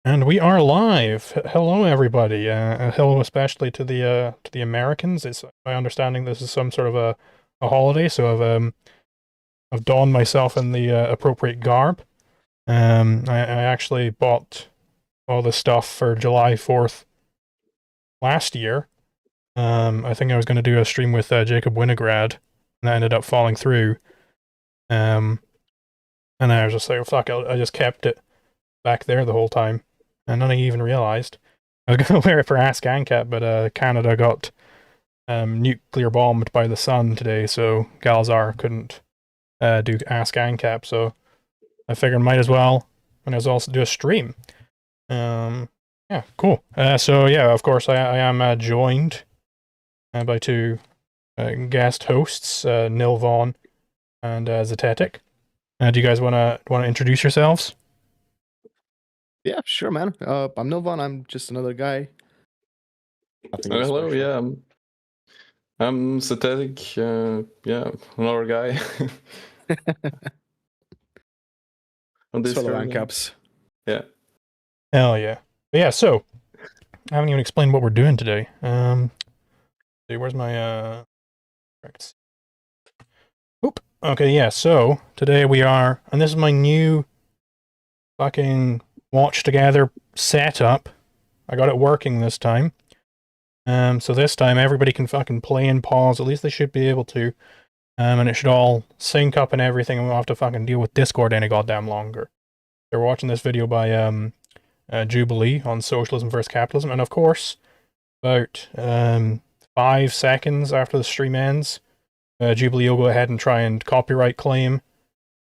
And we are live. Hello, everybody. Hello, especially to the Americans. It's my understanding this is some sort of a holiday, so I've donned myself in the appropriate garb. I actually bought all the stuff for July 4th last year. I think I was going to do a stream with Jacob Winograd, and that ended up falling through. And I was just like, oh, fuck, I just kept it back there the whole time, and none of you even realized. I was gonna wear it for Ask ANCAP, but Canada got nuclear bombed by the sun today, so Galazar couldn't do Ask ANCAP. So I figured might as well also do a stream. Yeah, cool. So yeah, of course I am joined by two guest hosts, Nil Vaughn and Zetetic. Do you guys wanna introduce yourselves? Yeah, sure, man. I'm Novan. I'm just another guy. Hello, special. Yeah, I'm synthetic. Yeah, another guy. On this fellow ANCAPs. Yeah. Hell yeah. But yeah, so I haven't even explained what we're doing today. Where's my Oop. Okay, yeah, so today we are, and this is my new fucking watch together setup. I got it working this time. So this time everybody can fucking play and pause, at least they should be able to. And it should all sync up and everything, and we won't have to fucking deal with Discord any goddamn longer. They're watching this video by Jubilee on Socialism versus Capitalism, and of course, about 5 seconds after the stream ends, Jubilee will go ahead and try and copyright claim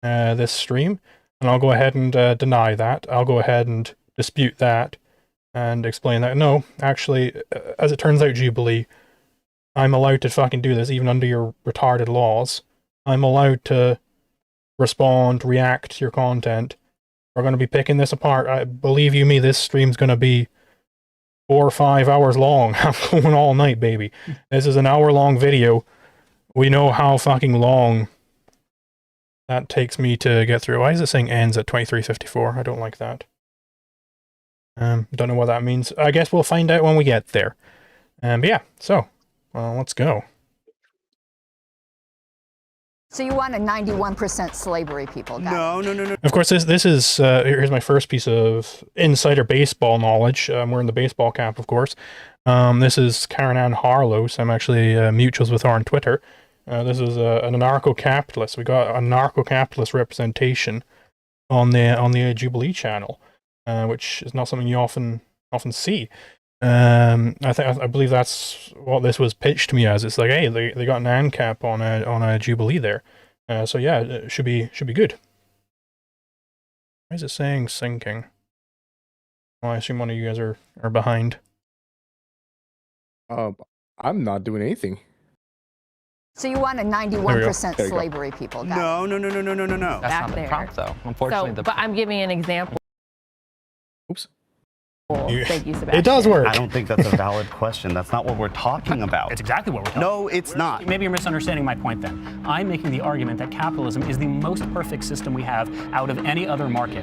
this stream, and I'll go ahead and deny that. I'll go ahead and dispute that, and explain that, no, actually, as it turns out, Jubilee, I'm allowed to fucking do this, even under your retarded laws. I'm allowed to respond, react to your content. We're going to be picking this apart. Believe you me, this stream's going to be 4 or 5 hours long. I'm going all night, baby. This is an hour-long video. We know how fucking long that takes me to get through. Why is it saying ends at 23:54? I don't like that. Don't know what that means. I guess we'll find out when we get there. But yeah, so, well, let's go. So you want a 91% slavery, people? No. Of course, this is, here's my first piece of insider baseball knowledge. We're in the baseball camp, of course. This is Karen Ann Harlow, I'm actually mutuals with her on Twitter. This is an anarcho-capitalist. We got anarcho-capitalist representation on the Jubilee channel, which is not something you often see. I believe that's what this was pitched to me as. It's like, hey, they got an ANCAP on a Jubilee there. So yeah, it should be good. Why is it saying syncing? Well, I assume one of you guys are behind. I'm not doing anything. So you want a 91% slavery, people? No. That's Back not there. the prompt, though. Unfortunately, But I'm giving an example. Oops. Thank you, Sebastian. It does work. I don't think that's a valid question. That's not what we're talking about. It's exactly what we're talking No, it's not. Maybe you're misunderstanding my point then. I'm making the argument that capitalism is the most perfect system we have out of any other market.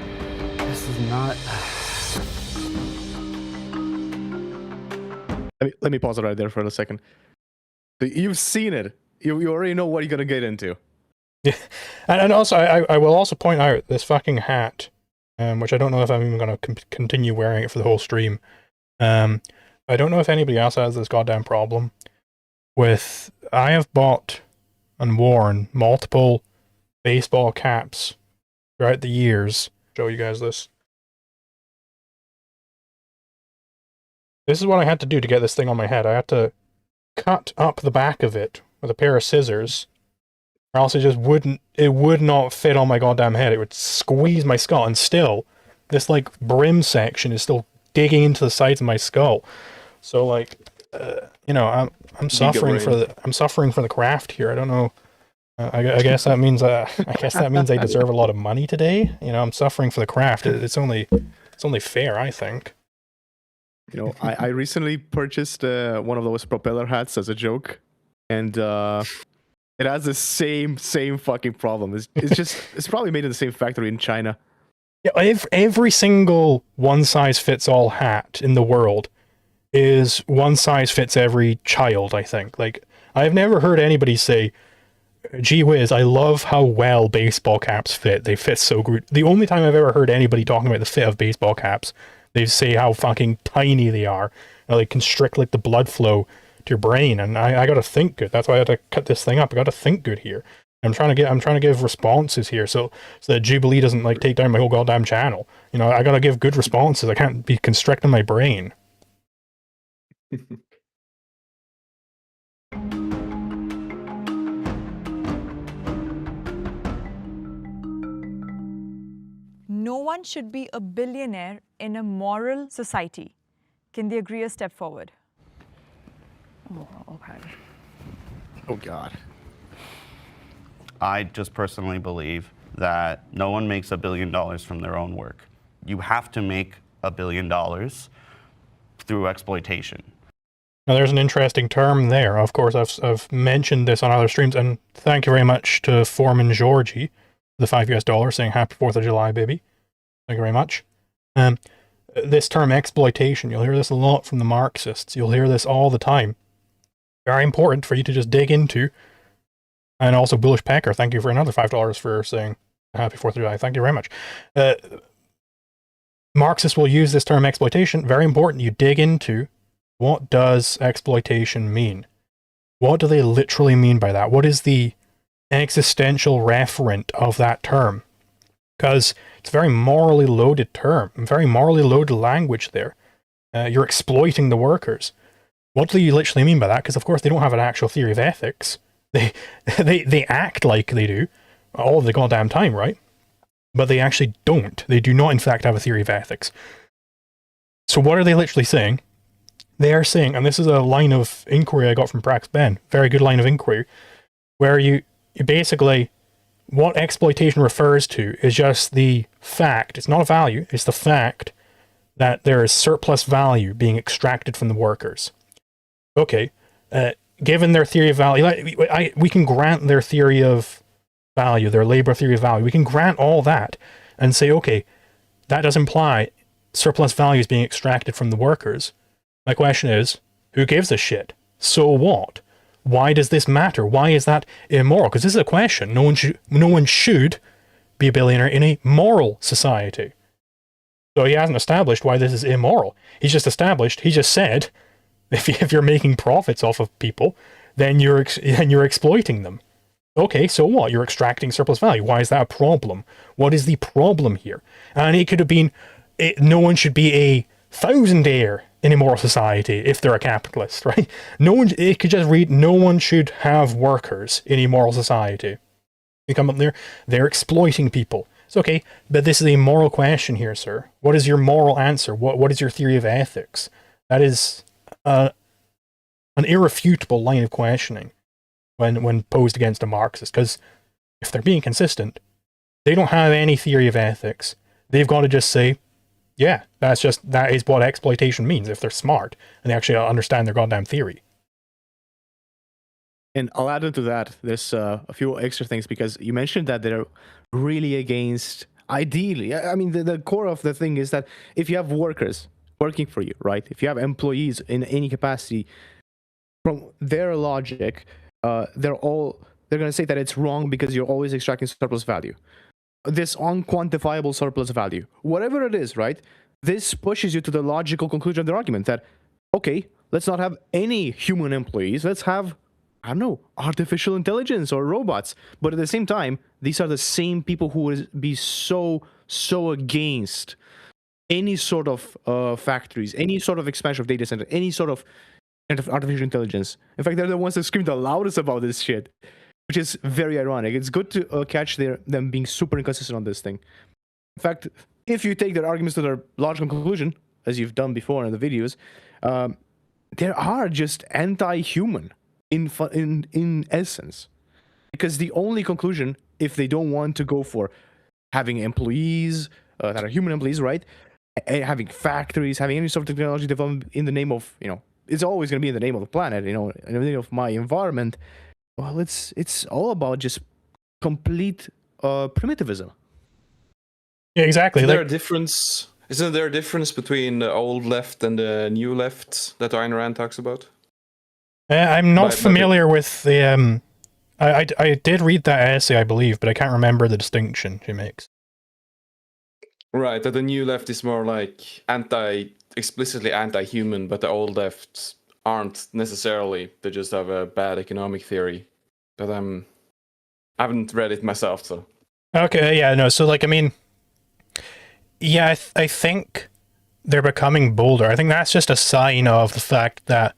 This is not... Let me pause it right there for a second. You've seen it. You already know what you're going to get into. Yeah, and also, I will also point out this fucking hat, which I don't know if I'm even going to continue wearing it for the whole stream. I don't know if anybody else has this goddamn problem with... I have bought and worn multiple baseball caps throughout the years. Show you guys this. This is what I had to do to get this thing on my head. I had to cut up the back of it with a pair of scissors, or else it would not fit on my goddamn head. It would squeeze my skull, and still, this, like, brim section is still digging into the sides of my skull. So, like, you know, I'm suffering for the craft here. I don't know. I guess that means I deserve a lot of money today. You know, I'm suffering for the craft. It's only fair, I think. You know, I recently purchased one of those propeller hats as a joke, and it has the same fucking problem. It's probably made in the same factory in China. Yeah, every single one-size-fits-all hat in the world is one size fits every child, I think. Like, I've never heard anybody say, gee whiz, I love how well baseball caps fit. They fit so good. The only time I've ever heard anybody talking about the fit of baseball caps, they say how fucking tiny they are. How they constrict like the blood flow to your brain. And I gotta think good. That's why I had to cut this thing up. I gotta think good here. I'm trying to give responses here so that Jubilee doesn't like take down my whole goddamn channel. You know, I gotta give good responses. I can't be constricting my brain. No one should be a billionaire in a moral society. Can they agree a step forward? Oh, okay. Oh, God. I just personally believe that no one makes $1 billion from their own work. You have to make $1 billion through exploitation. Now, there's an interesting term there. Of course, I've mentioned this on other streams, and thank you very much to Foreman Georgie, the $5 saying Happy 4th of July, baby. Thank you very much. This term exploitation, you'll hear this a lot from the Marxists. You'll hear this all the time. Very important for you to just dig into. And also, Bullish Pecker, thank you for another $5 for saying Happy 4th of July. Thank you very much. Marxists will use this term exploitation. Very important you dig into. What does exploitation mean? What do they literally mean by that? What is the existential referent of that term? Because it's a very morally loaded term, very morally loaded language there. You're exploiting the workers. What do you literally mean by that? Because of course they don't have an actual theory of ethics. They act like they do all the goddamn time, right? But they actually don't. They do not in fact have a theory of ethics. So what are they literally saying? They are saying, and this is a line of inquiry I got from Prax Ben, very good line of inquiry, where you basically, what exploitation refers to is just the fact, it's not a value, it's the fact that there is surplus value being extracted from the workers. Okay, given their theory of value, we can grant their theory of value, their labor theory of value, we can grant all that and say, okay, that does imply surplus value is being extracted from the workers. My question is, who gives a shit? So what? Why does this matter? Why is that immoral? Because this is a question. No one should be a billionaire in a moral society. So he hasn't established why this is immoral. He just said, if you're making profits off of people, then you're exploiting them. Okay, so what? You're extracting surplus value. Why is that a problem? What is the problem here? And it could have been, no one should be a thousandaire in a moral society if they're a capitalist, right? It could just read, no one should have workers in a moral society. You come up there, they're exploiting people. It's okay, but this is a moral question here, sir. What is your moral answer? What is your theory of ethics? That is an irrefutable line of questioning when posed against a Marxist, because if they're being consistent, they don't have any theory of ethics. They've got to just say, yeah, that is what exploitation means if they're smart and they actually understand their goddamn theory. And I'll add into that, there's a few extra things, because you mentioned that they're really against, ideally, I mean, the core of the thing is that if you have workers working for you, right? If you have employees in any capacity, from their logic, they're going to say that it's wrong because you're always extracting surplus value. This unquantifiable surplus value, whatever it is, right? This pushes you to the logical conclusion of the argument that, okay, let's not have any human employees. Let's have, I don't know, artificial intelligence or robots. But at the same time, these are the same people who would be so against any sort of factories, any sort of expansion of data center, any sort of artificial intelligence. In fact, they're the ones that scream the loudest about this shit, which is very ironic. It's good to catch them being super inconsistent on this thing. In fact, if you take their arguments to their logical conclusion, as you've done before in the videos, they are just anti-human in essence. Because the only conclusion, if they don't want to go for having employees that are human employees, right? Having factories, having any sort of technology development in the name of, it's always going to be in the name of the planet, in the name of my environment. Well, it's all about just complete primitivism. Yeah, exactly. Isn't there a difference? Isn't there a difference between the old left and the new left that Ayn Rand talks about? I'm not familiar with the. I did read that essay, I believe, but I can't remember the distinction she makes. Right, that the new left is more like explicitly anti-human, but the old left aren't necessarily. They just have a bad economic theory. But I haven't read it myself, so. Okay, yeah, no. So, like, I mean, yeah, I think they're becoming bolder. I think that's just a sign of the fact that,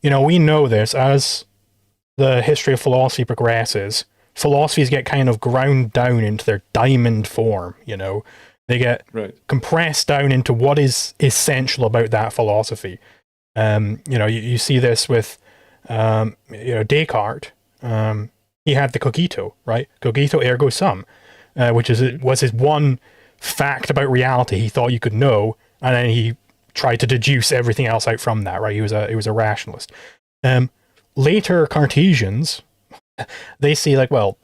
we know this as the history of philosophy progresses. Philosophies get kind of ground down into their diamond form, They get compressed down into what is essential about that philosophy. You see this with, Descartes. He had the cogito, right? Cogito ergo sum, which was his one fact about reality he thought you could know, and then he tried to deduce everything else out from that, right? He was a rationalist. Later Cartesians, they see like, well,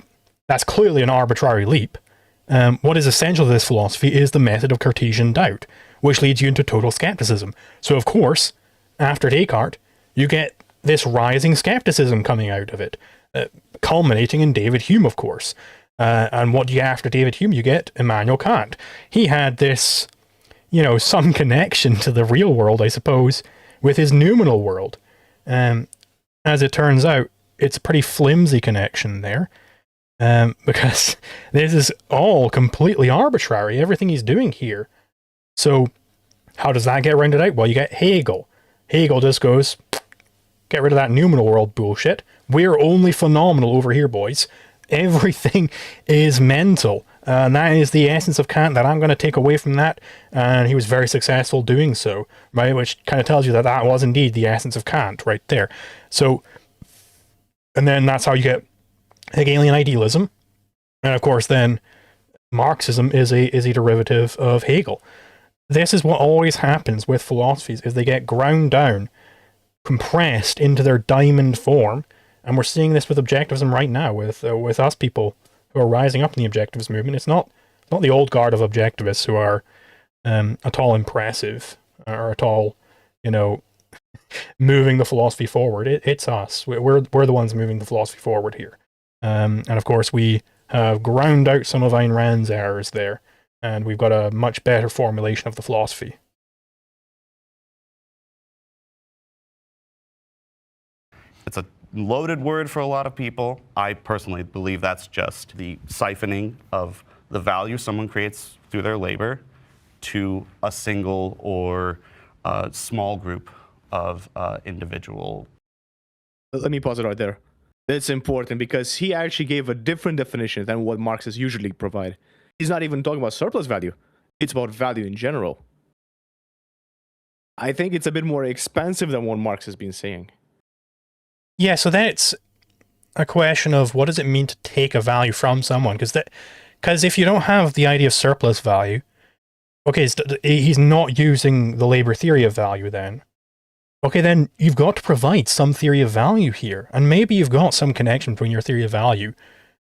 that's clearly an arbitrary leap. What is essential to this philosophy is the method of Cartesian doubt, which leads you into total skepticism. So, of course, after Descartes, you get this rising skepticism coming out of it, culminating in David Hume, of course. And what do you get after David Hume? You get Immanuel Kant. He had this, some connection to the real world, I suppose, with his noumenal world. As it turns out, it's a pretty flimsy connection there. Because this is all completely arbitrary, everything he's doing here. So, how does that get rounded out? Well, you get Hegel. Hegel just goes, get rid of that noumenal world bullshit. We're only phenomenal over here, boys. Everything is mental. And that is the essence of Kant that I'm going to take away from that. And he was very successful doing so, right? Which kind of tells you that that was indeed the essence of Kant right there. So, and then that's how you get Hegelian idealism. And of course, then Marxism is a derivative of Hegel. This is what always happens with philosophies, is they get ground down, compressed into their diamond form. And we're seeing this with objectivism right now, with us people who are rising up in the objectivist movement. It's not the old guard of objectivists who are at all impressive or at all, moving the philosophy forward. It's us. We're the ones moving the philosophy forward here. And of course, we have ground out some of Ayn Rand's errors there, and we've got a much better formulation of the philosophy. It's a loaded word for a lot of people. I personally believe that's just the siphoning of the value someone creates through their labor to a single or small group of individual. Let me pause it right there. It's important because he actually gave a different definition than what Marxists usually provide. He's not even talking about surplus value. It's about value in general. I think it's a bit more expansive than what Marx has been saying. Yeah, so then it's a question of what does it mean to take a value from someone? Because if you don't have the idea of surplus value, okay, he's not using the labor theory of value then. Okay, then you've got to provide some theory of value here. And maybe you've got some connection between your theory of value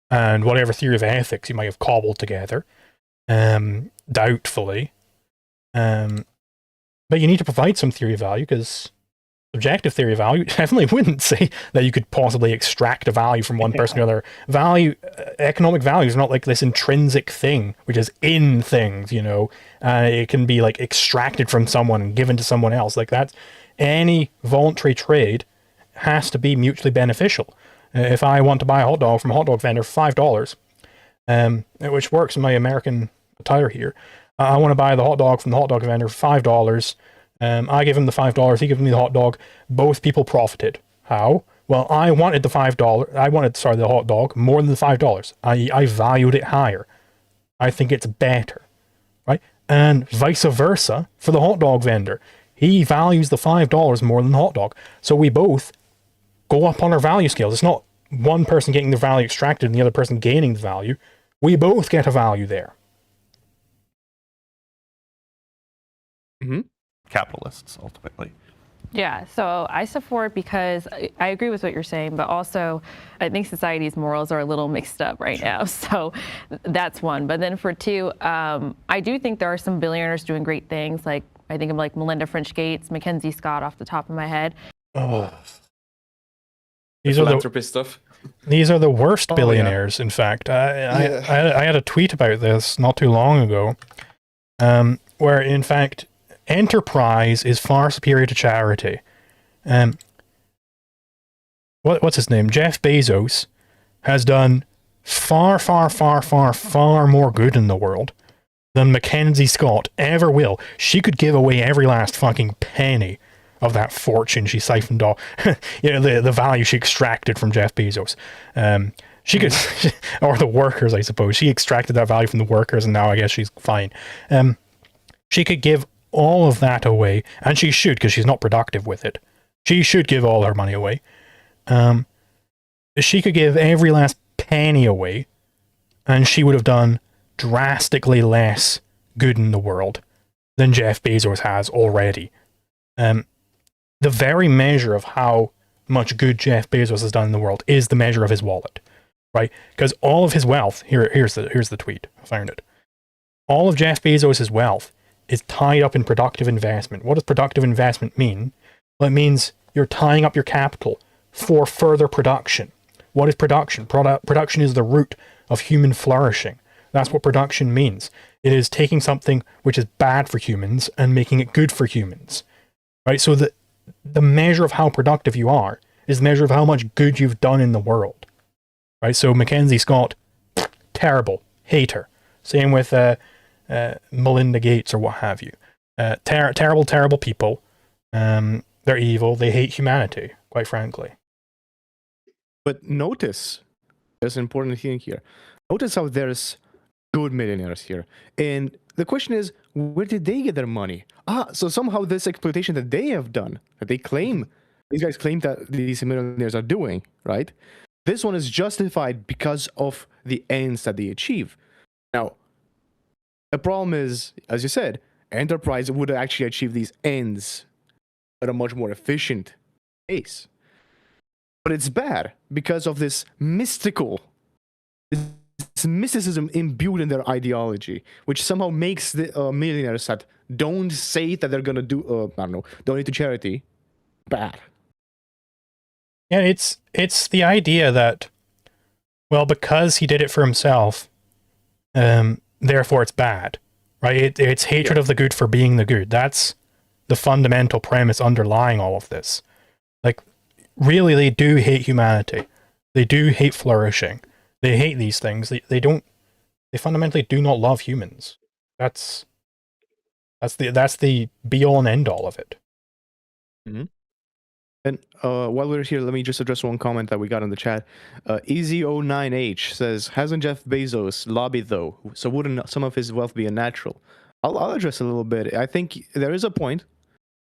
and whatever theory of ethics you might have cobbled together, doubtfully. But you need to provide some theory of value, because objective theory of value definitely wouldn't say that you could possibly extract a value from one person to another. Value, economic value is not like this intrinsic thing, which is in things, it can be like extracted from someone and given to someone else. Like that, any voluntary trade has to be mutually beneficial. If I want to buy a hot dog from a hot dog vendor for $5, which works in my American attire here, I want to buy the hot dog from the hot dog vendor for $5. I give him the $5, he gives me the hot dog. Both people profited. How? Well, I wanted the hot dog more than the $5. I valued it higher. I think it's better, right? And vice versa for the hot dog vendor. He values the $5 more than the hot dog. So we both go up on our value scales. It's not one person getting the value extracted and the other person gaining the value. We both get a value there. Capitalists, ultimately. Yeah, so I support because I agree with what you're saying, but also I think society's morals are a little mixed up right now. So that's one. But then for two, I do think there are some billionaires doing great things. Like I think of like Melinda French Gates, Mackenzie Scott off the top of my head. Oh. These philanthropy stuff. These are the worst billionaires, in fact. I had a tweet about this not too long ago, where, in fact, enterprise is far superior to charity. What's his name? Jeff Bezos has done far, far, far, far, far more good in the world than Mackenzie Scott ever will. She could give away every last fucking penny of that fortune she siphoned off, the value she extracted from Jeff Bezos. She could, or the workers, I suppose. She extracted that value from the workers, and now I guess she's fine. She could give all of that away, and she should, because she's not productive with it. She should give all her money away. She could give every last penny away, and she would have done drastically less good in the world than Jeff Bezos has already. The very measure of how much good Jeff Bezos has done in the world is the measure of his wallet, right? Because all of his wealth, here's the tweet, I found it. All of Jeff Bezos' wealth is tied up in productive investment. What does productive investment mean? Well, it means you're tying up your capital for further production. What is production? Production is the root of human flourishing. That's what production means. It is taking something which is bad for humans and making it good for humans, right? So the measure of how productive you are is the measure of how much good you've done in the world, right? So Mackenzie Scott, terrible, hate her. Same with Melinda Gates or what have you. Terrible, terrible people. They're evil. They hate humanity, quite frankly. But notice, there's an important thing here. Notice how there's good millionaires here. And the question is, where did they get their money? So somehow this exploitation that they have done, that they claim, these guys claim that these millionaires are doing, right? This one is justified because of the ends that they achieve. Now, the problem is, as you said, enterprise would actually achieve these ends at a much more efficient pace. But it's bad because of this mysticism imbued in their ideology, which somehow makes the millionaires that don't say that they're gonna do, donate to charity, bad. Yeah, it's the idea that, well, because he did it for himself, therefore it's bad, right? It's hatred of the good for being the good. That's the fundamental premise underlying all of this. Like, really, they do hate humanity. They do hate flourishing. They hate these things. They fundamentally do not love humans. That's the be all and end all of it. Mm-hmm. And while we're here, let me just address one comment that we got in the chat. Easy09H says, hasn't Jeff Bezos lobbied though? So wouldn't some of his wealth be unnatural? I'll address a little bit. I think there is a point.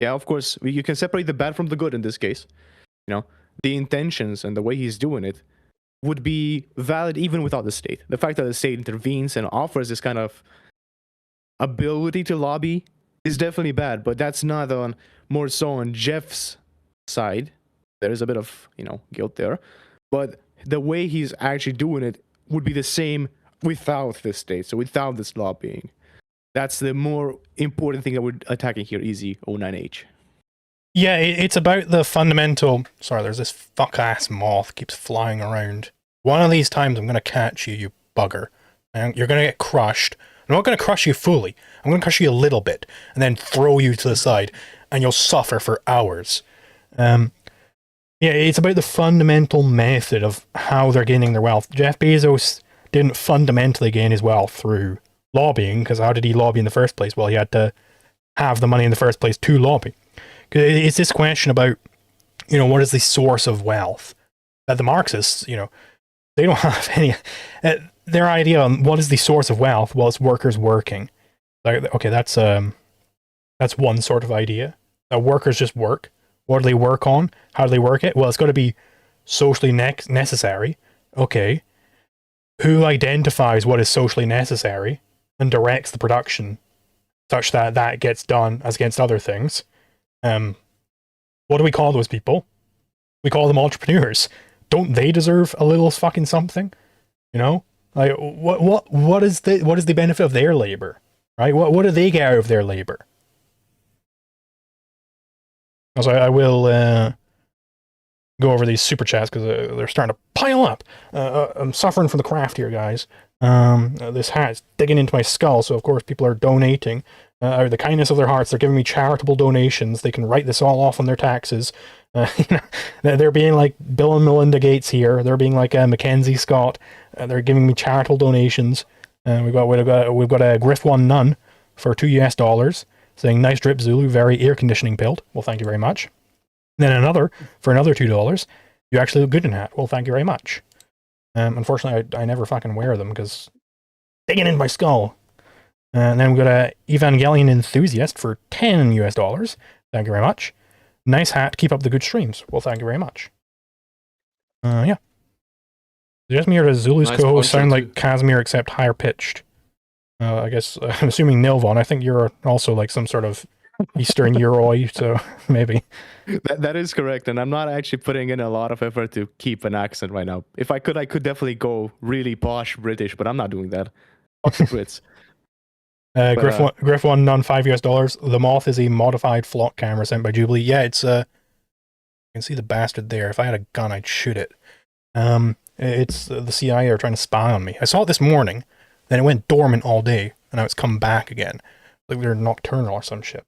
Yeah, of course, you can separate the bad from the good in this case. The intentions and the way he's doing it would be valid even without the state. The fact that the state intervenes and offers this kind of ability to lobby is definitely bad, but that's not more so on Jeff's side. There is a bit of, guilt there. But the way he's actually doing it would be the same without the state, so without this lobbying. That's the more important thing that we're attacking here, Easy09H. Yeah, it's about the fundamental... Sorry, there's this fuck-ass moth keeps flying around. One of these times I'm going to catch you, you bugger. And you're going to get crushed. I'm not going to crush you fully. I'm going to crush you a little bit, and then throw you to the side, and you'll suffer for hours. Yeah, it's about the fundamental method of how they're gaining their wealth. Jeff Bezos didn't fundamentally gain his wealth through lobbying, because how did he lobby in the first place? Well, he had to have the money in the first place to lobby. It's this question about, what is the source of wealth? That the Marxists, they don't have any... their idea on what is the source of wealth, well, it's workers working. Like, okay, that's one sort of idea. That workers just work. What do they work on? How do they work it? Well, it's got to be socially necessary. Okay. Who identifies what is socially necessary and directs the production such that that gets done as against other things? What do we call those people? We call them entrepreneurs. Don't they deserve a little fucking something? You know, like what is the benefit of their labor, right? What do they get out of their labor? Also, I will go over these super chats because they're starting to pile up. I'm suffering from the craft here, guys. This hat is digging into my skull, so of course people are donating out of the kindness of their hearts. They're giving me charitable donations. They can write this all off on their taxes. They're being like Bill and Melinda Gates here. They're being like Mackenzie Scott. They're giving me charitable donations. We've got a Griff One Nun for $2 saying nice drip Zulu, very air conditioning built. Well, thank you very much. Then another for another $2. You actually look good in hat. Well, thank you very much. Unfortunately, I never fucking wear them because digging in my skull. And then we've got a Evangelion enthusiast for $10. Thank you very much. Nice hat. Keep up the good streams. Well, thank you very much. Yeah. Just me or does Zulu's Nice co-host sound pointer, like Casimir except higher pitched? I guess I'm assuming Nilvon. I think you're also like some sort of Eastern Euroi, so maybe. That is correct, and I'm not actually putting in a lot of effort to keep an accent right now. If I could definitely go really posh British, but I'm not doing that. Fuck the Brits. Griff One Nun $5. The Moth is a modified flock camera sent by Jubilee. Yeah, it's you can see the bastard there. If I had a gun, I'd shoot it. It's the CIA are trying to spy on me. I saw it this morning, then it went dormant all day, and now it's come back again. Like they're nocturnal or some shit.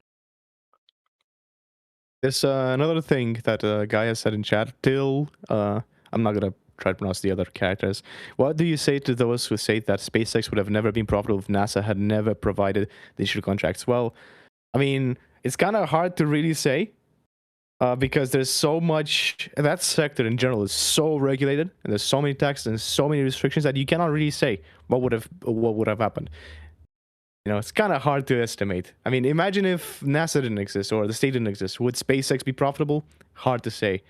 There's another thing that a guy has said in chat. Till, I'm not going to try to pronounce the other characters. What do you say to those who say that SpaceX would have never been profitable if NASA had never provided the issue contracts? Well, I mean, it's kind of hard to really say because there's so much, that sector in general is so regulated, and there's so many taxes and so many restrictions that you cannot really say what would have happened. You know, it's kind of hard to estimate. I mean, imagine if NASA didn't exist or the state didn't exist. Would SpaceX be profitable? Hard to say.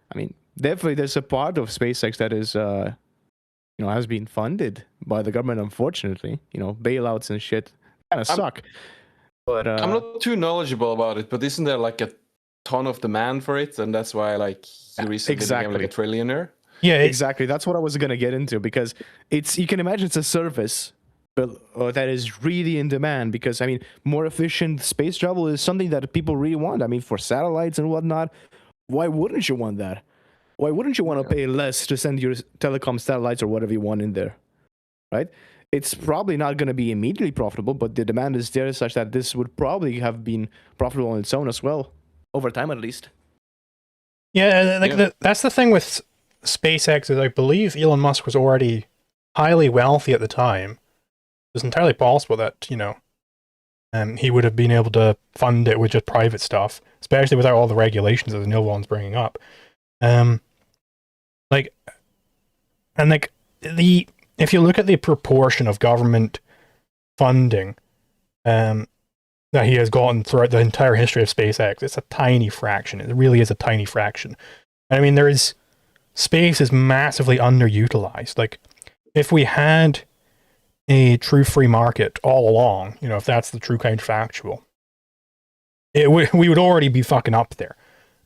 I mean, definitely there's a part of SpaceX that is, has been funded by the government, unfortunately. You know, bailouts and shit kind of suck. But I'm not too knowledgeable about it, but isn't there like a ton of demand for it? And that's why like he recently became like a trillionaire? Yeah, exactly. That's what I was going to get into because you can imagine it's a service that is really in demand because, I mean, more efficient space travel is something that people really want. I mean, for satellites and whatnot, why wouldn't you want that? Why wouldn't you want to pay less to send your telecom satellites or whatever you want in there, right? It's probably not going to be immediately profitable, but the demand is there such that this would probably have been profitable on its own as well, over time at least. Yeah, that's the thing with SpaceX is I believe Elon Musk was already highly wealthy at the time. It's entirely possible that, he would have been able to fund it with just private stuff, especially without all the regulations that Nilvon's bringing up. If you look at the proportion of government funding that he has gotten throughout the entire history of SpaceX, it's a tiny fraction. It really is a tiny fraction. I mean, space is massively underutilized. Like, if we had a true free market all along, if that's the true counterfactual, we would already be fucking up there.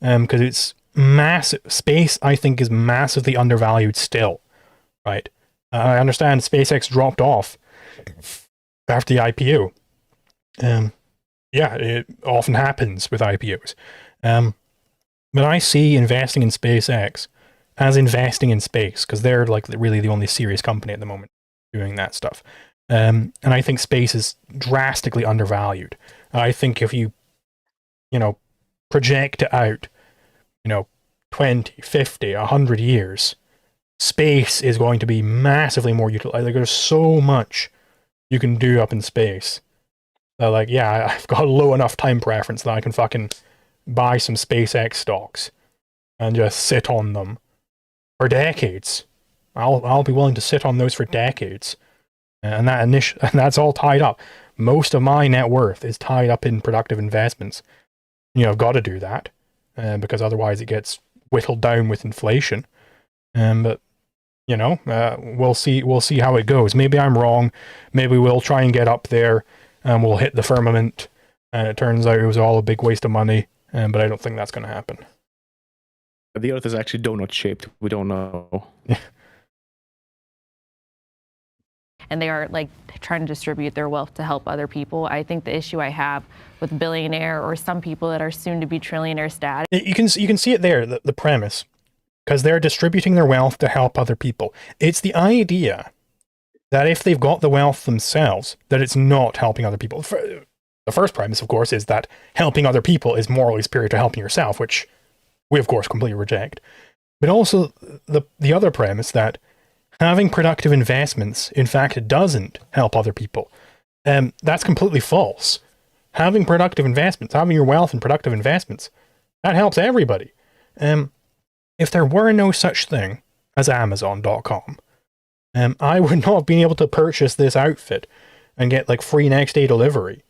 Because it's massive. Space, I think, is massively undervalued still, right? I understand SpaceX dropped off after the IPO. Yeah, it often happens with IPOs. But I see investing in SpaceX as investing in space, because they're like really the only serious company at the moment doing that stuff. And I think space is drastically undervalued. I think if you, project it out, 20, 50, 100 years, space is going to be massively more utilized. Like, there's so much you can do up in space. I've got a low enough time preference that I can fucking buy some SpaceX stocks and just sit on them for decades. I'll be willing to sit on those for decades. And that's all tied up. Most of my net worth is tied up in productive investments. I've got to do that because otherwise it gets whittled down with inflation. But we'll see how it goes. Maybe I'm wrong. Maybe we'll try and get up there and we'll hit the firmament. And it turns out it was all a big waste of money. but I don't think that's going to happen. The Earth is actually donut shaped. We don't know. And they are like trying to distribute their wealth to help other people. I think the issue I have with billionaire or some people that are soon to be trillionaire status. You can see it there, the premise, because they're distributing their wealth to help other people. It's the idea that if they've got the wealth themselves, that it's not helping other people. The first premise, of course, is that helping other people is morally superior to helping yourself, which we, of course, completely reject. But also the other premise that having productive investments, in fact, doesn't help other people. That's completely false. Having productive investments, having your wealth in productive investments, that helps everybody. If there were no such thing as Amazon.com, I would not have been able to purchase this outfit and get like free next day delivery.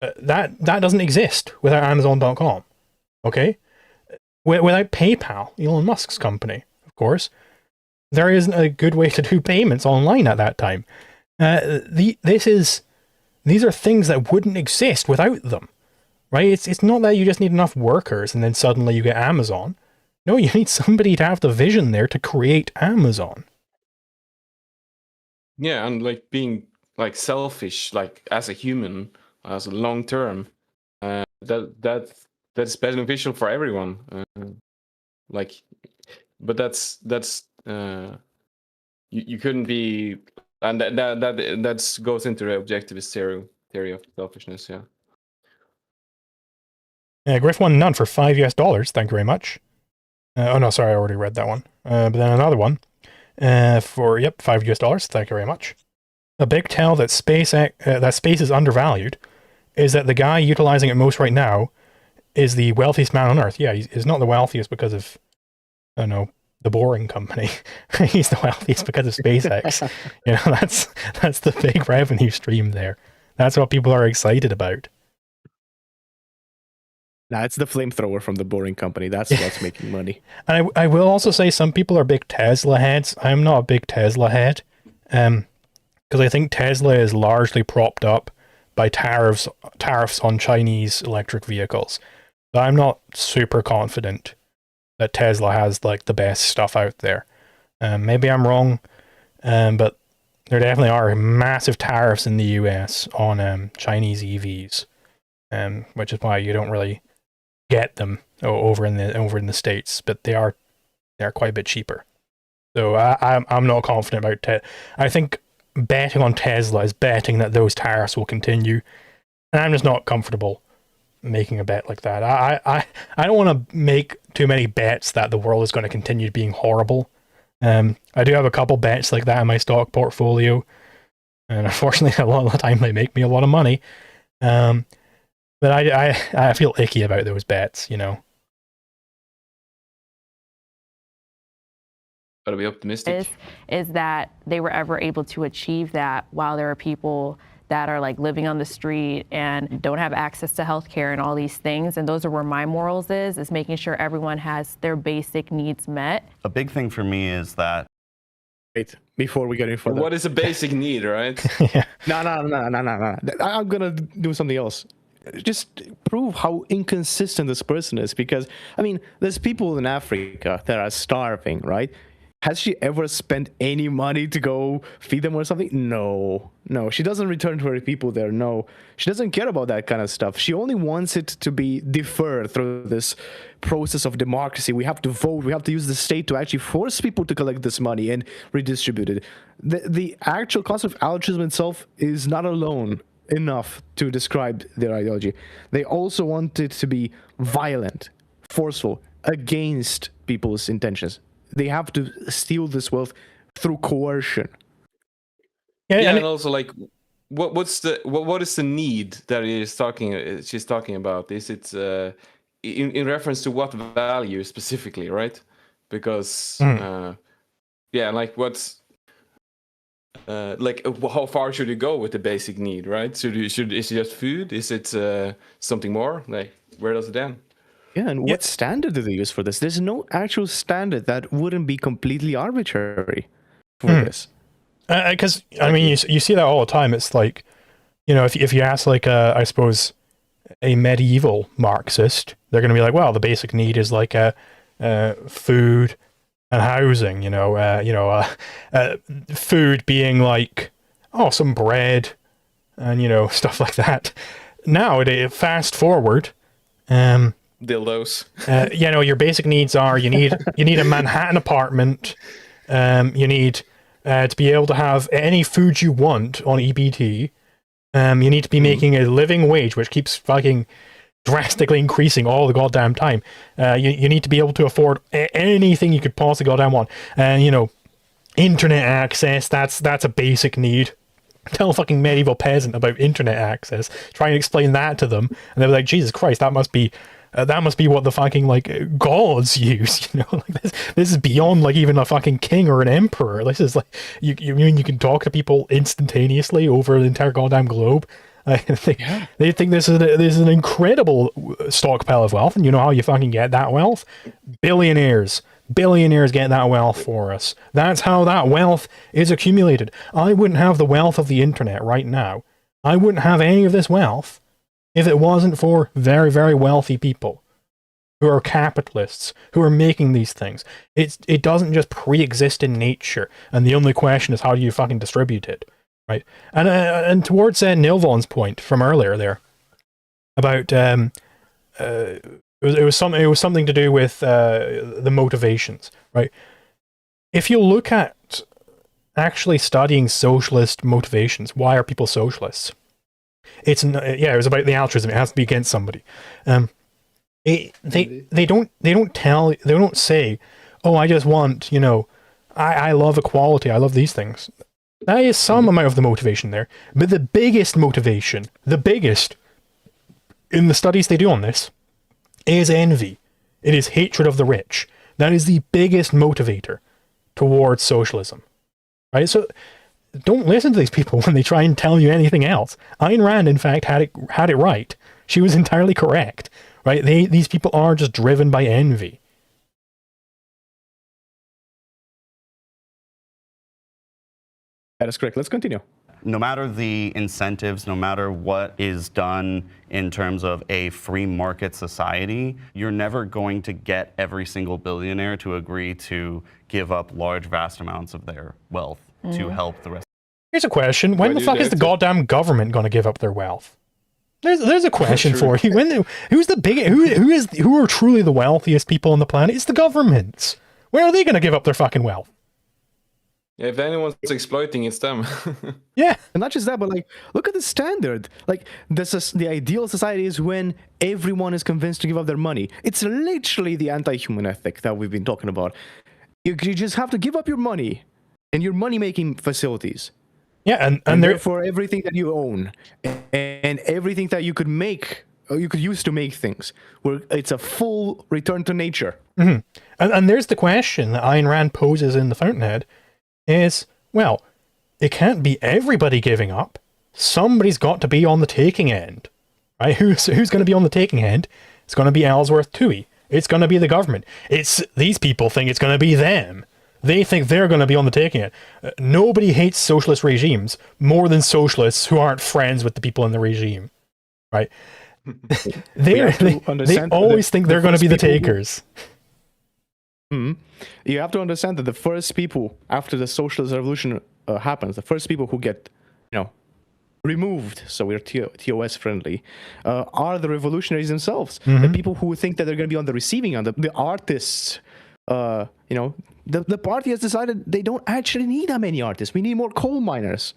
That doesn't exist without Amazon.com. Okay? Without PayPal, Elon Musk's company, of course, there isn't a good way to do payments online at that time. These are things that wouldn't exist without them, right? It's not that you just need enough workers and then suddenly you get Amazon. No, you need somebody to have the vision there to create Amazon. Yeah, and like being like selfish, like as a human, as a long term, that's beneficial for everyone. But that's you couldn't be, and that goes into the objectivist theory of selfishness. Yeah. Griff won none for $5 Thank you very much. Oh no, sorry, I already read that one. But then another one for $5 Thank you very much. A big tell that space is undervalued is that the guy utilizing it most right now is the wealthiest man on Earth. Yeah, he's not the wealthiest because of, I don't know, the Boring Company. He's the wealthiest because of SpaceX. You know, that's the big revenue stream there. That's what people are excited about. Nah, it's the flamethrower from the Boring Company. That's what's making money. And I will also say some people are big Tesla heads. I'm not a big Tesla head, because I think Tesla is largely propped up by tariffs on Chinese electric vehicles. But I'm not super confident that Tesla has like the best stuff out there. Maybe I'm wrong, but there definitely are massive tariffs in the US on Chinese EVs, which is why you don't really get them over in the States, but they're quite a bit cheaper. So I'm not confident about Tesla. I think betting on Tesla is betting that those tariffs will continue, and I'm just not comfortable making a bet like that. I don't want to make too many bets that the world is going to continue being horrible. I do have a couple bets like that in my stock portfolio, and unfortunately a lot of the time they make me a lot of money. But I feel icky about those bets, you know. Gotta be optimistic. Is that they were ever able to achieve that while there are people that are like living on the street and don't have access to healthcare and all these things. And those are where my morals is making sure everyone has their basic needs met. A big thing for me is that. Wait, before we get in further. What is a basic need, right? Yeah. No. I'm gonna do something else. Just prove how inconsistent this person is, because, I mean, there's people in Africa that are starving, right? Has she ever spent any money to go feed them or something? No. She doesn't return to her people there. No. She doesn't care about that kind of stuff. She only wants it to be deferred through this process of democracy. We have to vote. We have to use the state to actually force people to collect this money and redistribute it. The actual concept of altruism itself is not alone enough to describe their ideology. They also want it to be violent, forceful, against people's intentions. They have to steal this wealth through coercion. Yeah, and also like, what is the need that she's talking about? Is it in reference to what value specifically, right? Because like what's like how far should you go with the basic need, right? Is it just food? Is it something more? Like where does it end? Yeah, and what standard do they use for this? There's no actual standard that wouldn't be completely arbitrary for this. Because, I mean, you see that all the time. It's like, you know, if you ask, like, I suppose, a medieval Marxist, they're going to be like, well, the basic need is like food and housing, food being like, oh, some bread and, stuff like that. Nowadays, fast forward, Dildos. your basic needs are you need a Manhattan apartment, you need to be able to have any food you want on EBT, you need to be making a living wage, which keeps fucking drastically increasing all the goddamn time. You need to be able to afford anything you could possibly goddamn want, and internet access. That's a basic need. Tell a fucking medieval peasant about internet access. Try and explain that to them, and they'll be like, Jesus Christ, that must be what the fucking like gods use. Like this is beyond like even a fucking king or an emperor. This is like you mean you can talk to people instantaneously over the entire goddamn globe. They think this is an incredible stockpile of wealth, and you know how you fucking get that wealth? Billionaires get that wealth for us. That's how that wealth is accumulated. I wouldn't have the wealth of the internet right now. I wouldn't have any of this wealth if it wasn't for very, very wealthy people who are capitalists, who are making these things. It doesn't just pre-exist in nature, and the only question is how do you fucking distribute it, right? And towards Nilvon's point from earlier there about it was something to do with the motivations, right? If you look at actually studying socialist motivations, why are people socialists? It was about the altruism. It has to be against somebody. They don't say, oh, I just want, I love equality. I love these things. That is some amount of the motivation there, but the biggest motivation, in the studies they do on this, is envy. It is hatred of the rich. That is the biggest motivator towards socialism, right? So don't listen to these people when they try and tell you anything else. Ayn Rand, in fact, had it right. She was entirely correct, right? These people are just driven by envy. That is correct. Let's continue. No matter the incentives, no matter what is done in terms of a free market society, you're never going to get every single billionaire to agree to give up large, vast amounts of their wealth to help the rest. Here's a question. When the fuck is the goddamn government going to give up their wealth? There's a question for you. Who are truly the wealthiest people on the planet? It's the governments. When are they going to give up their fucking wealth? Yeah, if anyone's exploiting, it's them. Yeah. And not just that, but like, look at the standard. Like, the ideal society is when everyone is convinced to give up their money. It's literally the anti-human ethic that we've been talking about. You just have to give up your money and your money-making facilities. Yeah, and therefore everything that you own and everything that you could make, or you could use to make things, where it's a full return to nature. Mm-hmm. And there's the question that Ayn Rand poses in The Fountainhead. Is, well, it can't be everybody giving up. Somebody's got to be on the taking end, right? Who's going to be on the taking end? It's going to be Ellsworth Toohey. It's going to be the government. These people think it's going to be them. They think they're going to be on the taking end. Nobody hates socialist regimes more than socialists who aren't friends with the people in the regime, right? They always think they're going to be the takers. You have to understand that the first people after the socialist revolution happens, the first people who get, removed, so we're TOS friendly, are the revolutionaries themselves. The people who think that they're going to be on the receiving end, the artists. The party has decided they don't actually need that many artists. We need more coal miners.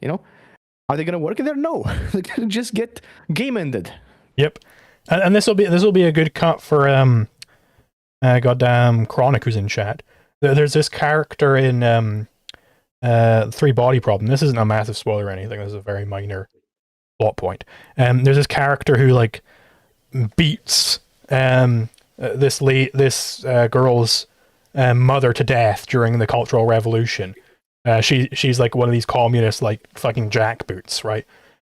Are they going to work in there? No, they're going to just get game ended. Yep, and this will be a good cut for goddamn Chronic, who's in chat. There's this character in Three Body Problem. This isn't a massive spoiler or anything. This is a very minor plot point. There's this character who like beats this girl's mother to death during the Cultural Revolution. She's like one of these communist like fucking jackboots, right?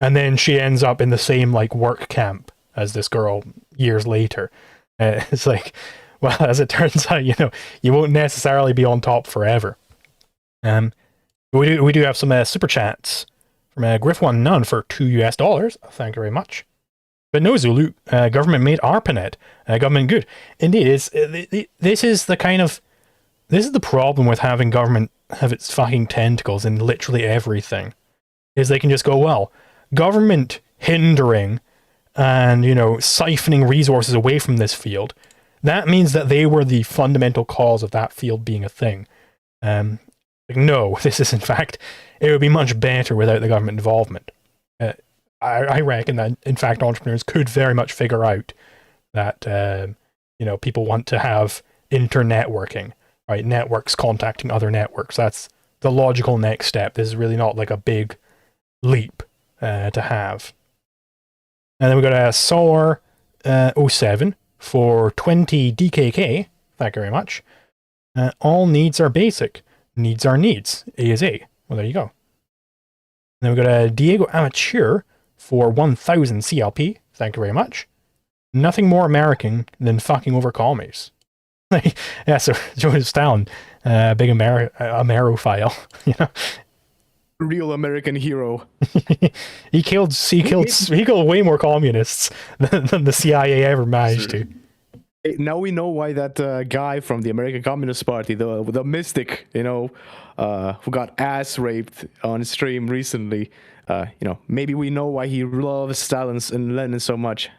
And then she ends up in the same like work camp as this girl years later. It's like, well, as it turns out, you won't necessarily be on top forever. We do have some super chats from Griff One None for $2. Thank you very much. But no, Zulu, government made ARPANET, government good. Indeed, this is the problem with having government have its fucking tentacles in literally everything. Is they can just go, well, government hindering and, siphoning resources away from this field. That means that they were the fundamental cause of that field being a thing. No, this is in fact, it would be much better without the government involvement. I reckon that, in fact, entrepreneurs could very much figure out that, people want to have internetworking, right? Networks contacting other networks. That's the logical next step. This is really not like a big leap to have. And then we got a SOAR 07 for 20 DKK. Thank you very much. All needs are basic. Needs are needs. A is A. Well, there you go. And then we got a Diego Amateur for 1000 CLP. Thank you very much. Nothing more American than fucking over commies. Yeah, so Joseph Stalin, big Amerophile, Real American hero. he killed way more communists than the CIA ever managed to. Now we know why that guy from the American Communist Party, the mystic, who got ass raped on stream recently. Maybe we know why he loves Stalin and Lenin so much.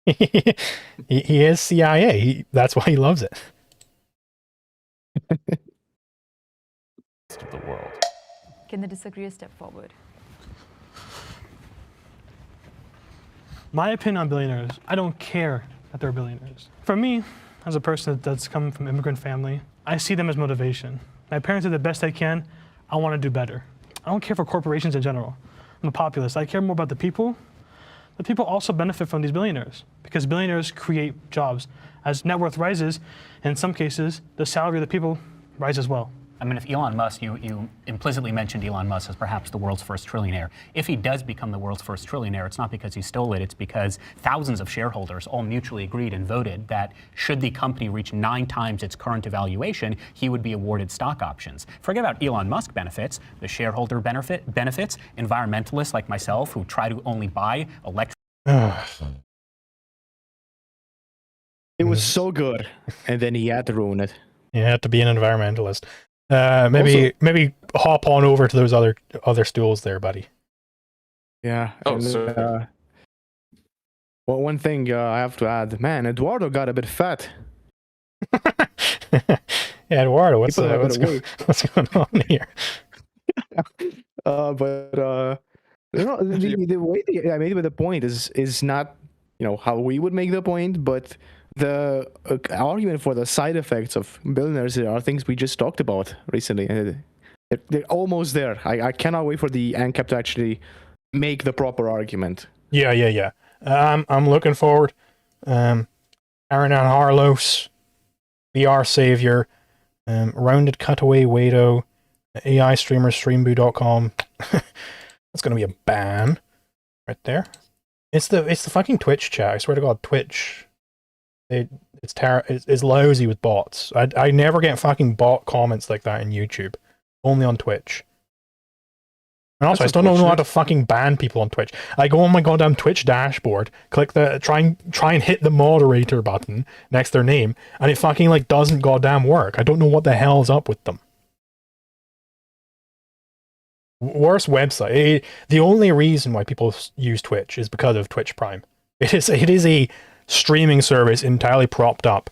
he is CIA. That's why he loves it. Of the world. Can the disagreeer step forward? My opinion on billionaires, I don't care that they're billionaires. For me, as a person that's come from an immigrant family, I see them as motivation. My parents did the best they can. I want to do better. I don't care for corporations in general. I'm a populist. I care more about the people. The people also benefit from these billionaires because billionaires create jobs. As net worth rises, in some cases, the salary of the people rise as well. I mean, if Elon Musk, you implicitly mentioned Elon Musk as perhaps the world's first trillionaire. If he does become the world's first trillionaire, it's not because he stole it, it's because thousands of shareholders all mutually agreed and voted that should the company reach 9 times its current evaluation, he would be awarded stock options. Forget about Elon Musk benefits, the shareholder benefits, environmentalists like myself who try to only buy electric. It was so good, and then he had to ruin it. You had to be an environmentalist. Maybe hop on over to those other stools there, buddy. Yeah. Oh, sorry. Well, one thing I have to add, man, Eduardo got a bit fat. Yeah, Eduardo, what's going on here? The way I made the point is not how we would make the point, but the argument for the side effects of billionaires are things we just talked about recently. They're almost there. I cannot wait for the ANCAP to actually make the proper argument. Yeah. I'm looking forward. Aaron and Harlos, VR Savior, Rounded Cutaway Wado, AI Streamer, Streamboo.com. That's gonna be a ban right there. It's the fucking Twitch chat. I swear to God, Twitch. It's lousy with bots. I never get fucking bot comments like that in YouTube. Only on Twitch. And also, I still don't know how to fucking ban people on Twitch. I go on my goddamn Twitch dashboard, click the try and hit the moderator button next to their name, and it fucking doesn't goddamn work. I don't know what the hell's up with them. Worst website. The only reason why people use Twitch is because of Twitch Prime. It is a streaming service entirely propped up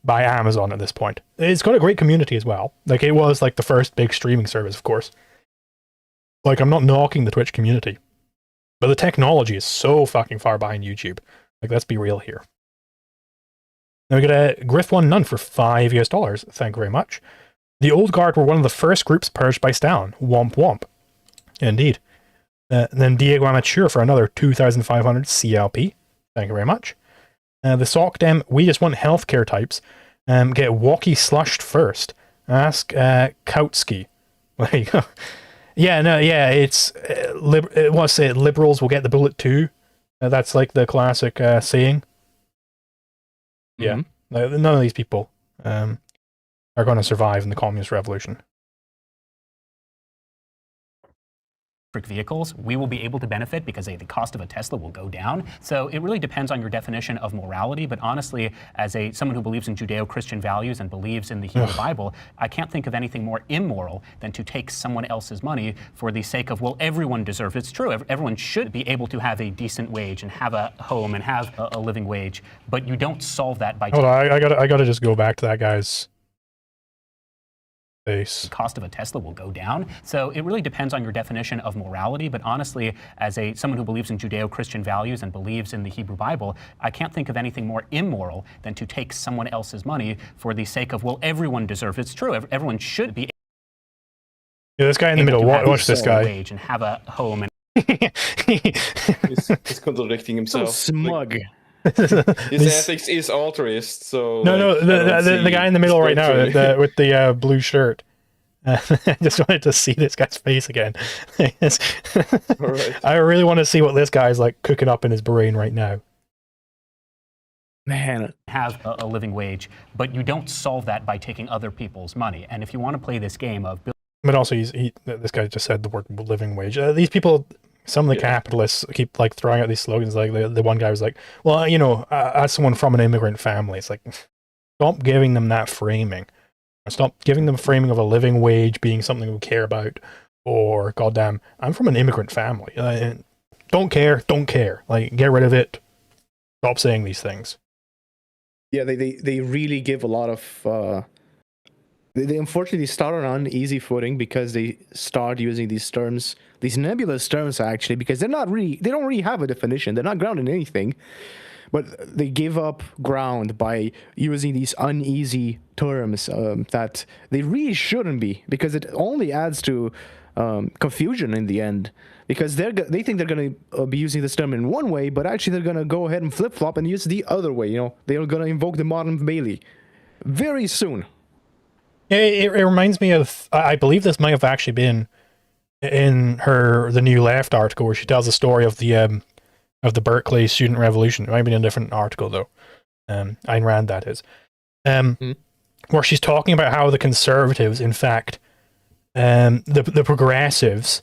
by Amazon at this point. It's got a great community as well. It was the first big streaming service, of course. I'm not knocking the Twitch community, but the technology is so fucking far behind YouTube. Let's be real here. Now we got a Griff1 None for $5 US. Thank you very much. The Old Guard were one of the first groups purged by Stalin. Womp womp. Indeed. Then Diego Amateur for another 2,500 CLP. Thank you very much. The SOCDEM, we just want healthcare types. Get walkie slushed first. Ask Kautsky. There you go. It's what's it? Liberals will get the bullet too. That's the classic saying. Yeah, none of these people are going to survive in the communist revolution. vehicles, we will be able to benefit because the cost of a Tesla will go down. So it really depends on your definition of morality. But honestly, as someone who believes in Judeo-Christian values and believes in the Hebrew Bible, I can't think of anything more immoral than to take someone else's money for the sake of, well, everyone deserves it. It's true. Everyone should be able to have a decent wage and have a home and have a living wage. But you don't solve that by... Hold on, I gotta just go back to that guy's face. The cost of a Tesla will go down. So it really depends on your definition of morality. But honestly, as someone who believes in Judeo-Christian values and believes in the Hebrew Bible, I can't think of anything more immoral than to take someone else's money for the sake of, well, everyone deserves it. It's true. Everyone should be... Yeah, this guy in the middle, watch this guy. Wage and have a home and... he's contradicting himself. So smug. His ethics is altruist, so... No, the guy in the middle right now with the blue shirt. I just wanted to see this guy's face again. Right. I really want to see what this guy's like cooking up in his brain right now. Man, have a living wage, but you don't solve that by taking other people's money. And if you want to play this game of... But also, this guy just said the word living wage. These people... Some of the capitalists keep like throwing out these slogans. Like the one guy was like, "Well, you know, as someone from an immigrant family, it's like, stop giving them that framing. Stop giving them framing of a living wage being something we care about, or goddamn, I'm from an immigrant family. Don't care. Like, get rid of it. Stop saying these things." Yeah, they really give a lot of. They unfortunately start on uneasy footing because they start using these terms, these nebulous terms actually, because they don't really have a definition. They're not grounded in anything, but they give up ground by using these uneasy terms that they really shouldn't be, because it only adds to confusion in the end. Because they think they're going to be using this term in one way, but actually they're going to go ahead and flip-flop and use the other way. You know, they're going to invoke the modern Bailey very soon. It reminds me of, I believe this might have actually been in the New Left article where she tells the story of the Berkeley student revolution. It might be in a different article though. Ayn Rand, that is. Where she's talking about how the conservatives, in fact, the progressives,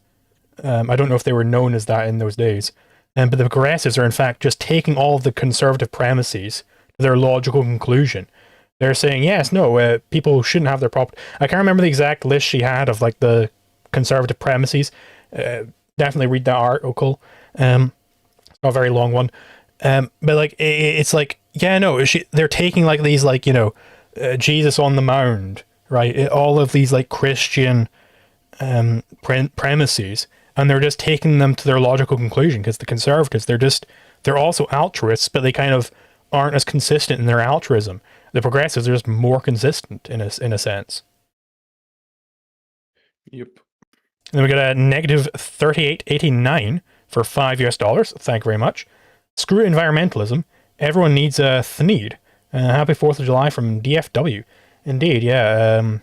I don't know if they were known as that in those days, but the progressives are in fact just taking all of the conservative premises to their logical conclusion. They're saying, yes, no, people shouldn't have their property. I can't remember the exact list she had of like the conservative premises. Definitely read that article. It's not a very long one. But like, it's like, yeah, no, they're taking like these, like, you know, Jesus on the mound, right? All of these like Christian premises, and they're just taking them to their logical conclusion, because the conservatives, they're also altruists, but they kind of aren't as consistent in their altruism. The progressives are just more consistent in a sense. Yep. And then we got a negative 38.89 for $5 US. Thank you very much. Screw environmentalism. Everyone needs a Thneed. Happy 4th of July from DFW. Indeed, yeah.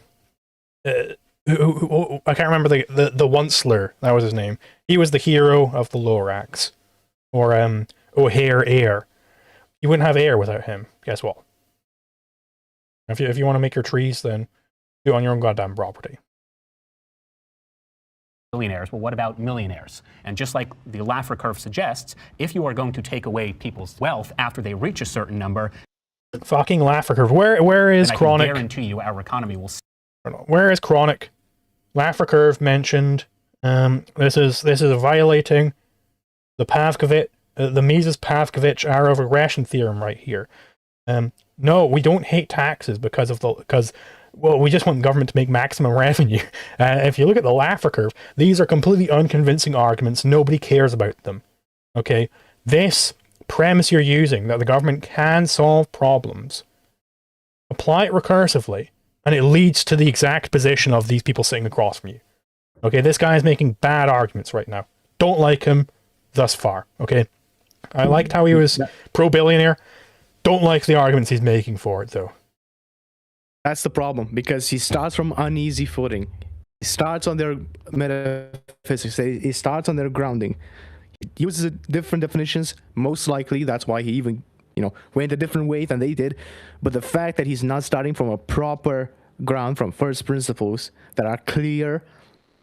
I can't remember the Onceler. That was his name. He was the hero of the Lorax. Or O'Hare Air. You wouldn't have air without him. Guess what? If you want to make your trees, then do it on your own goddamn property. Billionaires, well, what about millionaires? And just like the Laffer curve suggests, if you are going to take away people's wealth after they reach a certain number, fucking Laffer curve. Where is Chronic? I can guarantee you, our economy will. Where is Chronic? Laffer curve mentioned. This is violating the the Mises-Pavkovich arrow of regression theorem right here. No, we don't hate taxes because we just want government to make maximum revenue. If you look at the Laffer curve, these are completely unconvincing arguments. Nobody cares about them. Okay? This premise you're using, that the government can solve problems, apply it recursively, and it leads to the exact position of these people sitting across from you. Okay? This guy is making bad arguments right now. Don't like him thus far. Okay? I liked how he was pro-billionaire. Don't like the arguments he's making for it, though. That's the problem, because he starts from uneasy footing. He starts on their metaphysics. He starts on their grounding. He uses different definitions. Most likely, that's why he even, went a different way than they did. But the fact that he's not starting from a proper ground, from first principles that are clear,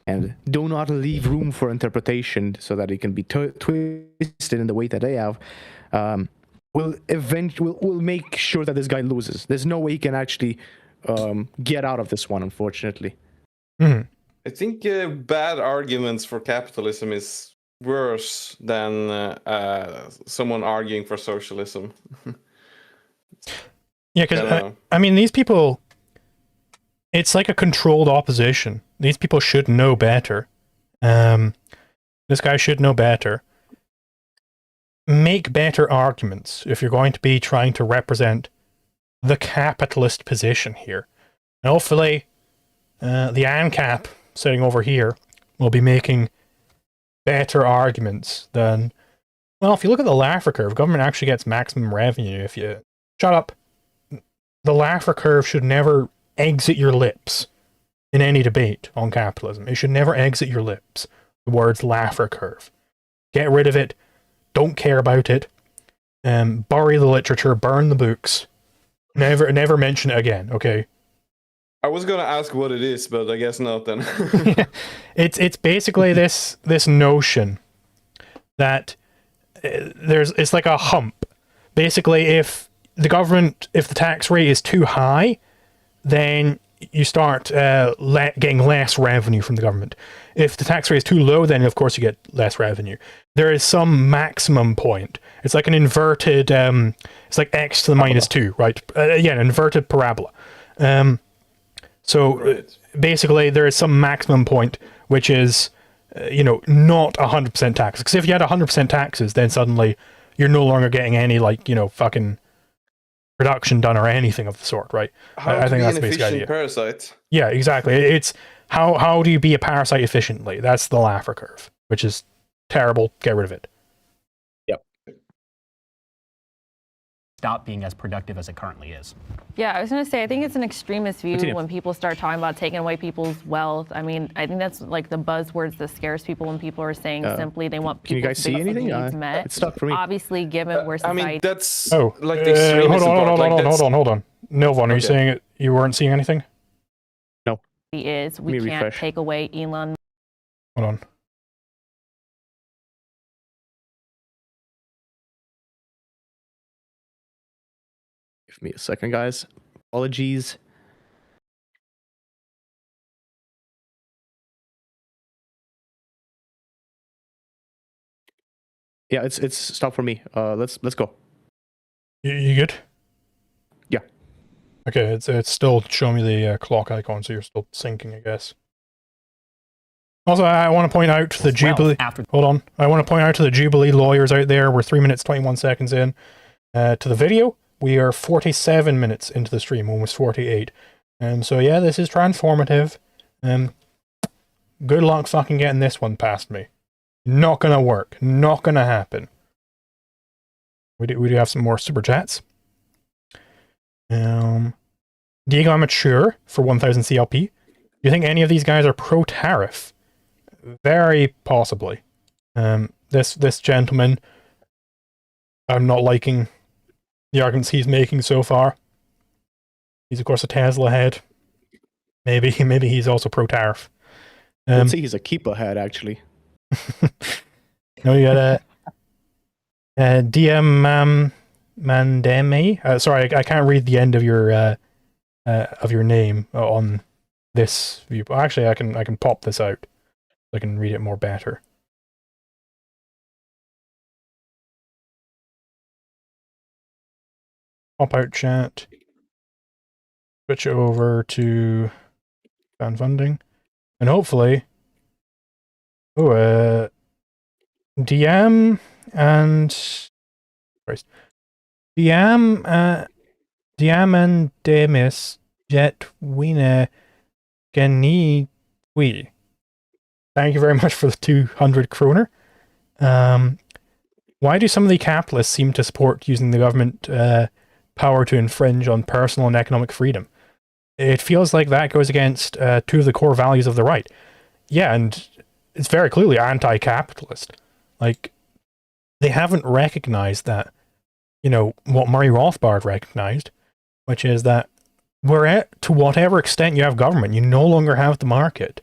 and do not leave room for interpretation so that it can be twisted in the way that they have, will make sure that this guy loses. There's no way he can actually get out of this one, unfortunately. Hmm. I think bad arguments for capitalism is worse than someone arguing for socialism. Yeah, because I mean, these people, it's like a controlled opposition. These people should know better. This guy should know better. Make better arguments if you're going to be trying to represent the capitalist position here. And hopefully, the ANCAP sitting over here will be making better arguments than, well, if you look at the Laffer curve, government actually gets maximum revenue if you shut up. The Laffer curve should never exit your lips in any debate on capitalism. It should never exit your lips. The words Laffer curve. Get rid of it. Don't care about it. Bury the literature. Burn the books. Never mention it again. Okay. I was gonna ask what it is, but I guess not then. It's basically this notion that it's like a hump. Basically, if the tax rate is too high, then you start getting less revenue from the government. If the tax rate is too low, then of course you get less revenue. There is some maximum point. It's like an inverted, it's like x to the minus 2, right? Yeah, an inverted parabola. So basically there is some maximum point, which is, not 100% tax. Because if you had 100% taxes, then suddenly you're no longer getting any, fucking production done or anything of the sort, right? I think that's the basic idea. Parasite. Yeah, exactly. It's how do you be a parasite efficiently? That's the Laffer curve, which is terrible. Get rid of it. Yep. Stop being as productive as it currently is. Yeah, I was going to say, I think it's an extremist view Continue. when people start talking about taking away people's wealth. I mean, I think that's like the buzzwords that scares people when people are saying simply they want Can you people guys to see basic anything? needs met. It's stuck for me. Obviously, given where I society... mean, that's Oh, like the extremist hold on. Nilvan, are you saying it? You weren't seeing anything? is, we Let me can't refresh. take away Elon. Hold on. Give me a second, guys. Apologies. Yeah, it's stopped for me. Let's go. You good? Yeah. Okay, it's still showing me the clock icon, so you're still syncing, I guess. Also, I want to point out to the Jubilee. Hold on. I want to point out to the Jubilee lawyers out there. We're 3 minutes 21 seconds in to the video. We are 47 minutes into the stream, almost 48. So yeah, this is transformative. Good luck fucking getting this one past me. Not gonna work. Not gonna happen. We do have some more super chats. Diego Amateur for 1000 CLP. Do you think any of these guys are pro-tariff? Very possibly. This gentleman, I'm not liking the arguments he's making so far. He's of course a Tesla head. Maybe he's also pro-tariff. Let's see, he's a keeper head actually. No, you got a DM Mandemi. Sorry, I can't read the end of your name on this view. Actually, I can pop this out so I can read it more better. Pop out chat. Switch it over to fan funding, and hopefully, DM and DM and Demis Jet Wiener Geni Wee. Thank you very much for the 200 kroner. Why do some of the capitalists seem to support using the government power to infringe on personal and economic freedom? It feels like that goes against two of the core values of the right. Yeah, and it's very clearly anti-capitalist. Like, they haven't recognized that, what Murray Rothbard recognized, which is that to whatever extent you have government, you no longer have the market.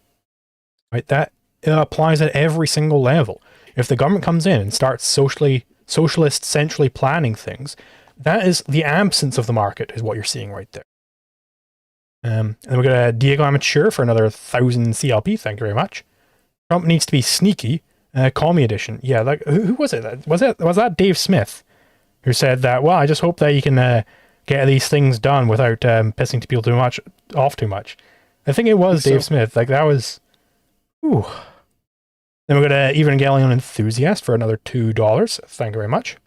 right? That applies at every single level. If the government comes in and starts socialist centrally planning things, that is the absence of the market is what you're seeing right there. And we got a Diego Amateur for another 1,000 CLP. Thank you very much. Trump needs to be sneaky. Call me edition. Yeah, like who was it? Was that Dave Smith who said that? Well, I just hope that you can get these things done without pissing people off too much. I think it was Dave Smith. Like that was. Ooh. Then we got an Evangelion enthusiast for another $2. Thank you very much.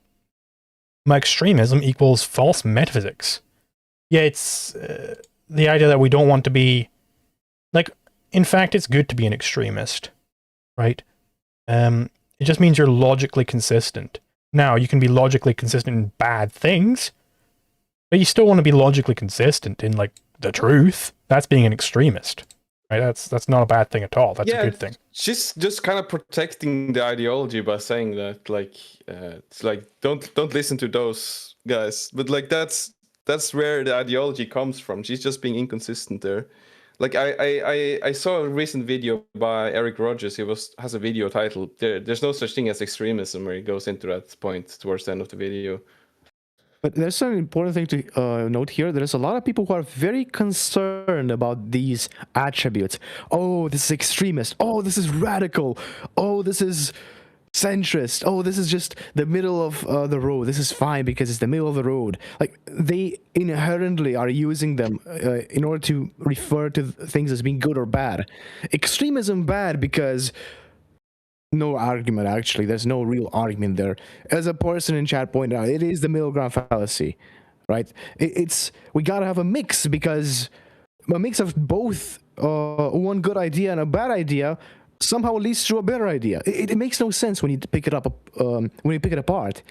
My extremism equals false metaphysics. Yeah, it's the idea that we don't want to be like. In fact, it's good to be an extremist, right? It just means you're logically consistent. Now, you can be logically consistent in bad things, but you still want to be logically consistent in like the truth. That's being an extremist, right? That's not a bad thing at all. That's a good thing. She's just kind of protecting the ideology by saying that, like, it's like don't listen to those guys. But like that's where the ideology comes from. She's just being inconsistent there. Like I saw a recent video by Eric Rogers. He has a video titled "There's no such thing as extremism," where he goes into that point towards the end of the video. But there's an important thing to note here. There's a lot of people who are very concerned about these attributes. Oh, this is extremist. Oh, this is radical. Oh, this is centrist. Oh, this is just the middle of the road. This is fine because it's the middle of the road. Like, they inherently are using them in order to refer to things as being good or bad. Extremism bad because no argument, actually. There's no real argument there. As a person in chat pointed out, it is the middle ground fallacy, right? We gotta have a mix, because a mix of both one good idea and a bad idea somehow leads to a better idea. It makes no sense when you pick it up, when you pick it apart.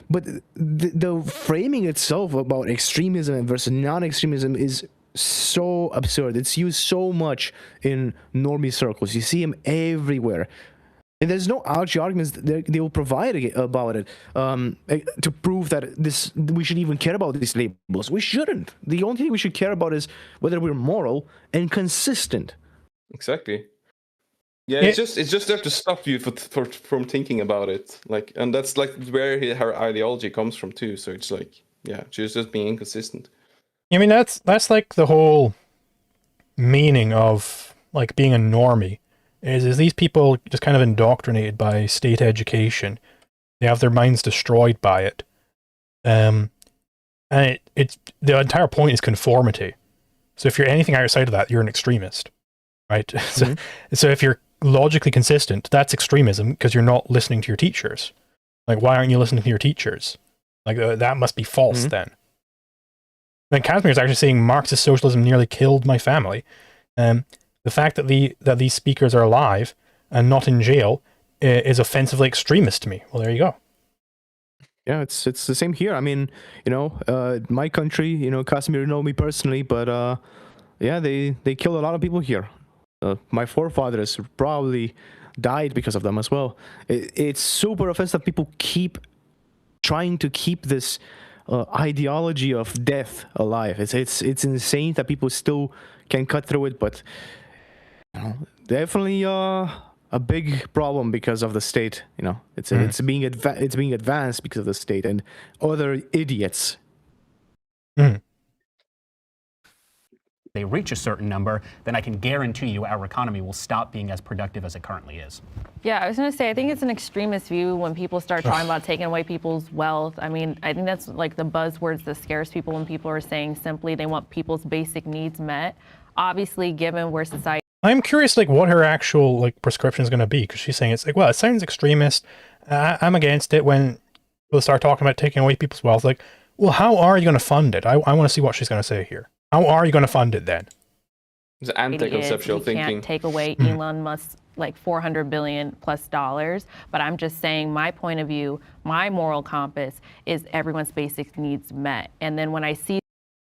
But the framing itself about extremism versus non-extremism is so absurd. It's used so much in normie circles. You see them everywhere. And there's no arguments they will provide about it to prove that we should even care about these labels. We shouldn't. The only thing we should care about is whether we're moral and consistent. Exactly. Yeah, it's just there to stop you from thinking about it. Like, and that's like where her ideology comes from too. So it's like, yeah, she's just being inconsistent. I mean, that's like the whole meaning of like being a normie. Is these people just kind of indoctrinated by state education? They have their minds destroyed by it, and it's the entire point is conformity. So if you're anything outside of that, you're an extremist, right? Mm-hmm. So if you're logically consistent, that's extremism, because you're not listening to your teachers. Like, why aren't you listening to your teachers? Like, that must be false then. Then Casimir is actually saying Marxist socialism nearly killed my family. The fact that these speakers are alive and not in jail is offensively extremist to me. Well, there you go. Yeah, it's the same here. I mean, my country, Casimir know me personally, but yeah, they killed a lot of people here. My forefathers probably died because of them as well. It's super offensive that people keep trying to keep this ideology of death alive. It's insane that people still can cut through it, but definitely a big problem because of the state. It's being advanced because of the state and other idiots. They reach a certain number, then I can guarantee you our economy will stop being as productive as it currently is. Yeah, I was going to say, I think it's an extremist view when people start talking about taking away people's wealth. I mean, I think that's like the buzzwords that scares people when people are saying simply they want people's basic needs met. Obviously, given where society... I'm curious, like, what her actual like prescription is going to be, because she's saying it's like, well, it sounds extremist. I'm against it when people start talking about taking away people's wealth. Like, well, how are you going to fund it? I want to see what she's going to say here. How are you going to fund it then? It's anti-conceptual thinking. You can't take away Elon Musk's like $400 billion plus dollars, but I'm just saying my point of view, my moral compass is everyone's basic needs met. And then when I see...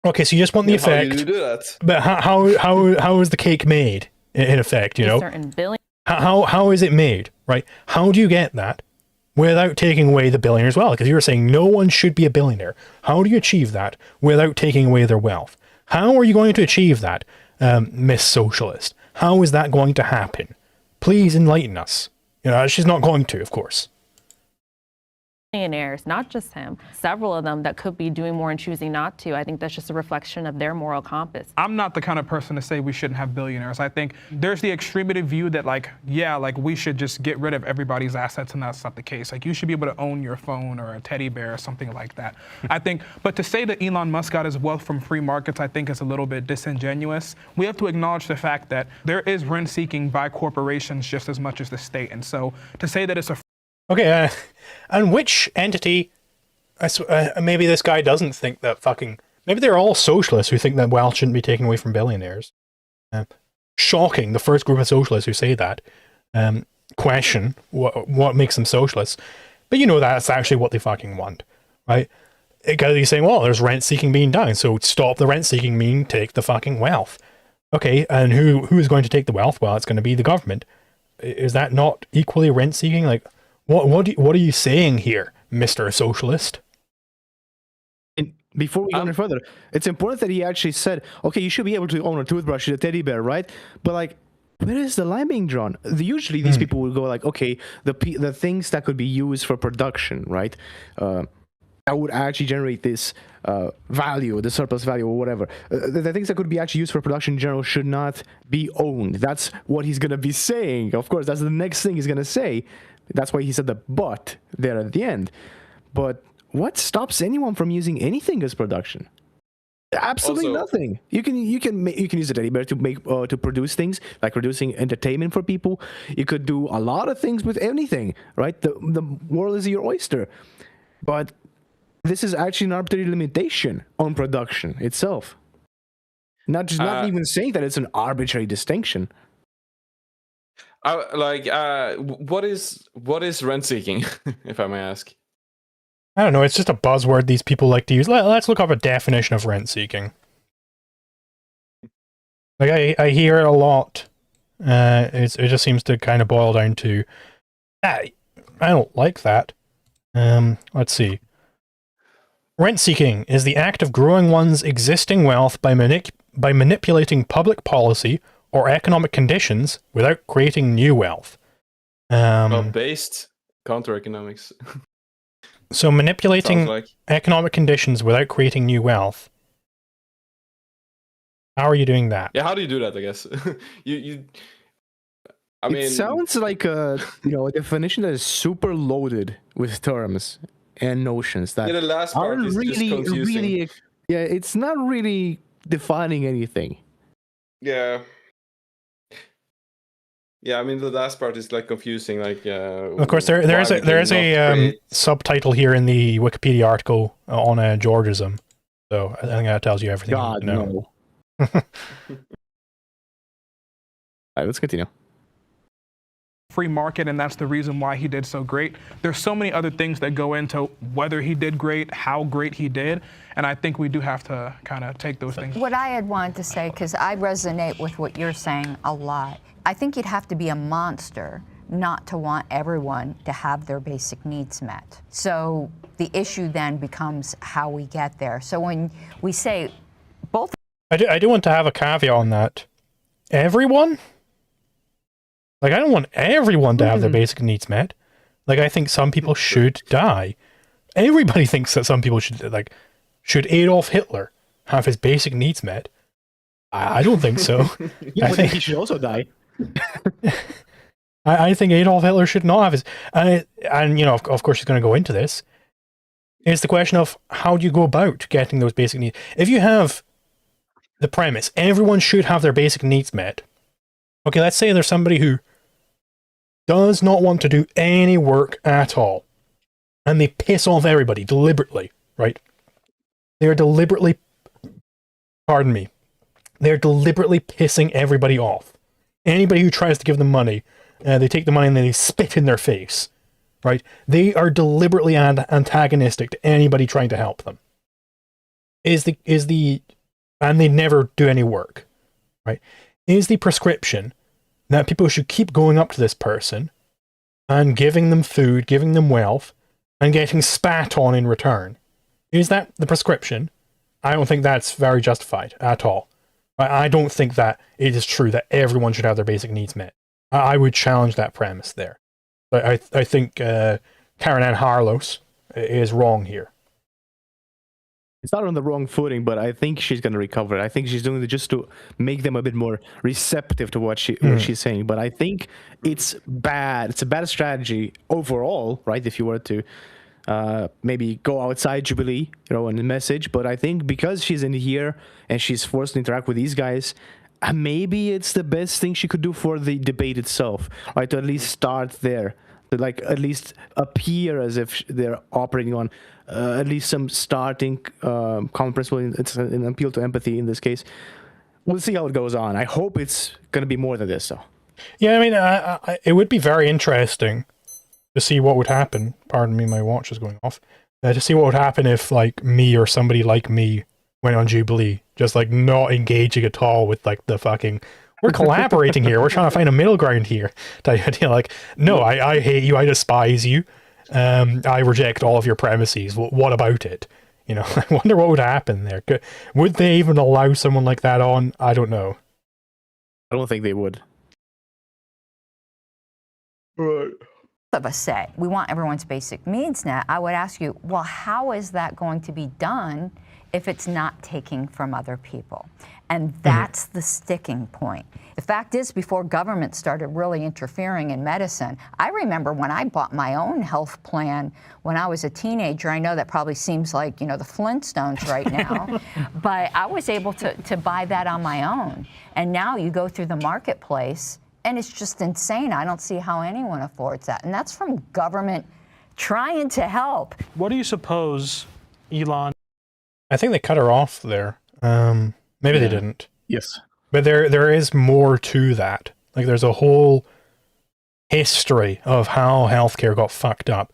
Okay, so you just want the effect. How do you do that? But how is the cake made, in effect, you know? Certain billion... How is it made, right? How do you get that without taking away the billionaires' wealth? Because you were saying no one should be a billionaire. How do you achieve that without taking away their wealth? How are you going to achieve that, Miss Socialist? How is that going to happen? Please enlighten us. You know, she's not going to, of course. Billionaires, not just him, several of them that could be doing more and choosing not to. I think that's just a reflection of their moral compass. I'm not the kind of person to say we shouldn't have billionaires. I think there's the extremity view that like, yeah, like we should just get rid of everybody's assets, and that's not the case. Like you should be able to own your phone or a teddy bear or something like that. I think, but to say that Elon Musk got his wealth from free markets, I think is a little bit disingenuous. We have to acknowledge the fact that there is rent seeking by corporations just as much as the state. And so to say that it's a Okay, and which entity, maybe this guy doesn't think that fucking, maybe they're all socialists who think that wealth shouldn't be taken away from billionaires. Shocking, the first group of socialists who say that. Question, what makes them socialists? But you know that's actually what they fucking want, right? Because he's saying, well, there's rent-seeking being done, so stop the rent-seeking meaning take the fucking wealth. Okay, and who is going to take the wealth? Well, it's going to be the government. Is that not equally rent-seeking? Like, what are you saying here, Mr. Socialist? And before we go any further, it's important that he actually said, okay, you should be able to own a toothbrush, a teddy bear, right? But like, where is the line being drawn? Usually these people will go like, okay, the things that could be used for production, right? That would actually generate this value, the surplus value or whatever. The things that could be actually used for production in general should not be owned. That's what he's going to be saying. Of course, that's the next thing he's going to say. That's why he said the but there at the end. But what stops anyone from using anything as production? Absolutely nothing. You can use a teddy bear to make to produce things like producing entertainment for people. You could do a lot of things with anything, right? The world is your oyster. But this is actually an arbitrary limitation on production itself. Not even saying that it's an arbitrary distinction. What is rent seeking, if I may ask? I don't know, it's just a buzzword these people like to use. Let's look up a definition of rent seeking. Like I hear it a lot. It just seems to kind of boil down to I don't like that. Let's see. Rent seeking is the act of growing one's existing wealth by manipulating public policy or economic conditions without creating new wealth. Based counter-economics. So manipulating economic conditions without creating new wealth. How are you doing that? Yeah, how do you do that, I guess? It sounds like a definition that is super loaded with terms and notions that the last part is really, just confusing. really, it's not really defining anything. Yeah. Yeah, I mean the last part is like confusing. Like, of course, there is a subtitle here in the Wikipedia article on Georgism, so I think that tells you everything. God, you need to know. no. All right, let's continue. free market, and that's the reason why he did so great. There's so many other things that go into whether he did great, how great he did, and I think we do have to kind of take those things. What I had wanted to say, because I resonate with what you're saying a lot, I think you'd have to be a monster not to want everyone to have their basic needs met. So the issue then becomes how we get there. So when we say both... I do want to have a caveat on that. Everyone? Like, I don't want everyone to have their basic needs met. Like, I think some people should die. Everybody thinks that some people should, like, should Adolf Hitler have his basic needs met? I don't think so. I think he should also die. I think Adolf Hitler should not have his... And you know, of course, he's going to go into this. It's the question of how do you go about getting those basic needs. If you have the premise, everyone should have their basic needs met. Okay, let's say there's somebody who does not want to do any work at all. And they piss off everybody deliberately, right? They're deliberately... Pardon me. They're deliberately pissing everybody off. Anybody who tries to give them money, they take the money and then they spit in their face, right? They are deliberately antagonistic to anybody trying to help them. And they never do any work, right? Is the prescription that people should keep going up to this person and giving them food, giving them wealth, and getting spat on in return? Is that the prescription? I don't think that's very justified at all. I don't think that it is true that everyone should have their basic needs met. I would challenge that premise there. But I think Karen Ann Harlos is wrong here. It's not on the wrong footing, but I think she's going to recover. I think she's doing it just to make them a bit more receptive to what she's saying. But I think it's bad. It's a bad strategy overall, right? If you were to maybe go outside Jubilee, and message. But I think because she's in here and she's forced to interact with these guys, maybe it's the best thing she could do for the debate itself, right? To at least start there, to at least appear as if they're operating on at least some starting common principle. It's an appeal to empathy in this case. We'll see how it goes on. I hope it's going to be more than this, though. Yeah, I mean, it would be very interesting to see what would happen. Pardon me, my watch is going off. To see what would happen if, me or somebody like me went on Jubilee, just, not engaging at all with, the fucking, we're collaborating here, we're trying to find a middle ground here. Type idea, no, I hate you, I despise you, I reject all of your premises. What about it? I wonder what would happen there. Would they even allow someone like that on? I don't know. I don't think they would. Right. Of us say we want everyone's basic needs met, I would ask you, well, how is that going to be done if it's not taking from other people? And that's the sticking point. The fact is, before government started really interfering in medicine, I remember when I bought my own health plan when I was a teenager. I know that probably seems like, the Flintstones right now, but I was able to buy that on my own. And now you go through the marketplace, and it's just insane. I don't see how anyone affords that. And that's from government trying to help. What do you suppose, Elon? I think they cut her off there. Maybe they didn't. Yes. But there is more to that. There's a whole history of how healthcare got fucked up.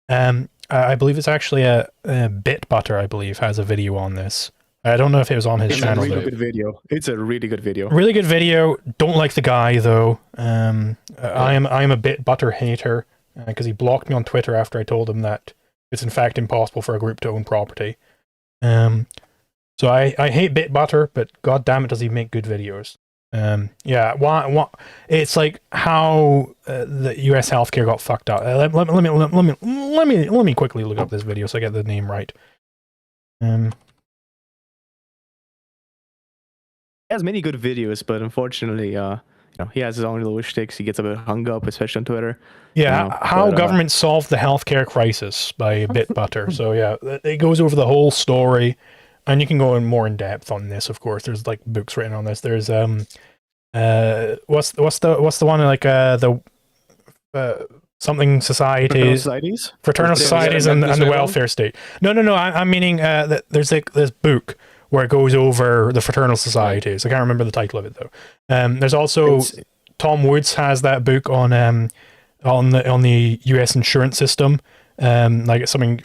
I believe it's actually a Bitbutter, I believe, has a video on this. I don't know if it was on his channel. It's a really good video. It's a really good video. Really good video. Don't like the guy though. I am a Bitbutter hater because he blocked me on Twitter after I told him that it's in fact impossible for a group to own property. So I hate Bitbutter, but god damn it, does he make good videos? Yeah. Why? It's like how the U.S. healthcare got fucked up. Let me quickly look up this video so I get the name right. He has many good videos, but unfortunately, he has his own little shticks. He gets a bit hung up, especially on Twitter. Yeah, how government solved the healthcare crisis by Bitbutter. So yeah, it goes over the whole story, and you can go in more in depth on this. Of course, there's books written on this. There's what's the one the something societies, fraternal societies, and the welfare state. No. I'm meaning that there's this book where it goes over the fraternal societies. I can't remember the title of it though. There's also Tom Woods has that book on the U.S. insurance system. It's something.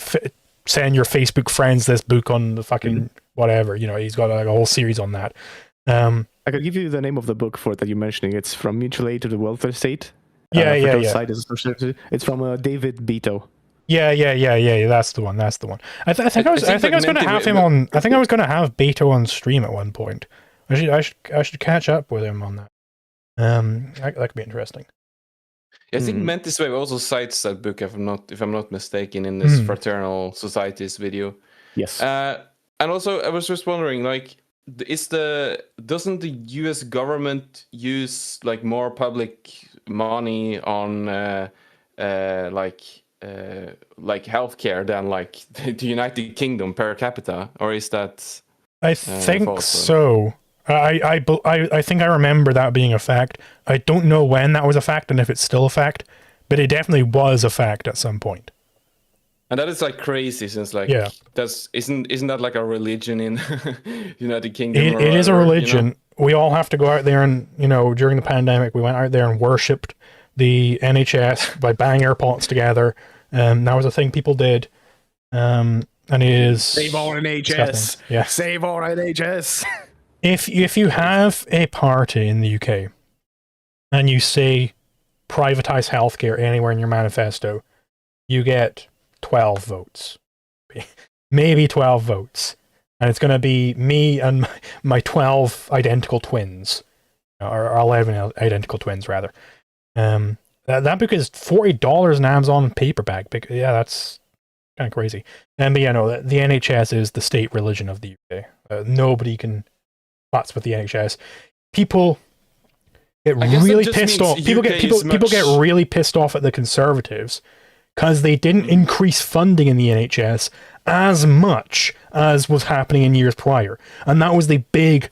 Send your Facebook friends this book on the fucking whatever. He's got a whole series on that. I could give you the name of the book for it that you're mentioning. It's From Mutual Aid to the Welfare State. Yeah. It's from David Beto. Yeah. That's the one. I think I was going to have him on. I think I was going to have Beto on stream at one point. I should catch up with him on that. That could be interesting. I think Mentis Wave also cites that book, if I'm not mistaken, in this Fraternal Societies video. Yes. And also, I was just wondering, doesn't the U.S. government use more public money on healthcare than the United Kingdom per capita, or is that? I think so. I think I remember that being a fact. I don't know when that was a fact and if it's still a fact, but it definitely was a fact at some point. And that is crazy, since isn't that like a religion in United Kingdom? It is a religion. We all have to go out there and during the pandemic we went out there and worshipped the NHS by banging our pots together. That was a thing people did. And it is save all NHS. Disgusting. Yeah. Save all NHS. If you have a party in the UK and you say privatize healthcare anywhere in your manifesto, you get 12 votes. Maybe 12 votes. And it's going to be me and my 12 identical twins. Or 11 identical twins, rather. That book is $40 in Amazon paperback. Yeah, that's kind of crazy. But yeah, no, the NHS is the state religion of the UK. Nobody can fuss with the NHS. People get really pissed off. People get really pissed off at the Conservatives because they didn't increase funding in the NHS as much as was happening in years prior, and that was the big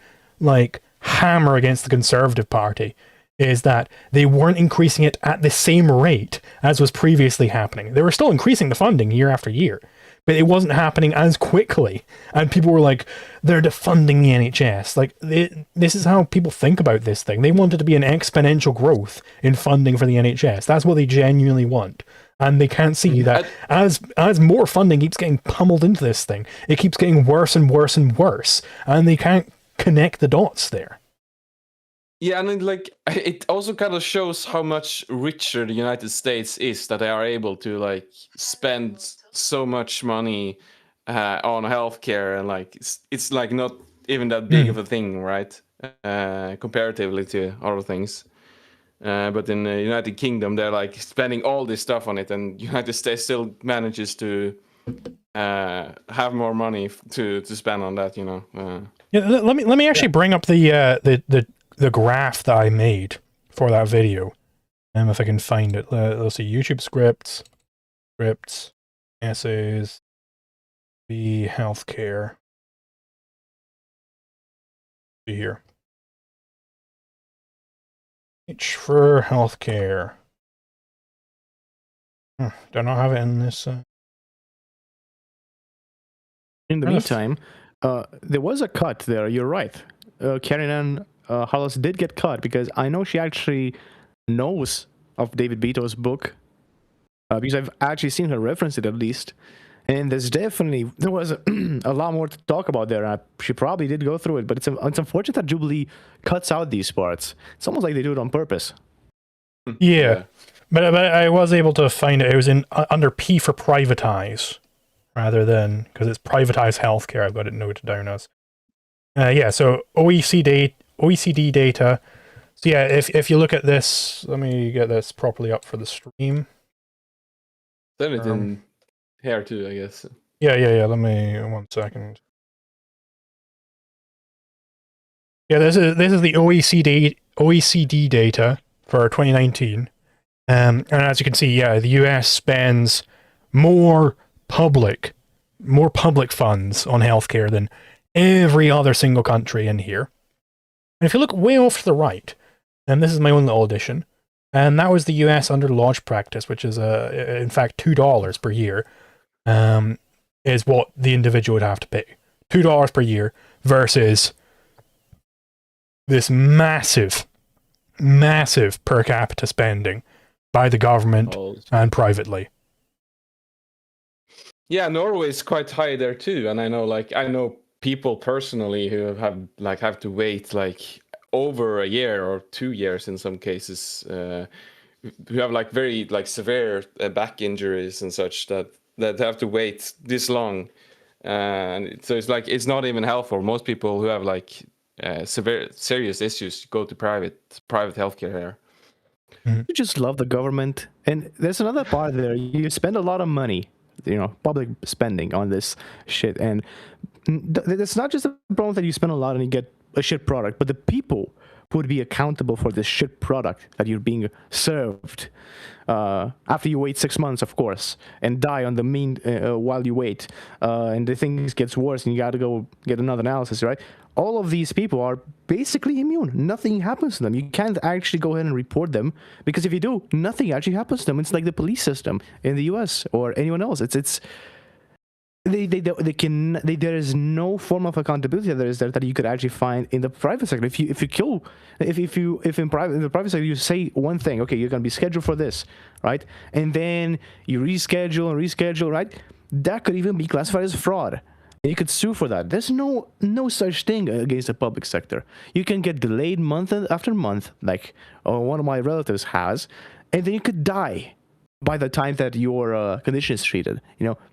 hammer against the Conservative Party. Is that they weren't increasing it at the same rate as was previously happening. They were still increasing the funding year after year, but it wasn't happening as quickly. And people were like, they're defunding the NHS. This is how people think about this thing. They want it to be an exponential growth in funding for the NHS. That's what they genuinely want. And they can't see that as more funding keeps getting pummeled into this thing, it keeps getting worse and worse and worse. And they can't connect the dots there. Yeah, and it also kind of shows how much richer the United States is, that they are able to spend so much money on healthcare, and it's not even that big of a thing, right? Comparatively to other things. But in the United Kingdom, they're spending all this stuff on it, and United States still manages to have more money to spend on that, Yeah, let me actually bring up the graph that I made for that video, if I can find it. Let's see, YouTube scripts, essays, the healthcare. See here. H for healthcare. Do I not have it in this? In the meantime, there was a cut there. You're right. Karen Ann Harless did get cut because I know she actually knows of David Beto's book because I've actually seen her reference it at least. And there was a lot more to talk about there. She probably did go through it, but it's unfortunate that Jubilee cuts out these parts. It's almost like they do it on purpose. Yeah. But I was able to find it. It was under P for privatize rather than, because it's privatized healthcare. I've got it noted down as. So OECD data. So yeah, if you look at this, let me get this properly up for the stream. Then it in here too, I guess. Yeah. Let me 1 second. Yeah, this is the OECD data for 2019. And as you can see, yeah, the US spends more public funds on healthcare than every other single country in here. And if you look way off to the right, and this is my own little addition, and that was the US under lodge practice, which is in fact $2 per year, is what the individual would have to pay. $2 per year versus this massive per capita spending by the government and privately. Yeah, Norway is quite high there too, and I know people personally who have to wait over a year or 2 years in some cases, who have very severe back injuries and such that have to wait this long, and so it's not even helpful. Most people who have serious issues go to private healthcare here. You just love the government, and there's another part there. You spend a lot of money, public spending on this shit, and it's not just a problem that you spend a lot and you get a shit product, but the people who would be accountable for this shit product that you're being served after you wait 6 months, of course, and die on the while you wait, and the things gets worse and you got to go get another analysis, right? All of these people are basically immune. Nothing happens to them. You can't actually go ahead and report them, because if you do, nothing actually happens to them. It's like the police system in the US or anyone else. There is no form of accountability that you could actually find in the private sector. If in the private sector you say one thing, okay, you're gonna be scheduled for this, right, and then you reschedule, right, that could even be classified as fraud. And you could sue for that. There's no such thing against the public sector. You can get delayed month after month, like one of my relatives has, and then you could die by the time that your condition is treated.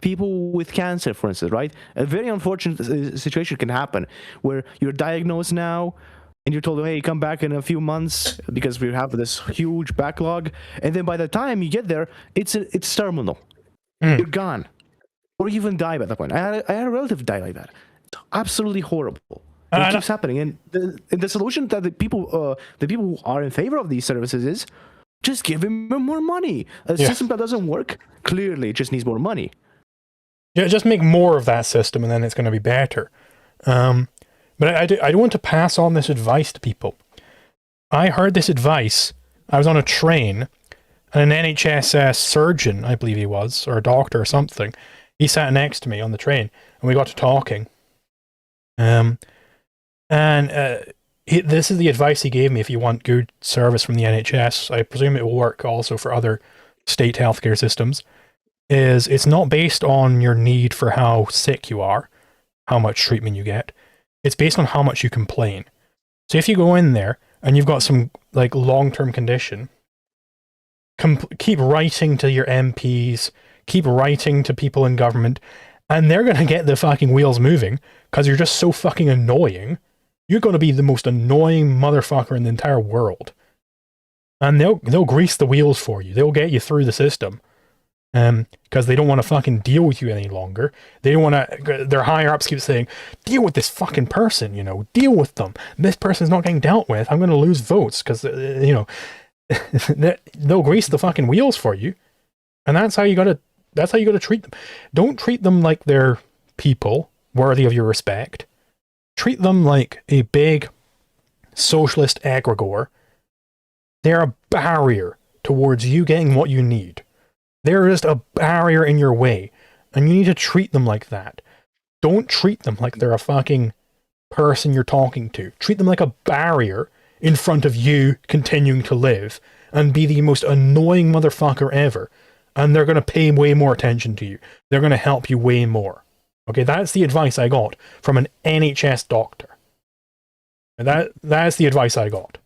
People with cancer, for instance, right? A very unfortunate situation can happen where you're diagnosed now, and you're told, hey, come back in a few months because we have this huge backlog, and then by the time you get there, it's terminal. You're gone, or you even die by that point. I had a relative die like that. It's absolutely horrible. It keeps happening, and the solution that the people who are in favor of these services is just give him more money. A system that doesn't work clearly just needs more money. Yeah, just make more of that system, and then it's going to be better. But I do want to pass on this advice to people. I heard this advice. I was on a train, and an NHS surgeon, I believe he was, or a doctor or something, he sat next to me on the train, and we got to talking. This is the advice he gave me if you want good service from the NHS. I presume it will work also for other state healthcare systems. It's not based on your need for how sick you are, how much treatment you get. It's based on how much you complain. So if you go in there and you've got some like long-term condition, keep writing to your MPs, keep writing to people in government, and they're going to get the fucking wheels moving because you're just so fucking annoying. You're going to be the most annoying motherfucker in the entire world. And they'll grease the wheels for you. They'll get you through the system. Because they don't want to fucking deal with you any longer. They don't want to, their higher ups keep saying, deal with this fucking person, deal with them. This person's not getting dealt with. I'm going to lose votes because, they'll grease the fucking wheels for you. And that's how you got to treat them. Don't treat them like they're people worthy of your respect. Treat them like a big socialist egregore. They're a barrier towards you getting what you need. They're just a barrier in your way, and you need to treat them like that. Don't treat them like they're a fucking person you're talking to. Treat them like a barrier in front of you continuing to live and be the most annoying motherfucker ever. And they're going to pay way more attention to you. They're going to help you way more. Okay, that's the advice I got from an NHS doctor. And that's the advice I got.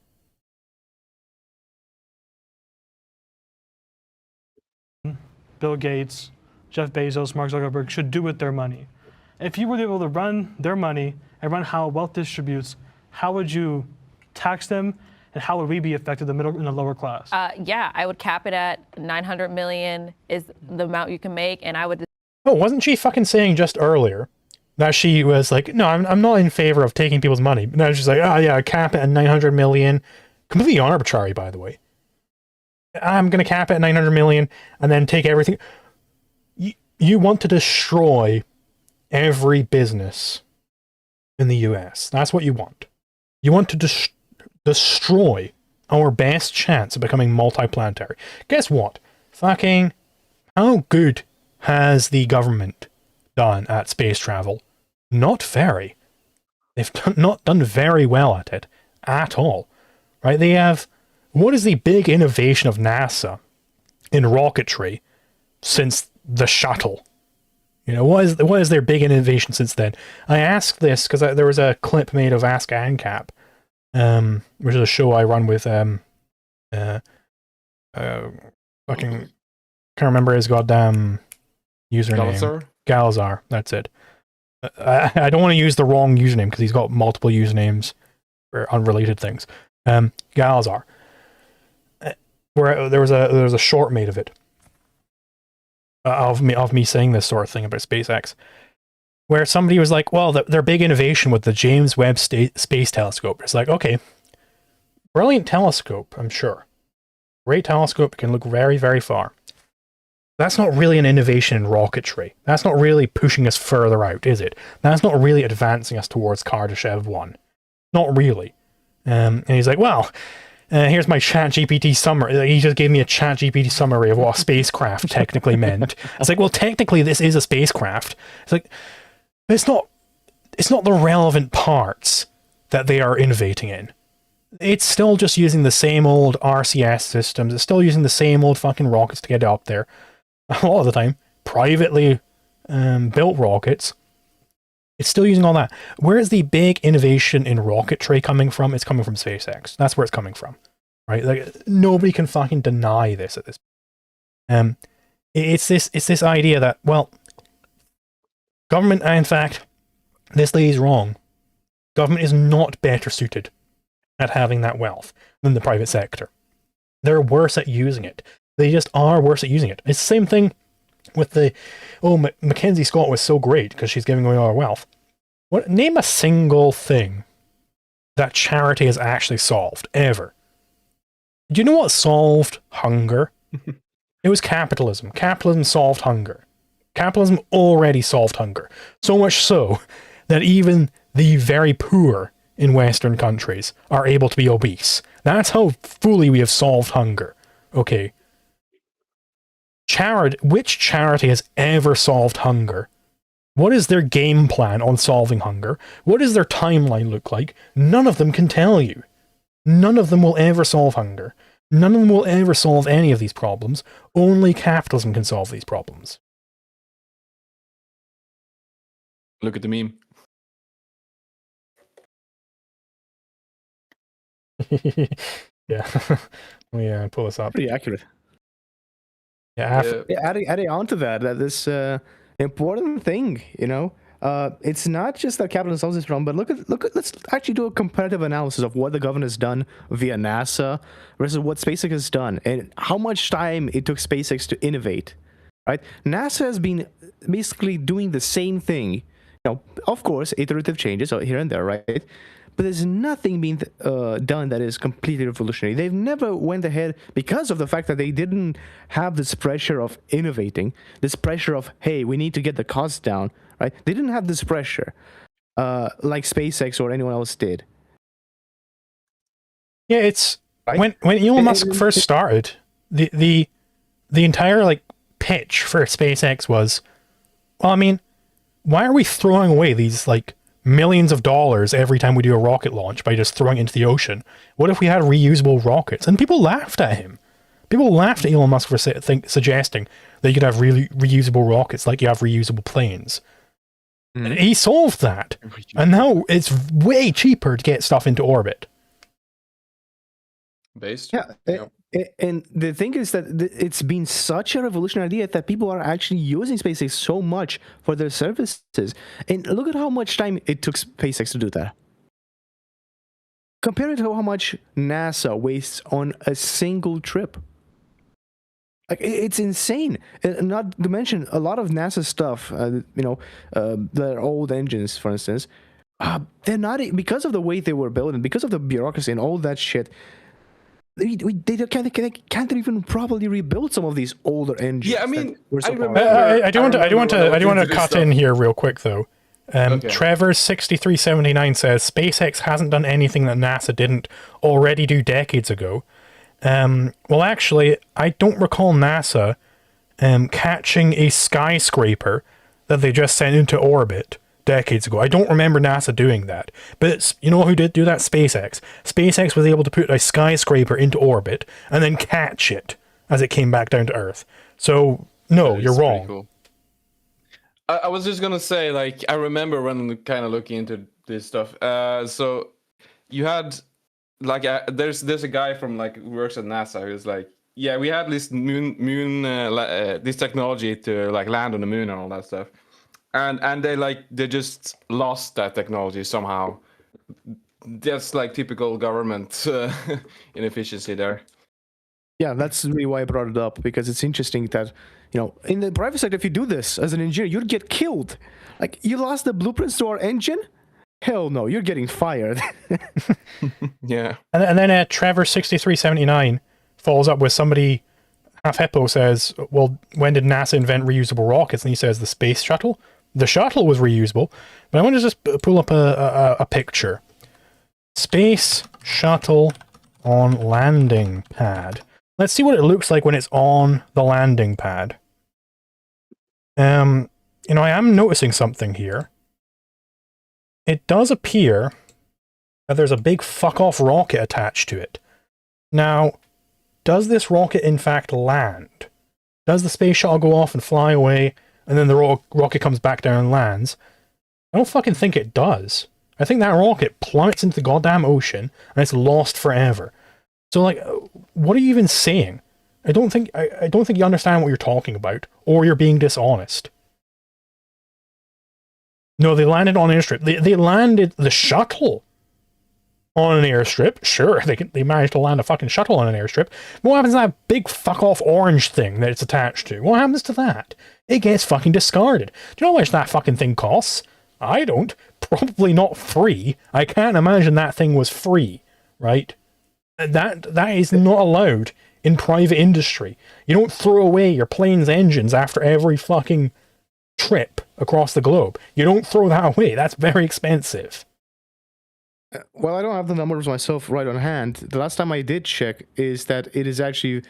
Bill Gates, Jeff Bezos, Mark Zuckerberg should do with their money. If you were able to run their money and run how wealth distributes, how would you tax them, and how would we be affected, the middle and the lower class? Yeah, I would cap it at 900 million is the amount you can make, and I would. Oh, wasn't she fucking saying just earlier that she was like, no, I'm not in favor of taking people's money. But now she's like, oh yeah, cap it at 900 million. Completely arbitrary, by the way. I'm going to cap it at 900 million and then take everything. You want to destroy every business in the US. That's what you want. You want to destroy our best chance of becoming multiplanetary. Guess what? Fucking, how good has the government done at space travel? Not very. They've not done very well at it at all. Right? They have. What is the big innovation of NASA in rocketry since the shuttle? What is their big innovation since then? I asked this because there was a clip made of Ask ANCAP, which is a show I run with fucking can't remember his goddamn username. Galazar, that's it. I don't want to use the wrong username because he's got multiple usernames for unrelated things. Galazar. Where there was a short made of it, of me saying this sort of thing about SpaceX, where somebody was like, well, their big innovation with the James Webb Space Telescope. It's like, okay, brilliant telescope, I'm sure. Great telescope, can look very, very far. That's not really an innovation in rocketry. That's not really pushing us further out, is it? That's not really advancing us towards Kardashev 1. Not really. And he's like, well, here's my ChatGPT summary. He just gave me a ChatGPT summary of what a spacecraft technically meant. It's like, well, technically this is a spacecraft. It's like, it's not the relevant parts that they are innovating in. It's still just using the same old RCS systems. It's still using the same old fucking rockets to get up there. A lot of the time, privately built rockets. It's still using all that. Where is the big innovation in rocketry coming from? It's coming from SpaceX. That's where it's coming from, right? Like, nobody can fucking deny this at this point. It's this idea that, well, government, in fact, this lady's wrong. Government is not better suited at having that wealth than the private sector. They're worse at using it. They just are worse at using it. It's the same thing with the, Mackenzie Scott was so great because she's giving away all her wealth. Name a single thing that charity has actually solved, ever. Do you know what solved hunger? It was capitalism. Capitalism solved hunger. Capitalism already solved hunger. So much so that even the very poor in Western countries are able to be obese. That's how fully we have solved hunger. Okay. Which charity has ever solved hunger? What is their game plan on solving hunger? What does their timeline look like? None of them can tell you. None of them will ever solve hunger. None of them will ever solve any of these problems. Only capitalism can solve these problems. Look at the meme. Yeah. Let me pull this up. Pretty accurate. Yeah. Adding on to that this important thing, it's not just that capitalism solves this problem, but look at let's actually do a comparative analysis of what the government has done via NASA versus what SpaceX has done and how much time it took SpaceX to innovate. Right? NASA has been basically doing the same thing. Of course, iterative changes here and there, right? But there's nothing being done that is completely revolutionary. They've never went ahead because of the fact that they didn't have this pressure of innovating, this pressure of, hey, we need to get the cost down, right? They didn't have this pressure like SpaceX or anyone else did. Yeah, it's right? when Elon Musk first started, the entire pitch for SpaceX was, well, I mean, why are we throwing away these millions of dollars every time we do a rocket launch by just throwing it into the ocean? What if we had reusable rockets? And people laughed at him. People laughed at Elon Musk for suggesting that you could have really reusable rockets like you have reusable planes. And he solved that. And now it's way cheaper to get stuff into orbit. Based? Yeah. And the thing is that it's been such a revolutionary idea that people are actually using SpaceX so much for their services. And look at how much time it took SpaceX to do that. Compare it to how much NASA wastes on a single trip. It's insane. And not to mention a lot of NASA stuff, their old engines, for instance, they're not, because of the way they were built and because of the bureaucracy and all that shit, they can't even properly rebuild some of these older engines. Yeah, I mean, I do want to cut in here real quick though. Trevor6379 says SpaceX hasn't done anything that NASA didn't already do decades ago. Well, actually, I don't recall NASA catching a skyscraper that they just sent into orbit decades ago. I don't remember NASA doing that. But you know who did do that? SpaceX. SpaceX was able to put a skyscraper into orbit and then catch it as it came back down to Earth. So, no, you're wrong. Cool. I was just gonna say, I remember when kind of looking into this stuff. So you had there's a guy from who works at NASA who's yeah, we had this this technology to land on the moon and all that stuff. And they just lost that technology somehow. That's typical government inefficiency there. Yeah, that's really why I brought it up, because it's interesting that, in the private sector, if you do this as an engineer, you'd get killed. You lost the blueprints to our engine? Hell no, you're getting fired. Yeah. And then Trevor6379 follows up with somebody, Half Hippo says, well, when did NASA invent reusable rockets? And he says the space shuttle. The shuttle was reusable, but I want to just pull up a picture. Space shuttle on landing pad. Let's see what it looks like when it's on the landing pad. I am noticing something here. It does appear that there's a big fuck-off rocket attached to it. Now, does this rocket in fact land? Does the space shuttle go off and fly away, and then the rocket comes back down and lands? I don't fucking think it does. I think that rocket plummets into the goddamn ocean, and it's lost forever. So, what are you even saying? I don't think you understand what you're talking about, or you're being dishonest. No, they landed on an airstrip. They landed the shuttle on an airstrip. Sure, they managed to land a fucking shuttle on an airstrip. But what happens to that big fuck off orange thing that it's attached to? What happens to that? It gets fucking discarded. Do you know how much that fucking thing costs? I don't. Probably not free. I can't imagine that thing was free, right? That is not allowed in private industry. You don't throw away your plane's engines after every fucking trip across the globe. You don't throw that away. That's very expensive. Well, I don't have the numbers myself right on hand. The last time I did check is that it is actually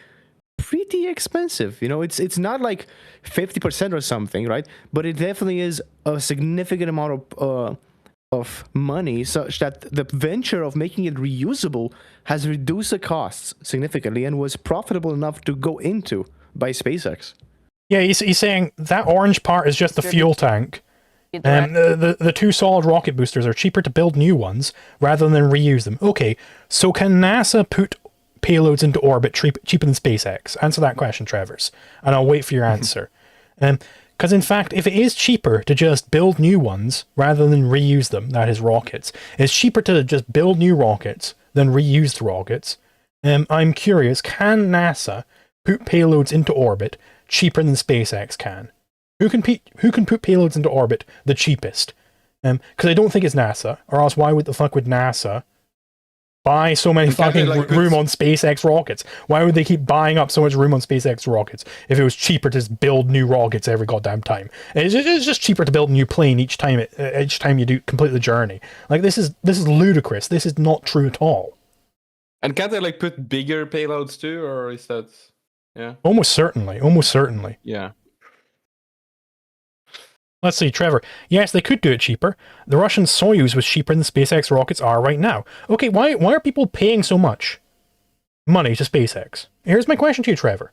pretty expensive. You know, it's not like 50% or something, right? But it definitely is a significant amount of money, such that the venture of making it reusable has reduced the costs significantly and was profitable enough to go into by SpaceX. Yeah, he's saying that orange part is just the fuel tank. The two solid rocket boosters are cheaper to build new ones rather than reuse them. Okay, so can NASA put payloads into orbit cheaper than SpaceX? Answer that question, Travers, and I'll wait for your answer. Because in fact, if it is cheaper to just build new ones rather than reuse them, that is rockets, it's cheaper to just build new rockets than reuse the rockets. I'm curious, can NASA put payloads into orbit cheaper than SpaceX can? Who can put payloads into orbit the cheapest? Because I don't think it's NASA, or else why would NASA buy so many fucking room on SpaceX rockets? Why would they keep buying up so much room on SpaceX rockets if it was cheaper to just build new rockets every goddamn time? It's just cheaper to build a new plane each time you do complete the journey. Like, this is ludicrous. This is not true at all. And can't they like put bigger payloads too, or is that Almost certainly. Yeah. Let's see, Trevor. Yes, they could do it cheaper. The Russian Soyuz was cheaper than SpaceX rockets are right now. Okay, why are people paying so much money to SpaceX? Here's my question to you, Trevor.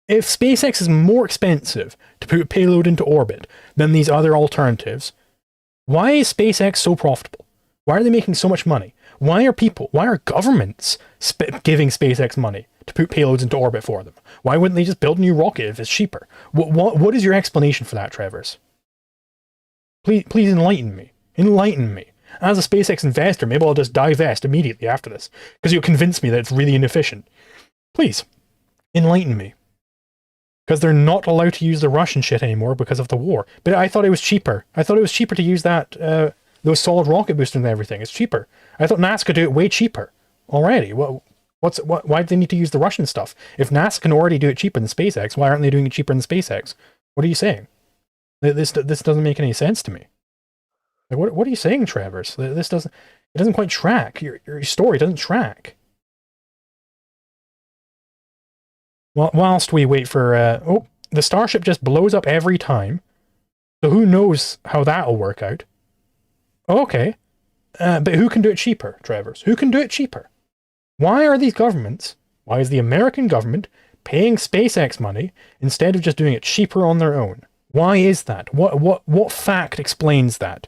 If SpaceX is more expensive to put payload into orbit than these other alternatives, why is SpaceX so profitable? Why are they making so much money? Why are governments giving SpaceX money to put payloads into orbit for them? Why wouldn't they just build a new rocket if it's cheaper? What is your explanation for that, Travers? Please enlighten me. Enlighten me. As a SpaceX investor, maybe I'll just divest immediately after this, because you'll convince me that it's really inefficient. Please, enlighten me. Because they're not allowed to use the Russian shit anymore because of the war. But I thought it was cheaper. I thought it was cheaper to use that, those solid rocket boosters and everything. It's cheaper. I thought NASA could do it way cheaper already. Why do they need to use the Russian stuff? If NASA can already do it cheaper than SpaceX, why aren't they doing it cheaper than SpaceX? What are you saying? This doesn't make any sense to me. Like, what are you saying, Travers? It doesn't quite track. Your story doesn't track. Well, whilst we wait for the Starship just blows up every time. So who knows how that'll work out? Okay, but who can do it cheaper, Travers? Who can do it cheaper? Why are these governments? Why is the American government paying SpaceX money instead of just doing it cheaper on their own? Why is that? What fact explains that?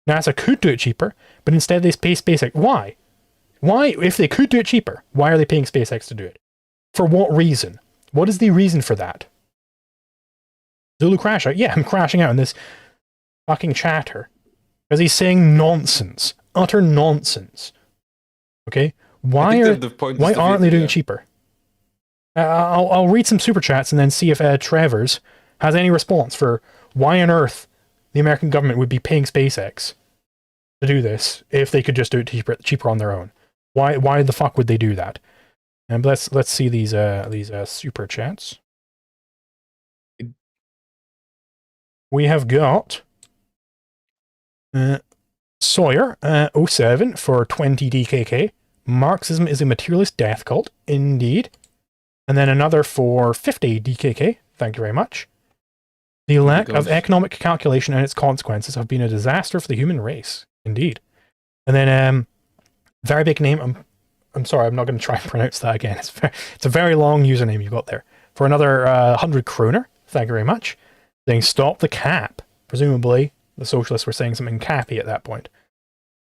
NASA could do it cheaper, but instead they pay SpaceX. Why? Why, if they could do it cheaper, why are they paying SpaceX to do it? For what reason? What is the reason for that? Zulu crash out? Yeah, I'm crashing out in this fucking chatter. Because he's saying nonsense. Utter nonsense. Okay? Why aren't they doing it cheaper? I'll read some super chats and then see if Travers has any response for why on earth the American government would be paying SpaceX to do this if they could just do it cheaper on their own. Why the fuck would they do that? And let's see these super chats. We have got Sawyer 07 for 20 DKK. Marxism is a materialist death cult, indeed. And then another for 50 DKK. Thank you very much. The lack of economic calculation and its consequences have been a disaster for the human race. Indeed. And then, very big name. I'm sorry, I'm not going to try and pronounce that again. It's a very long username you got there. For another 100 kroner. Thank you very much. Saying stop the cap. Presumably, the socialists were saying something cappy at that point.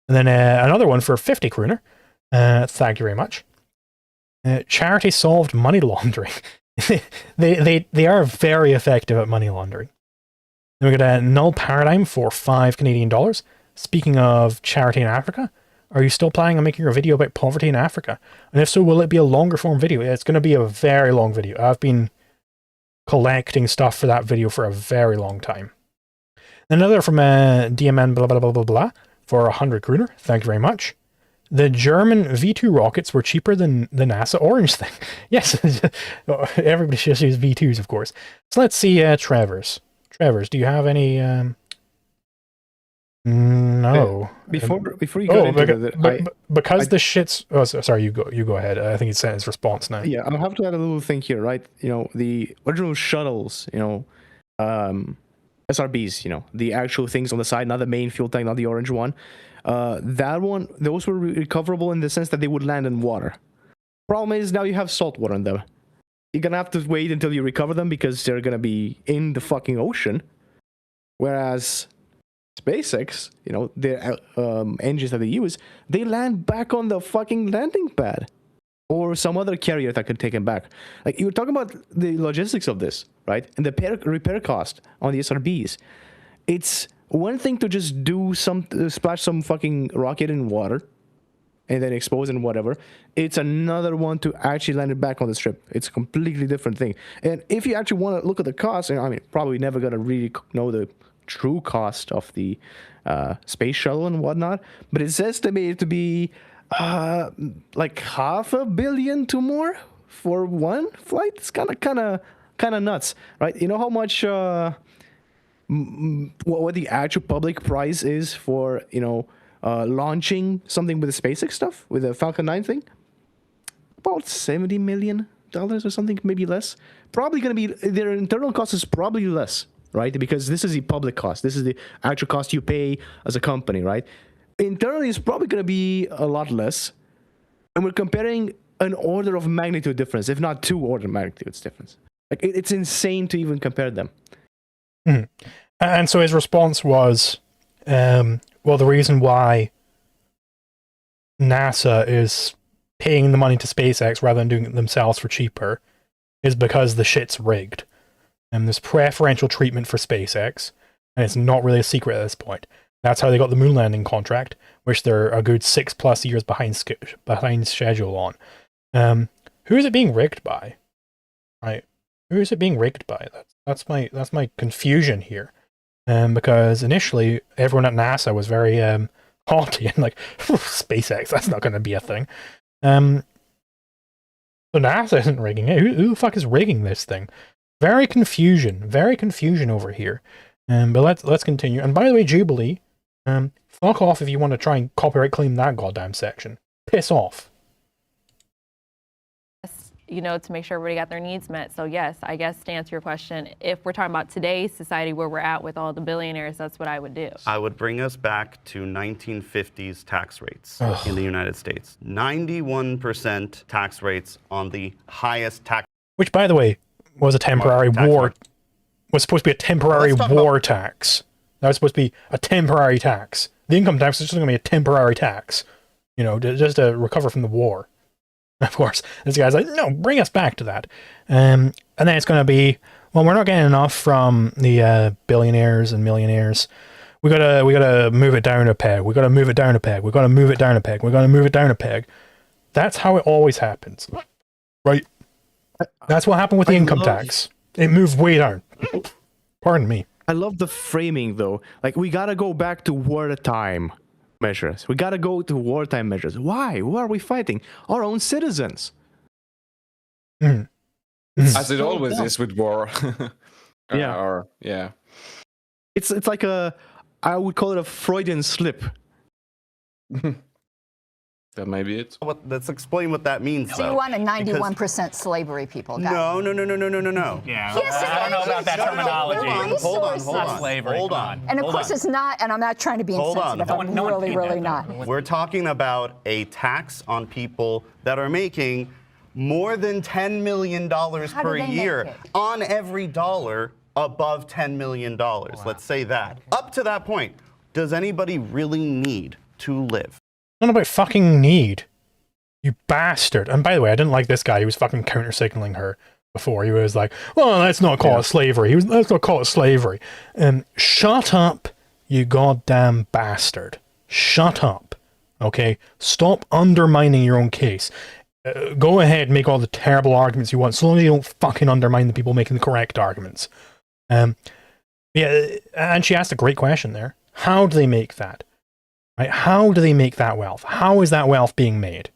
And then another one for 50 kroner. Thank you very much. Charity solved money laundering. they are very effective at money laundering. Then we got a null paradigm for 5 Canadian dollars. Speaking of charity in Africa, are you still planning on making a video about poverty in Africa? And if so, will it be a longer form video? It's going to be a very long video. I've been collecting stuff for that video for a very long time. Another from DMN blah blah blah blah blah for 100 kroner. Thank you very much. The German V2 rockets were cheaper than the NASA Orange thing. Yes, everybody just uses V2s, of course. So let's see, Trevor's. Trevor's, do you have any... No. Before you go into because the shit's... Oh, sorry, you go ahead. I think he sent his response now. Yeah, I'll have to add a little thing here, right? You know, the original shuttles, you know, SRBs, you know, the actual things on the side, not the main fuel tank, not the orange one. Those were recoverable in the sense that they would land in water. Problem is now you have salt water in them. You're gonna have to wait until you recover them because they're gonna be in the fucking ocean. Whereas SpaceX, you know, their engines that they use, they land back on the fucking landing pad. Or some other carrier that could take them back. Like, you're talking about the logistics of this, right? And the repair cost on the SRBs. It's one thing to just splash some fucking rocket in water and then expose it and whatever. It's another one to actually land it back on the strip. It's a completely different thing. And if you actually want to look at the cost, and I mean, probably never going to really know the true cost of the space shuttle and whatnot, but it's estimated to be like $500 million to more for one flight. It's kind of nuts, right? You know how much what the actual public price is for, you know, launching something with the SpaceX stuff, with the Falcon 9 thing? About $70 million or something, maybe less. Probably going to be, their internal cost is probably less, right? Because this is the public cost. This is the actual cost you pay as a company, right? Internally, it's probably going to be a lot less. And we're comparing an order of magnitude difference, if not 2 order of magnitudes difference. Like, it's insane to even compare them. Mm. And so his response was, well, the reason why NASA is paying the money to SpaceX rather than doing it themselves for cheaper is because the shit's rigged. And there's preferential treatment for SpaceX, and it's not really a secret at this point. That's how they got the moon landing contract, which they're a good 6+ years behind schedule on. Who is it being rigged by? Right? Who is it being rigged by? That's my confusion here. Because initially everyone at NASA was very haughty and like, SpaceX, that's not going to be a thing. So NASA isn't rigging it. Who the fuck is rigging this thing? Very confusion over here. But let's continue. And by the way, Jubilee, fuck off if you want to try and copyright claim that goddamn section. Piss off. You know, to make sure everybody got their needs met. So yes, I guess to answer your question, if we're talking about today's society where we're at with all the billionaires, that's what I would do. I would bring us back to 1950s tax rates in the United States. 91% tax rates on the highest tax. Which, by the way, was a temporary war. Was supposed to be a temporary war tax. That was supposed to be a temporary tax. The income tax is just going to be a temporary tax. You know, just to recover from the war. Of course, this guy's like, no, bring us back to that. And then it's going to be, well, we're not getting enough from the billionaires and millionaires. We gotta move it down a peg. We gotta move it down a peg. We gotta move it down a peg. We gotta move it down a peg. That's how it always happens, right? That's what happened with the income tax. It moved way down. Pardon me. I love the framing though. Like, we gotta go back to wartime measures. We gotta go to wartime measures. Why? Who are we fighting? Our own citizens. As it always is with war. Yeah. It's like I would call it a Freudian slip. That may be it. Let's explain what that means. So you want a 91% slavery people? No. Yeah. Yes, I don't know about that terminology. Hold on. Not slavery. Hold on. And of course it's not, and I'm not trying to be insensitive. I'm really not. We're talking about a tax on people that are making more than $10 million per year on every dollar above $10 million. Wow. Let's say that. Up to that point, does anybody really need to live? Not about fucking need. You bastard. And by the way, I didn't like this guy. He was fucking counter-signaling her before. He was like, well, let's not call it slavery. Let's not call it slavery. Shut up, you goddamn bastard. Shut up. Okay? Stop undermining your own case. Go ahead, make all the terrible arguments you want, so long as you don't fucking undermine the people making the correct arguments. Yeah, and she asked a great question there. How do they make that? Right? How do they make that wealth? How is that wealth being made?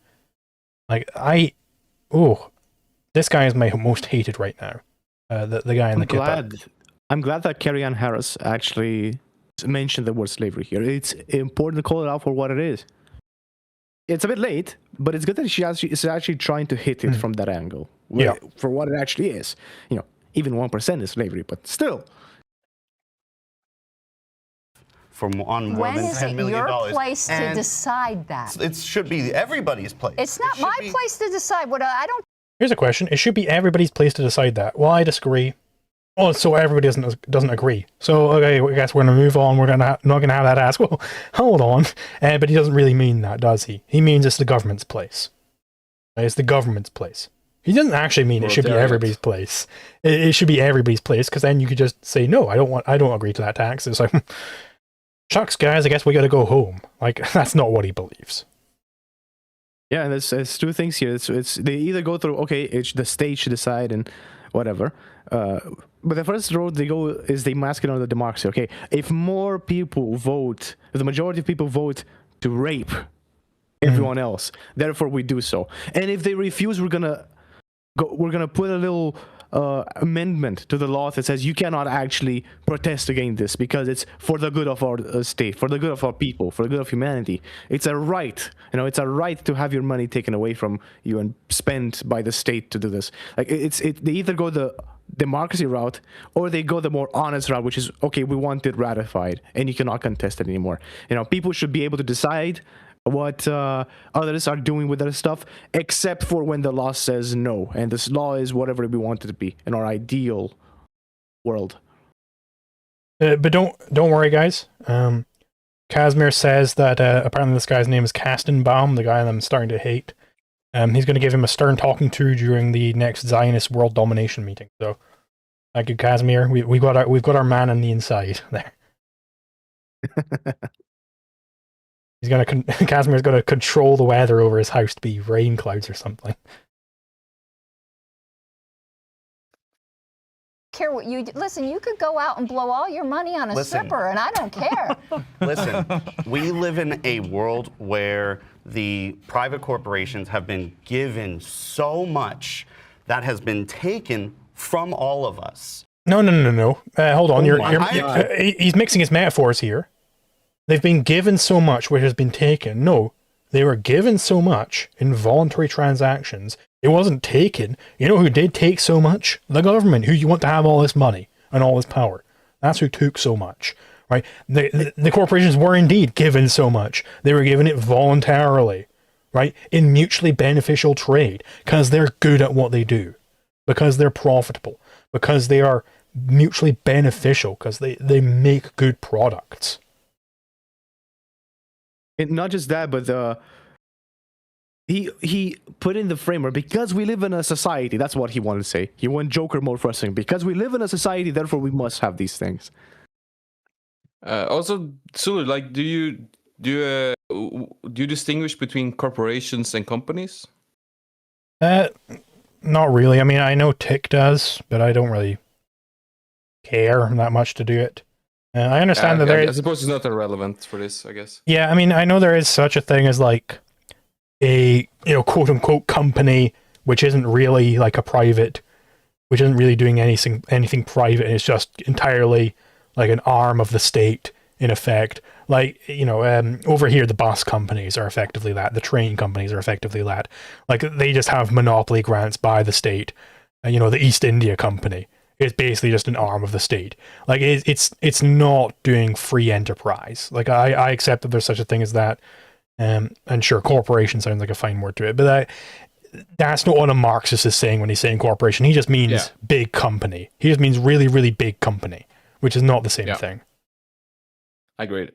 Like, this guy is my most hated right now. The guy in the kippa. I'm glad that Carrie-Ann Harris actually mentioned the word slavery here. It's important to call it out for what it is. It's a bit late, but it's good that is actually trying to hit it from that angle. For what it actually is. You know, even 1% is slavery, but still. For on more When than is $10 it million. your place to decide that? It should be everybody's place. It's not my place to decide. What I don't. Here's a question. It should be everybody's place to decide that. Well, I disagree. Oh, so everybody doesn't agree. So, okay, I guess we're going to move on. We're not going to have that ask. Well, hold on. But he doesn't really mean that, does he? He means it's the government's place. It's the government's place. He doesn't actually mean it should be everybody's place. It should be everybody's place, because then you could just say, no, I don't agree to that tax. It's like, shucks, guys, I guess we got to go home. Like, that's not what he believes. Yeah, there's two things here. It's they either go through, okay, it's the state should decide and whatever. But the first road they go is they mask it under democracy. Okay, if more people vote, if the majority of people vote to rape everyone else, therefore we do so. And if they refuse, we're gonna put a little amendment to the law that says you cannot actually protest against this because it's for the good of our state, for the good of our people, for the good of humanity. It's a right, it's a right to have your money taken away from you and spent by the state to do this. Like they either go the democracy route or they go the more honest route, which is, okay, we want it ratified and you cannot contest it anymore. People should be able to decide what others are doing with their stuff, except for when the law says no, and this law is whatever we want it to be in our ideal world. But don't worry, guys. Casimir says that apparently this guy's name is Kastenbaum, the guy that I'm starting to hate. He's going to give him a stern talking to during the next Zionist world domination meeting. So, thank you, Casimir. We've got our man on the inside there. Casimir's going to control the weather over his house to be rain clouds or something. Care what you listen. You could go out and blow all your money on a stripper, and I don't care. Listen, we live in a world where the private corporations have been given so much that has been taken from all of us. No. Hold on. He's mixing his metaphors here. They've been given so much which has been taken. No, they were given so much in voluntary transactions. It wasn't taken. You know who did take so much? The government, who you want to have all this money and all this power. That's who took so much, right? The corporations were indeed given so much. They were given it voluntarily, right? In mutually beneficial trade, because they're good at what they do, because they're profitable, because they are mutually beneficial, because they make good products. And not just that, but he put in the framework, because we live in a society. That's what he wanted to say. He went Joker mode for a second. Because we live in a society, therefore we must have these things. Also, Sulu, like, do you distinguish between corporations and companies? Not really. I mean, I know Tick does, but I don't really care that much to do it. I understand that I suppose it's not that relevant for this, I guess. Yeah, I mean, I know there is such a thing as like a quote unquote company which isn't really like a private, which isn't really doing anything private, and it's just entirely like an arm of the state in effect. Like, over here the bus companies are effectively that, the train companies are effectively that. Like, they just have monopoly grants by the state. The East India Company. It's basically just an arm of the state. Like, it's not doing free enterprise. Like, I accept that there's such a thing as that. And sure, corporation sounds like a fine word to it, but that's not what a Marxist is saying when he's saying corporation. He just means big company. He just means really, really big company, which is not the same thing. I agree.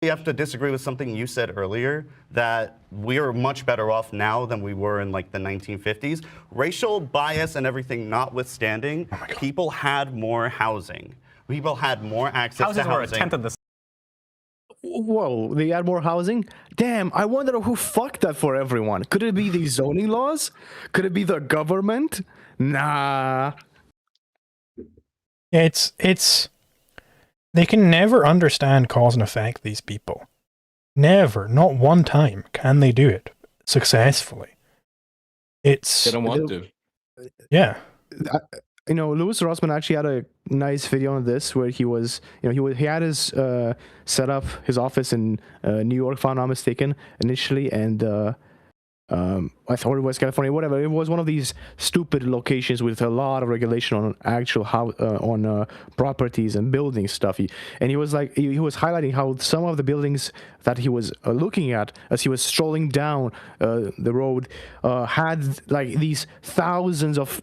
You have to disagree with something you said earlier, that we're much better off now than we were in like the 1950s. Racial bias and everything notwithstanding, people had more housing. People had more access to housing. Houses were a tenth of the whoa, they add more housing? Damn, I wonder who fucked that for everyone. Could it be the zoning laws? Could it be the government? Nah. It's they can never understand cause and effect, these people. Never, not one time can they do it successfully. It's They don't want to. yeah. Louis Rossmann actually had a nice video on this where he was, he had his set up his office in New York, if I'm not mistaken, initially, and I thought it was California, whatever. It was one of these stupid locations with a lot of regulation on actual properties and building stuff. He was like, he was highlighting how some of the buildings that he was looking at as he was strolling down the road had like these thousands of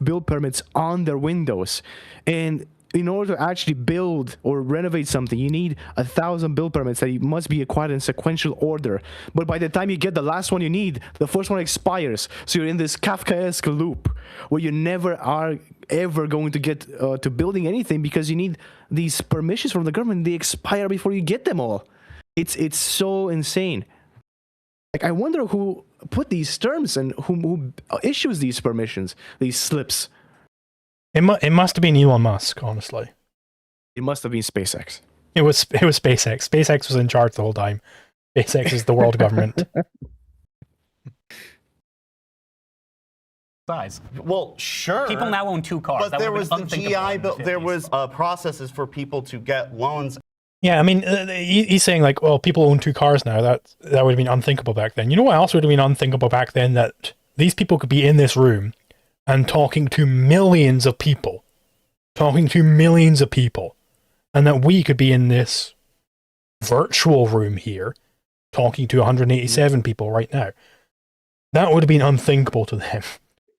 build permits on their windows, and in order to actually build or renovate something, you need 1,000 build permits that must be acquired in sequential order. But by the time you get the last one you need, the first one expires. So you're in this Kafkaesque loop where you never are ever going to get to building anything because you need these permissions from the government. They expire before you get them all. It's so insane. Like, I wonder who put these terms and who issues these permissions, these slips. It must have been Elon Musk, honestly. It must have been SpaceX. It was SpaceX. SpaceX was in charge the whole time. SpaceX is the world government. Size. Well, sure. People now own 2 cars. But That there would was have the been unthinkable GI in bill. the There 50s. was processes for people to get loans. Yeah, I mean, he's saying like, well, people own 2 cars now. That would have been unthinkable back then. You know what else would have been unthinkable back then? That these people could be in this room and talking to millions of people. And that we could be in this virtual room here talking to 187 people right now. That would have been unthinkable to them.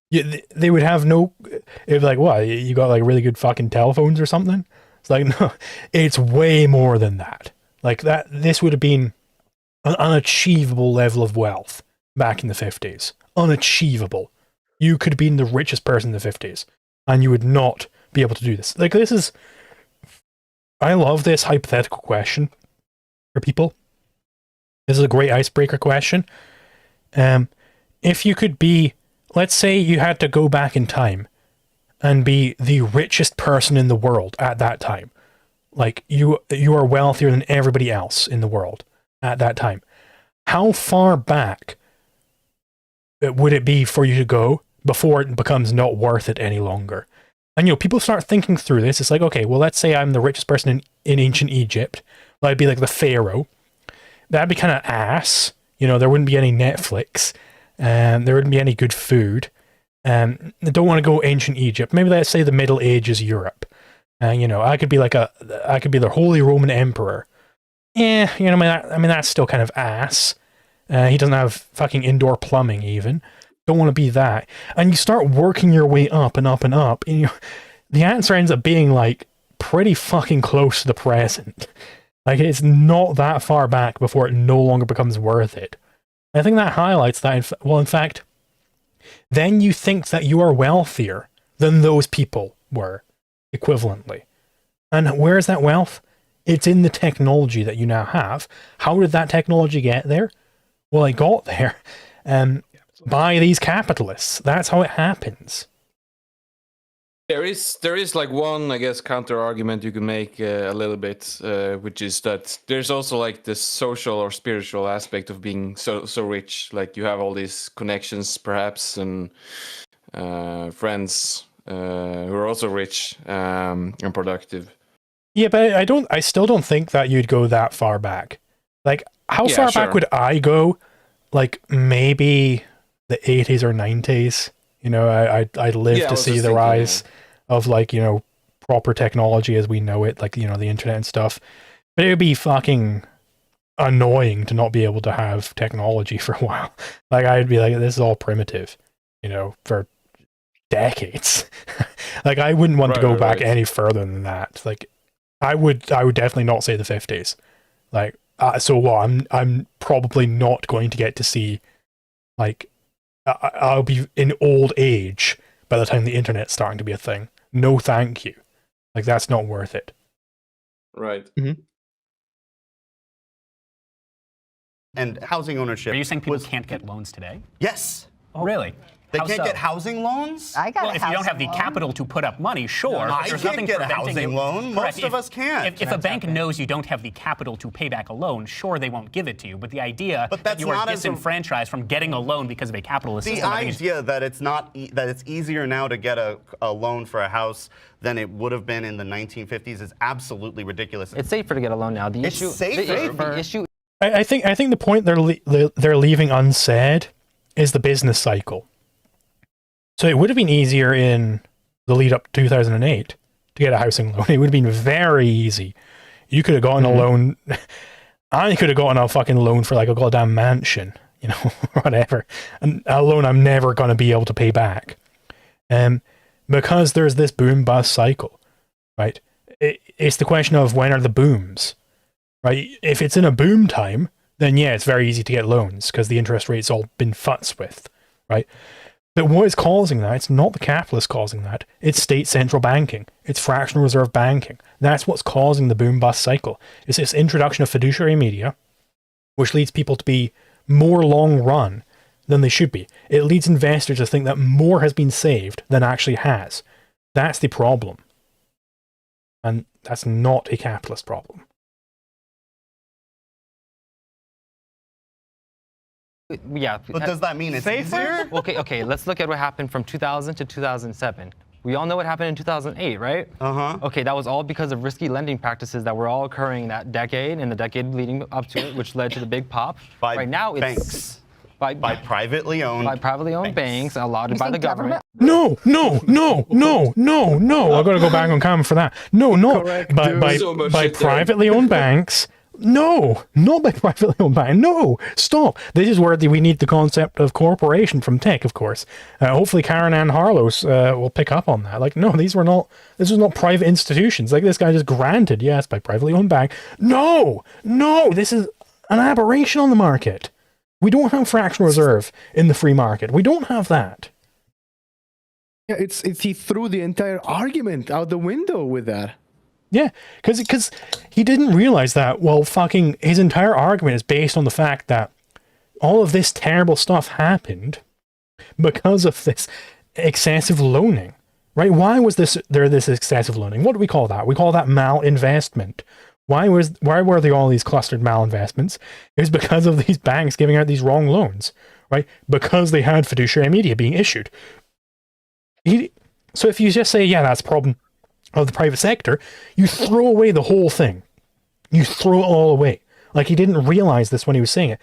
They would have no... It'd be like, what, you got like really good fucking telephones or something? It's like, no, it's way more than that. Like that, this would have been an unachievable level of wealth back in the 50s. Unachievable. You could have been the richest person in the 50s and you would not be able to do this. Like, this is... I love this hypothetical question for people. This is a great icebreaker question. If you could be... Let's say you had to go back in time and be the richest person in the world at that time. Like, you are wealthier than everybody else in the world at that time. How far back would it be for you to go before it becomes not worth it any longer? And, people start thinking through this. It's like, okay, well, let's say I'm the richest person in ancient Egypt. Well, I'd be like the pharaoh. That'd be kind of ass. There wouldn't be any Netflix. There wouldn't be any good food. I don't want to go ancient Egypt. Maybe let's say the Middle Ages Europe. I could be the Holy Roman Emperor. Yeah, I mean, that's still kind of ass. He doesn't have fucking indoor plumbing even. Don't want to be that. And you start working your way up and up and up. And the answer ends up being like pretty fucking close to the present. Like, it's not that far back before it no longer becomes worth it. I think that highlights that. In fact, then you think that you are wealthier than those people were equivalently. And where is that wealth? It's in the technology that you now have. How did that technology get there? Well, it got there by these capitalists. That's how it happens. There is like one, I guess, counter argument you can make a little bit, which is that there's also like this social or spiritual aspect of being so rich. Like, you have all these connections, perhaps, and friends who are also rich and productive. Yeah, but I still don't think that you'd go that far back. Like, how far back would I go? Like, maybe the 80s or 90s. I'd live to see the rise of, like, proper technology as we know it, like, the internet and stuff. But it would be fucking annoying to not be able to have technology for a while. Like, I'd be like, this is all primitive, for decades. Like, I wouldn't want to go back any further than that. Like, I would definitely not say the 50s. Like, I'm probably not going to get to see, like, I'll be in old age by the time the internet's starting to be a thing. No, thank you. Like, that's not worth it. Right. Mm-hmm. and housing ownership. Are you saying people was, can't get loans today? Yes. Really? They How can't so? get housing loans? I got Well, a if you don't have housing the loan. capital to put up money, sure. I but there's can't nothing get a preventing housing you. loan. Correct. Most of us can't. If a bank knows you don't have the capital to pay back a loan, sure, they won't give it to you. But the idea But that that's you are not as a- disenfranchised from getting a loan because of a capitalist The system, I think is idea that it's not that it's easier now to get a loan for a house than it would have been in the 1950s is absolutely ridiculous. It's safer to get a loan now. The It's issue, safer. The issue I think the point they're leaving unsaid is the business cycle. So it would have been easier in the lead up to 2008 to get a housing loan. It would have been very easy. You could have gotten a loan. I could have gotten a fucking loan for like a goddamn mansion, you know, whatever, and a loan I'm never going to be able to pay back. Because there's this boom bust cycle, right? It's the question of when are the booms, right? If it's in a boom time, then yeah, it's very easy to get loans because the interest rate's all been futzed with, right? But what is causing that? It's not the capitalists causing that. It's state central banking. It's fractional reserve banking. That's what's causing the boom bust cycle. It's this introduction of fiduciary media, which leads people to be more long run than they should be. It leads investors to think that more has been saved than actually has. That's the problem. And that's not a capitalist problem. yeah. But does that mean it's Safer? easier? Okay, let's look at what happened from 2000 to 2007. We all know what happened in 2008, right? Uh-huh. Okay, that was all because of risky lending practices that were all occurring that decade and the decade leading up to it, which led to the big pop. By right now, it's banks. by Privately owned. by privately owned banks allotted You by the think government. No. I gotta go back on camera for that. No, not Correct, by dude. by, So much by shit there. privately owned banks. No, not by privately owned banks. No, stop. This is where we need the concept of corporation from tech, of course. Hopefully, Karen Ann Harlow's will pick up on that. Like, no, this was not private institutions. Like, this guy just granted, yes, by privately owned bank. No, this is an aberration on the market. We don't have fractional reserve in the free market. We don't have that. Yeah, it's he threw the entire argument out the window with that. Yeah, because he didn't realize that, well, fucking, his entire argument is based on the fact that all of this terrible stuff happened because of this excessive loaning, right? Why was there this excessive loaning? What do we call that? We call that malinvestment. Why were there all these clustered malinvestments? It was because of these banks giving out these wrong loans, right? Because they had fiduciary media being issued. So if you just say, yeah, that's a problem of the private sector, you throw away the whole thing. You throw it all away. Like, he didn't realize this when he was saying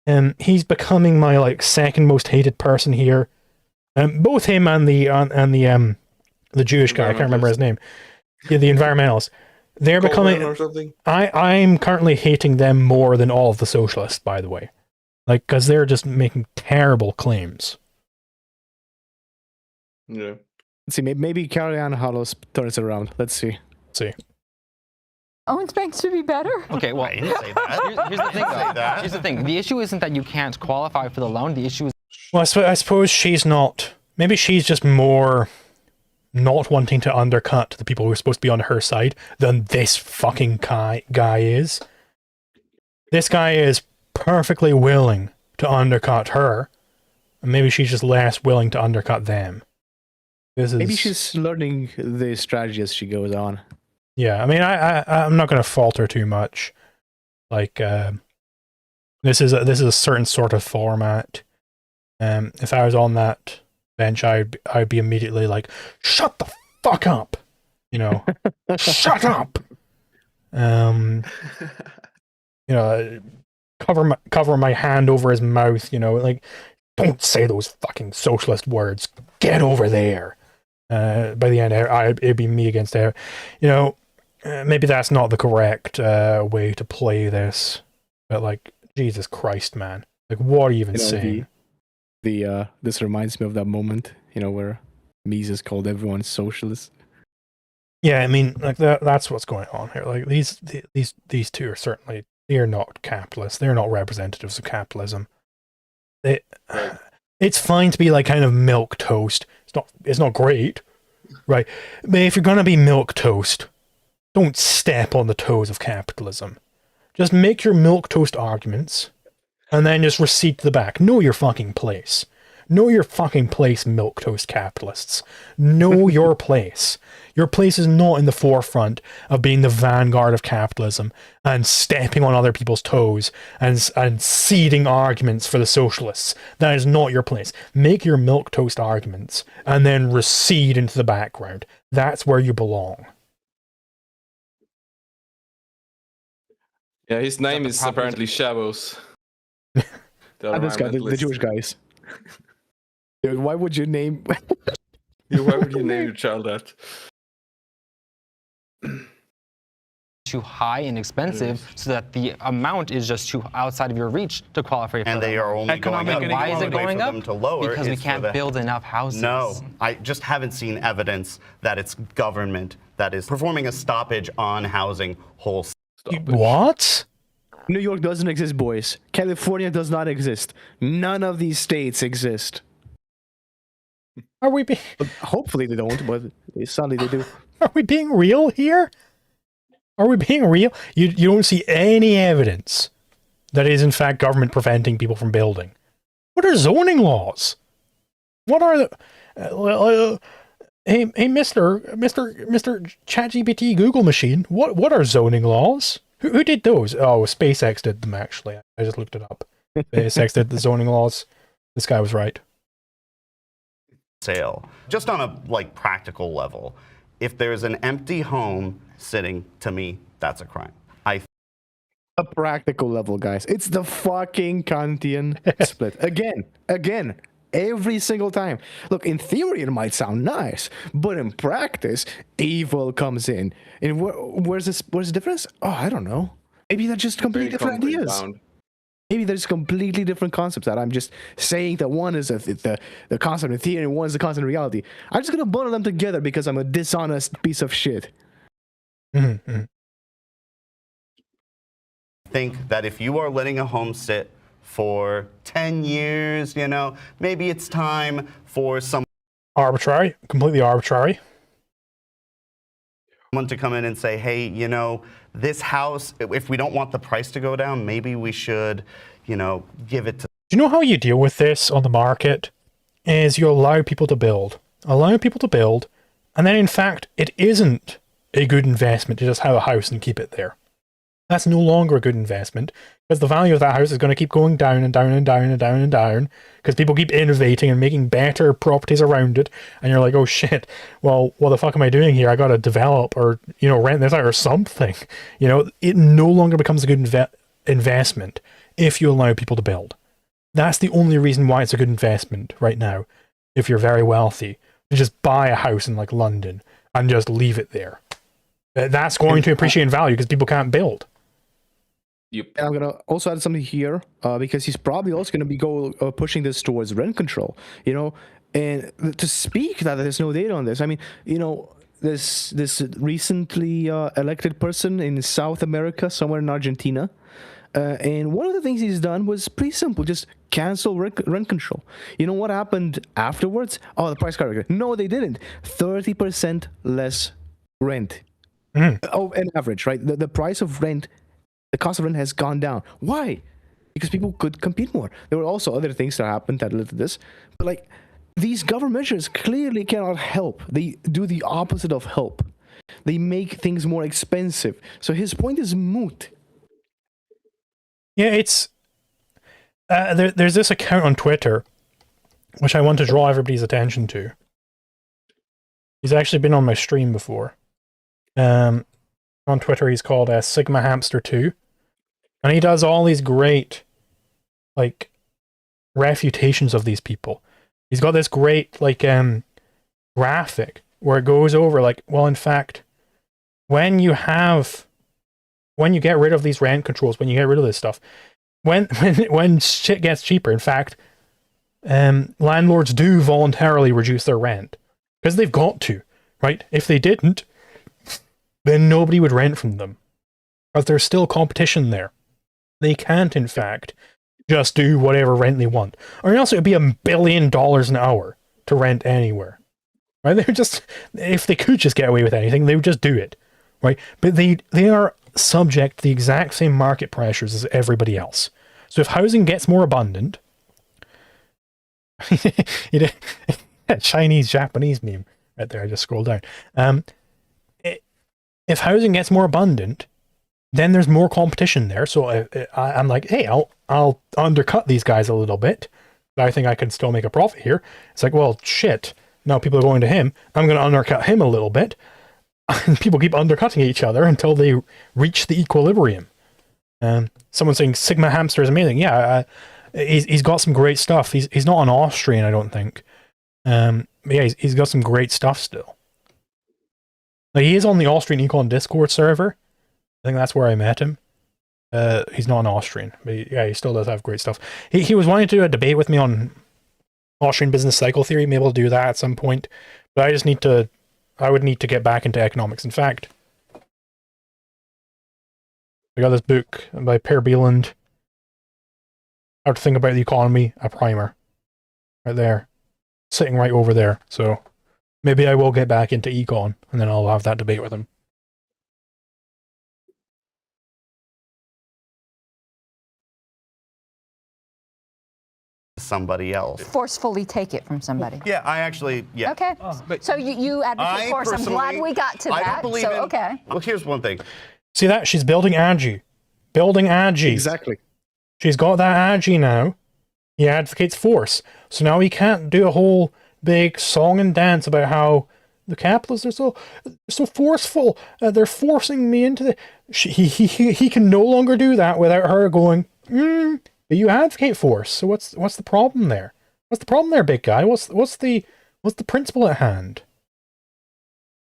it. He's becoming my like second most hated person here. Both him and the Jewish guy, I can't remember his name. Yeah, the environmentalists. They're becoming. Or something. I'm currently hating them more than all of the socialists, by the way, like, because they're just making terrible claims. Yeah. Let's see, maybe Karen Ann Harlow's turns around. Let's see. Owns banks should be better. Okay, well, I didn't say that. here's the thing. Say that. Here's the thing. The issue isn't that you can't qualify for the loan. The issue is Well, I suppose she's not. Maybe she's just more not wanting to undercut the people who are supposed to be on her side than this fucking guy is. This guy is perfectly willing to undercut her, and maybe she's just less willing to undercut them. Maybe she's learning the strategy as she goes on. Yeah, I mean, I'm not going to falter too much. Like, this is a certain sort of format. If I was on that bench, I'd be immediately like, shut the fuck up, you know, shut up. You know, cover my hand over his mouth, you know, like, don't say those fucking socialist words. Get over there. By the end, it'd be me against her. You know, maybe that's not the correct way to play this, but like, Jesus Christ, man. Like, what are you even saying? This reminds me of that moment, you know, where Mises called everyone socialist. Yeah, I mean, like, that's what's going on here. Like, these two are certainly, they're not capitalists. They're not representatives of capitalism. It's fine to be like kind of milk toast. It's not great, right? But if you're gonna be milk toast, don't step on the toes of capitalism. Just make your milk toast arguments, and then just recede to the back. Know your fucking place. Know your fucking place, milquetoast capitalists. Know your place. Your place is not in the forefront of being the vanguard of capitalism and stepping on other people's toes and seeding arguments for the socialists. That is not your place. Make your milquetoast arguments and then recede into the background. That's where you belong. Yeah, his name is apparently Shavos. This guy, the Jewish guys. Dude, why would you name? Yeah, why would you name your child that? Too high and expensive, so that the amount is just too outside of your reach to qualify for And they are only going up. Why is it going up? To lower Because we is for can't build enough houses. No, I just haven't seen evidence that it's government that is performing a stoppage on housing wholesale. What? New York doesn't exist, boys. California does not exist. None of these states exist. Are we being... Hopefully they don't, but sadly they do. Are we being real here? Are we being real? You don't see any evidence that is in fact government preventing people from building. What are zoning laws? What are the... hey, Mr. ChatGPT Google machine, what are zoning laws? Who did those? Oh, SpaceX did them, actually. I just looked it up. SpaceX did the zoning laws. This guy was right. Sale. Just on a practical level, if there's an empty home sitting, to me, that's a crime. A practical level, guys. It's the fucking Kantian split. Again, every single time. Look, in theory, it might sound nice, but in practice, evil comes in. And where's the difference? Oh, I don't know. Maybe they're just completely different ideas. Maybe there's completely different concepts that I'm just saying that one is the concept in theory and one is the concept in reality. I'm just going to bundle them together because I'm a dishonest piece of shit. Mm-hmm. I think that if you are letting a home sit for 10 years, maybe it's time for someone completely arbitrary. To come in and say, hey, this house, if we don't want the price to go down, maybe we should, give it to... Do you know how you deal with this on the market? Is you allow people to build. And then in fact, it isn't a good investment to just have a house and keep it there. That's no longer a good investment, because the value of that house is going to keep going down and down and down and down and down, because people keep innovating and making better properties around it, and you're like, oh shit, well, what the fuck am I doing here? I got to develop or, rent this out or something. It no longer becomes a good investment if you allow people to build. That's the only reason why it's a good investment right now, if you're very wealthy, to just buy a house in London and just leave it there. That's going to appreciate in value because people can't build. Yep. And I'm gonna also add something here because he's probably also gonna be pushing this towards rent control. And to speak that there's no data on this. I mean, this recently elected person in South America, somewhere in Argentina, and one of the things he's done was pretty simple: just cancel rent control. You know what happened afterwards? Oh, the price skyrocketed. No, they didn't. 30% less rent. Oh, an average, right? The price of rent. The cost of rent has gone down. Why? Because people could compete more. There were also other things that happened that led to this. But these government measures clearly cannot help. They do the opposite of help. They make things more expensive. So his point is moot. Yeah, it's... there's this account on Twitter, which I want to draw everybody's attention to. He's actually been on my stream before. On Twitter, he's called Sigma Hamster 2. And he does all these great, refutations of these people. He's got this great, graphic where it goes over, well, in fact, when you get rid of these rent controls, when you get rid of this stuff, when shit gets cheaper, in fact, landlords do voluntarily reduce their rent. Because they've got to, right? If they didn't, then nobody would rent from them. Because there's still competition there. They can't, in fact, just do whatever rent they want. Or else it would be $1 billion an hour to rent anywhere. Right? They're just, if they could just get away with anything, they would just do it. Right? But they are subject to the exact same market pressures as everybody else. So if housing gets more abundant, Chinese Japanese meme right there. I just scrolled down. If housing gets more abundant, then there's more competition there. So I'm like, hey, I'll undercut these guys a little bit. But I think I can still make a profit here. It's like, well, shit. Now people are going to him. I'm going to undercut him a little bit. And people keep undercutting each other until they reach the equilibrium. Someone saying Sigma Hamster is amazing. Yeah, he's got some great stuff. He's not an Austrian, I don't think. But yeah, he's got some great stuff still. Like, he is on the Austrian Econ Discord server. I think that's where I met him. He's not an Austrian, but he still does have great stuff. He was wanting to do a debate with me on Austrian business cycle theory. Maybe I'll do that at some point. But I would need to get back into economics. In fact, I got this book by Per Bieland, How to Think About the Economy, a primer. Right there. Sitting right over there. So maybe I will get back into econ, and then I'll have that debate with him. Somebody else. Forcefully take it from somebody. Yeah, I actually, yeah. Okay. So you advocate force. I'm glad we got to that. I don't believe in, okay. Well, here's one thing. See that? She's building agi. Building agi. Exactly. She's got that agi now. He advocates force. So now he can't do a whole big song and dance about how the capitalists are so forceful. They're forcing me into the... He can no longer do that without her going, but you advocate force. So what's the problem there? What's the problem there, big guy? What's the principle at hand?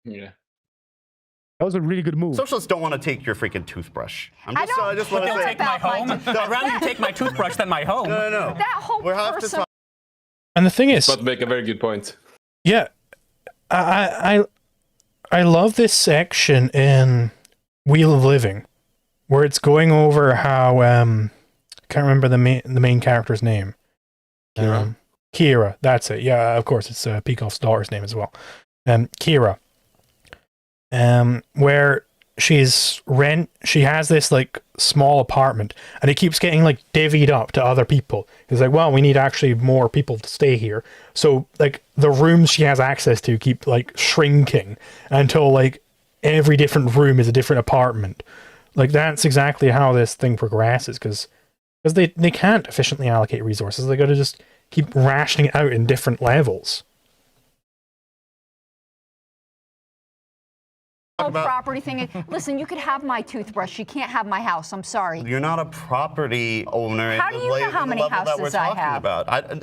Yeah. That was a really good move. Socialists don't want to take your freaking toothbrush. I just want to They'll say take my home. I'd rather you take my toothbrush than my home. No. that whole We'll have to person. talk. And the thing is, But make a very good point. yeah, I love this section in Wheel of Living, where it's going over how I can't remember the main character's name. Kira. Kira, that's it. Yeah, of course, it's Peacock's daughter's name as well. Kira. Where she has this like small apartment, and it keeps getting like divvied up to other people. It's like, well, we need actually more people to stay here. So like the rooms she has access to keep like shrinking until like every different room is a different apartment. Like that's exactly how this thing progresses, because they can't efficiently allocate resources. They got to just keep rationing it out in different levels. Property thing. Listen, you could have my toothbrush. You can't have my house. I'm sorry. You're not a property owner. How do you know how many houses I have?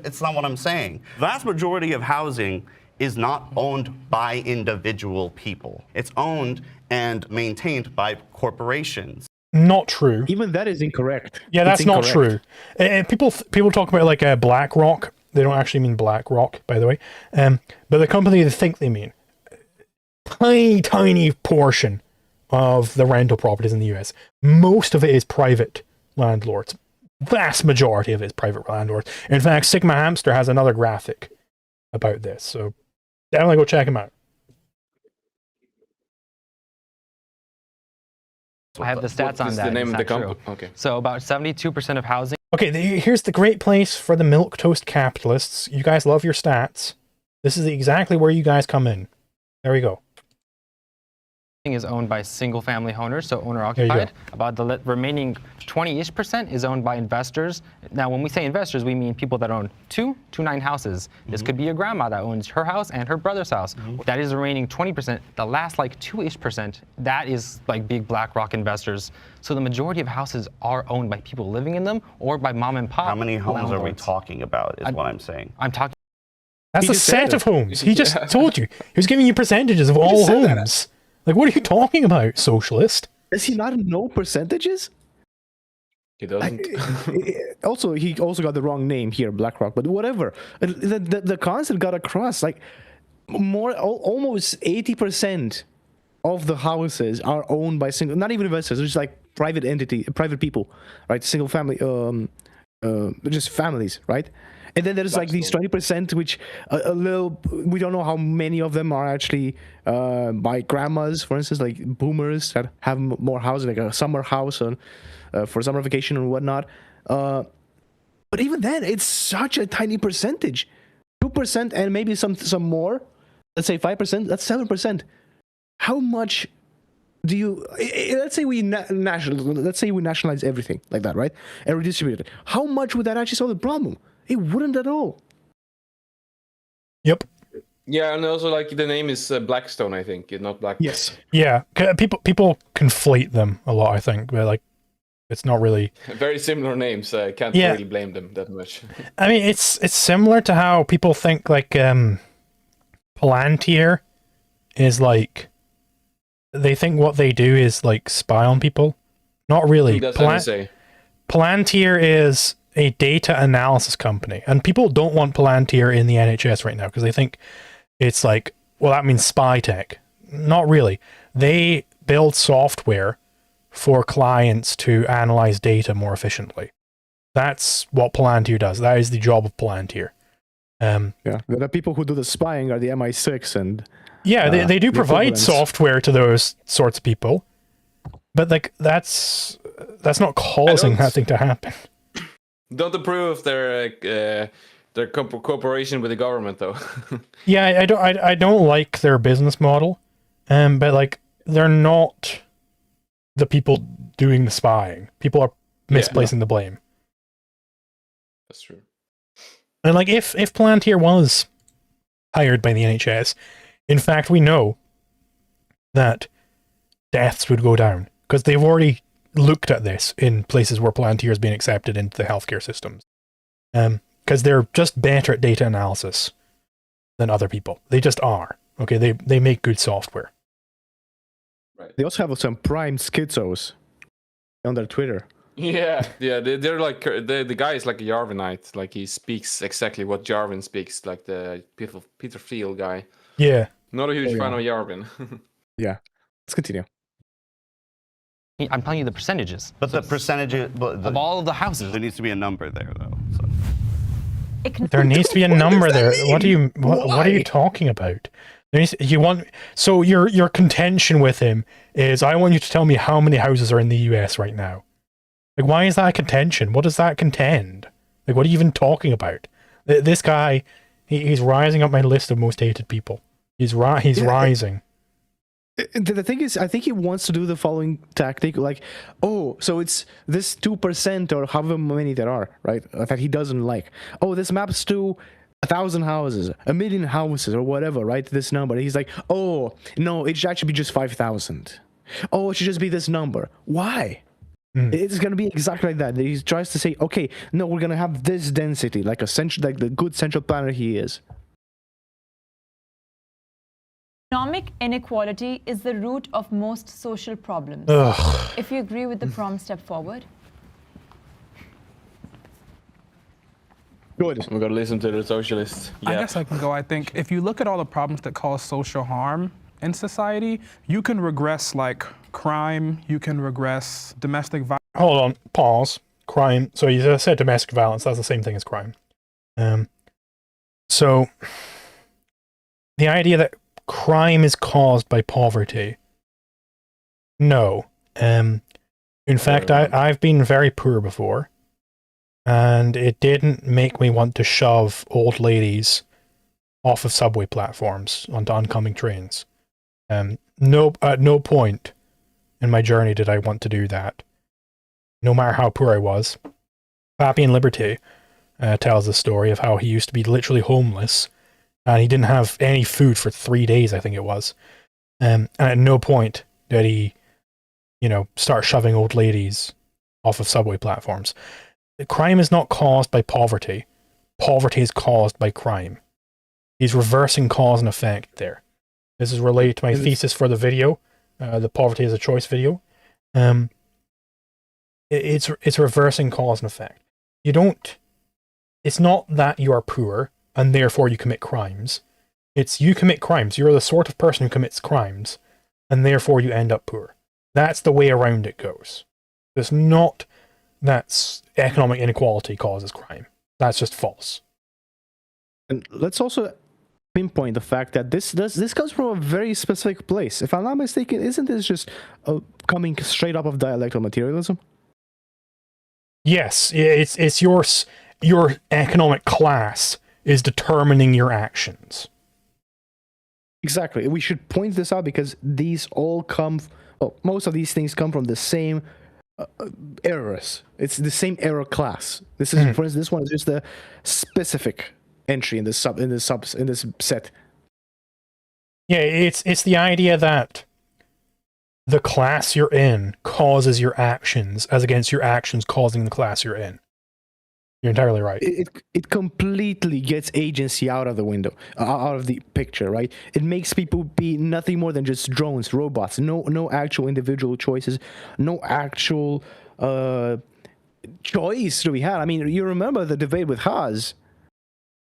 It's not what I'm saying. Vast majority of housing is not owned by individual people. It's owned and maintained by corporations. Not true. Even that is incorrect. Yeah, that's It's not incorrect. true. People talk about like BlackRock. They don't actually mean BlackRock, by the way. But the company they think they mean. Tiny portion of the rental properties in the US. Most of it is private landlords. Vast majority of it is private landlords. In fact, Sigma Hamster has another graphic about this. So definitely go check him out. I have the stats on Is that. the name It's of the not company? true. Okay. So about 72% of housing Okay, here's the great place for the milquetoast capitalists. You guys love your stats. This is exactly where you guys come in. There we go. is owned by single-family owners, so There you owner-occupied. About the remaining 20-ish% is owned by investors. Now, when we say investors, we mean people that own two to 9 houses. This could be a grandma that owns her house and her brother's house. That is the remaining 20%. The last like 2-ish%, that is like big BlackRock investors. So the majority of houses are owned by people living in them or by mom and pop. How many homes are we landlords. talking about is what I'm saying. I'm talking. That's He a just said set it. of homes. He just told you. He was giving you percentages of all just said that. homes. Like, what are you talking about, socialist? Does he not know percentages? He doesn't. Also, he also got the wrong name here, BlackRock. But whatever, the concept got across. Like almost 80% of the houses are owned by not even investors. It's just like private people, right? Single family, just families, right? And then there's like these 20%, which we don't know how many of them are actually by grandmas, for instance, like boomers that have more houses, like a summer house for summer vacation and whatnot. But even then, it's such a tiny percentage. 2% and maybe some more. Let's say 5%. That's 7%. How much do you? Let's say we nationalize everything like that, right? And redistribute it. How much would that actually solve the problem? It wouldn't at all. Yep. Yeah, and also like the name is Blackstone, I think, not Black. Yes. Yeah. People conflate them a lot, I think. But like, it's not really. Very similar names. I can't Yeah. really blame them that much. I mean, it's similar to how people think like Palantir is like. They think what they do is like spy on people. Not really. That's what I say. Palantir is a data analysis company, and people don't want Palantir in the NHS right now because they think it's like, well, that means spy tech. Not really. They build software for clients to analyze data more efficiently. That's what Palantir does. That is the job of Palantir. Yeah, the people who do the spying are the MI6 and. Yeah, they do the provide equivalents. software to those sorts of people, but like that's not causing that thing to happen. Don't approve of their cooperation with the government, though. Yeah, I don't like their business model, but like they're not the people doing the spying. People are misplacing the blame. That's true. And like if Palantir was hired by the NHS, in fact, we know that deaths would go down because they've already looked at this in places where Palantir has been accepted into the healthcare systems. Because they're just better at data analysis than other people. They just are. Okay, they make good software. Right. They also have some prime schizos on their Twitter. Yeah. They're like the guy is like a Jarvanite. Like he speaks exactly what Jarvan speaks. Like the Peter Thiel guy. Yeah. Not a huge fan of Jarvan. Yeah. Let's continue. I'm telling you the percentages But the percentage of all of the houses. there needs to be a number there, though. So. There needs to be a number there. What are you Why? talking about? So your contention with him is I want you to tell me how many houses are in the US right now. Like, why is that a contention? What does that contend? Like, what are you even talking about? This guy, he's rising up my list of most hated people. He's rising. The thing is, I think he wants to do the following tactic, like, oh, so it's this 2% or however many there are, right, that he doesn't like. Oh, this maps to 1,000 houses, 1,000,000 houses, or whatever, right, this number. And he's like, oh, no, it should actually be just 5,000. Oh, it should just be this number. Why? It's going to be exactly like that. He tries to say, okay, no, we're going to have this density, like the good central planner he is. Economic inequality is the root of most social problems. Ugh. If you agree with the prompt, step forward. Good. We gotta listen to the socialists. I Yeah. guess I can go. I think if you look at all the problems that cause social harm in society, you can regress like crime, you can regress domestic violence. Hold on, pause. Crime. So you said domestic violence. That's the same thing as crime. So the idea that crime is caused by poverty. No. In fact, I've been very poor before, and it didn't make me want to shove old ladies off of subway platforms onto oncoming trains. No, at no point in my journey did I want to do that, no matter how poor I was. Pappy in Liberty tells the story of how he used to be literally homeless, and he didn't have any food for 3 days, I think it was. And at no point did he, start shoving old ladies off of subway platforms. Crime is not caused by poverty. Poverty is caused by crime. He's reversing cause and effect there. This is related to my thesis for the video, the poverty is a choice video. It's reversing cause and effect. It's not that you are poor and therefore you commit crimes. It's you commit crimes. You're the sort of person who commits crimes, and therefore you end up poor. That's the way around it goes. It's not that economic inequality causes crime. That's just false. And let's also pinpoint the fact that this comes from a very specific place. If I'm not mistaken, isn't this just coming straight up of dialectal materialism? Yes, it's your economic class is determining your actions. Exactly. We should point this out because these all most of these things come from the same errors. It's the same error class. This is, for instance, this one is just a specific entry in this set. Yeah, it's the idea that the class you're in causes your actions, as against your actions causing the class you're in. You're entirely right. It completely gets agency out of the window, out of the picture, right? It makes people be nothing more than just drones, robots. No actual individual choices, no actual choice to be had. I mean, you remember the debate with Haas?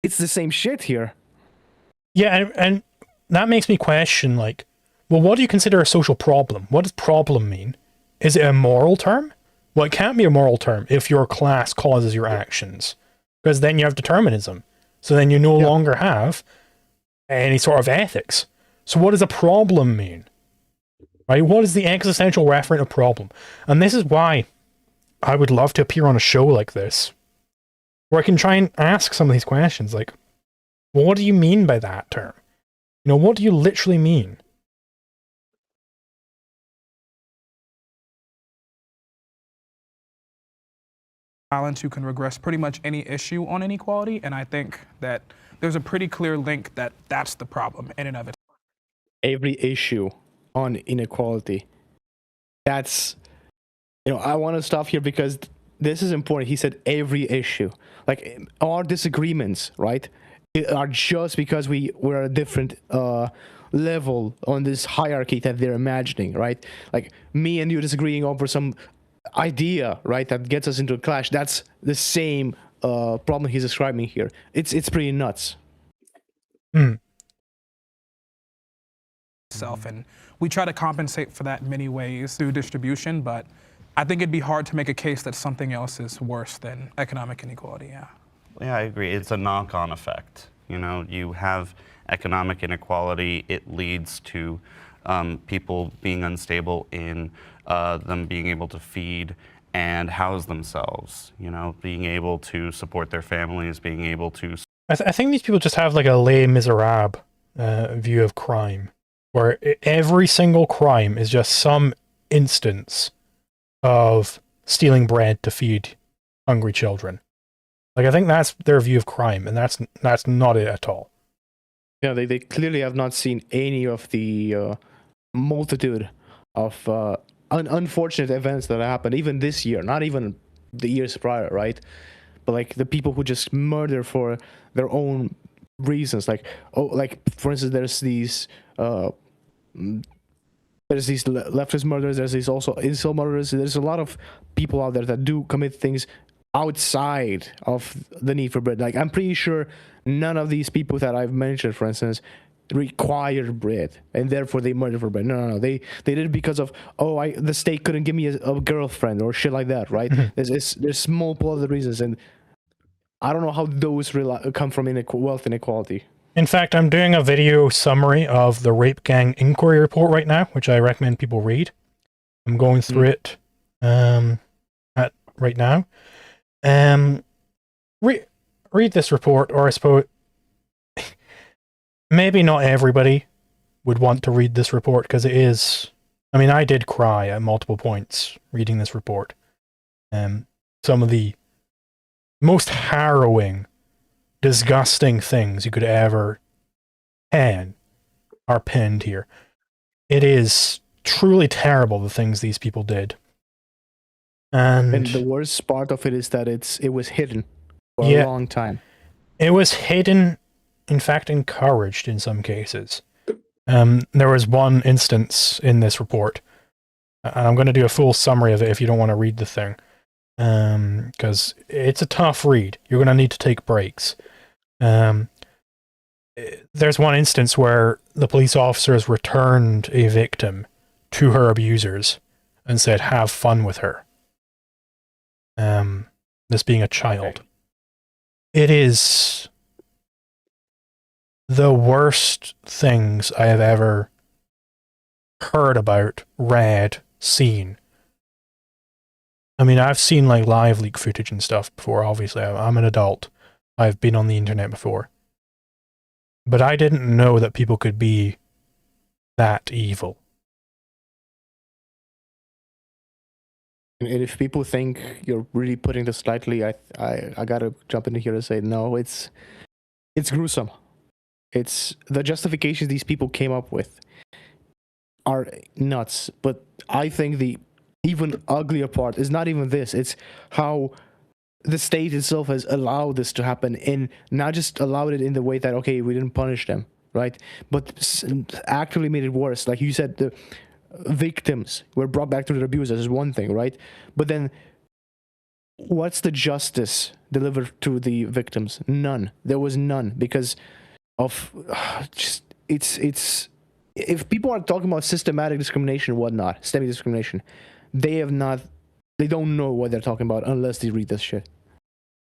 It's the same shit here. Yeah, and that makes me question, like, well, what do you consider a social problem? What does problem mean? Is it a moral term? Well, it can't be a moral term if your class causes your actions, because then you have determinism. So then you no longer have any sort of ethics. So what does a problem mean? Right? What is the existential referent of problem? And this is why I would love to appear on a show like this, where I can try and ask some of these questions, like, well, what do you mean by that term? You know, what do you literally mean? Balance, who can regress pretty much any issue on inequality, and I think that there's a pretty clear link that that's the problem in and of itself. Every issue on inequality. That's, I want to stop here because this is important. He said every issue. Like, our disagreements, right, are just because we're a different level on this hierarchy that they're imagining, right? Like, me and you disagreeing over some idea, right, that gets us into a clash. That's the same problem he's describing here. It's pretty nuts. And we try to compensate for that in many ways through distribution, but I think it'd be hard to make a case that something else is worse than economic inequality. Yeah, I agree. It's a knock-on effect. You have economic inequality. It leads to people being unstable in them being able to feed and house themselves, being able to support their families, being able to... I think these people just have like a Les Miserables view of crime, where every single crime is just some instance of stealing bread to feed hungry children. Like, I think that's their view of crime, and that's not it at all. Yeah, they clearly have not seen any of the multitude of unfortunate events that happened, even this year, not even the years prior, right? But like the people who just murder for their own reasons, like for instance, there's these leftist murders, there's these also incel murders. There's a lot of people out there that do commit things outside of the need for bread. Like, I'm pretty sure none of these people that I've mentioned, for instance, required bread, and therefore they murdered for bread. No. They did it because of, the state couldn't give me a girlfriend or shit like that, right? There's multiple other reasons, and I don't know how those come from wealth inequality. In fact, I'm doing a video summary of the Rape Gang Inquiry Report right now, which I recommend people read. I'm going through it right now. Read this report, or I suppose maybe not everybody would want to read this report, because it is... I mean, I did cry at multiple points reading this report. Some of the most harrowing, disgusting things you could ever pen are penned here. It is truly terrible, the things these people did. And the worst part of it is that it was hidden for a long time. It was hidden, in fact, encouraged in some cases. There was one instance in this report, and I'm going to do a full summary of it if you don't want to read the thing, because it's a tough read. You're going to need to take breaks. There's one instance where the police officers returned a victim to her abusers and said, "Have fun with her." This being a child. It is the worst things I have ever heard about, read, seen. I mean, I've seen like live leak footage and stuff before. Obviously, I'm an adult. I've been on the internet before. But I didn't know that people could be that evil. And if people think you're really putting this lightly, I gotta jump in here and say no. It's gruesome. It's the justifications these people came up with are nuts. But I think the even uglier part is not even this. It's how the state itself has allowed this to happen, and not just allowed it in the way that, okay, we didn't punish them, right? But actually made it worse. Like you said, the victims were brought back to their abusers is one thing, right? But then what's the justice delivered to the victims? None. There was none, because of just it's if people are talking about systematic discrimination and whatnot, systemic discrimination, they don't know what they're talking about unless they read this shit.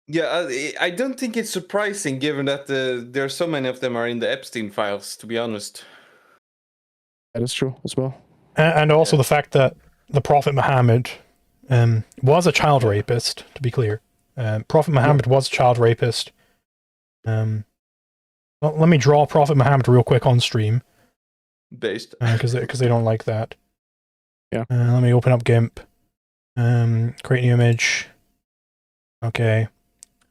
Yeah, I don't think it's surprising, given that there are so many of them are in the Epstein files, to be honest. That is true as well. And also the fact that the Prophet Muhammad was a child rapist, to be clear. Prophet Muhammad was a child rapist. Well, let me draw Prophet Muhammad real quick on stream. Based. Because they don't like that. Yeah. Let me open up GIMP. Create new image. Okay.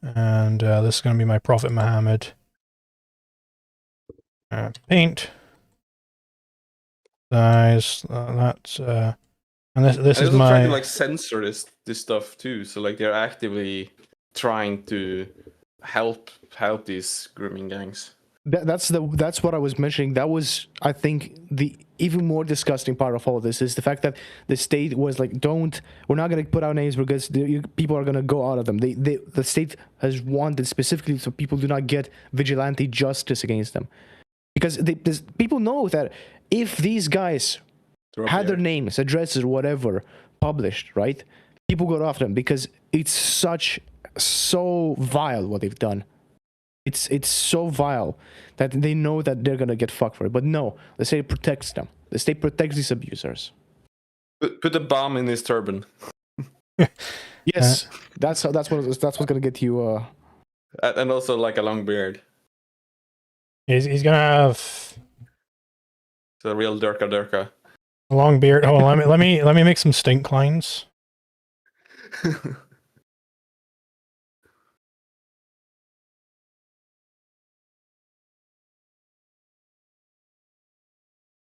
And this is going to be my Prophet Muhammad. Paint. Size. That's and this is my. Trying to like censor this stuff too. So like they're actively trying to help these grooming gangs. That's what I was mentioning. That was, I think, the even more disgusting part of all of this is the fact that the state was like, we're not going to put out names because people are going to go out of them. The state has wanted specifically so people do not get vigilante justice against them, because people know that if these guys had their names, addresses, whatever published, right, people go after them because it's so vile what they've done. It's so vile that they know that they're gonna get fucked for it. But no, the state protects them. The state protects these abusers. Put a bomb in his turban. Yes, that's what's gonna get you. And also like a long beard. He's gonna have It's a real Durka. a long beard. Oh, let me make some stink lines.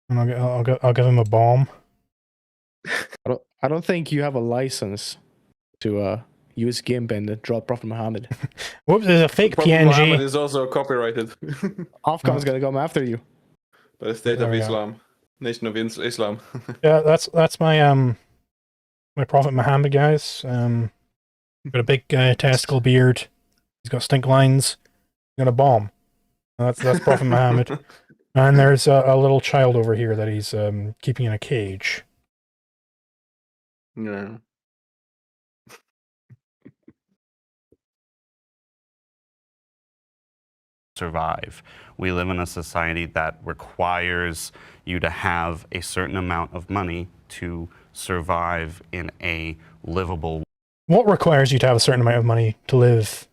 And I'll give him a bomb. I don't think you have a license to use GIMP and draw Prophet Muhammad. Whoops, there's a fake Prophet PNG. Muhammad is also copyrighted. Ofcom's gonna come after you. By the State There of we go. Islam. Nation of Islam. Yeah, that's my my Prophet Muhammad, guys. Got a big testicle beard. He's got stink lines. He's got a bomb. That's Prophet Muhammad. And there's a little child over here that he's keeping in a cage. Yeah. Survive. We live in a society that requires you to have a certain amount of money to survive in a livable way. What requires you to have a certain amount of money to live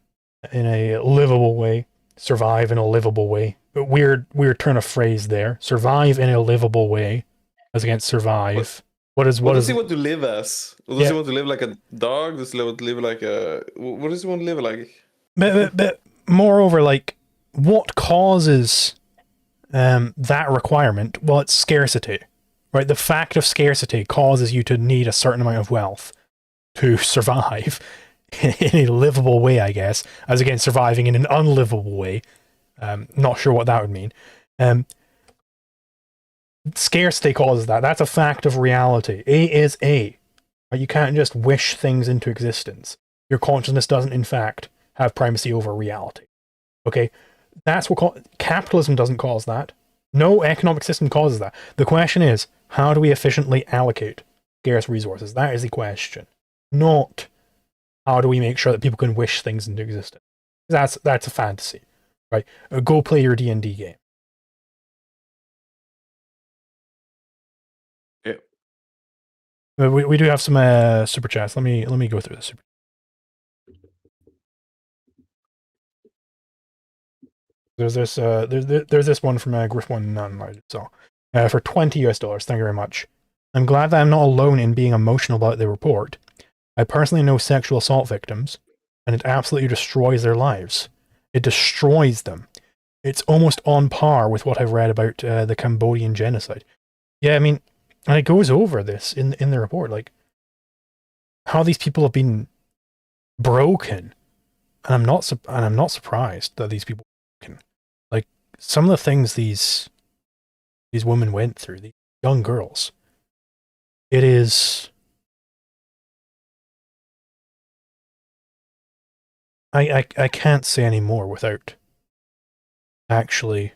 in a livable way? Survive in a livable way. Weird turn of phrase there. Survive in a livable way, as against survive. What does he want to live as? Does he want to live like a dog? Does he want to live like a? What does he want to live like? But moreover, like, what causes that requirement? Well, it's scarcity, right? The fact of scarcity causes you to need a certain amount of wealth to survive in a livable way, I guess, as against surviving in an unlivable way. Not sure what that would mean. Scarcity causes that. That's a fact of reality. A is A. You can't just wish things into existence. Your consciousness doesn't, in fact, have primacy over reality. Okay? That's what capitalism doesn't cause that. No economic system causes that. The question is, how do we efficiently allocate scarce resources? That is the question. Not how do we make sure that people can wish things into existence. That's a fantasy, right? Go play your D&D game. We do have some super chats. Let me go through the super. There's this there's this one from Griff One None I saw for $20 US. Thank you very much. I'm glad that I'm not alone in being emotional about the report. I personally know sexual assault victims, and it absolutely destroys their lives. It destroys them. It's almost on par with what I've read about the Cambodian genocide. Yeah, I mean, and it goes over this in the report, like how these people have been broken, and I'm not surprised that these people are broken. Like some of the things these women went through, these young girls. It is. I can't say any more without actually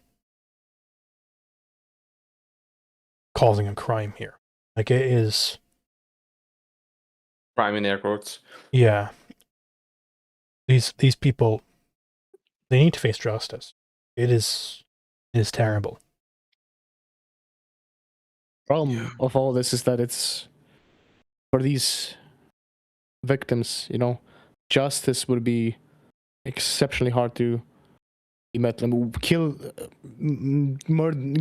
causing a crime here. Like it is. Crime in air quotes. Yeah. These people, they need to face justice. It is terrible. Problem of all this is that it's for these victims, you know, justice would be exceptionally hard to be met.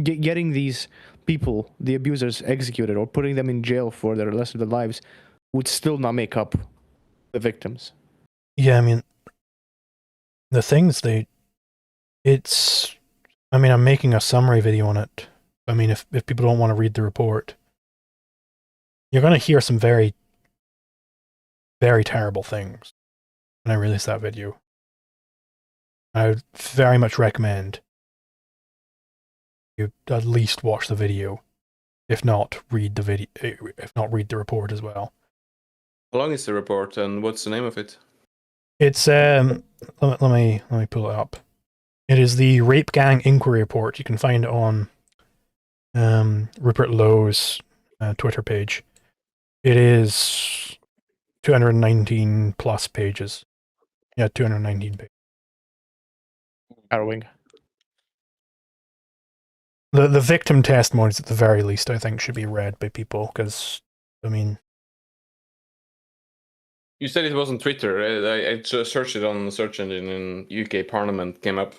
Getting these people, the abusers, executed or putting them in jail for the rest of their lives would still not make up the victims. Yeah, I mean, the things I'm making a summary video on it. I mean, if people don't want to read the report, you're going to hear some very, very terrible things when I release that video. I would very much recommend you at least watch the video, if not read the report as well. How long is the report, and what's the name of it? It's let me pull it up. It is the Rape Gang Inquiry Report. You can find it on Rupert Lowe's Twitter page. It is 219 plus pages. Yeah, 219 pages. Harrowing. The victim testimonies, at the very least, I think should be read by people because, I mean, You said it wasn't Twitter. I just searched it on the search engine, and UK Parliament came up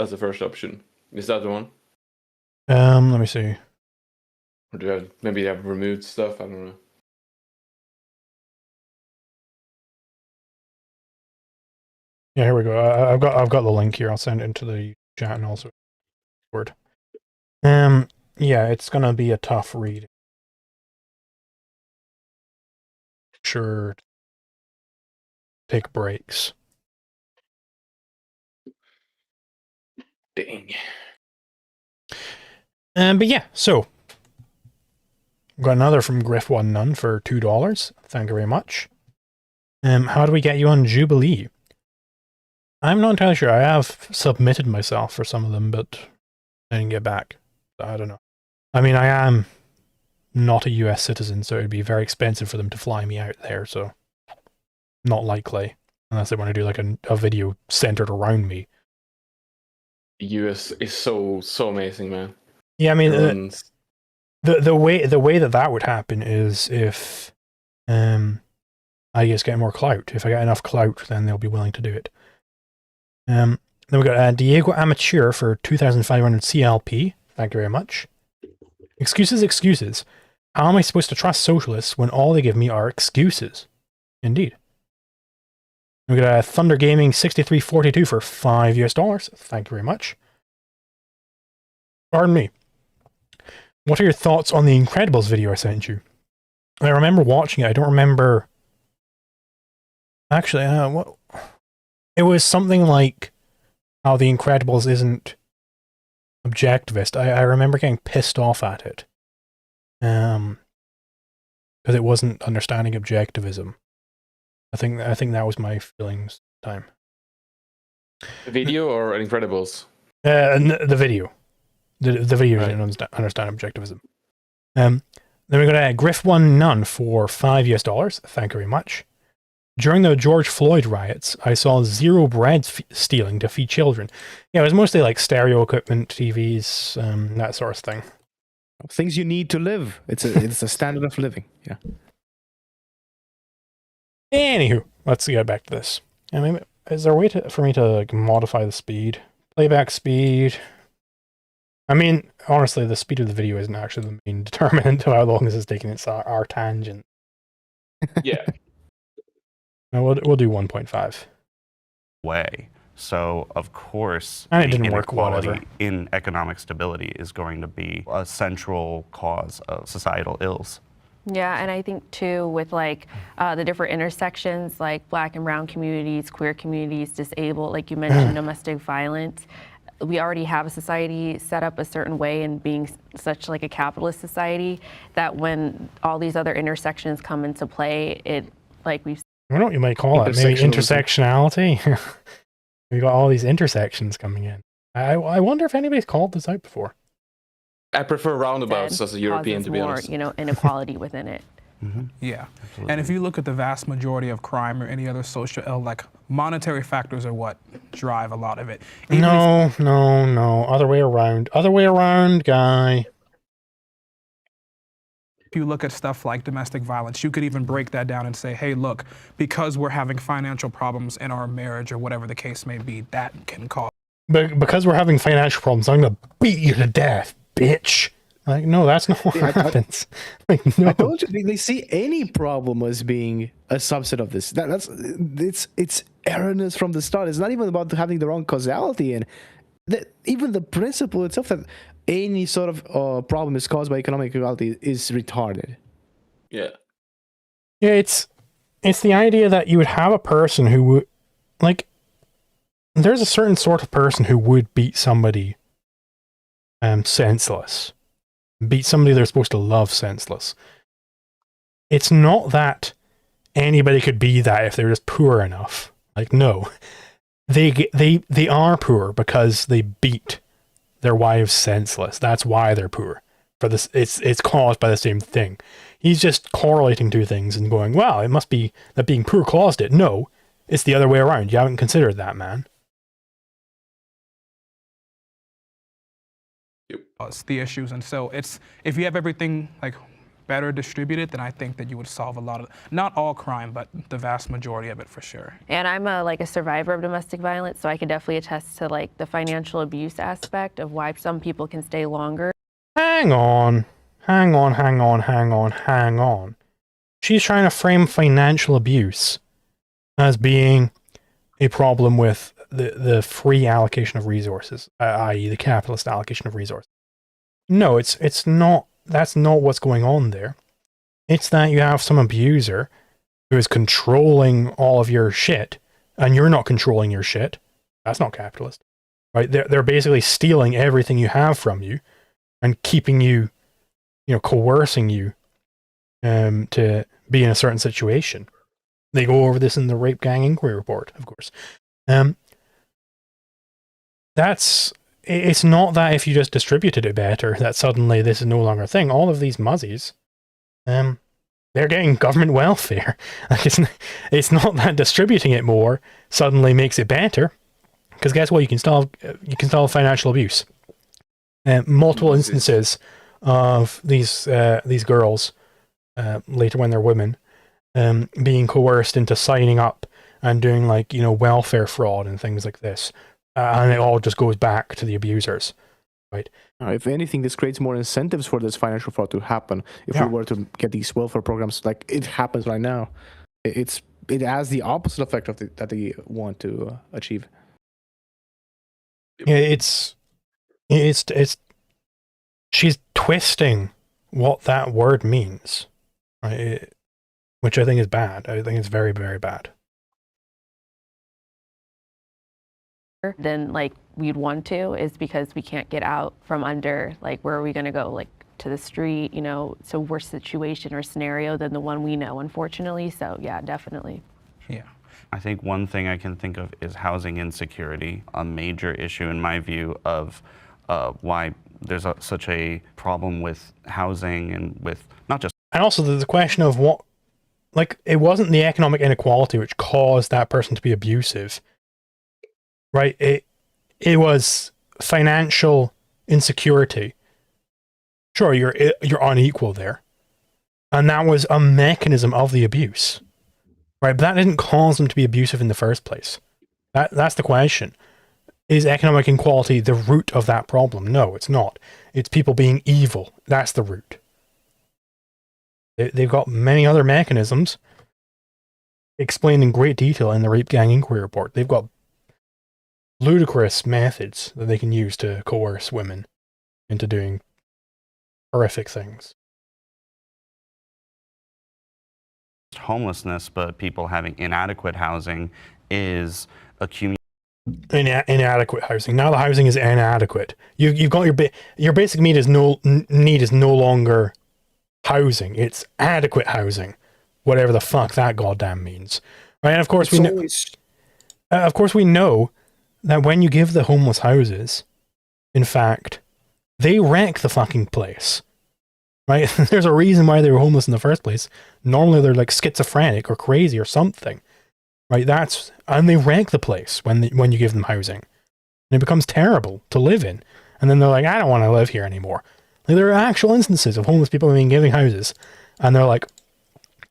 as the first option. Is that the one? let me see. Or do maybe they have removed stuff? I don't know. Yeah, here we go. I've got the link here. I'll send it into the chat and also Word. Yeah, it's gonna be a tough read. Sure. Take breaks. Dang. But yeah, so got another from Griff One None for $2. Thank you very much. How do we get you on Jubilee? I'm not entirely sure. I have submitted myself for some of them, but I didn't get back. I don't know. I mean, I am not a US citizen, so it'd be very expensive for them to fly me out there, so not likely. Unless they want to do like a video centered around me. The US is so amazing, man. Yeah, I mean, the way that would happen is if I just get more clout. If I get enough clout, then they'll be willing to do it. Then we got Diego Amateur for 2,500 CLP. Thank you very much. Excuses. How am I supposed to trust socialists when all they give me are excuses? Indeed. We got Thunder Gaming 6342 for $5 US. Thank you very much. Pardon me. What are your thoughts on the Incredibles video I sent you? I remember watching it. I don't remember. Actually, what? It was something like how the Incredibles isn't objectivist. I remember getting pissed off at it. Because it wasn't understanding objectivism. I think that was my feelings at the time. The video or Incredibles? The video. The video didn't understand objectivism. Then we got Griff One None for $5 US. Thank you very much. During the George Floyd riots, I saw zero bread stealing to feed children. Yeah, it was mostly like stereo equipment, TVs, that sort of thing. things you need to live. It's a standard of living. Yeah. Anywho, let's get back to this. I mean, is there a way for me to like, modify the speed? Playback speed. I mean, honestly, the speed of the video isn't actually the main determinant of how long this is taking. It's our tangent. Yeah. No, we'll do 1.5. way. So, of course, And it the didn't work, inequality whatever. in economic stability is going to be a central cause of societal ills. Yeah, and I think too with like the different intersections, like Black and Brown communities, queer communities, disabled, like you mentioned, domestic violence. We already have a society set up a certain way, and being such like a capitalist society, that when all these other intersections come into play, it like we've. I don't know what you might call it. Maybe intersectionality. We got all these intersections coming in. I wonder if anybody's called this out before. I prefer roundabouts as a European, to be more, honest. Inequality within it. Yeah. Absolutely. And if you look at the vast majority of crime or any other social ill, like monetary factors are what drive a lot of it. Even No. Other way around. Other way around, guy. if you look at stuff like domestic violence, you could even break that down and say, hey, look, because we're having financial problems in our marriage or whatever the case may be, that can cause. But because we're having financial problems, I'm gonna beat you to death, bitch. Like, no, that's not what happens. Like, no. I told you they see any problem as being a subset of this. It's erroneous from the start. It's not even about having the wrong causality, and even the principle itself that any sort of problem is caused by economic inequality is retarded. Yeah. Yeah, it's the idea that you would have a person who would, like, there's a certain sort of person who would beat somebody senseless. Beat somebody they're supposed to love senseless. It's not that anybody could be that if they're just poor enough. Like, no. They are poor because they beat their wives senseless. That's why they're poor. For this, it's caused by the same thing. He's just correlating two things and going, well, it must be that being poor caused it. No, it's the other way around. You haven't considered that, man. The issues. And so it's, if you have everything like better distributed, then I think that you would solve a lot of, not all crime, but the vast majority of it for sure. And I'm a survivor of domestic violence, so I can definitely attest to like the financial abuse aspect of why some people can stay longer. Hang on. She's trying to frame financial abuse as being a problem with the free allocation of resources, i.e. the capitalist allocation of resources. No, it's not. That's not what's going on there. It's that you have some abuser who is controlling all of your shit, and you're not controlling your shit. That's not capitalist, right? They're basically stealing everything you have from you and keeping you, coercing you to be in a certain situation. They go over this in the Rape Gang Inquiry Report, of course. It's not that if you just distributed it better, that suddenly this is no longer a thing. All of these muzzies, they're getting government welfare. Like it's not that distributing it more suddenly makes it better. Because guess what? You can still have financial abuse. Multiple instances of these girls later when they're women being coerced into signing up and doing welfare fraud and things like this. And it all just goes back to the abusers, right? If anything, this creates more incentives for this financial fraud to happen. If we were to get these welfare programs, like it happens right now, it has the opposite effect of that they want to achieve. Yeah, it's she's twisting what that word means, right? Which I think is bad. I think it's very, very bad. Than we'd want to, is because we can't get out from under where are we going to go, to the street, it's a worse situation or scenario than the one we know, unfortunately. So yeah, definitely. Yeah. I think one thing I can think of is housing insecurity, a major issue in my view of why there's such a problem with housing and with not just. And also the question of what, it wasn't the economic inequality which caused that person to be abusive. Right, it was financial insecurity Sure, you're unequal there. And that was a mechanism of the abuse. Right? But that didn't cause them to be abusive in the first place. That's the question. Is economic inequality the root of that problem? No, it's not. It's people being evil. That's the root. They've got many other mechanisms explained in great detail in the Rape Gang Inquiry Report. They've got ludicrous methods that they can use to coerce women into doing horrific things. Homelessness, but people having inadequate housing is accumulating. Inadequate housing. Now the housing is inadequate. You've got your basic need is no longer housing. It's adequate housing, whatever the fuck that goddamn means. Right? And of course we know that when you give the homeless houses, in fact, they wreck the fucking place. Right? There's a reason why they were homeless in the first place. Normally they're like schizophrenic or crazy or something. Right? And they wreck the place when you give them housing. And it becomes terrible to live in. And then they're like, I don't want to live here anymore. Like, there are actual instances of homeless people being given houses, and they're like,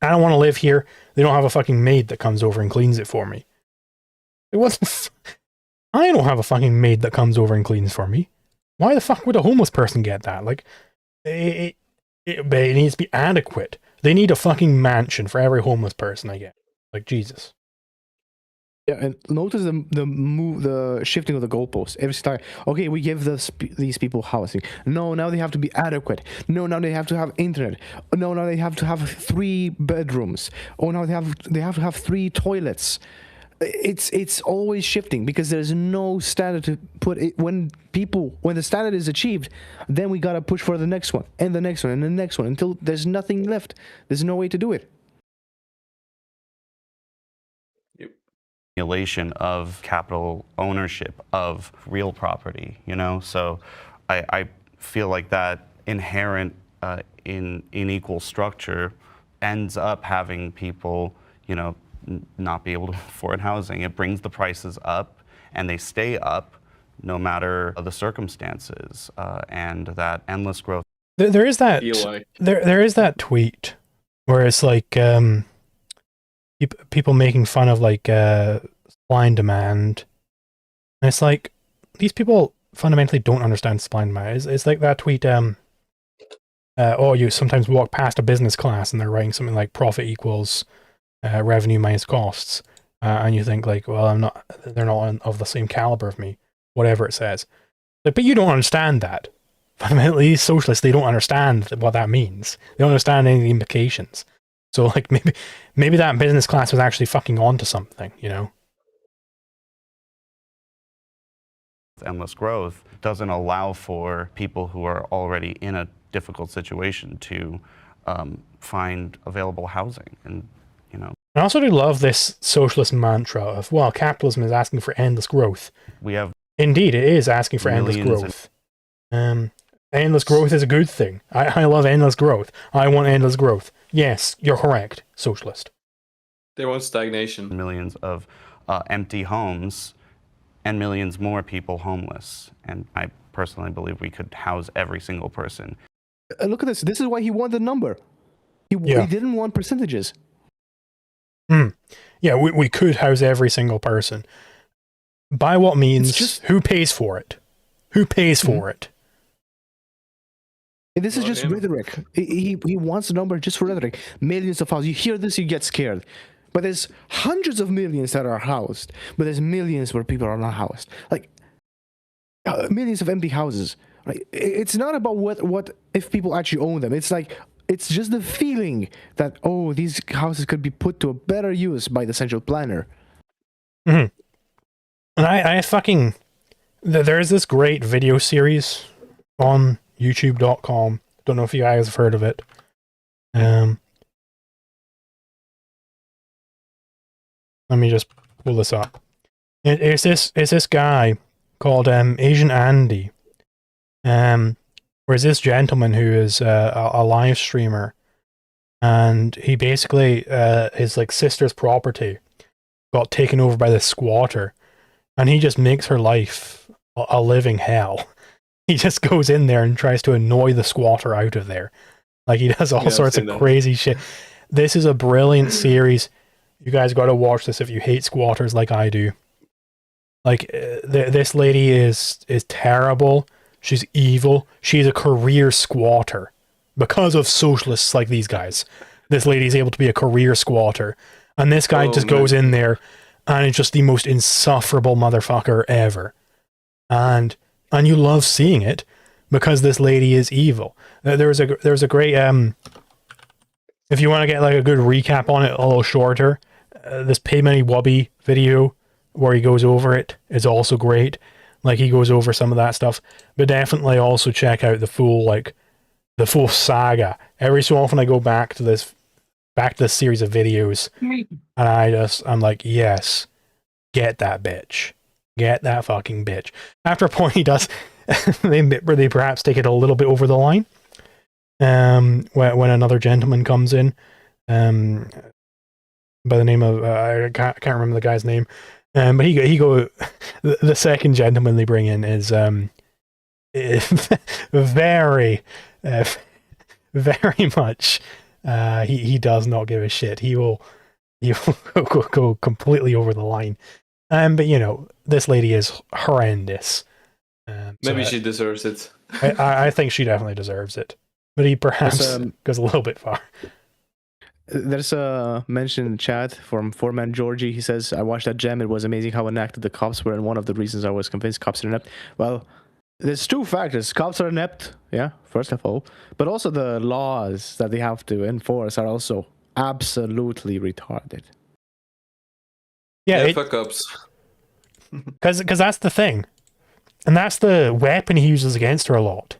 I don't want to live here. They don't have a fucking maid that comes over and cleans it for me. Like, I don't have a fucking maid that comes over and cleans for me. Why the fuck would a homeless person get that? Like, it needs to be adequate. They need a fucking mansion for every homeless person I get. Like, Jesus. Yeah, and notice the shifting of the goalposts every time. Okay, we give these people housing. No, now they have to be adequate. No, now they have to have internet. No, now they have to have 3 bedrooms. Oh, now they have to have 3 toilets. It's always shifting because there's no standard to put it. When the standard is achieved, then we gotta push for the next one and the next one and the next one until there's nothing left. There's no way to do it. Of capital ownership of real property, so I feel like that inherent in equal structure ends up having people not be able to afford housing. It brings the prices up, and they stay up no matter the circumstances, and that endless growth. There is that there is that tweet where it's like people making fun of like supply and demand, and it's like these people fundamentally don't understand supply and demand. It's like that tweet. You sometimes walk past a business class and they're writing something like profit equals revenue minus costs, and you think like, well, they're not of the same caliber of me, whatever it says. But you don't understand that. Fundamentally, these socialists, they don't understand what that means. They don't understand any of the implications. So like maybe that business class was actually fucking onto something, Endless growth doesn't allow for people who are already in a difficult situation to find available housing, and I also do love this socialist mantra of, well, capitalism is asking for endless growth. Indeed, it is asking for endless growth. Endless growth is a good thing. I love endless growth. I want endless growth. Yes, you're correct, socialist. They want stagnation. Millions of empty homes and millions more people homeless. And I personally believe we could house every single person. Look at this. This is why he wanted the number. He didn't want percentages. Yeah, we could house every single person. By what means? Who pays for it? Who pays for it? This is just rhetoric. He wants a number just for rhetoric. Millions of houses. You hear this, you get scared. But there's hundreds of millions that are housed. But there's millions where people are not housed. Like millions of empty houses. Right? It's not about what if people actually own them. It's like it's just the feeling that these houses could be put to a better use by the central planner. Mm-hmm. And I fucking there's this great video series on YouTube.com. Don't know if you guys have heard of it. Let me just pull this up. It's this guy called Asian Andy. Whereas this gentleman who is a live streamer, and he basically his like sister's property got taken over by this squatter, and he just makes her life a living hell. he just goes in there and tries to annoy the squatter out of there. Like, he does all Yeah, I've sorts of seen that. crazy shit. This is a brilliant series. You guys got to watch this if you hate squatters like I do. Like, this lady is terrible. She's evil. She's a career squatter. Because of socialists like these guys, this lady's able to be a career squatter. And this guy just goes in there and is just the most insufferable motherfucker ever. And you love seeing it because this lady is evil. There's a great if you want to get like a good recap on it, a little shorter, this Pay Money Wubby video where he goes over it is also great. Like, he goes over some of that stuff, but definitely also check out the full saga. Every so often I go back to this series of videos, and I'm like, yes, get that bitch. Get that fucking bitch. After a point, he does, they perhaps take it a little bit over the line. When another gentleman comes in, by the name of, I can't remember the guy's name, but the second gentleman they bring in is very, very much, he does not give a shit. He will go completely over the line. But you know, this lady is horrendous. Maybe she deserves it. I think she definitely deserves it. But he perhaps goes a little bit far. There's a mention in the chat from Foreman Georgie. He says, I watched that gem. It was amazing how enacted the cops were, and one of the reasons I was convinced cops are inept. Well, there's two factors. Cops are inept, yeah, first of all. But also the laws that they have to enforce are also absolutely retarded. Yeah, fuck ups. Because that's the thing. And that's the weapon he uses against her a lot.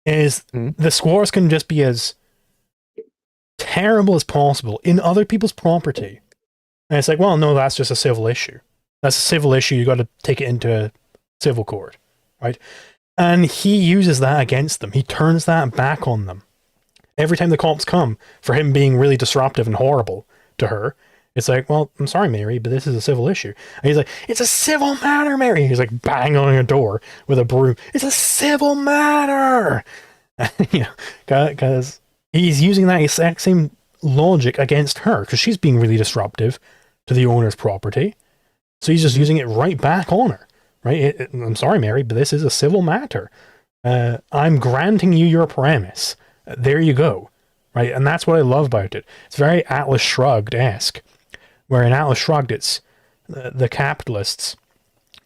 Is the squatters can just be as terrible as possible in other people's property. And it's like, well, no, that's just a civil issue. That's a civil issue. You got to take it into a civil court, right? And he uses that against them. He turns that back on them. Every time the cops come for him being really disruptive and horrible to her, it's like, well, I'm sorry, Mary, but this is a civil issue. And he's like, it's a civil matter, Mary. He's like banging on a door with a broom. It's a civil matter. You know, because he's using that exact same logic against her because she's being really disruptive to the owner's property. So he's just using it right back on her, right? I'm sorry, Mary, but this is a civil matter. I'm granting you your premise. There you go, right? And that's what I love about it. It's very Atlas Shrugged-esque, where in Atlas Shrugged, it's the capitalists,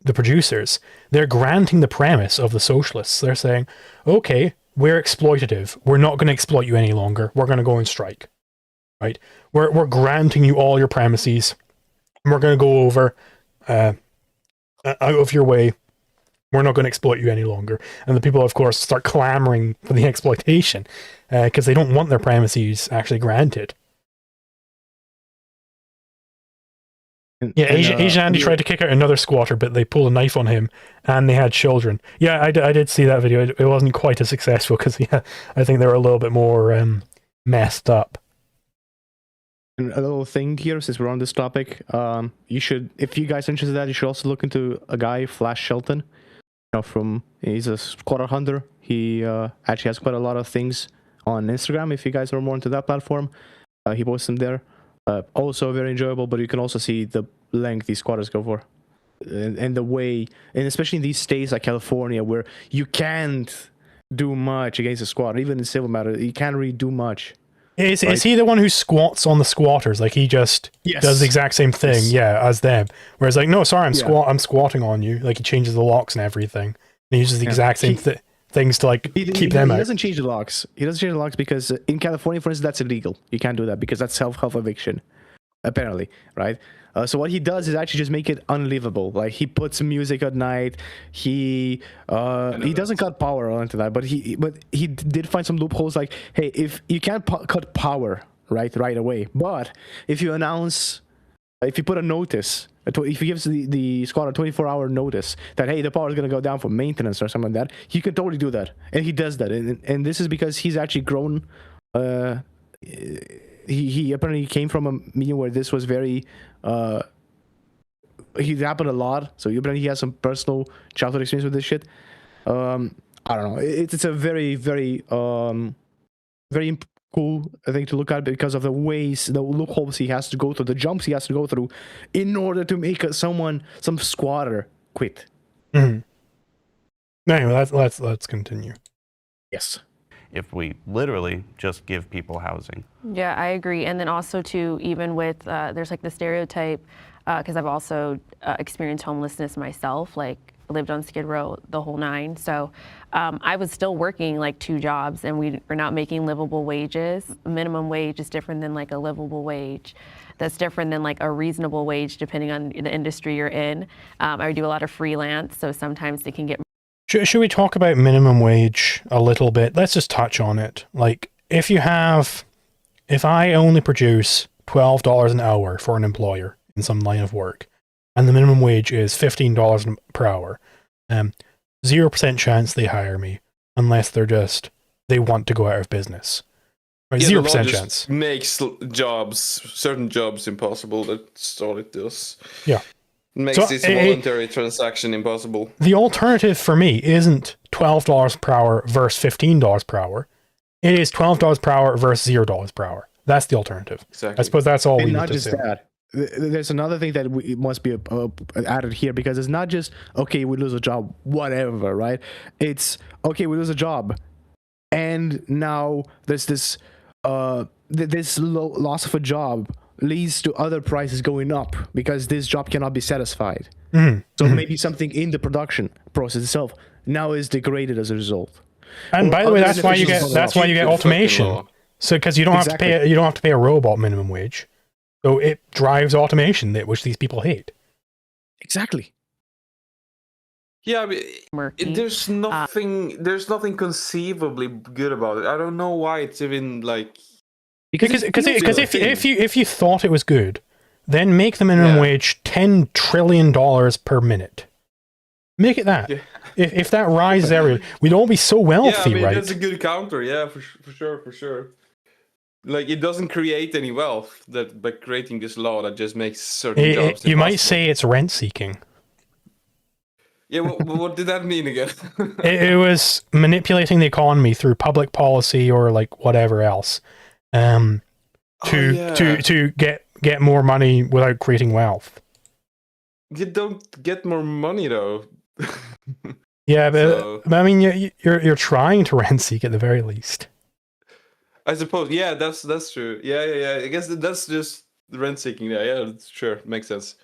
the producers, they're granting the premise of the socialists. They're saying, okay, we're exploitative. We're not going to exploit you any longer. We're going to go on strike, right? We're granting you all your premises. We're going to go over out of your way. We're not going to exploit you any longer. And the people, of course, start clamoring for the exploitation because they don't want their premises actually granted. Yeah, Asian Andy tried to kick out another squatter, but they pulled a knife on him, and they had children. Yeah, I did see that video. It wasn't quite as successful because, yeah, I think they were a little bit more messed up. And a little thing here, since we're on this topic, you should, if you guys are interested in that, you should also look into a guy, Flash Shelton. You know, he's a squatter hunter. He actually has quite a lot of things on Instagram. If you guys are more into that platform, he posts them there. Also very enjoyable, but you can also see the length these squatters go for, and the way, and especially in these states like California, where you can't do much against a squatter, even in civil matter, you can't really do much. Is he the one who squats on the squatters? Like, he just does the exact same thing, as them. Whereas, like, no, sorry, I'm squatting on you. Like, he changes the locks and everything. And he uses the exact same things to like keep them out. He doesn't change the locks. He doesn't change the locks because in California, for instance, that's illegal. You can't do that because that's self-help eviction, apparently, right? So what he does is actually just make it unlivable. Like, he puts music at night. He doesn't cut power onto that, but he did find some loopholes. Like, hey, if you can't cut power right away, but if you announce, if you put a notice, if he gives the squatter a 24-hour notice that, hey, the power is going to go down for maintenance or something like that, he can totally do that, and he does that, and this is because he's actually grown. He apparently came from a medium where this was very he happened a lot, so apparently he has some personal childhood experience with this shit. I don't know. It's a very, very, very cool thing to look at because of the ways, the loopholes he has to go through, the jumps he has to go through in order to make some squatter quit. Mm-hmm. Anyway, let's continue. Yes. If we literally just give people housing. Yeah, I agree. And then also too, even with there's like the stereotype, because I've also experienced homelessness myself. Like lived on Skid Row the whole nine. So I was still working like 2 jobs, and we were not making livable wages. Minimum wage is different than like a livable wage. That's different than like a reasonable wage depending on the industry you're in. I do a lot of freelance, so sometimes they can get. Should we talk about minimum wage a little bit? Let's just touch on it. Like, if I only produce $12 an hour for an employer in some line of work, and the minimum wage is $15 per hour, 0% chance they hire me unless they want to go out of business. Right, 0% chance. Makes certain jobs impossible. That's all it does. Yeah. Makes this voluntary transaction impossible. The alternative for me isn't $12 per hour versus $15 per hour. It is $12 per hour versus $0 per hour. That's the alternative. Exactly. I suppose that's all we need not to just say. that. There's another thing that must be added here, because it's not just, okay, we lose a job, whatever, right? It's, okay, we lose a job, and now there's this loss of a job leads to other prices going up because this job cannot be satisfied. Mm-hmm. So maybe something in the production process itself now is degraded as a result. And by the way, that's why you get automation. So because you don't have to pay a robot minimum wage, so it drives automation, which these people hate. Exactly. Yeah, but there's nothing conceivably good about it. I don't know why it's even like. Because if you thought it was good, then make the minimum wage $10 trillion per minute. Make it that. Yeah. If that rises every, we'd all be so wealthy, right? That's a good counter. Yeah, for sure. Like, it doesn't create any wealth that by creating this law that just makes certain jobs impossible. You might say it's rent seeking. Yeah, what did that mean again? It was manipulating the economy through public policy or like whatever else. To get more money without creating wealth. You don't get more money though. Yeah, but I mean, you're trying to rent seek at the very least. I suppose. Yeah, that's true. Yeah. I guess that's just rent seeking. Yeah, that's sure makes sense.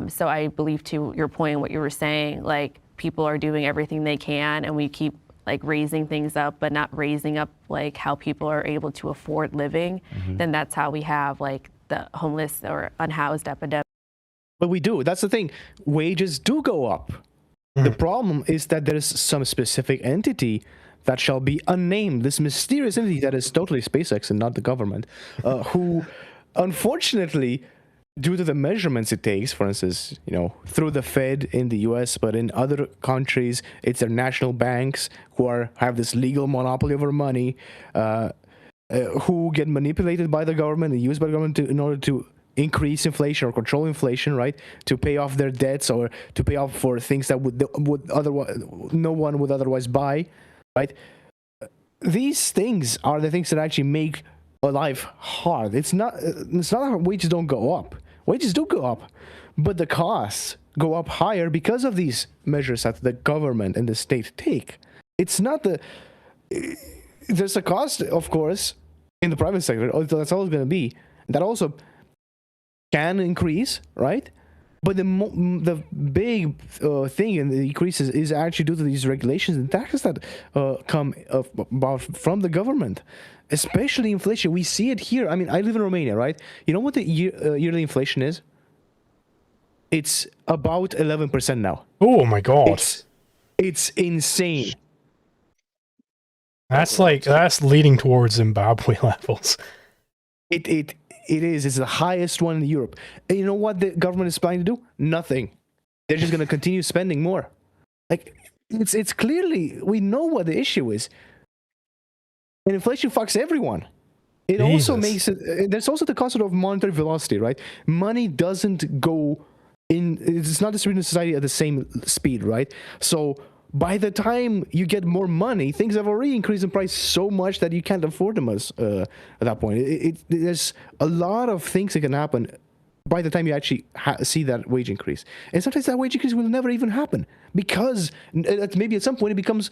So I believe, to your point, what you were saying, like people are doing everything they can, and we keep like raising things up, but not raising up like how people are able to afford living. Mm-hmm. Then that's how we have like the homeless or unhoused epidemic. But we do. That's the thing. Wages do go up. Mm-hmm. The problem is that there is some specific entity that shall be unnamed. This mysterious entity that is totally SpaceX and not the government, who, unfortunately, due to the measurements it takes, for instance, through the Fed in the US, but in other countries, it's their national banks who have this legal monopoly over money, who get manipulated by the government and used by the government in order to increase inflation or control inflation, right? To pay off their debts or to pay off for things that would otherwise no one would otherwise buy, right? These things are the things that actually make a life hard. It's not that wages don't go up. Wages do go up, but the costs go up higher because of these measures that the government and the state take. It's not there's a cost, of course, in the private sector. That's always going to be. That also can increase, right? But the big thing in the increases is actually due to these regulations and taxes that come about from the government. Especially inflation. We see it here. I mean, I live in Romania, right? You know what the yearly inflation is? It's about 11% now. Oh my god. It's insane. That's leading towards Zimbabwe levels. It is. It's the highest one in Europe. And you know what the government is planning to do? Nothing. They're just going to continue spending more. Like, it's clearly, we know what the issue is. And inflation fucks everyone. It also makes it. There's also the concept of monetary velocity, right? Money doesn't go in. It's not distributed in society at the same speed, right? So by the time you get more money, things have already increased in price so much that you can't afford them at that point. There's a lot of things that can happen by the time you actually see that wage increase. And sometimes that wage increase will never even happen because maybe at some point it becomes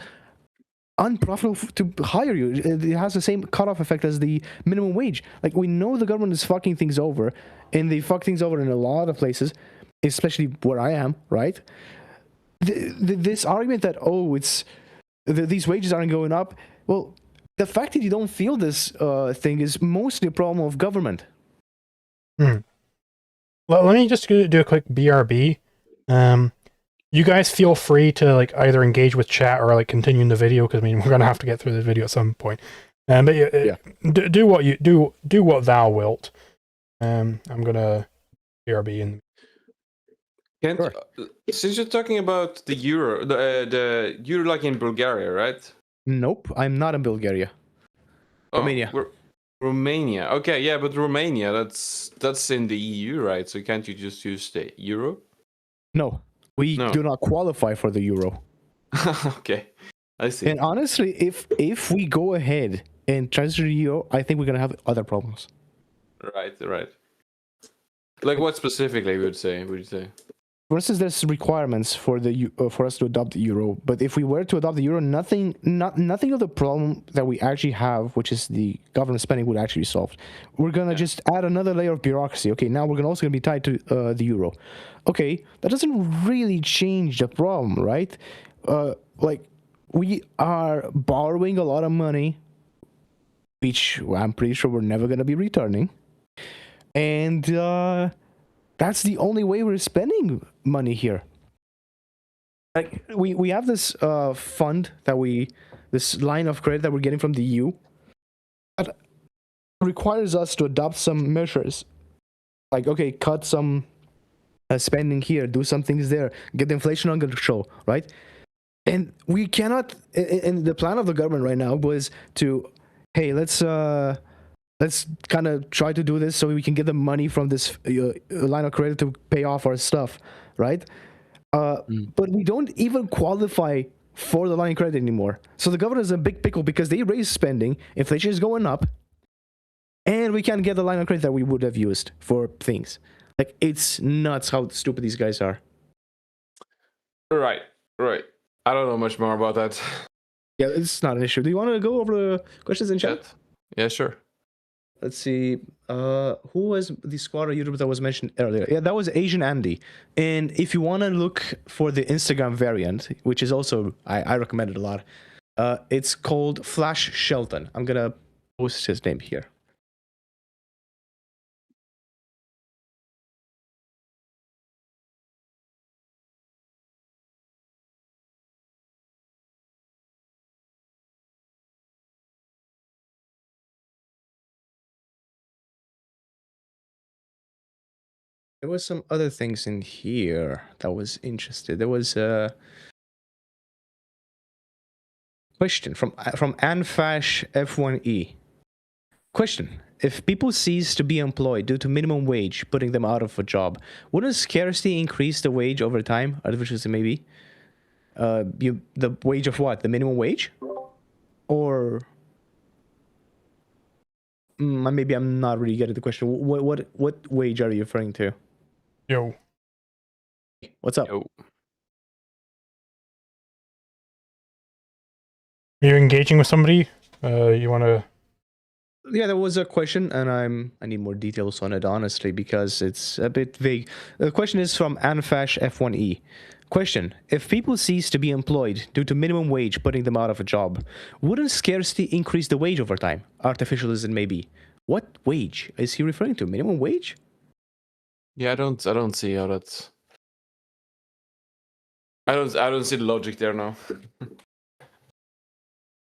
unprofitable to hire you. It has the same cutoff effect as the minimum wage. Like, we know the government is fucking things over, and they fuck things over in a lot of places, especially where I am, right? This argument that, these wages aren't going up, well, the fact that you don't feel this thing is mostly a problem of government. Well, let me just do a quick BRB. You guys feel free to like either engage with chat or like continue in the video, because I mean we're gonna have to get through the video at some point. But do what you do what thou wilt. I'm gonna BRB in. Sure. Since you're talking about the euro, you're like in Bulgaria, right? Nope, I'm not in Bulgaria. Romania. Romania. Okay, yeah, but Romania, that's in the EU, right? So can't you just use the euro? No, we do not qualify for the euro. Okay, I see. And honestly, if we go ahead and transfer the euro, I think we're gonna have other problems. Right. Like what specifically would you say? For instance, there's requirements for for us to adopt the euro. But if we were to adopt the euro, nothing of the problem that we actually have, which is the government spending, would actually be solved. We're gonna just add another layer of bureaucracy. Okay, now we're also gonna be tied to the euro. Okay, that doesn't really change the problem, right? Like, we are borrowing a lot of money, which I'm pretty sure we're never gonna be returning, and that's the only way we're spending money here. Like, we have this fund this line of credit that we're getting from the EU that requires us to adopt some measures. Like, okay, cut some spending here, do some things there, get the inflation under control, right? And we cannot. And the plan of the government right now was to, hey, let's kind of try to do this so we can get the money from this line of credit to pay off our stuff, right? But we don't even qualify for the line of credit anymore. So the government is a big pickle because they raise spending, inflation is going up, and we can't get the line of credit that we would have used for things. Like, it's nuts how stupid these guys are. Right. I don't know much more about that. Yeah, it's not an issue. Do you want to go over the questions in chat? Yeah, sure. Let's see. Who was the squatter YouTuber that was mentioned earlier? Yeah, that was Asian Andy. And if you want to look for the Instagram variant, which is also, I recommend it a lot, it's called Flash Shelton. I'm going to post his name here. There was some other things in here that was interesting. There was a question from Anfash F1E. Question: if people cease to be employed due to minimum wage putting them out of a job, wouldn't scarcity increase the wage over time? Artificially, maybe. The wage of what? The minimum wage? Or maybe I'm not really getting the question. What wage are you referring to? Yo. What's up? Yo. Are you engaging with somebody? You want to? Yeah, there was a question, and I need more details on it, honestly, because it's a bit vague. The question is from Anfash F1E. Question: if people cease to be employed due to minimum wage putting them out of a job, wouldn't scarcity increase the wage over time? Artificial as it may be. What wage is he referring to? Minimum wage? Yeah, I don't see how that's. I don't see the logic there now.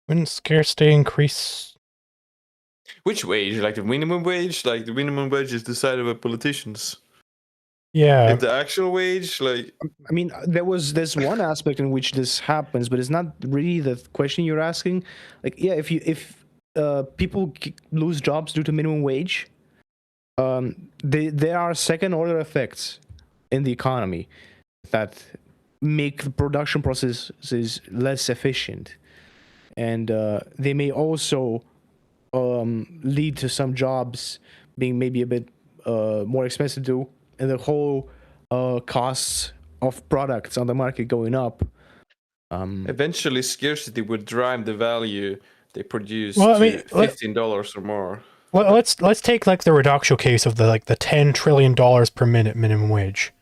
Wouldn't scarcity increase? Which wage? Like the minimum wage? Like the minimum wage is decided by politicians. Yeah. And the actual wage, like. I mean, there's one aspect in which this happens, but it's not really the question you're asking. Like, yeah, if people lose jobs due to minimum wage, there are second order effects in the economy that make the production processes less efficient, and they may also lead to some jobs being maybe a bit more expensive to do, and the whole costs of products on the market going up. Eventually, scarcity would drive the value they produce Well, I to mean, $15 or more. Well, let's take like the reduction case of the $10 trillion per minute minimum wage.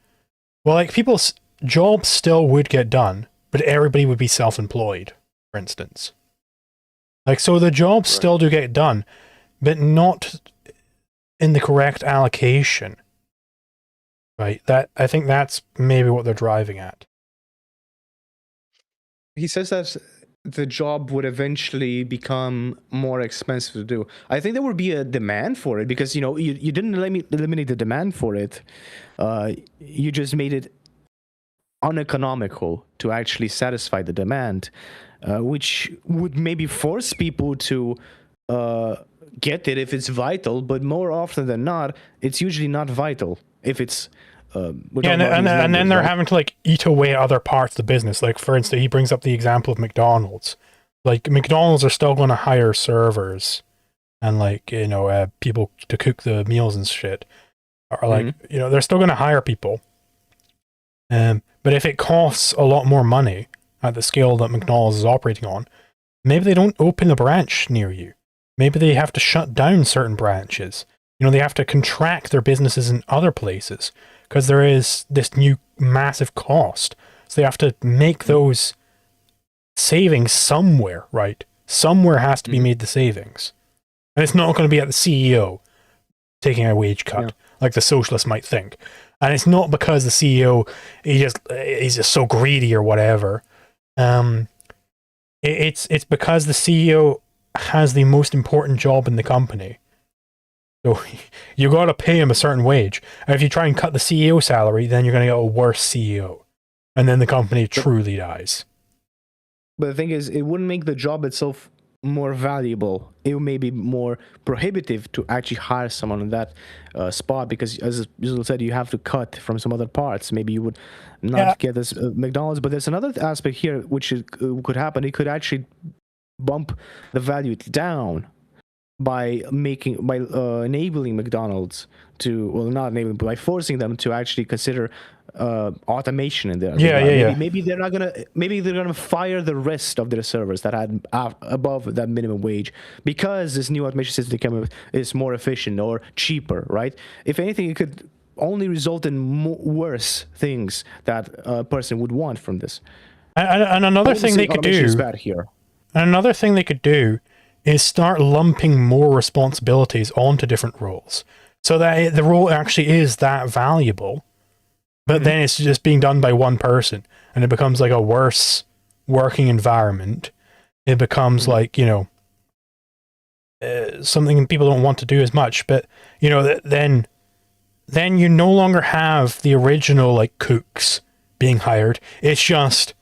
Well, like people's jobs still would get done, but everybody would be self-employed, for instance. Like, so the jobs still do get done, but not in the correct allocation. Right? I think that's maybe what they're driving at. He says that the job would eventually become more expensive to do. I think there would be a demand for it because, you know, you didn't eliminate the demand for it. You just made it uneconomical to actually satisfy the demand, which would maybe force people to get it if it's vital, but more often than not, it's usually not vital if it's and then they're having to like eat away at other parts of the business. Like, for instance, he brings up the example of McDonald's. Like, McDonald's are still going to hire servers and like, you know, people to cook the meals and shit. Or like, you know, they're still going to hire people. But if it costs a lot more money at the scale that McDonald's is operating on, maybe they don't open a branch near you. Maybe they have to shut down certain branches. You know, they have to contract their businesses in other places because there is this new massive cost. So they have to make those savings somewhere, right? Somewhere has to be made the savings. And it's not going to be at the CEO taking a wage cut, like the socialists might think. And it's not because the CEO, he's just so greedy or whatever. It's because the CEO has the most important job in the company. So you got to pay him a certain wage. And if you try and cut the CEO salary, then you're going to get a worse CEO. And then the company truly dies. But the thing is, it wouldn't make the job itself more valuable. It may be more prohibitive to actually hire someone in that spot because, as you said, you have to cut from some other parts. Maybe you would not get this McDonald's. But there's another aspect here which could happen. It could actually bump the value down by enabling McDonald's to, well, not enabling, but by forcing them to actually consider automation in there. Maybe they're not gonna. Maybe they're gonna fire the rest of their servers that had above that minimum wage because this new automation system is more efficient or cheaper, right? If anything, it could only result in worse things that a person would want from this. And another thing they could do. Is bad here. And another thing they could do is start lumping more responsibilities onto different roles, so that the role actually is that valuable. But then it's just being done by one person, and it becomes like a worse working environment. It becomes like, you know, something people don't want to do as much. But, you know, then you no longer have the original like cooks being hired. It's just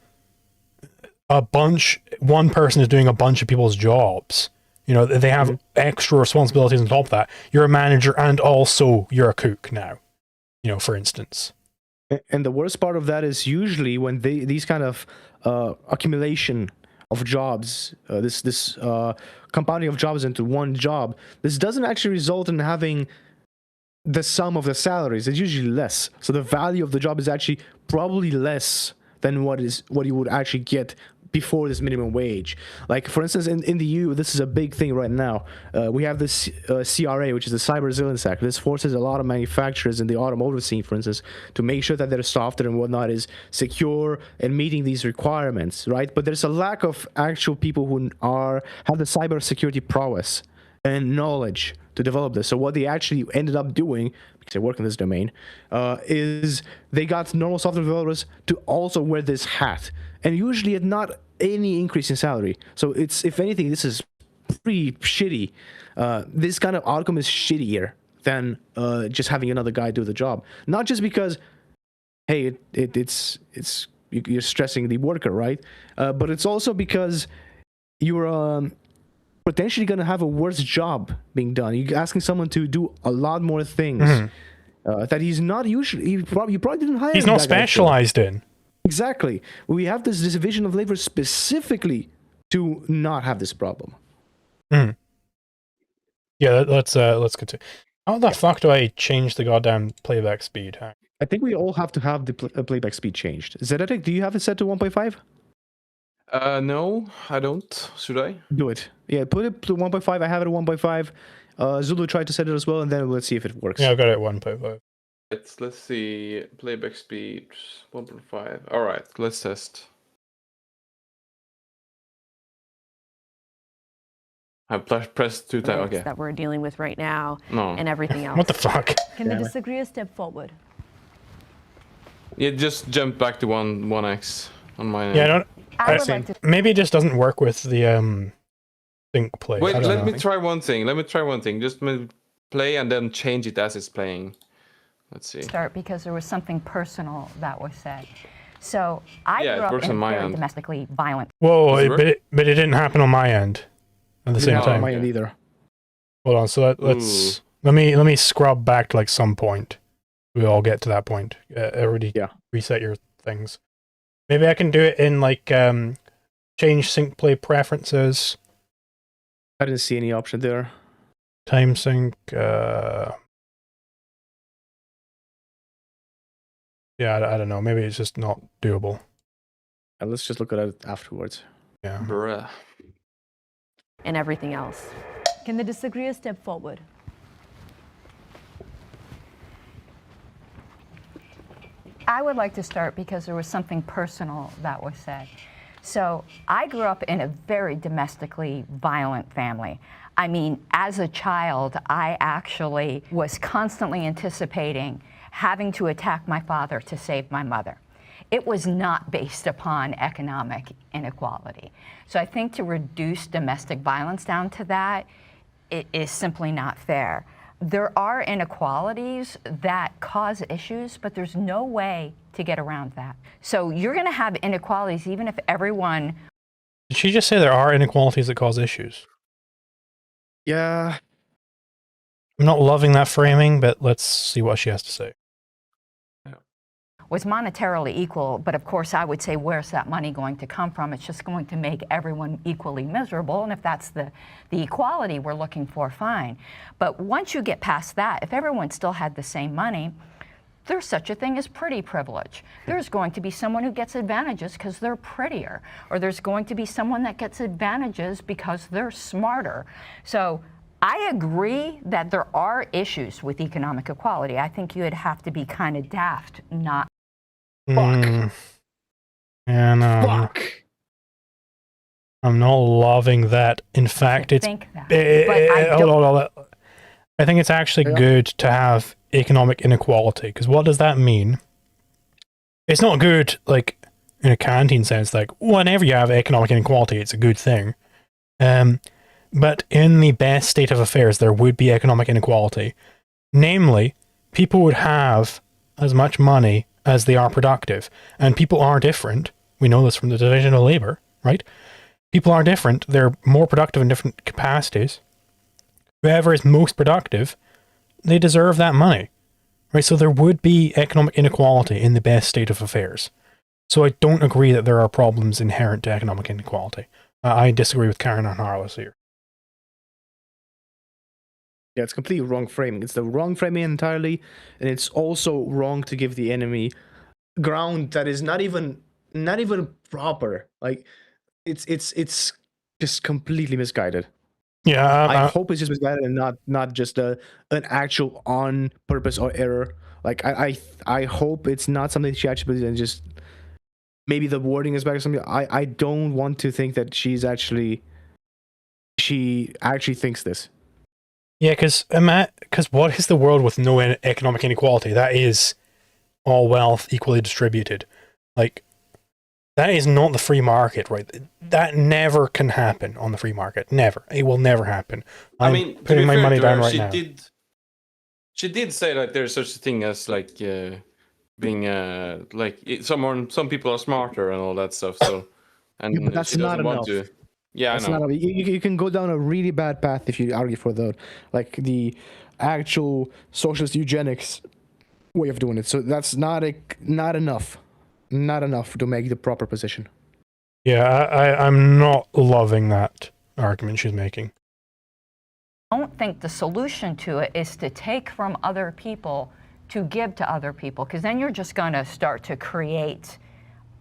one person is doing a bunch of people's jobs. You know, they have extra responsibilities on top of that. You're a manager and also you're a cook now, you know, for instance. And the worst part of that is usually when these kind of accumulation of jobs, this compounding of jobs into one job, this doesn't actually result in having the sum of the salaries. It's usually less. So the value of the job is actually probably less than what you would actually get before this minimum wage. Like, for instance, in the EU, this is a big thing right now. We have this CRA, which is the Cyber Resilience Act. This forces a lot of manufacturers in the automotive scene, for instance, to make sure that their software and whatnot is secure and meeting these requirements, right? But there's a lack of actual people who have the cybersecurity prowess and knowledge to develop this. So what they actually ended up doing, because I work in this domain, is they got normal software developers to also wear this hat. And usually at not any increase in salary. So it's, if anything, this is pretty shitty. This kind of outcome is shittier than just having another guy do the job. Not just because, hey, you're stressing the worker, right? But it's also because you're potentially going to have a worse job being done. You're asking someone to do a lot more things that he's not usually. You probably didn't hire. He's not specialized in. Exactly. We have this division of labor specifically to not have this problem. Yeah, let's continue. How the fuck do I change the goddamn playback speed? I think we all have to have the playback speed changed. Zedetic, do you have it set to 1.5? No, I don't. Should I? Do it. Yeah, put it to 1.5. I have it at 1.5. Zulu tried to set it as well, and then let's see if it works. Yeah, I've got it at 1.5. Let's see. Playback speed 1.5. All right, let's test. I pressed 2 times. Okay. That we're dealing with right now No. and everything else. What the fuck? Can the disagreeer step forward? Yeah, just jump back to 1x on my end. Yeah, I don't. I would like to. Maybe it just doesn't work with the sync play. Wait, I don't let know. me try one thing. Just play and then change it as it's playing. Let's see. Start because there was something personal that was said. So I Yeah, it grew up works in on a my very end. domestically violent. Whoa, Does it work? but it didn't happen on my end at the same Not on time. my end either. Hold on, so let's let me scrub back to like some point. We all get to that point. Everybody, reset your things. Maybe I can do it in like change sync play preferences. I didn't see any option there. Time sync. Yeah, I don't know. Maybe it's just not doable. Let's just look at it afterwards. Yeah. Bruh. And everything else. Can the disagreeer step forward? I would like to start because there was something personal that was said. So I grew up in a very domestically violent family. I mean, as a child, I actually was constantly anticipating having to attack my father to save my mother. It was not based upon economic inequality. So I think to reduce domestic violence down to that, it is simply not fair. There are inequalities that cause issues, but there's no way to get around that. So you're going to have inequalities even if everyone... Did she just say there are inequalities that cause issues? Yeah. I'm not loving that framing, but let's see what she has to say. was monetarily equal, but of course I would say, where's that money going to come from? It's just going to make everyone equally miserable, and if that's the equality we're looking for, fine. But once you get past that, if everyone still had the same money, there's such a thing as pretty privilege. There's going to be someone who gets advantages because they're prettier, or there's going to be someone that gets advantages because they're smarter. So I agree that there are issues with economic equality. I think you'd have to be kind of daft not. Yeah, no. Fuck. I'm not loving that. In fact, it's. Think that, but I don't. Hold on. I think it's actually good to have economic inequality, because what does that mean? It's not good, like, in a canteen sense, like, whenever you have economic inequality, it's a good thing. But in the best state of affairs, there would be economic inequality. Namely, people would have as much money as they are productive. And people are different. We know this from the division of labor, right? People are different. They're more productive in different capacities. Whoever is most productive, they deserve that money, right? So there would be economic inequality in the best state of affairs. So I don't agree that there are problems inherent to economic inequality. I disagree with Karen and Harless here. Yeah, it's completely wrong framing. It's the wrong framing entirely, and it's also wrong to give the enemy ground that is not even proper. Like, it's just completely misguided. Yeah, I hope it's just misguided and not just an actual on purpose or error. Like, I hope it's not something she actually believes, and just maybe the wording is better. Something I don't want to think that she actually thinks this. Yeah, because what is the world with no economic inequality? That is all wealth equally distributed. Like, that is not the free market, right? That never can happen on the free market. Never. It will never happen. I mean, putting my money down right she now. She did say that there's such a thing as like being like some people are smarter and all that stuff. So, and Yeah, but that's she doesn't not want enough. to. Yeah, That's I know. not you can go down a really bad path if you argue for the actual socialist eugenics way of doing it. So that's not enough. not enough to make the proper position. Yeah, I'm not loving that argument she's making. I don't think the solution to it is to take from other people to give to other people, because then you're just going to start to create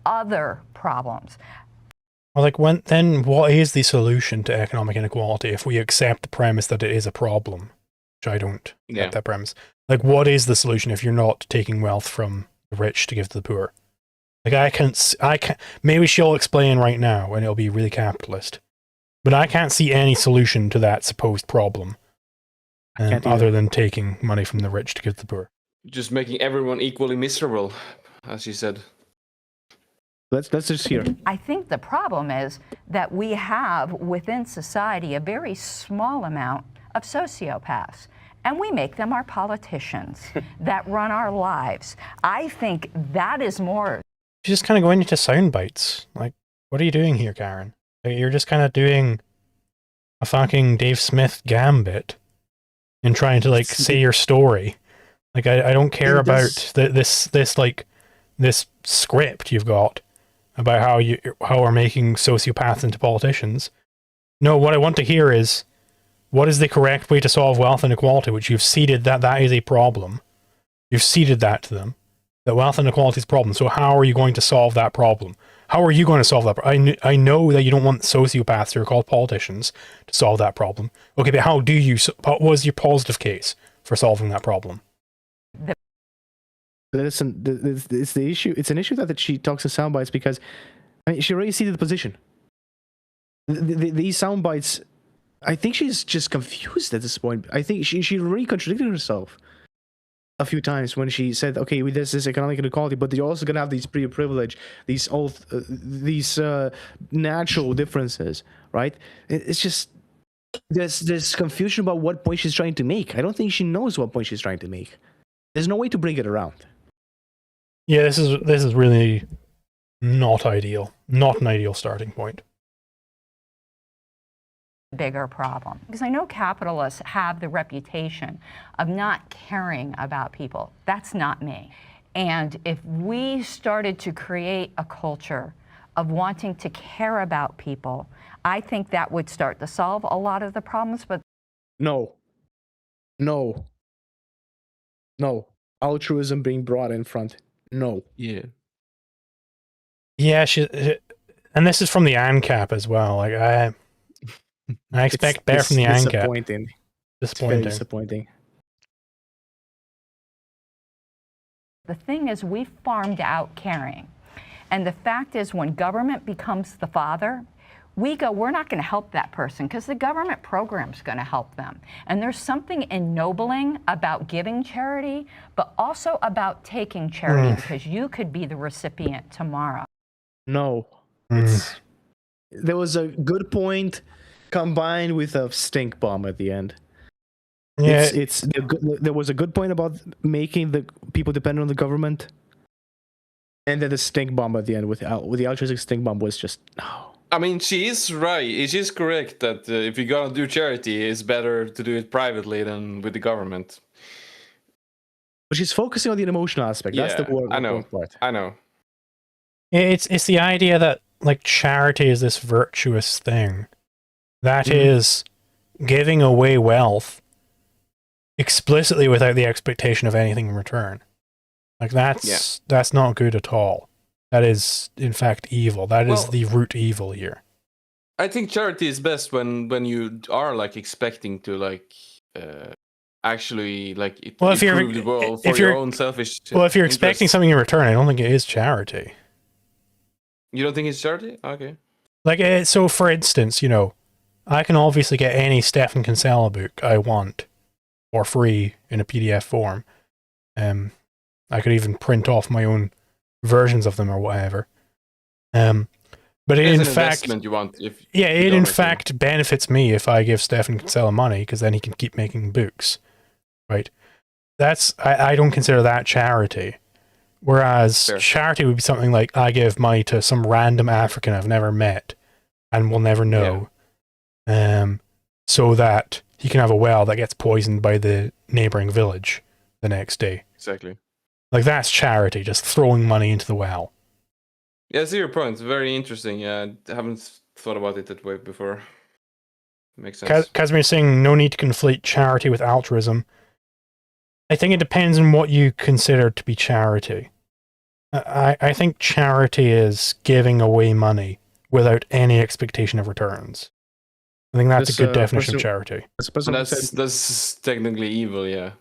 other problems. Well, like, then what is the solution to economic inequality if we accept the premise that it is a problem? Which I don't accept that premise. Like, what is the solution if you're not taking wealth from the rich to give to the poor? Like, I can't, maybe she'll explain right now and it'll be really capitalist. But I can't see any solution to that supposed problem other than taking money from the rich to give to the poor. Just making everyone equally miserable, as you said. Let's just hear. I think the problem is that we have within society a very small amount of sociopaths, and we make them our politicians that run our lives. I think that is more. She's just kind of going into sound bites. Like, what are you doing here, Karen? Like, you're just kind of doing a fucking Dave Smith gambit and trying to, like, say your story. Like, I don't care about this script you've got about how we're making sociopaths into politicians. No, what I want to hear is, what is the correct way to solve wealth inequality, which you've ceded that is a problem. You've ceded that to them, that wealth inequality is a problem. So how are you going to solve that problem? How are you going to solve that? I know that you don't want sociopaths who are called politicians to solve that problem. Okay, but how do you? What was your positive case for solving that problem? Listen, it's the issue. It's an issue that she talks in sound bites because she already ceded the position. These sound bites, I think she's just confused at this point. I think she really contradicted herself a few times when she said, "Okay, there's this economic inequality, but you're also gonna have these privilege, these natural differences, right?" It's just there's confusion about what point she's trying to make. I don't think she knows what point she's trying to make. There's no way to bring it around. Yeah, this is really not ideal. Not an ideal starting point. Bigger problem, because I know capitalists have the reputation of not caring about people. That's not me. And if we started to create a culture of wanting to care about people, I think that would start to solve a lot of the problems. But no, altruism being brought in front. No. Yeah, and this is from the ANCAP as well. Like, I expect better from the ANCAP. Disappointing. It's very disappointing. the thing is, we farmed out caring. And the fact is, when government becomes the father, we go, we're not going to help that person because the government program's going to help them. And there's something ennobling about giving charity, but also about taking charity because you could be the recipient tomorrow. No. There was a good point combined with a stink bomb at the end. Yeah. There was a good point about making the people dependent on the government, and then the stink bomb at the end with the altruistic stink bomb was just no. I mean, she is right. She's correct that if you're gonna do charity, it's better to do it privately than with the government. But she's focusing on the emotional aspect. That's the I know. part. I know. It's the idea that like charity is this virtuous thing that is giving away wealth explicitly without the expectation of anything in return. Like that's not good at all. That is in fact evil. That is the root evil here. I think charity is best when you are like expecting to like actually like improve the world for your own selfish. Well, if you're expecting something in return, I don't think it is charity. You don't think it's charity? Okay. Like so, for instance, I can obviously get any Stefan Kinsella book I want for free in a PDF form. I could even print off my own versions of them or whatever. But it in fact, you want it in fact benefits me if I give Stefan Kinsella money because then he can keep making books, right? I don't consider that charity. Whereas charity would be something like I give money to some random African I've never met and will never know, so that he can have a well that gets poisoned by the neighboring village the next day. Exactly. Like that's charity, just throwing money into the well. Yeah, I see your point. Very interesting. Yeah, I haven't thought about it that way before. Makes sense. Casimir's saying no need to conflate charity with altruism. I think it depends on what you consider to be charity. I think charity is giving away money without any expectation of returns. I think that's a good definition of charity. That's technically evil, yeah.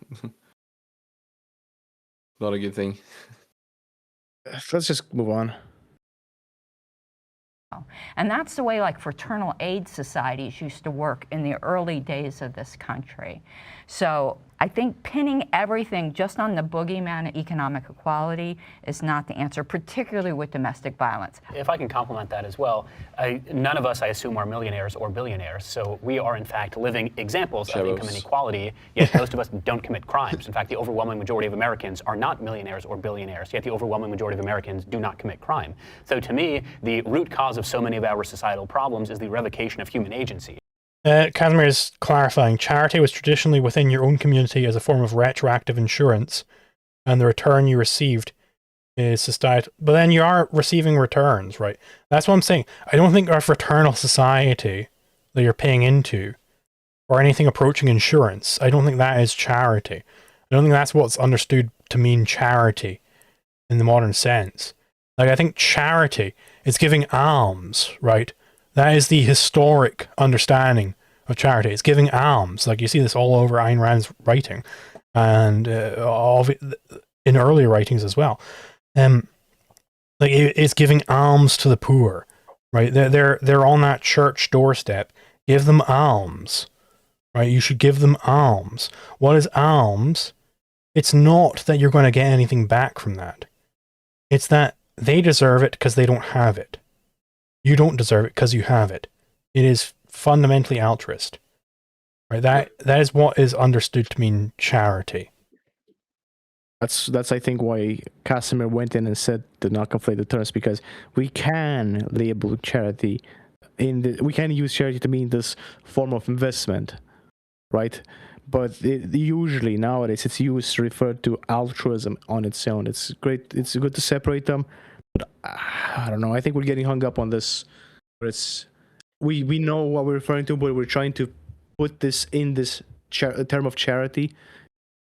Not a good thing. Let's just move on. And that's the way like fraternal aid societies used to work in the early days of this country. So I think pinning everything just on the boogeyman of economic equality is not the answer, particularly with domestic violence. If I can complement that as well, none of us, I assume, are millionaires or billionaires. So we are, in fact, living examples of income inequality, yet most of us don't commit crimes. In fact, the overwhelming majority of Americans are not millionaires or billionaires, yet the overwhelming majority of Americans do not commit crime. So to me, the root cause of so many of our societal problems is the revocation of human agency. Casimir is clarifying, charity was traditionally within your own community as a form of retroactive insurance, and the return you received is societal. But then you are receiving returns, right? That's what I'm saying. I don't think our fraternal society that you're paying into, or anything approaching insurance, I don't think that is charity. I don't think that's what's understood to mean charity in the modern sense. Like, I think charity is giving alms, right? That is the historic understanding of charity. It's giving alms. Like, you see this all over Ayn Rand's writing, and in earlier writings as well. Like, it's giving alms to the poor, right? They're on that church doorstep. Give them alms, right? You should give them alms. What is alms? It's not that you're going to get anything back from that. It's that they deserve it because they don't have it. You don't deserve it because you have it. It is fundamentally altruist. Right? That is what is understood to mean charity. That's I think why Casimir went in and said to not conflate the terms, because we can label charity we can use charity to mean this form of investment, right? But usually nowadays it's used to refer to altruism on its own. It's great. It's good to separate them. But I don't know. I think we're getting hung up on this. Where we know what we're referring to, but we're trying to put this in this term of charity.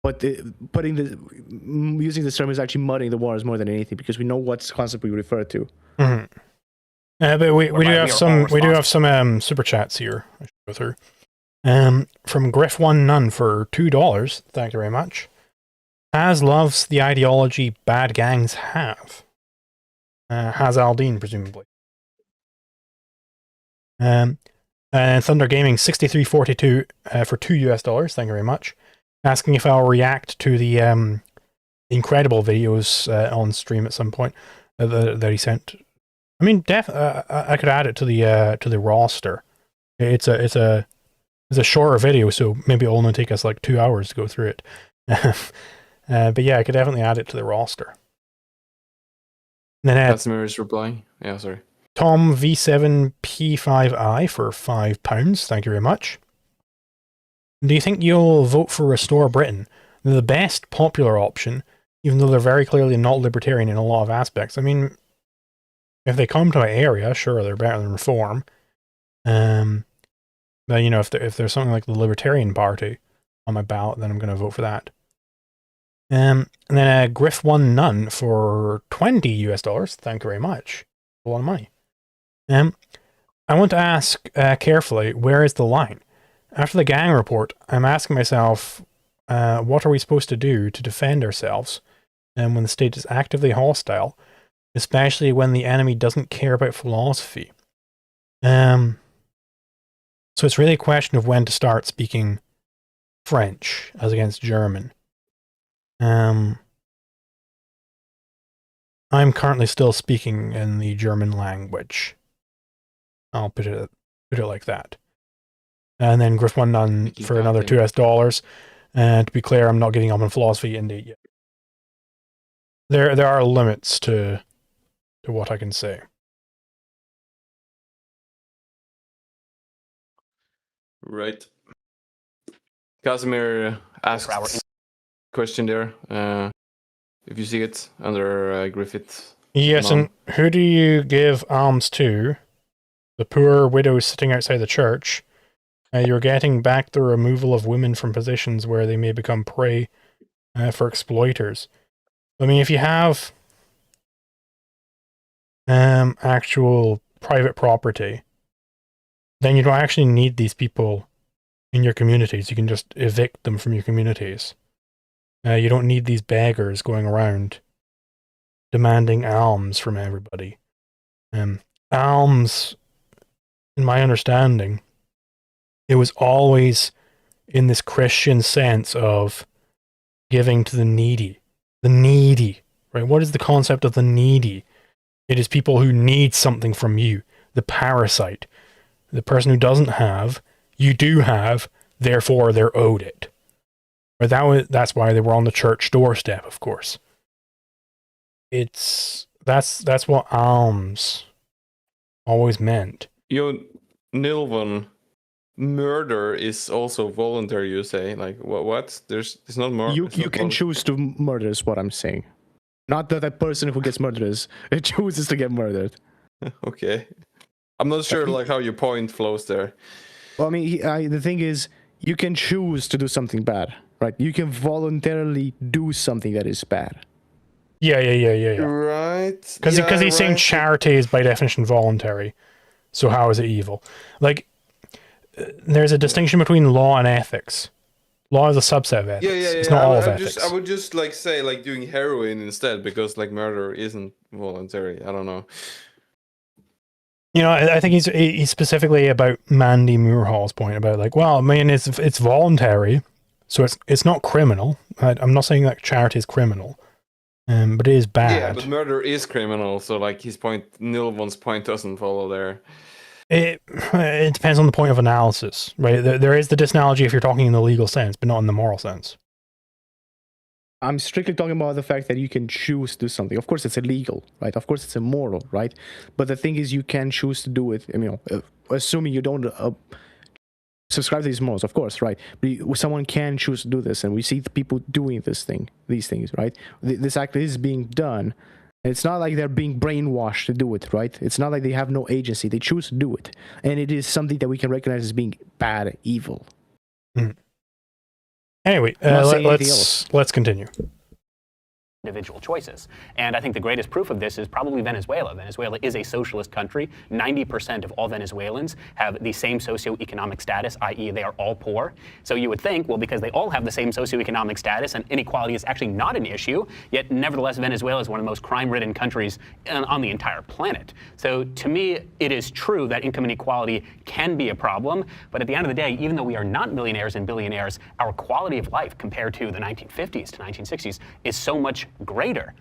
But using this term is actually muddying the waters more than anything, because we know what concept we refer to. Mm-hmm. But we do have some super chats here. I should go through. From Griff1 Nunn for $2. Thank you very much. Has loves the ideology bad gangs have. Has Aldine, presumably. And Thunder Gaming 6342 for $2. Thank you very much. Asking if I'll react to the incredible videos on stream at some point that he sent. I mean, I could add it to the roster. It's a shorter video, so maybe it'll only take us like 2 hours to go through it. But yeah, I could definitely add it to the roster. And then Casimir's replying. Yeah, sorry. Tom V7P5I for £5. Thank you very much. Do you think you'll vote for Restore Britain? They're the best popular option, even though they're very clearly not libertarian in a lot of aspects. I mean, if they come to my area, sure, they're better than Reform. But you know, if there's something like the Libertarian Party on my ballot, then I'm going to vote for that. And then Griff1 Nunn for $20. Thank you very much. A lot of money. I want to ask carefully, where is the line? After the gang report, I'm asking myself, what are we supposed to do to defend ourselves when the state is actively hostile, especially when the enemy doesn't care about philosophy? So it's really a question of when to start speaking French as against German. I'm currently still speaking in the German language. I'll put it like that. And then Griff1 Nunn for another $2. And to be clear, I'm not getting up on philosophy indeed yet. There are limits to what I can say. Right. Casimir asked question there. If you see it under Griffith Yes, Mom. and who do you give alms to? The poor widows sitting outside the church. You're getting back the removal of women from positions where they may become prey for exploiters. I mean, if you have actual private property, then you don't actually need these people in your communities. You can just evict them from your communities. You don't need these beggars going around demanding alms from everybody. Alms, in my understanding, it was always in this Christian sense of giving to the needy. The needy, right? What is the concept of the needy? It is people who need something from you. The parasite. The person who doesn't have, you do have, therefore they're owed it. But that's why they were on the church doorstep, of course. That's what alms always meant. Nilvan, murder is also voluntary, you say? Like, what? It's not more. You can choose to murder, is what I'm saying. Not that that person who gets murdered chooses to get murdered. Okay. I'm not sure like how your point flows there. Well, I mean, the thing is, you can choose to do something bad, right? You can voluntarily do something that is bad. Yeah. Right. Because he's saying charity is by definition voluntary. So how is it evil? Like, there's a distinction between law and ethics. Law is a subset of ethics. Yeah. It's not all of ethics. I would just like say like doing heroin instead, because like murder isn't voluntary. I don't know. You know, I think he's specifically about Mandy Moorhall's point about like, well, I mean, it's voluntary, so it's not criminal. I'm not saying that charity is criminal, but it is bad. Yeah, but murder is criminal, so like Nilvan's point doesn't follow there. It depends on the point of analysis, right? There is the disanalogy if you're talking in the legal sense, but not in the moral sense. I'm strictly talking about the fact that you can choose to do something. Of course, it's illegal, right? Of course, it's immoral, right? But the thing is, you can choose to do it. I mean, assuming you don't subscribe to these morals, of course, right? But someone can choose to do this, and we see the people doing these things, right? This act is being done. It's not like they're being brainwashed to do it, right? It's not like they have no agency. They choose to do it. And it is something that we can recognize as being bad, evil. Mm. Anyway, let's continue. Individual choices. And I think the greatest proof of this is probably Venezuela. Venezuela is a socialist country. 90% of all Venezuelans have the same socioeconomic status, i.e. they are all poor. So you would think, well, because they all have the same socioeconomic status and inequality is actually not an issue, yet nevertheless Venezuela is one of the most crime-ridden countries on the entire planet. So to me, it is true that income inequality can be a problem, but at the end of the day, even though we are not millionaires and billionaires, our quality of life compared to the 1950s to 1960s is so much greater.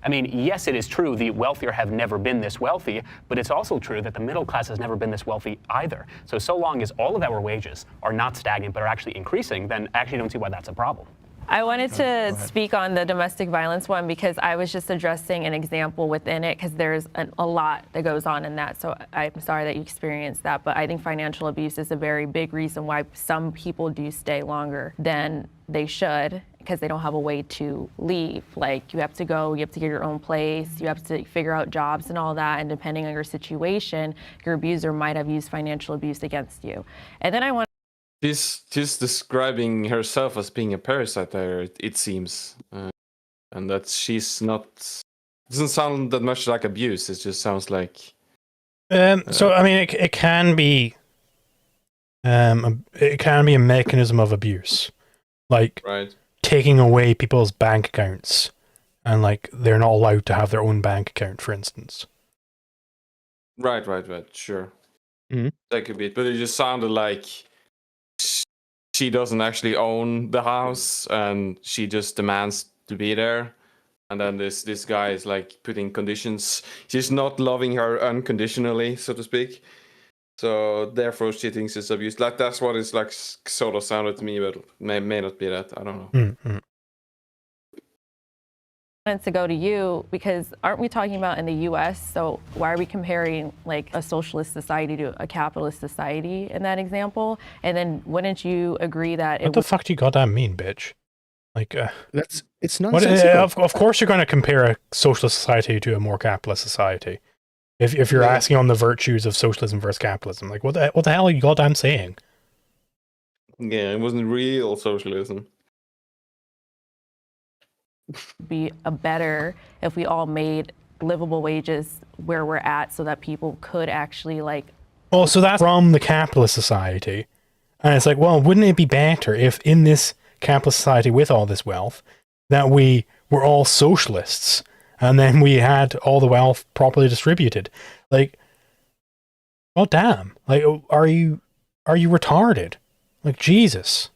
I mean, yes, it is true the wealthier have never been this wealthy, but it's also true that the middle class has never been this wealthy either. So long as all of our wages are not stagnant but are actually increasing, then I actually don't see why that's a problem. I wanted to speak on the domestic violence one because I was just addressing an example within it because there's a lot that goes on in that. So I'm sorry that you experienced that, but I think financial abuse is a very big reason why some people do stay longer than they should because they don't have a way to leave. Like you have to get your own place, you have to figure out jobs and all that, and depending on your situation, your abuser might have used financial abuse against you. And then I want She's describing herself as being a parasite there, it seems. And that she's not... It doesn't sound that much like abuse, it just sounds like... So, I mean, it can be... it can be a mechanism of abuse. Like, taking away people's bank accounts. And, like, they're not allowed to have their own bank account, for instance. Right, sure. Mm-hmm. That could be it. But it just sounded like... she doesn't actually own the house and she just demands to be there, and then this guy is like putting conditions. She's not loving her unconditionally, so to speak, so therefore she thinks it's abuse. Like that's what it's like sort of sounded to me, but may not be that. I don't know. Mm-hmm. To go to you because aren't we talking about in the US? So why are we comparing like a socialist society to a capitalist society in that example? And then wouldn't you agree that what the fuck do you goddamn mean, bitch? Like, It's what, nonsensical. of course you're going to compare a socialist society to a more capitalist society. If you're asking on the virtues of socialism versus capitalism, like what the hell are you goddamn saying? Yeah, it wasn't real socialism. Be a better if we all made livable wages where we're at so that people could actually like. Well, so that's from the capitalist society. And it's like, well, wouldn't it be better if in this capitalist society with all this wealth that we were all socialists and then we had all the wealth properly distributed? Like, oh damn. Like, are you retarded? Like, Jesus.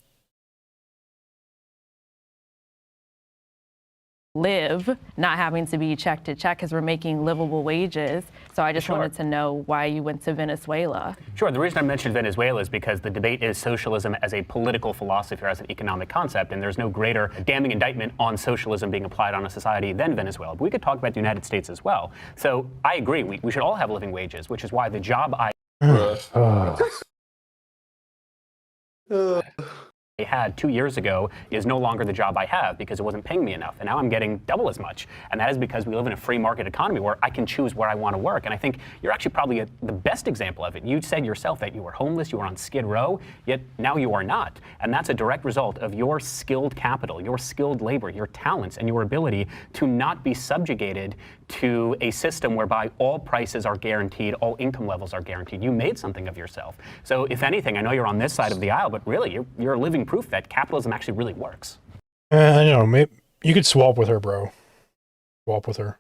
Live, not having to be check to check because we're making livable wages. So I just wanted to know why you went to Venezuela. Sure. The reason I mentioned Venezuela is because the debate is socialism as a political philosophy or as an economic concept, and there's no greater damning indictment on socialism being applied on a society than Venezuela. But we could talk about the United States as well. So I agree. We should all have living wages, which is why the job I had 2 years ago is no longer the job I have because it wasn't paying me enough. And now I'm getting double as much. And that is because we live in a free market economy where I can choose where I want to work. And I think you're actually probably the best example of it. You said yourself that you were homeless, you were on Skid Row, yet now you are not. And that's a direct result of your skilled capital, your skilled labor, your talents, and your ability to not be subjugated to a system whereby all prices are guaranteed, all income levels are guaranteed. You made something of yourself. So if anything, I know you're on this side of the aisle, but really you're living proof that capitalism actually really works. I don't know, maybe you could swap with her, bro. Swap with her.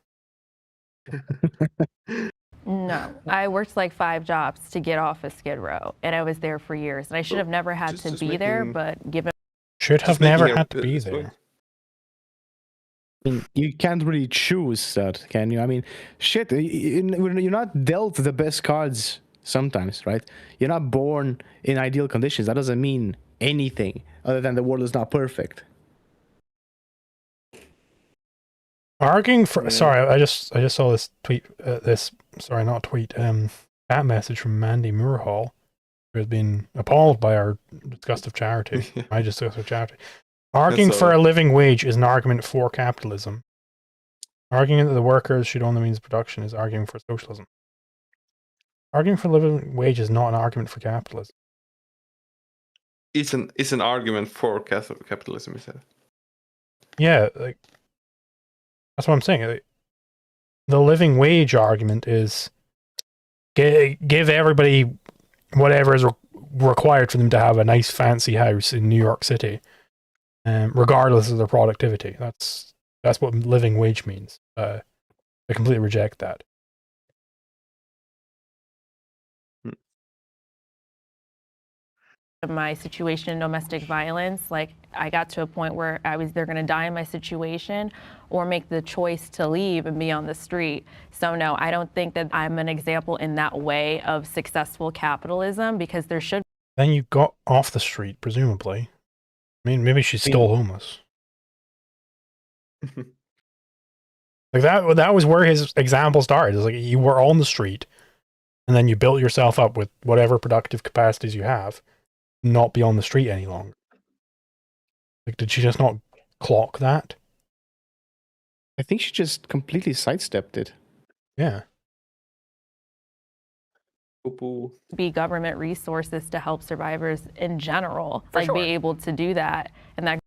No, I worked like 5 jobs to get off of Skid Row, and I was there for years. And I should have never had to be there, but given Should have never had to be there. I mean, you can't really choose that, can you? I mean, shit, you're not dealt the best cards sometimes, right? You're not born in ideal conditions. That doesn't mean anything other than the world is not perfect. Arguing for sorry, I just saw this tweet. That message from Mandy Moorhall, who has been appalled by our disgust of charity. I just disgust of charity. Arguing for a living wage is an argument for capitalism. Arguing that the workers should own the means of production is arguing for socialism. Arguing for a living wage is not an argument for capitalism. It's an argument for capitalism, is it? Yeah, like that's what I'm saying. Like, the living wage argument is give everybody whatever is required for them to have a nice fancy house in New York City, regardless of their productivity. That's what living wage means. I completely reject that. my situation in domestic violence, like I got to a point where I was either going to die in my situation or make the choice to leave and be on the street. So no, I don't think that I'm an example in that way of successful capitalism, because there should. Then you got off the street, presumably. I mean, maybe she's still homeless. Like that was where his example started. It's like you were on the street, and then you built yourself up with whatever productive capacities you have, not be on the street any longer. Like, did she just not clock that? I think she just completely sidestepped it. Yeah. Be government resources to help survivors in general, be able to do that, and that.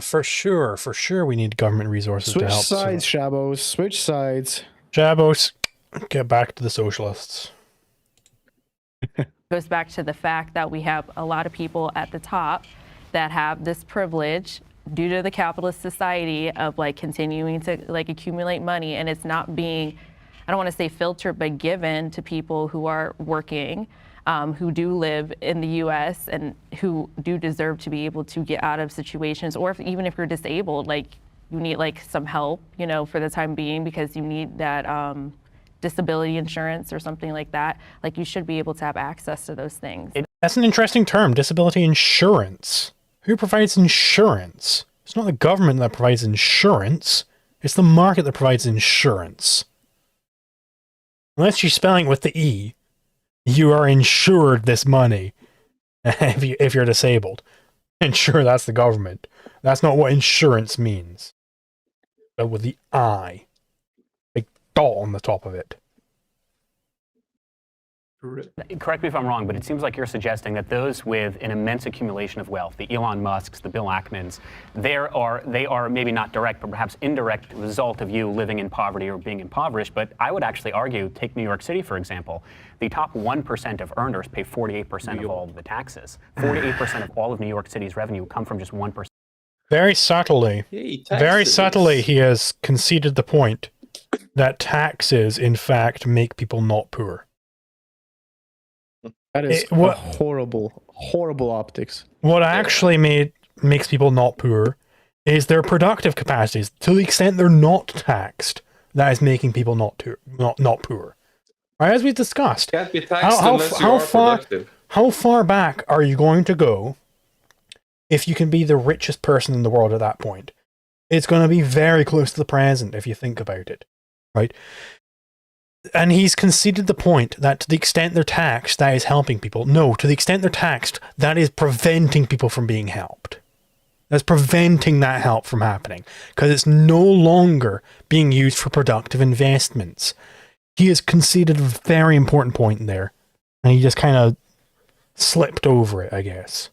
For sure, we need government resources to help. Switch sides, Shabos. Switch sides. Shabos, get back to the socialists. Goes back to the fact that we have a lot of people at the top that have this privilege due to the capitalist society of like continuing to like accumulate money, and it's not being, I don't want to say filtered, but given to people who are working, who do live in the U.S. and who do deserve to be able to get out of situations, or even if you're disabled, like you need like some help, for the time being, because you need that disability insurance or something like that. Like you should be able to have access to those things. That's an interesting term, disability insurance. Who provides insurance? It's not the government that provides insurance. It's the market that provides insurance. Unless you're spelling it with the E, you are insured this money if you're disabled. And sure, that's the government. That's not what insurance means. But with the I. Like dot on the top of it. Correct me if I'm wrong, but it seems like you're suggesting that those with an immense accumulation of wealth, the Elon Musks, the Bill Ackmans, they are maybe not direct, but perhaps indirect result of you living in poverty or being impoverished. But I would actually argue, take New York City, for example, the top 1% of earners pay 48% of all of the taxes. 48% of all of New York City's revenue come from just 1%. Very subtly, he has conceded the point that taxes, in fact, make people not poor. That is horrible optics. What actually makes people not poor is their productive capacities. To the extent they're not taxed, that is making people not poor. Right, as we discussed. Can't be taxed unless you are productive. How far back are you going to go if you can be the richest person in the world at that point? It's going to be very close to the present if you think about it, right? And he's conceded the point that to the extent they're taxed, that is helping people. No, to the extent they're taxed, that is preventing people from being helped. That's preventing that help from happening because it's no longer being used for productive investments. He has conceded a very important point there, and he just kind of slipped over it, I guess.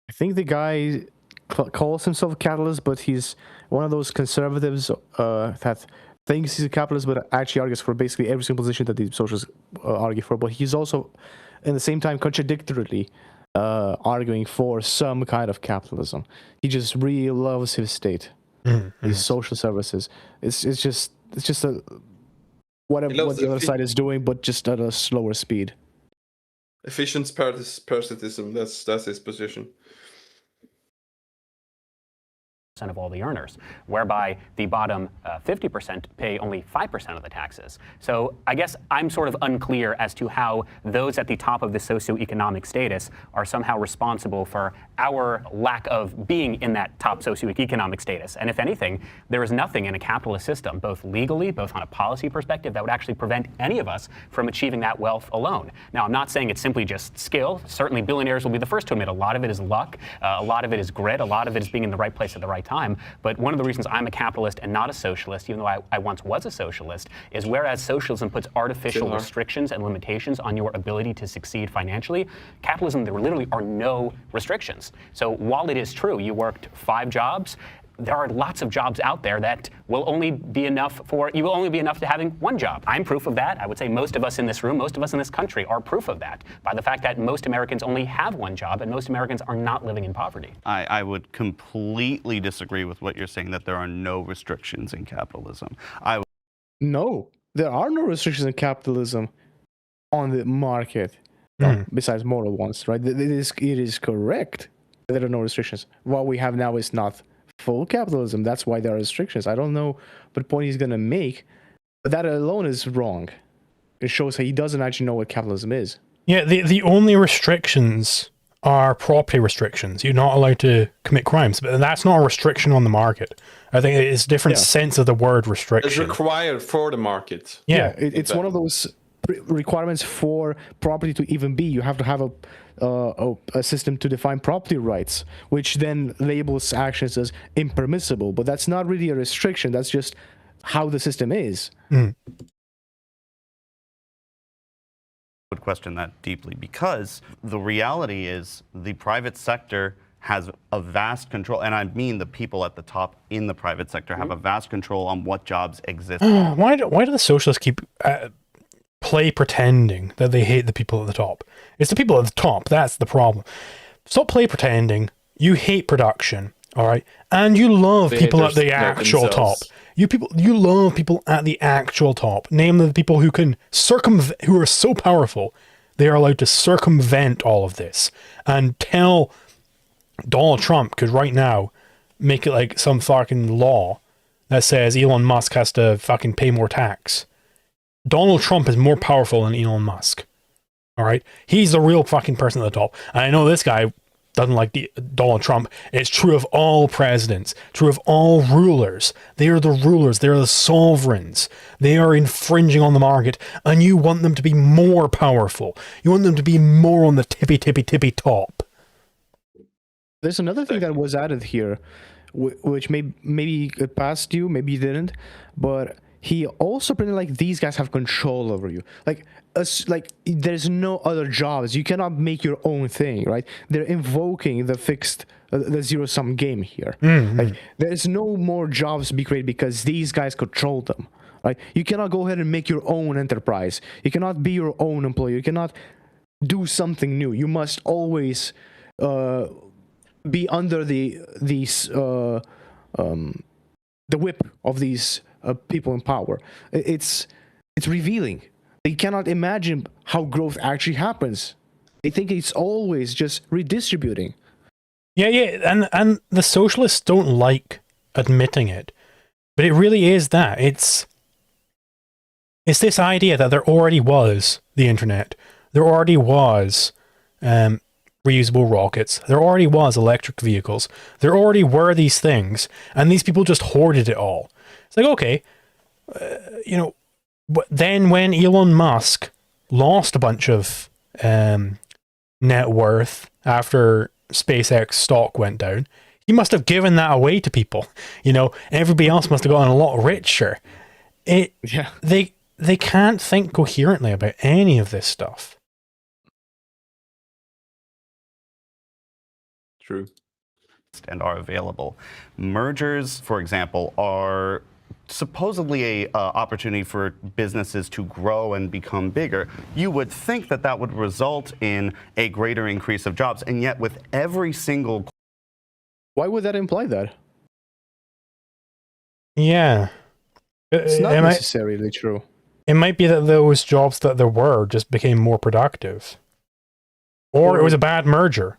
I think the guy calls himself a capitalist, but he's one of those conservatives that thinks he's a capitalist, but actually argues for basically every single position that the socialists argue for. But he's also, in the same time, contradictorily arguing for some kind of capitalism. He just really loves his state, his social services. It's just what the other side is doing, but just at a slower speed. Efficient parasitism. That's his position. Of all the earners, whereby the bottom 50% pay only 5% of the taxes. So I guess I'm sort of unclear as to how those at the top of the socioeconomic status are somehow responsible for our lack of being in that top socioeconomic status. And if anything, there is nothing in a capitalist system, both legally, both on a policy perspective, that would actually prevent any of us from achieving that wealth alone. Now, I'm not saying it's simply just skill. Certainly billionaires will be the first to admit a lot of it is luck, a lot of it is grit, a lot of it is being in the right place at the right time. But one of the reasons I'm a capitalist and not a socialist, even though I once was a socialist, is whereas socialism puts artificial restrictions and limitations on your ability to succeed financially, capitalism, there literally are no restrictions. So while it is true, you worked 5 jobs, there are lots of jobs out there that will only be enough to having 1 job. I'm proof of that. I would say most of us in this room, most of us in this country are proof of that by the fact that most Americans only have 1 job and most Americans are not living in poverty. I would completely disagree with what you're saying, that there are no restrictions in capitalism. No, there are no restrictions in capitalism on the market, besides moral ones, right? It is correct that there are no restrictions. What we have now is not full capitalism. That's why there are restrictions. I don't know what point he's going to make, but that alone is wrong. It shows that he doesn't actually know what capitalism is. Yeah, the only restrictions are property restrictions. You're not allowed to commit crimes, but that's not a restriction on the market. I think it's a different sense of the word restriction. It's required for the market. Yeah, it's one of those requirements for property to even be. You have to have a system to define property rights, which then labels actions as impermissible. But that's not really a restriction. That's just how the system is. Would question that deeply, because the reality is the private sector has a vast control, and I mean the people at the top in the private sector have a vast control on what jobs exist. Why do the socialists keep play pretending that they hate the people at the top? It's the people at the top that's the problem. Stop play pretending. You hate production, all right, and you love people at the actual top. You love people at the actual top. Namely, the people who can who are so powerful, they are allowed to circumvent all of this and tell Donald Trump could right now make it like some fucking law that says Elon Musk has to fucking pay more tax. Donald Trump is more powerful than Elon Musk. All right, he's the real fucking person at the top. And I know this guy doesn't like Donald Trump. It's true of all presidents, true of all rulers. They are the rulers, they are the sovereigns. They are infringing on the market, and you want them to be more powerful. You want them to be more on the tippy top. There's another thing that was added here, which maybe it passed you, maybe you didn't, but he also pretended like these guys have control over you. Like there's no other jobs. You cannot make your own thing, right? They're invoking the fixed, the zero-sum game here. Like there's no more jobs to be created because these guys control them, right? You cannot go ahead and make your own enterprise. You cannot be your own employer. You cannot do something new. You must always be under the whip of these people in power. It's revealing. They cannot imagine how growth actually happens. They think it's always just redistributing. Yeah, and the socialists don't like admitting it, but it really is that. It's this idea that there already was the internet, there already was reusable rockets, there already was electric vehicles, there already were these things, and these people just hoarded it all. It's like, okay, but then when Elon Musk lost a bunch of net worth after SpaceX stock went down, he must have given that away to people. Everybody else must have gotten a lot richer. They can't think coherently about any of this stuff. True. And are available. Mergers, for example, are supposedly a opportunity for businesses to grow and become bigger. You would think that that would result in a greater increase of jobs, and yet with every single... Why would that imply that? Yeah. It's not necessarily true. It might be that those jobs that there were just became more productive. Or it was a bad merger.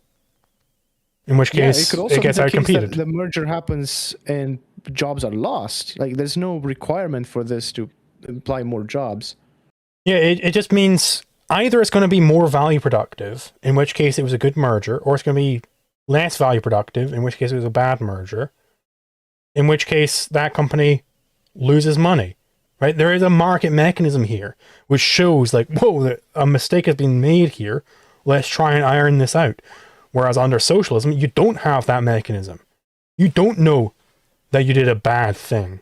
In which case, it gets out-competed. The merger happens and jobs are lost. Like, there's no requirement for this to imply more jobs. Yeah, it just means either it's going to be more value productive, in which case it was a good merger, or it's going to be less value productive, in which case it was a bad merger, in which case that company loses money, right? There is a market mechanism here, which shows like, whoa, a mistake has been made here. Let's try and iron this out. Whereas under socialism, you don't have that mechanism. You don't know that you did a bad thing,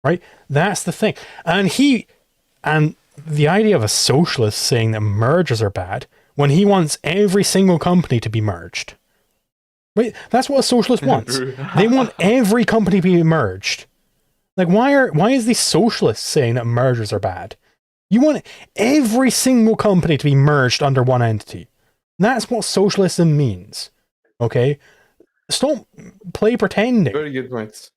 right? That's the thing. And the idea of a socialist saying that mergers are bad when he wants every single company to be merged, right? That's what a socialist wants. They want every company to be merged. Like, why is the socialist saying that mergers are bad? You want every single company to be merged under one entity. That's what socialism means. Okay? Stop play pretending. Very good points.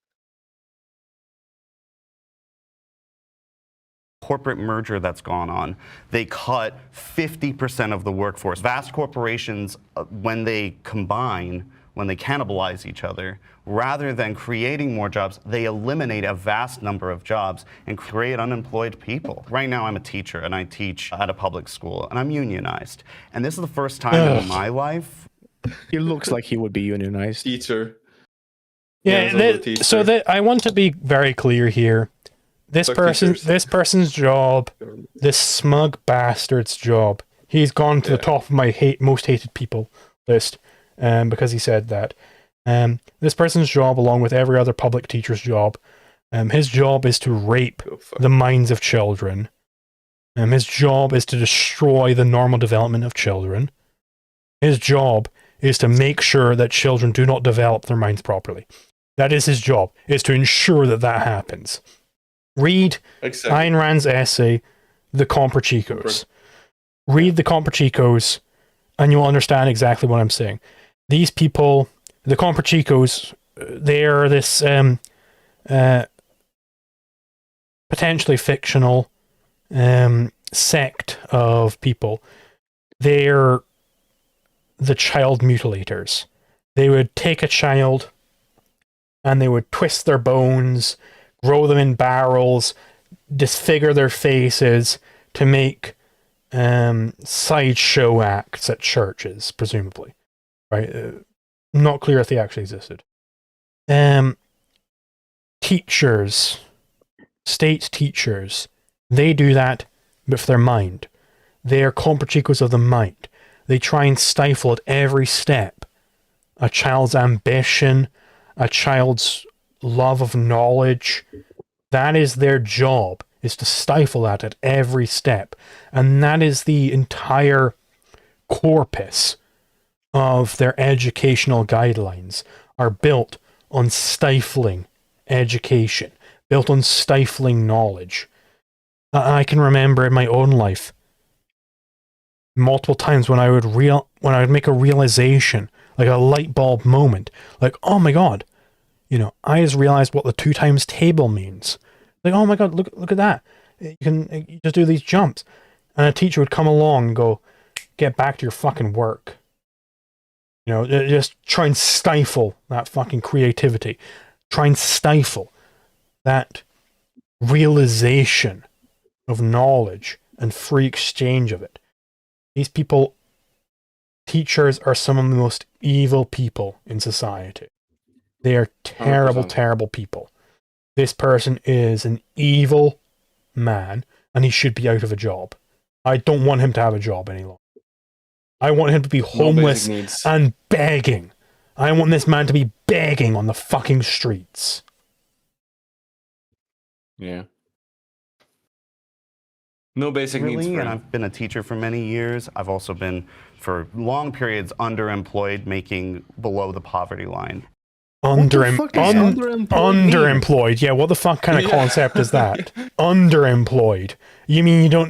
Corporate merger that's gone on. They cut 50% of the workforce. Vast corporations, when they combine, when they cannibalize each other, rather than creating more jobs, they eliminate a vast number of jobs and create unemployed people. Right now, I'm a teacher, and I teach at a public school, and I'm unionized. And this is the first time in my life. He looks like he would be unionized. Teacher. Yeah, I want to be very clear here. This person's job, this smug bastard's job, he's gone to the top of my most hated people list because he said that. This person's job, along with every other public teacher's job, his job is to rape the minds of children. His job is to destroy the normal development of children. His job is to make sure that children do not develop their minds properly. That is his job, is to ensure that that happens. Read Ayn Rand's essay, The Comprachicos. Read The Comprachicos, and you'll understand exactly what I'm saying. These people, the Comprachicos, they are this potentially fictional sect of people. They're the child mutilators. They would take a child and they would twist their bones, grow them in barrels, disfigure their faces to make sideshow acts at churches, presumably. Right? Not clear if they actually existed. Teachers, state teachers, they do that with their mind. They are comprachicos of the mind. They try and stifle at every step a child's ambition, a child's love of knowledge. That is their job, is to stifle that at every step. And that is the entire corpus of their educational guidelines, are built on stifling education, built on stifling knowledge. I can remember in my own life multiple times when I would make a realization, like a light bulb moment, like, oh my god, I just realized what the 2 times table means. Like, oh my god, look at that. You just do these jumps. And a teacher would come along and go, get back to your fucking work. Just try and stifle that fucking creativity. Try and stifle that realization of knowledge and free exchange of it. These people, teachers, are some of the most evil people in society. They are terrible, 100%. terrible people. This person is an evil man, and he should be out of a job. I don't want him to have a job any longer. I want him to be homeless needs. and begging. I want this man to be begging on the fucking streets. Yeah. No basic needs Really, for and him. I've been a teacher for many years. I've also been, for long periods, underemployed, making below the poverty line. Underemployed. Yeah, what the fuck kind of concept is that? Underemployed. You mean you're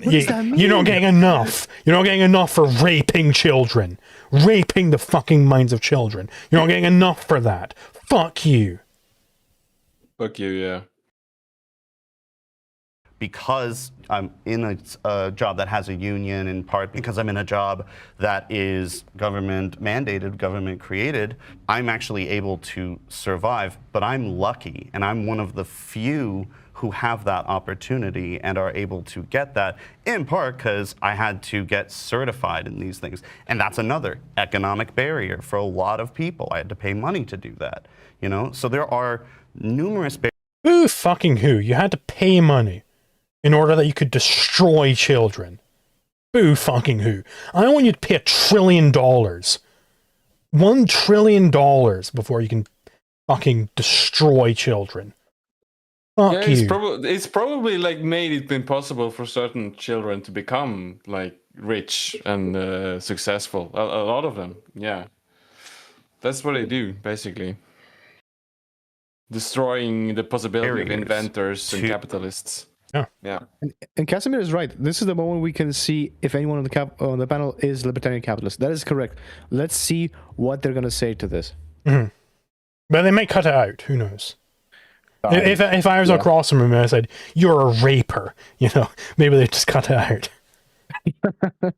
not getting enough. You're not getting enough for raping children. Raping the fucking minds of children. You're not getting enough for that. Fuck you. Fuck you, yeah. Because I'm in a job that has a union, in part because I'm in a job that is government mandated, government created, I'm actually able to survive. But I'm lucky, and I'm one of the few who have that opportunity and are able to get that, in part because I had to get certified in these things. And that's another economic barrier for a lot of people. I had to pay money to do that, So there are numerous barriers. Who fucking who? You had to pay money in order that you could destroy children. Boo fucking who. I want you to pay $1 trillion. $1 trillion before you can fucking destroy children. Fuck you. It's probably like made it impossible for certain children to become like rich and successful. A lot of them, yeah. That's what they do, basically. Destroying the possibility of inventors and capitalists. Yeah. And Casimir is right. This is the moment we can see if anyone on the panel is libertarian capitalist. That is correct. Let's see what they're going to say to this. Mm-hmm. But they may cut it out. Who knows? If I was across from him and I said, you're a raper, maybe they just cut it out.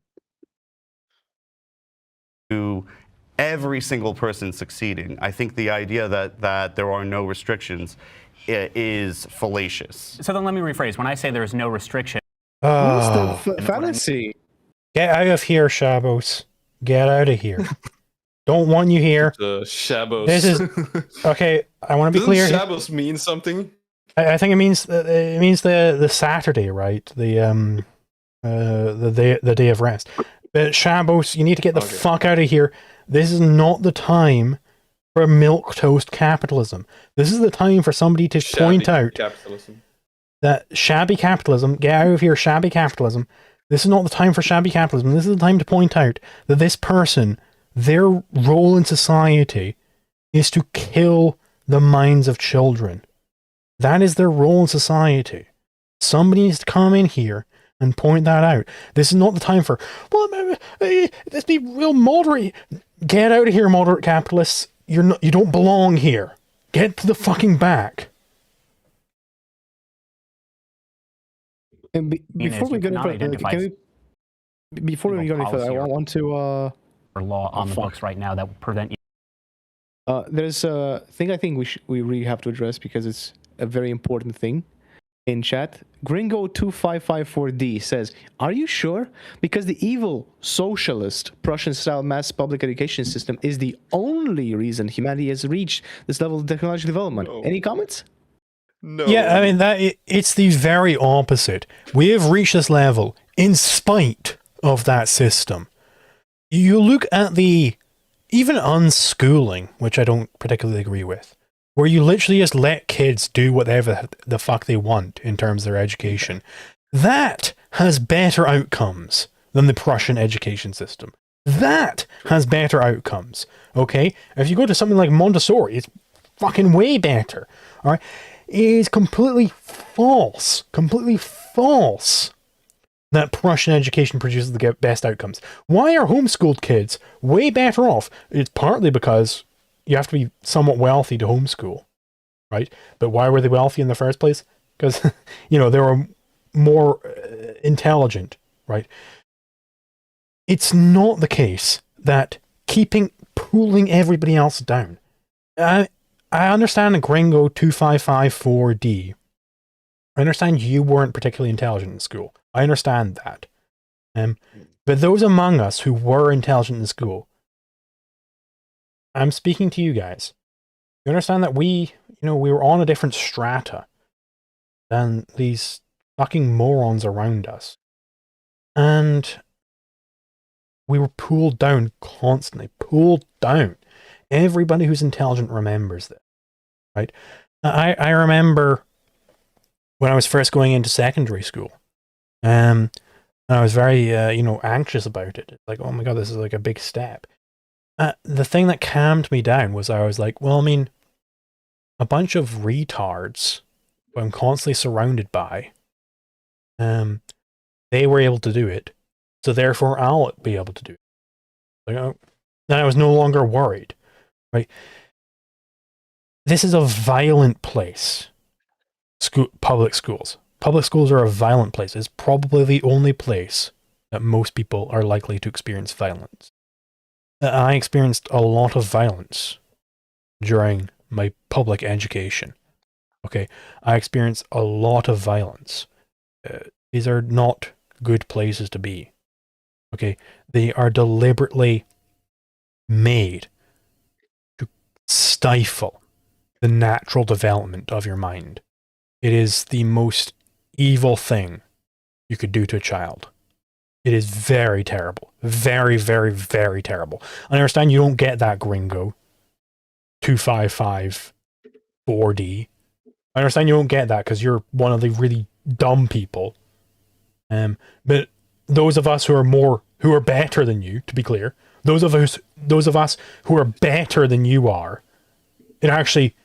To every single person succeeding, I think the idea that there are no restrictions is fallacious. So then let me rephrase. When I say there is no restriction... What's the fallacy? Get out of here, Shabos. Get out of here. Don't want you here. Shabos. This is... Okay, I want to be clear. Doesn't Shabos mean something? I think it means the Saturday, right? The day of rest. But Shabos, you need to get the fuck out of here. This is not the time for milquetoast capitalism. This is the time for somebody to point out that shabby capitalism, get out of here, shabby capitalism. This is not the time for shabby capitalism. This is the time to point out that this person, their role in society is to kill the minds of children. That is their role in society. Somebody needs to come in here and point that out. This is not the time for, let's be real moderate. Get out of here, moderate capitalists. You don't belong here. Get to the fucking back. And before we go any further, I want to law on the books right now that would prevent you. There's a thing I think we really have to address because it's a very important thing. In chat, Gringo2554D says, "Are you sure? Because the evil socialist Prussian-style mass public education system is the only reason humanity has reached this level of technological development." No. Any comments? No. Yeah, I mean it's the very opposite. We have reached this level in spite of that system. You look at the even unschooling, which I don't particularly agree with, where you literally just let kids do whatever the fuck they want in terms of their education, that has better outcomes than the Prussian education system. That has better outcomes, okay? If you go to something like Montessori, it's fucking way better, all right? It is completely false that Prussian education produces the best outcomes. Why are homeschooled kids way better off? It's partly because you have to be somewhat wealthy to homeschool, right? But why were they wealthy in the first place? Because, you know, they were more intelligent, right? It's not the case that pulling everybody else down. I understand the Gringo 2554D. I understand you weren't particularly intelligent in school. I understand that. But those among us who were intelligent in school, I'm speaking to you guys. You understand that we were on a different strata than these fucking morons around us. And we were pulled down constantly. Pulled down. Everybody who's intelligent remembers this, right? I remember when I was first going into secondary school, and I was very, anxious about it. Like, oh my god, this is like a big step. The thing that calmed me down was I was like, well, I mean, a bunch of retards who I'm constantly surrounded by, they were able to do it, so therefore I'll be able to do it. Like, then I was no longer worried, right? This is a violent place. Public schools. Public schools are a violent place. It's probably the only place that most people are likely to experience violence. I experienced a lot of violence during my public education. Okay, I experienced a lot of violence. These are not good places to be. Okay, they are deliberately made to stifle the natural development of your mind. It is the most evil thing you could do to a child. It is very terrible. Very, very, very terrible. I understand you don't get that, Gringo 2554D. I understand you don't get that because you're one of the really dumb people. But those of us who are better than you, to be clear, those of us who are better than you are, it actually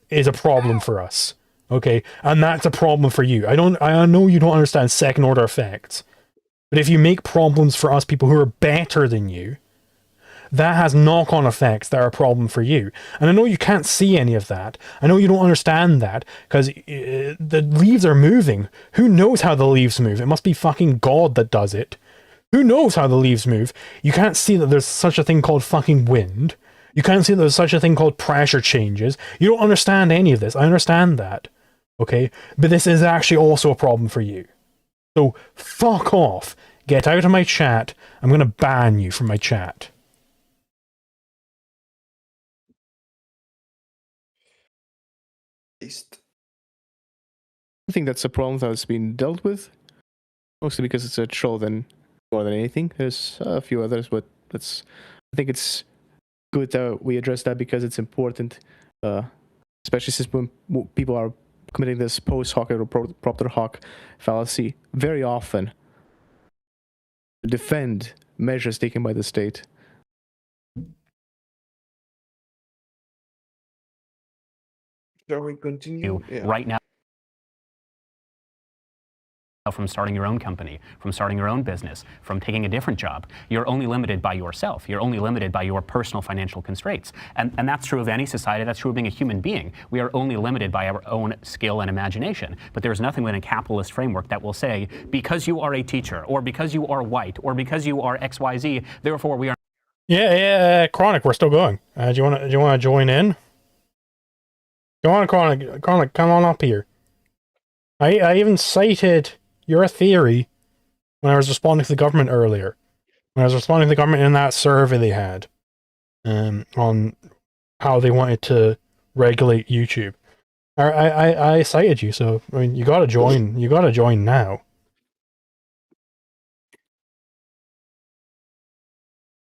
is a problem for us. Okay, and that's a problem for you. I know you don't understand second order effects, but if you make problems for us people who are better than you, that has knock-on effects that are a problem for you. And I know you can't see any of that. I know you don't understand that because the leaves are moving. Who knows how the leaves move? It must be fucking God that does it. Who knows how the leaves move? You can't see that there's such a thing called fucking wind. You can't see that there's such a thing called pressure changes. You don't understand any of this. I understand that. Okay? But this is actually also a problem for you. So fuck off. Get out of my chat. I'm going to ban you from my chat. I think that's a problem that's been dealt with, mostly because it's a troll more than anything. There's a few others, but I think it's good that we address that because it's important, especially since when people are committing this post hoc or propter hoc fallacy very often to defend measures taken by the state. Shall we continue? Right now, from starting your own company, from starting your own business, from taking a different job. You're only limited by yourself. You're only limited by your personal financial constraints. And that's true of any society. That's true of being a human being. We are only limited by our own skill and imagination. But there's nothing within a capitalist framework that will say, because you are a teacher, or because you are white, or because you are XYZ, therefore we are... Yeah, Chronic, we're still going. Do you want to join in? Come on, Chronic, come on up here. I even cited your theory when I was responding to the government earlier. When I was responding to the government in that survey they had on how they wanted to regulate YouTube. I cited you, so I mean you gotta join. You gotta join now.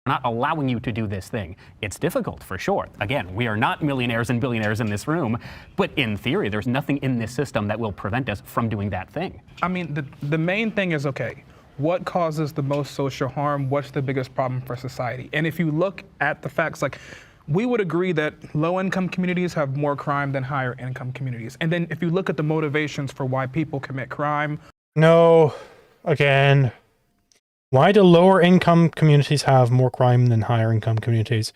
not allowing you to do this thing. It's difficult, for sure. Again, we are not millionaires and billionaires in this room, but in theory, there's nothing in this system that will prevent us from doing that thing. I mean, the main thing is, okay, what causes the most social harm? What's the biggest problem for society? And if you look at the facts, like, we would agree that low-income communities have more crime than higher-income communities. And then if you look at the motivations for why people commit crime. No, again. Why do lower income communities have more crime than higher income communities?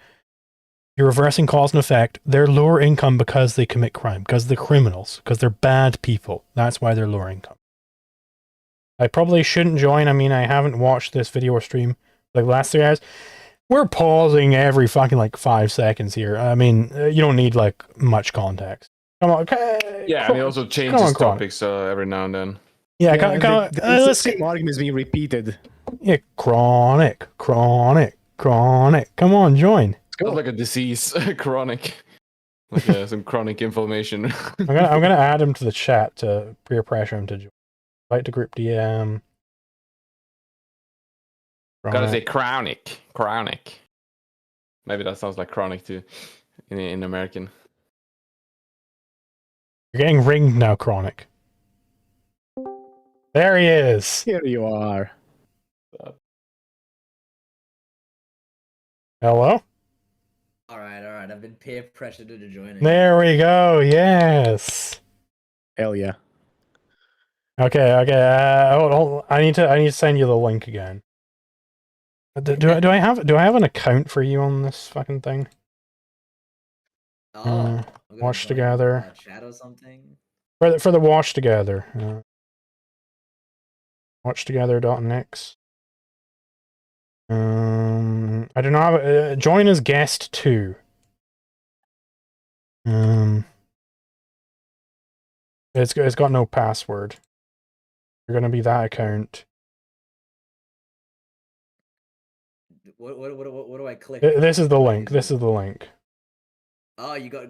You're reversing cause and effect. They're lower income because they commit crime, because they're criminals, because they're bad people. That's why they're lower income. I probably shouldn't join. I mean, I haven't watched this video or stream like the last 3 hours. We're pausing every fucking like 5 seconds here. I mean, you don't need like much context. Come on, okay. Yeah, and he also changes topics every now and then. Yeah, the same argument is being repeated. Yeah, chronic. Come on, join. It's kind of like a disease, chronic, like some chronic inflammation. I'm gonna add him to the chat to peer pressure him to join. Invite to group DM. Gotta say chronic. Maybe that sounds like chronic too, in American. You're getting ringed now, chronic. There he is. Here you are. Hello? Alright. I've been peer pressured into joining. There we go. Yes. Hell yeah. Okay. Hold, I need to send you the link again. Do I have an account for you on this fucking thing? Watch together. Chat or something. For the watch together. Watchtogether.nix. I do not have join as guest 2. It's got no password. You're gonna be that account. What do I click? This is the link. Oh, you got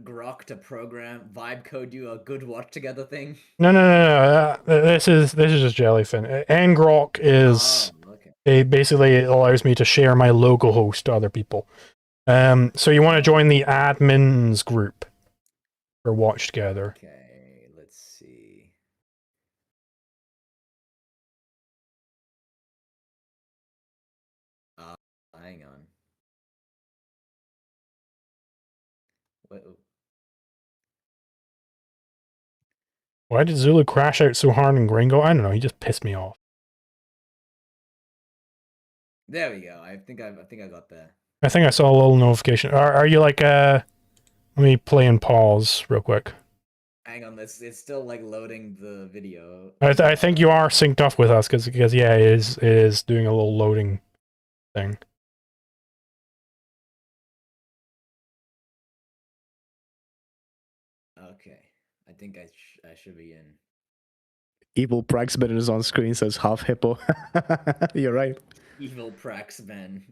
Grok to program vibe code you a good watch together thing. No. This is just Jellyfin. Ngrok is basically it allows me to share my local host to other people. So you want to join the admins group for Watch Together. Okay, let's see. Hang on. Why did Zulu crash out so hard in Gringo? I don't know. He just pissed me off. There we go. I think I got there. I think I saw a little notification. Are you like let me play and pause real quick. Hang on, it's still like loading the video. I think you are synced up with us because yeah, it is doing a little loading thing. Okay, I think I should be in. Evil Praxman is on screen, says half hippo. You're right. Evil Praxman.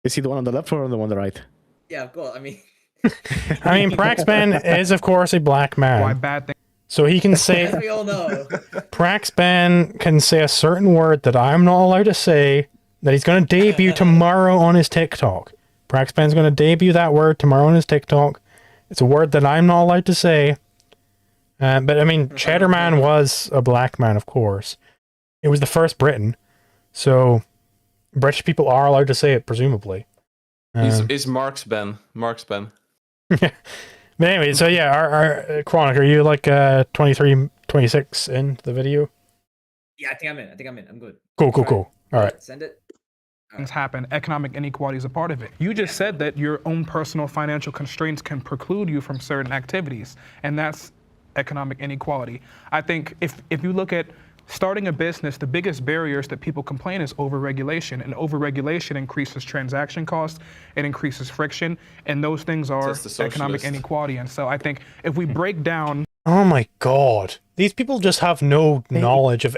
Is he the one on the left or the one on the right? Yeah, of course. I mean, Praxman is of course a black man. Why bad thing? So he can say. as we all know. Praxman can say a certain word that I'm not allowed to say. That he's going to debut tomorrow on his TikTok. Praxman's going to debut that word tomorrow on his TikTok. It's a word that I'm not allowed to say. But I mean, Cheddar Man was a black man, of course. It was the first Briton. So British people are allowed to say it, presumably. Is Mark's Ben. But anyway, so yeah, our Chronic, are you like 23, 26 in the video? Yeah, I think I'm in. I'm good. Cool. All right. Send it. Things happen. Economic inequality is a part of it. You just said that your own personal financial constraints can preclude you from certain activities, and that's economic inequality. I think if you look at starting a business, the biggest barriers that people complain is overregulation, and overregulation increases transaction costs, it increases friction, and those things are economic inequality. And so I think if we break down. Oh my God. These people just have no knowledge of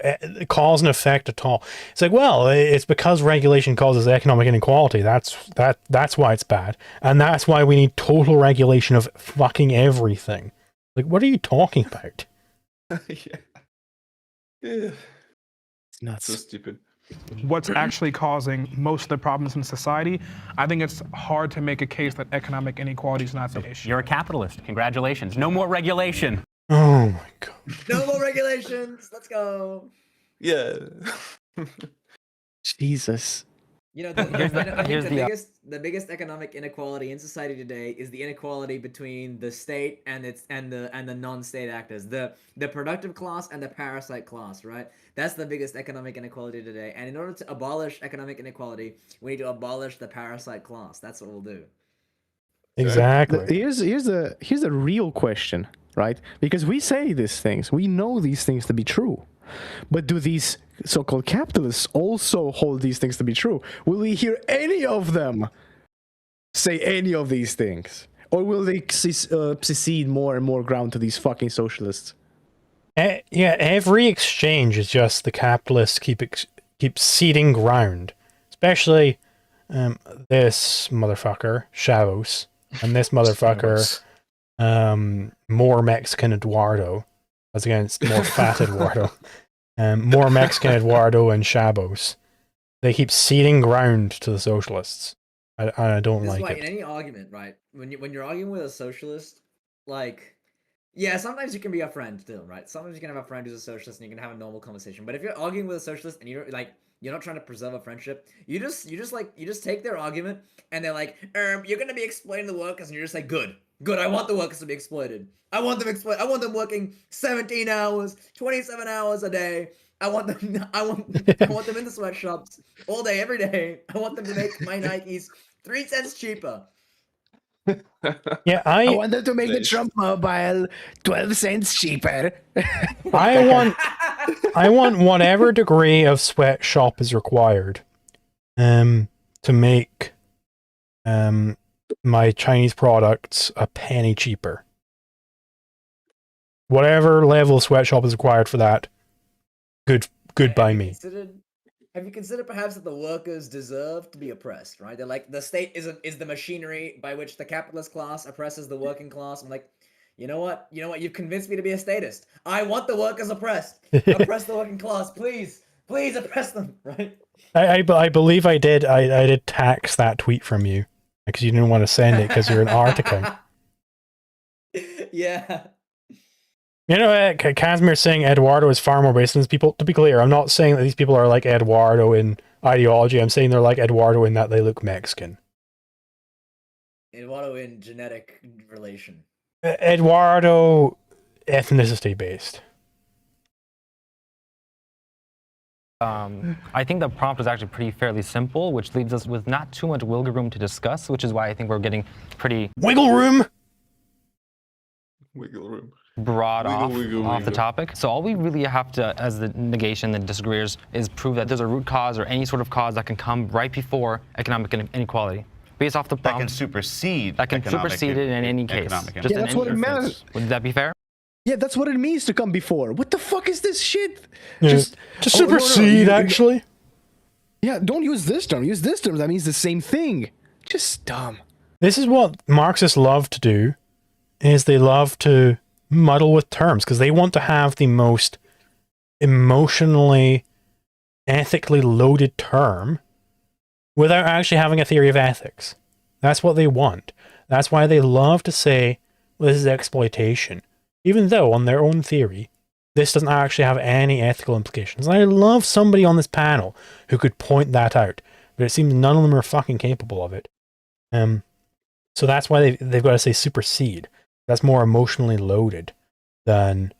cause and effect at all. It's like, well, it's because regulation causes economic inequality. That's why it's bad. And that's why we need total regulation of fucking everything. Like, what are you talking about? Yeah. It's nuts. So stupid. what's actually causing most of the problems in society, I think it's hard to make a case that economic inequality is not the issue. You're a capitalist. Congratulations. No more regulation. Oh my god. No more regulations. Let's go. Yeah. Jesus. You know, Here's the- I think here's the- the biggest economic inequality in society today is the inequality between the state and the non-state actors, the productive class and the parasite class, right? That's the biggest economic inequality today. And in order to abolish economic inequality, we need to abolish the parasite class. That's what we'll do. Exactly. Here's a real question, right? Because we say these things, we know these things to be true, but do these so-called capitalists also hold these things to be true? Will we hear any of them say any of these things, or will they secede more and more ground to these fucking socialists? Yeah, every exchange is just the capitalists keep ceding ground, especially this motherfucker Chavos and this motherfucker more Mexican Eduardo as against more fat Eduardo. More Mexican Eduardo and Chavos. They keep ceding ground to the socialists. I don't This is like why it. in any argument, right? When you're arguing with a socialist, like, yeah, sometimes you can be a friend still, right? Sometimes you can have a friend who's a socialist and you can have a normal conversation. But if you're arguing with a socialist and you're not trying to preserve a friendship, you just take their argument and they're like, you're gonna be exploiting the workers, and you're just like, good, I want the workers to be exploited. I want them working 17 hours, 27 hours a day. I want them in the sweatshops all day, every day. I want them to make my Nikes 3 cents cheaper. Yeah, I want them to make the Trump Mobile 12 cents cheaper. I want whatever degree of sweatshop is required to make my Chinese products a penny cheaper. Whatever level of sweatshop is required for that, good by me. Have you considered perhaps that the workers deserve to be oppressed, right? They're like, the state is the machinery by which the capitalist class oppresses the working class. I'm like, you know what? You've convinced me to be a statist. I want the workers oppressed. Oppress the working class, please. Please oppress them, right? I believe I did tax that tweet from you because you didn't want to send it because you're an art account. Yeah. You know, Casimir saying Eduardo is far more racist than these people. To be clear, I'm not saying that these people are like Eduardo in ideology. I'm saying they're like Eduardo in that they look Mexican. Eduardo in genetic relation. Eduardo ethnicity based. I think the prompt was actually pretty fairly simple, which leaves us with not too much wiggle room to discuss, which is why I think we're getting pretty wiggle room broad off the wiggle. topic. So all we really have to, as the negation that disagrees, is prove that there's a root cause or any sort of cause that can come right before economic inequality. Based off the prompt. That can supersede. That can supersede it in any case. Just Yeah, that's what it meant. Would that be fair? Yeah, that's what it means to come before. What the fuck is this shit? Yeah. Just To supersede, actually. Yeah, don't use this term. Use this term. That means the same thing. Just dumb. This is what Marxists love to do, is they love to muddle with terms because they want to have the most emotionally, ethically loaded term without actually having a theory of ethics. That's what they want. That's why they love to say, well, this is exploitation. Even though, on their own theory, this doesn't actually have any ethical implications. And I love somebody on this panel who could point that out, but it seems none of them are fucking capable of it. So that's why they've got to say supersede. That's more emotionally loaded than,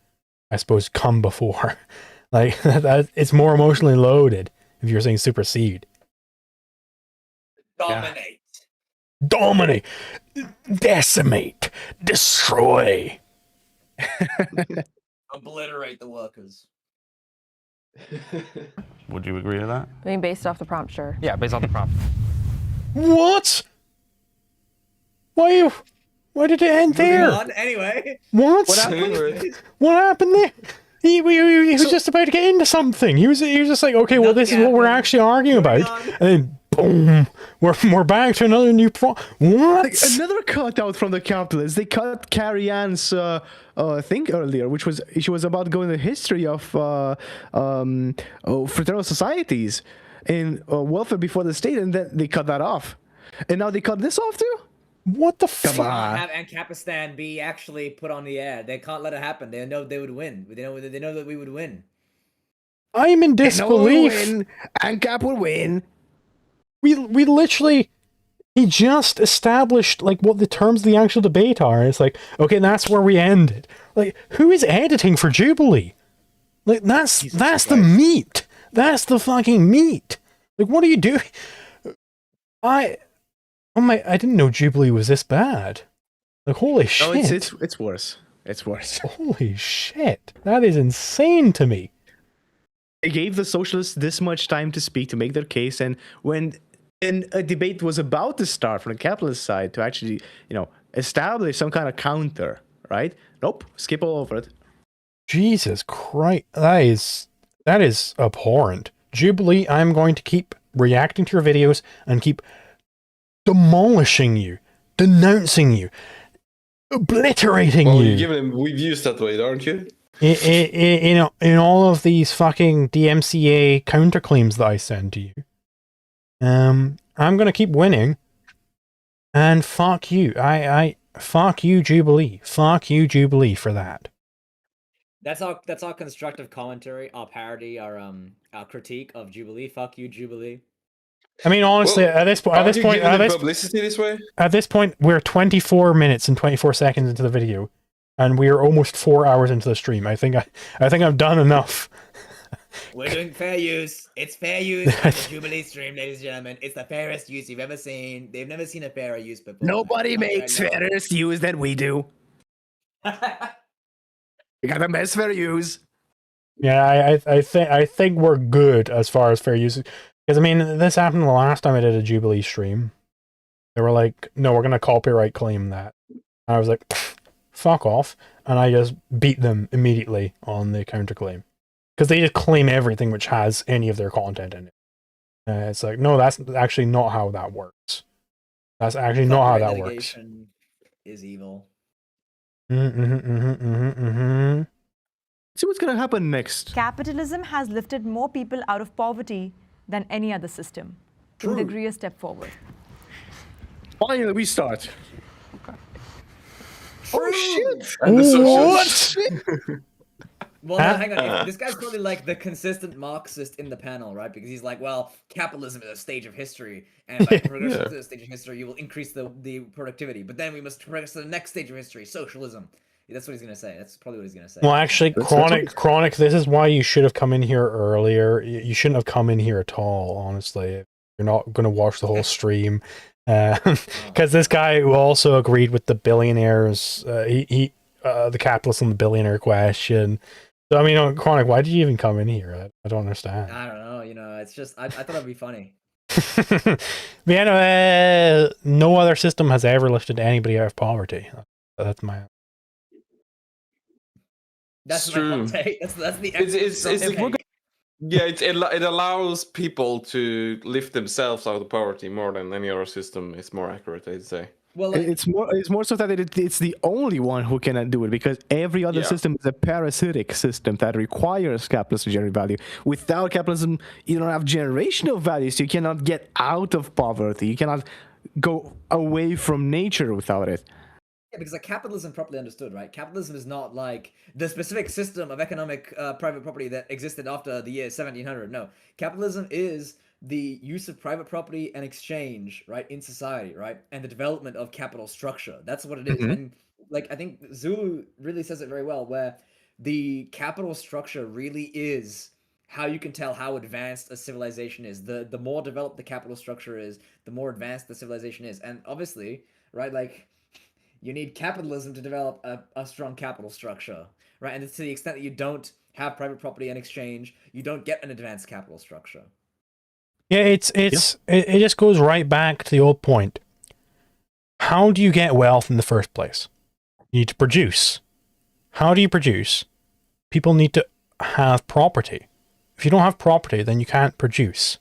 I suppose, come before. Like, it's more emotionally loaded if you're saying supersede. Dominate. Dominate. Decimate. Destroy. Obliterate the workers. Would you agree to that? I mean, based off the prompt, sure. Yeah, based off the prompt. What? Why did it end there? Moving on, anyway. What? What happened there? He was just about to get into something. He was just like, okay, well, this is what we're actually arguing about. And then, boom, we're back to another new what? Like, another cutout from the capitalists. They cut Carrie Ann's thing earlier, which was she was about going the history of fraternal societies and welfare before the state, and then they cut that off. And now they cut this off too? What the Come fuck? on. Have Ancapistan be actually put on the air. They can't let it happen. They know they would win. They know that we would win. I'm in disbelief. ANCAP would win. We literally, he just established like what the terms of the actual debate are. It's like, okay, that's where we ended. Like, who is editing for Jubilee? Like, that's the meat. That's the fucking meat. Like, what are you doing? I didn't know Jubilee was this bad. Like, holy shit. No, it's worse. It's worse. Holy shit. That is insane to me. They gave the socialists this much time to speak, to make their case, and when a debate was about to start from the capitalist side to actually, establish some kind of counter, right? Nope, skip all over it. Jesus Christ. That is abhorrent. Jubilee, I'm going to keep reacting to your videos and keep demolishing you, denouncing you, obliterating Well, you. you're giving him reviews that way, aren't you? In all of these fucking DMCA counterclaims that I send to you. I'm gonna keep winning. And fuck you. Fuck you, Jubilee. Fuck you, Jubilee, for that. That's our constructive commentary, our parody, our critique of Jubilee. Fuck you, Jubilee. I mean, honestly, Well, at this point, publicity this way. At this point, we're 24 minutes and 24 seconds into the video, and we are almost 4 hours into the stream. I think I've done enough. We're doing fair use. It's fair use on the Jubilee stream, ladies and gentlemen. It's the fairest use you've ever seen. They've never seen a fairer use before. Nobody makes fairest use than we do. We got the best fair use. Yeah, I think we're good as far as fair use. Because, I mean, this happened the last time I did a Jubilee stream. They were like, no, we're going to copyright claim that. And I was like, fuck off. And I just beat them immediately on the counterclaim. Because they just claim everything which has any of their content in it. It's like, no, that's actually not how that works. That's actually not how that works. Litigation is evil. See what's going to happen next. Capitalism has lifted more people out of poverty than any other system. Can they agree a step forward? Finally, we start. Oh shit! And the socialists. Well, no, hang on. This guy's probably like the consistent Marxist in the panel, right? Because he's like, well, capitalism is a stage of history, and by progressing to the stage of history, you will increase the productivity. But then we must progress to the next stage of history, socialism. That's what he's gonna say. That's probably what he's gonna say. Well, actually, Chronic, this is why you should have come in here earlier. You shouldn't have come in here at all, honestly. You're not going to watch the whole stream. Because this guy who also agreed with the billionaires, the capitalist and the billionaire question. So, I mean, Chronic, why did you even come in here? I don't understand. I don't know. It's just, I thought it'd be funny. Yeah, no other system has ever lifted anybody out of poverty. That's my... That's true. my hot take. That's the. It allows people to lift themselves out of poverty more than any other system. It's more accurate, I'd say. Well, it's more so that it's the only one who can do it, because every other system is a parasitic system that requires capitalism to generate value. Without capitalism, you don't have generational value, so you cannot get out of poverty. You cannot go away from nature without it. Yeah, because like capitalism properly understood, right? Capitalism is not like the specific system of economic private property that existed after the year 1700. No, capitalism is the use of private property and exchange, right, in society, right, and the development of capital structure. That's what it is. And like I think Zulu really says it very well, where the capital structure really is how you can tell how advanced a civilization is. The more developed the capital structure is, the more advanced the civilization is. And obviously, right, like you need capitalism to develop a strong capital structure, right? And to the extent that you don't have private property and exchange, you don't get an advanced capital structure. Yeah, it just goes right back to the old point. How do you get wealth in the first place? You need to produce. How do you produce? People need to have property. If you don't have property, then you can't produce.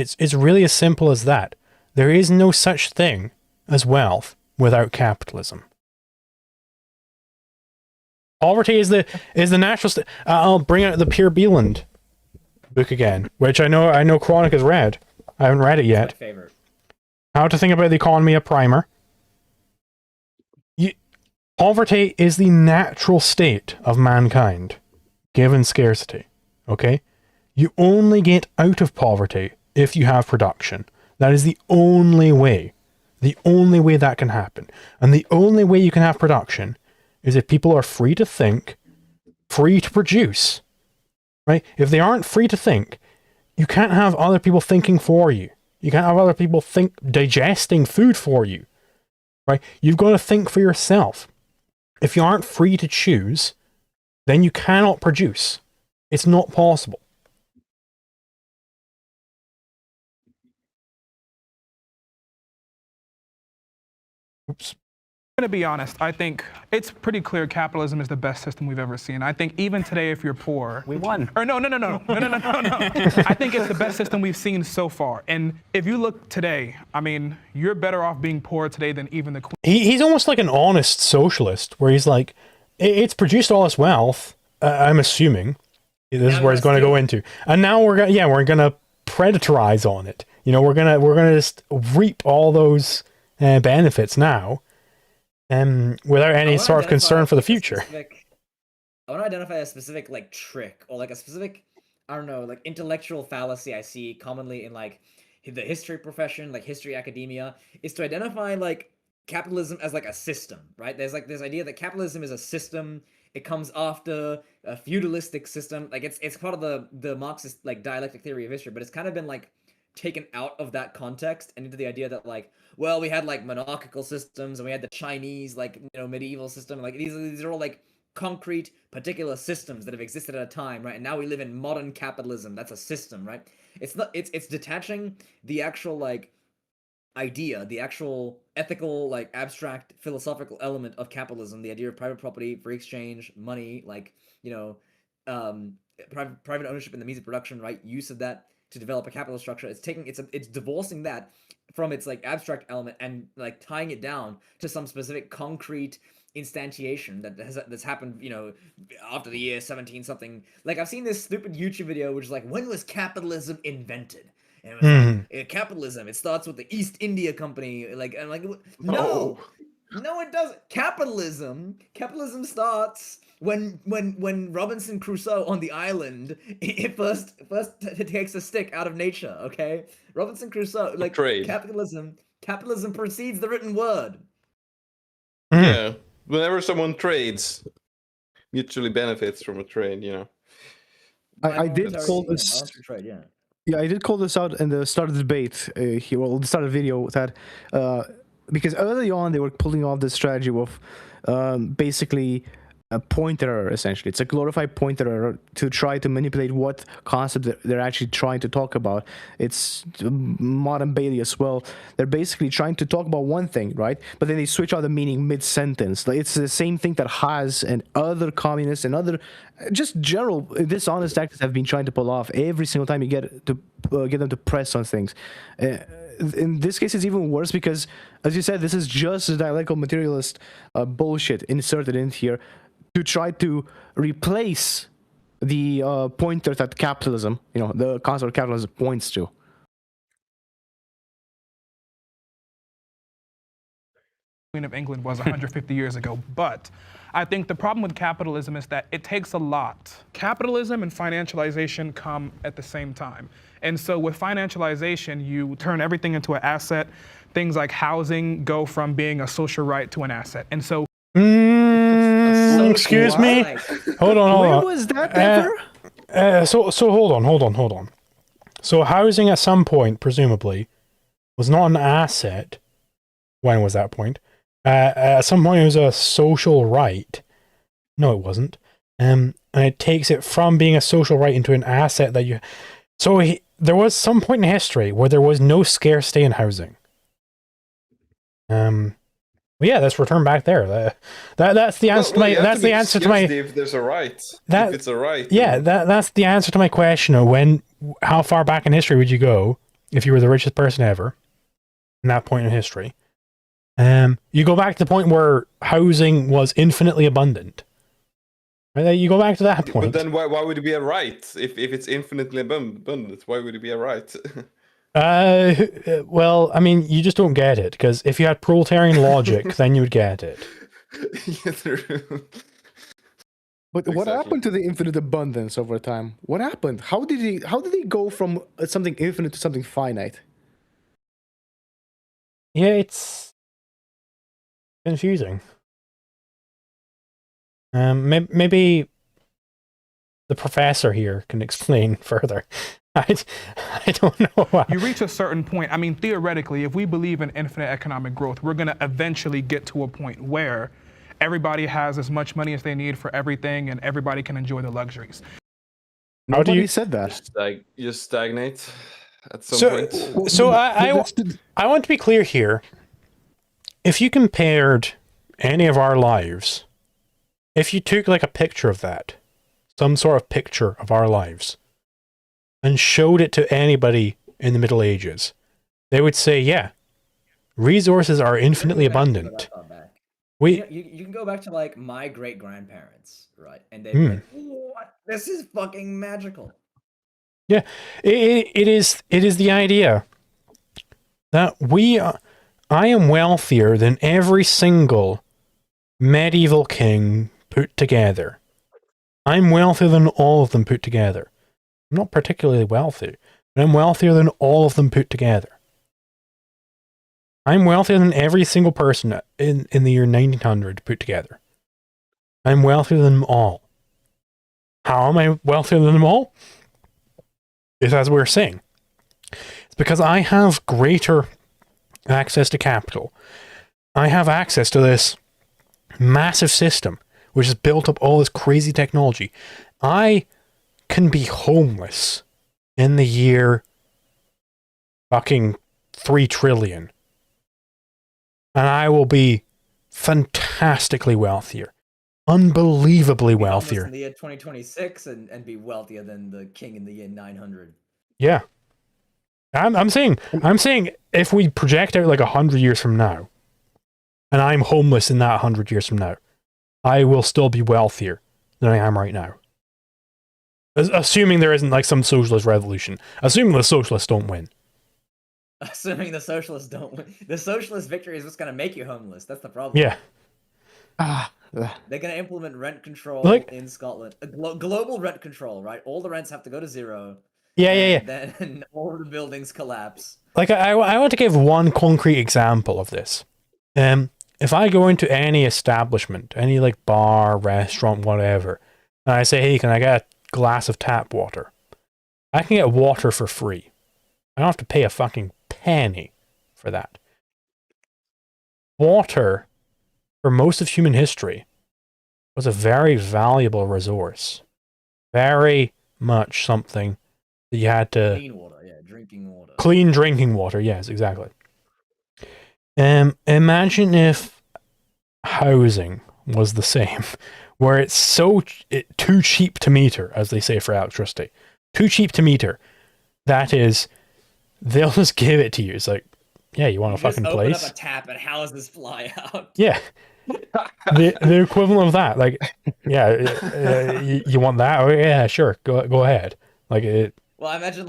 It's really as simple as that. There is no such thing as wealth without capitalism. Poverty is the natural state. I'll bring out the Pierre Bieland book again, which I know Chronic has read. I haven't read it yet. My favorite. How to Think About the Economy, a primer. Poverty is the natural state of mankind, given scarcity. Okay? You only get out of poverty if you have production. That is the only way. The only way that can happen. And the only way you can have production is if people are free to think, free to produce. Right? If they aren't free to think, you can't have other people thinking for you. You can't have other people digesting food for you. Right? You've got to think for yourself. If you aren't free to choose, then you cannot produce. It's not possible. Oops. I'm going to be honest. I think it's pretty clear capitalism is the best system we've ever seen. I think even today, if you're poor, We won. or no. I think it's the best system we've seen so far. And if you look today, I mean, you're better off being poor today than even the Queen. He's almost like an honest socialist, where he's like, it's produced all this wealth. I'm assuming this is where he's going to go into, and now we're gonna predatorize on it. You know, we're gonna just reap all those benefits now. Without any sort of concern for the future. I want to identify a specific like trick or like a specific, I don't know, like intellectual fallacy I see commonly in like the history profession, like history academia, is to identify like capitalism as like a system, right? There's like this idea that capitalism is a system. It comes after a feudalistic system. Like it's part of the Marxist like dialectic theory of history, but it's kind of been like taken out of that context and into the idea that like, well, we had like monarchical systems and we had the Chinese like, you know, medieval system. Like these are all like concrete particular systems that have existed at a time, right? And now we live in modern capitalism. That's a system, right? It's detaching the actual like idea, the actual ethical like abstract philosophical element of capitalism, the idea of private property, free exchange, money, like, you know, private ownership in the means of production, right? Use of that to develop a capitalist structure. It's divorcing that from its like abstract element and like tying it down to some specific concrete instantiation that's happened, you know, after the year 17 something. Like I've seen this stupid YouTube video which is like, when was capitalism invented? And it was like, capitalism, it starts with the East India Company. Like, and like, no, it doesn't. Capitalism starts when Robinson Crusoe on the island, it first takes a stick out of nature. Okay, Robinson Crusoe, like Trade. capitalism precedes the written word. Yeah, whenever someone trades, mutually benefits from a trade. You know. I did call this. Trade, yeah. Yeah, I did call this out in the start of the debate here, well, the start of the video, that because early on they were pulling off this strategy of basically a point error, essentially. It's a glorified point error to try to manipulate what concept they're actually trying to talk about. It's modern Bailey as well. They're basically trying to talk about one thing, right? But then they switch out the meaning mid-sentence. Like, it's the same thing that Haas and other communists and other just general dishonest actors have been trying to pull off every single time you get them to press on things. In this case, it's even worse because, as you said, this is just a dialectical materialist bullshit inserted in here to try to replace the pointer that capitalism, you know, the concept of capitalism points to. Queen of England was 150 years ago. But I think the problem with capitalism is that it takes a lot. Capitalism and financialization come at the same time. And so with financialization, you turn everything into an asset. Things like housing go from being a social right to an asset. And so excuse me. Hold on. Where was that ever? So hold on. So housing at some point, presumably, was not an asset. When was that point? At some point, it was a social right. No, it wasn't. And it takes it from being a social right into an asset that you. So there was some point in history where there was no scarcity in housing. Well, yeah, let's return back there. That's the answer to my. That's the answer to my. If there's a right, if it's a right. Yeah, that's the answer to my question of how far back in history would you go if you were the richest person ever, in that point in history, you go back to the point where housing was infinitely abundant. Right? You go back to that point. But then why would it be a right if it's infinitely abundant? Why would it be a right? Well, I mean, you just don't get it, because if you had proletarian logic, then you would get it. Yeah, true. But what Exactly. happened to the infinite abundance over time? What happened? How did he go from something infinite to something finite? Yeah, it's confusing. Maybe the professor here can explain further. I don't know. You reach a certain point. I mean, theoretically, if we believe in infinite economic growth, we're going to eventually get to a point where everybody has as much money as they need for everything and everybody can enjoy the luxuries. Nobody said that. You just stagnate at some point. So I want to be clear here. If you compared any of our lives, if you took like a picture of that, some sort of picture of our lives, and showed it to anybody in the Middle Ages, they would say, yeah, resources are infinitely abundant. You can go back to like my great grandparents, right? And they'd be like, "What? This is fucking magical." Yeah, it is the idea that I am wealthier than every single medieval king put together. I'm wealthier than all of them put together. I'm not particularly wealthy, but I'm wealthier than all of them put together. I'm wealthier than every single person in the year 1900 put together. I'm wealthier than them all. How am I wealthier than them all? It's as we were saying. It's because I have greater access to capital. I have access to this massive system which has built up all this crazy technology. I can be homeless in the year fucking 3 trillion. And I will be fantastically wealthier. Unbelievably wealthier. In the year 2026 and be wealthier than the king in the year 900. Yeah. I'm saying if we project out like 100 years from now, and I'm homeless in that 100 years from now, I will still be wealthier than I am right now. Assuming there isn't like some socialist revolution. Assuming the socialists don't win. Assuming the socialists don't win. The socialist victory is what's going to make you homeless. That's the problem. Yeah. They're going to implement rent control in Scotland. Global rent control, right? All the rents have to go to zero. Yeah. Then all the buildings collapse. Like, I want to give one concrete example of this. If I go into any establishment, any like bar, restaurant, whatever, and I say, hey, can I get a glass of tap water? I can get water for free. I don't have to pay a fucking penny for that. Water, for most of human history, was a very valuable resource. Very much something that you had to... Clean water, yeah, drinking water. Clean drinking water, yes, exactly. Imagine if housing was the same, where it's too cheap to meter, as they say for electricity. Too cheap to meter. That is, they'll just give it to you. It's like, yeah, you want a fucking place? Open up a tap and houses fly out. Yeah. the equivalent of that. Like, yeah, you want that? Oh, yeah, sure. Go ahead. Like it. Well, imagine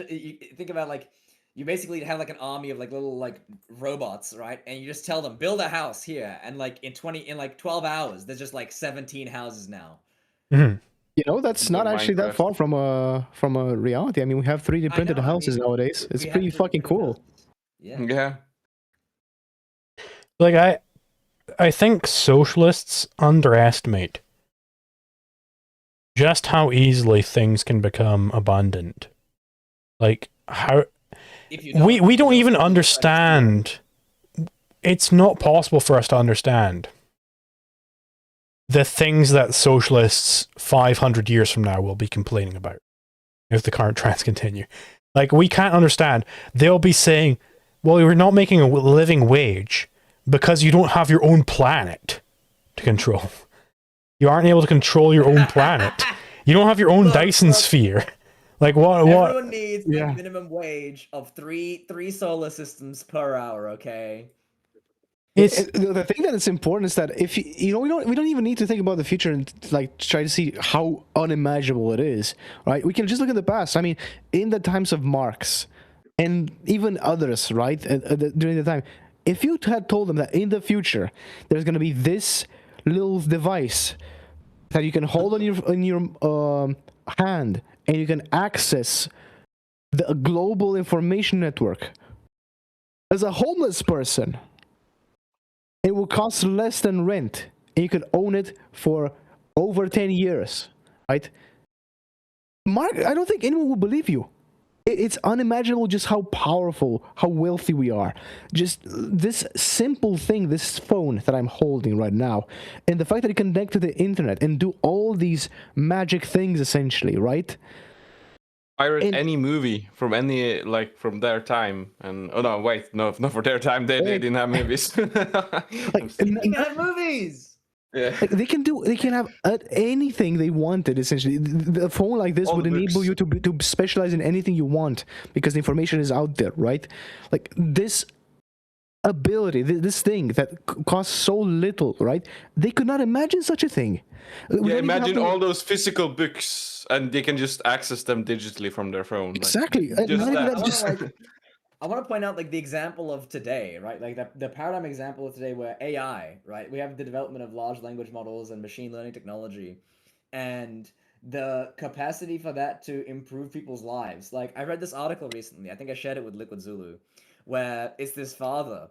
you think about like, you basically have like an army of like little like robots, right? And you just tell them build a house here, and like in 12 hours, there's just like 17 houses now. Mm-hmm. You know, that's not actually that far from a reality. I mean, we have 3D printed houses nowadays. It's pretty fucking cool. Yeah. Like I think socialists underestimate just how easily things can become abundant. Like how we don't even understand. It's not possible for us to understand the things that socialists 500 years from now will be complaining about if the current trends continue. Like, we can't understand. They'll be saying, well, you're not making a living wage because you don't have your own planet to control. You aren't able to control your own planet. You don't have your own Dyson sphere. Like what? Everyone needs a Yeah. minimum wage of three solar systems per hour. Okay. It's The thing that is important is that if you know we don't even need to think about the future and like try to see how unimaginable it is, right? We can just look at the past. I mean, in the times of Marx and even others, right? During the time, if you had told them that in the future there's going to be this little device that you can hold on your hand and you can access the global information network as a homeless person. It will cost less than rent, and you can own it for over 10 years, right? Mark, I don't think anyone will believe you. It's unimaginable just how powerful, how wealthy we are. Just this simple thing, this phone that I'm holding right now, and the fact that it can connect to the internet and do all these magic things, essentially, right? Pirate any movie from any from their time, and oh no, wait, no, not for their time. They didn't have movies. They can have movies. Yeah. Like they can have anything they wanted. Essentially, the phone like this All would the enable books. you to specialize in anything you want because the information is out there, right? Like this ability, this thing that costs so little, right? They could not imagine such a thing. We don't Yeah, even have imagine to- all those physical books, and they can just access them digitally from their phone. Exactly. Just Not even that. that, just- I want to point out like the example of today, right? Like the paradigm example of today where AI, right? We have the development of large language models and machine learning technology, and the capacity for that to improve people's lives. Like I read this article recently. I think I shared it with Liquid Zulu, where it's this father,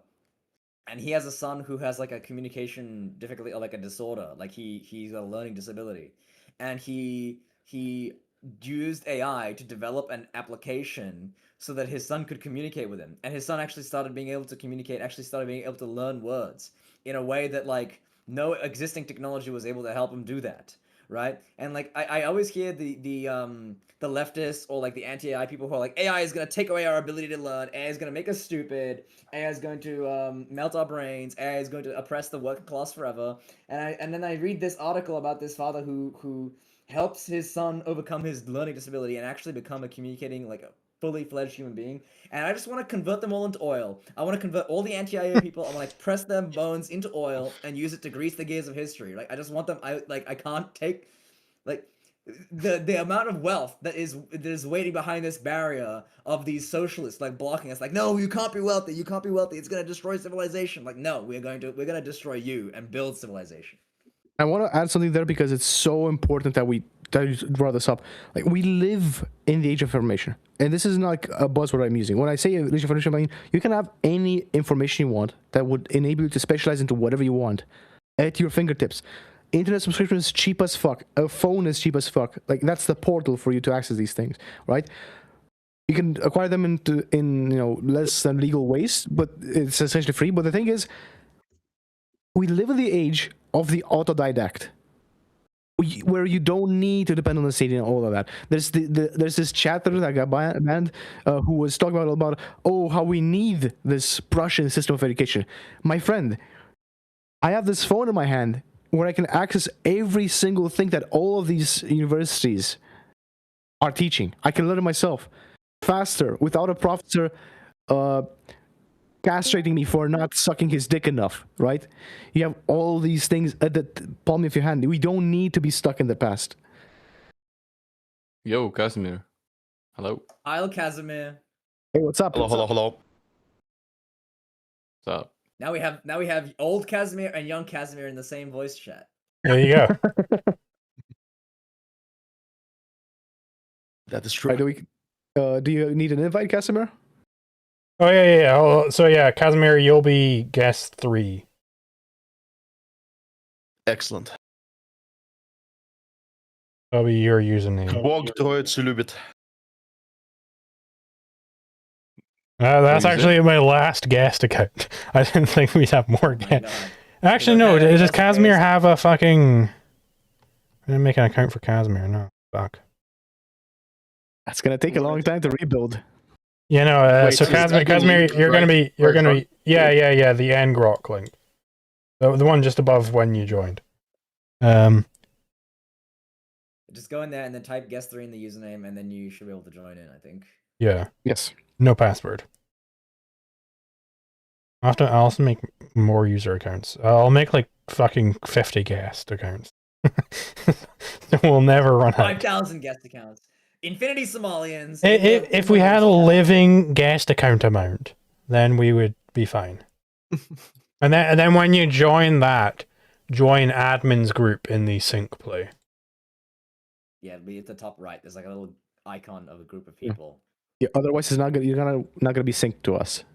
and he has a son who has like a communication difficulty or like a disorder. Like he's got a learning disability, and he used AI to develop an application so that his son could communicate with him. And his son actually started being able to communicate, actually started being able to learn words in a way that like no existing technology was able to help him do that. Right? And like I always hear the leftists or like the anti-AI people who are like, AI is gonna take away our ability to learn, AI is gonna make us stupid, AI is going to melt our brains, AI is going to oppress the working class forever. And then I read this article about this father who helps his son overcome his learning disability and actually become a communicating like a fully fledged human being. And I just want to convert them all into oil. I want to convert all the anti-AI people. I want to press their bones into oil and use it to grease the gears of history. Like I just want them. I can't take like the amount of wealth that is waiting behind this barrier of these socialists like blocking us. Like no, you can't be wealthy. You can't be wealthy. It's gonna destroy civilization. Like no, we're gonna destroy you and build civilization. I want to add something there because it's so important that you brought this up. Like we live in the age of information, and this is not like a buzzword I'm using. When I say age of information, I mean you can have any information you want that would enable you to specialize into whatever you want at your fingertips. Internet subscription is cheap as fuck. A phone is cheap as fuck. Like that's the portal for you to access these things, right? You can acquire them in less than legal ways, but it's essentially free. But the thing is, we live in the age of the autodidact, where you don't need to depend on the state and all of that. There's this chatter that got banned who was talking about how we need this Prussian system of education. My friend, I have this phone in my hand where I can access every single thing that all of these universities are teaching. I can learn it myself faster without a professor castrating me for not sucking his dick enough, right? You have all these things at the palm of your hand. We don't need to be stuck in the past. Yo, Casimir. Hello. I'll Casimir. Hey, what's up? Hello. What's up? Now we have old Casimir and young Casimir in the same voice chat. there you go. That is true. Do you need an invite, Casimir? Oh yeah. Oh, so yeah, Casimir, you'll be guest 3. Excellent. That'll be your username. Vågtorget. That's actually my last guest account. I didn't think we'd have more guests. Actually, no. Does Casimir have a fucking? I didn't make an account for Casimir. No, fuck. That's gonna take a long time to rebuild. Yeah, no. Wait, So so Casimir, you're gonna be. Yeah. The end grok link, the one just above when you joined. Just go in there and then type guest3 in the username, and then you should be able to join in, I think. Yeah. Yes. No password. I'll also make more user accounts. I'll make like fucking 50 guest accounts. We'll never run out. 5,000 guest accounts. Infinity Somalians. If we had a living guest account amount, then we would be fine. and then when you join that, join admin's group in the sync play. Yeah, it'll be at the top right. There's like a little icon of a group of people. Yeah, otherwise, it's not gonna. You're not gonna be synced to us.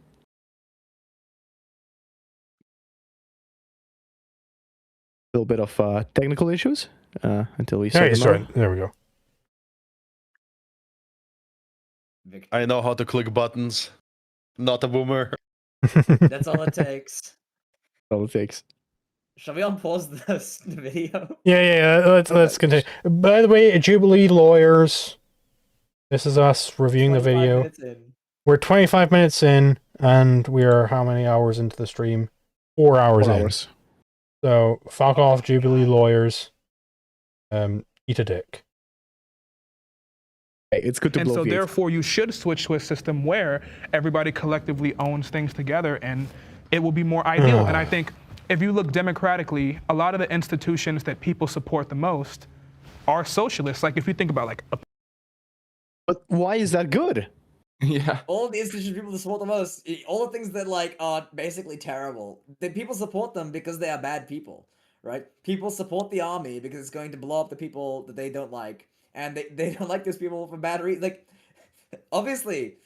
A little bit of technical issues until we There, sort them out. there we go. I know how to click buttons. Not a boomer. That's all it takes. All it takes. Shall we unpause the video? Yeah. Let's continue. By the way, Jubilee lawyers. This is us reviewing the video. We're 25 minutes in, and we are how many hours into the stream? 4 hours 4 in. hours. So fuck off, Jubilee lawyers. Eat a dick. Hey, it's good to And so bloviate. therefore you should switch to a system where everybody collectively owns things together, and it will be more ideal. And I think if you look democratically, a lot of the institutions that people support the most are socialists. Like if you think about But why is that good? Yeah. All the institutions people support the most, all the things that like are basically terrible, people support them because they are bad people, right? People support the army because it's going to blow up the people that they don't like, and they don't like those people for bad reasons. Like, obviously,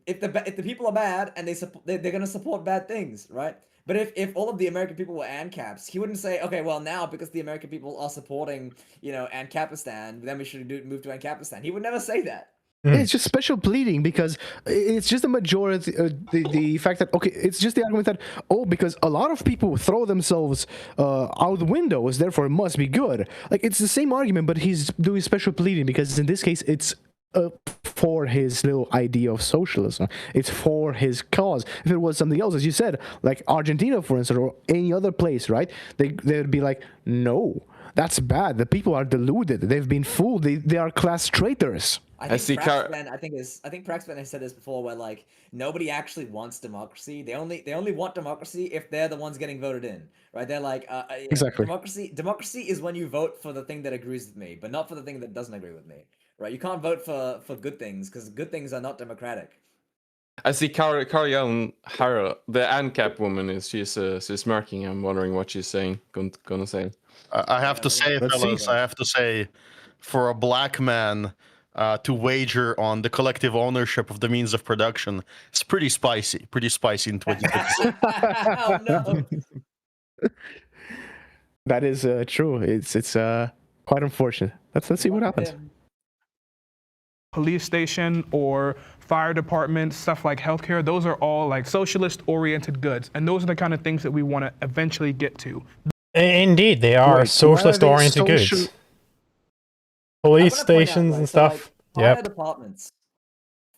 if the people are bad and they're gonna support bad things, right? But if all of the American people were ANCAPs, he wouldn't say, okay, well now because the American people are supporting, ANCAPistan, then we should move to ANCAPistan. He would never say that. It's just special pleading because it's just a majority. The fact that it's just the argument that because a lot of people throw themselves out the windows, therefore it must be good. Like it's the same argument, but he's doing special pleading because in this case it's for his little idea of socialism. It's for his cause. If it was something else, as you said, like Argentina, for instance, or any other place, right? They'd be like, no, that's bad. The people are deluded. They've been fooled. They are class traitors. I think Praxman has said this before, where like nobody actually wants democracy. They only want democracy if they're the ones getting voted in, right? They're like, exactly. Democracy is when you vote for the thing that agrees with me, but not for the thing that doesn't agree with me, right? You can't vote for good things because good things are not democratic. I see Karian Hara, the ANCAP woman, she's smirking. I'm wondering what she's saying. Gonna say. I have to say, fellas, I have to say, for a black man to wager on the collective ownership of the means of production, it's pretty spicy in 2026. Oh no. That is true. It's quite unfortunate. Let's see what happens. police station or fire department, stuff like healthcare, those are all like socialist-oriented goods. And those are the kind of things that we want to eventually get to. Indeed, they are socialist-oriented goods. Police stations and stuff. Fire departments.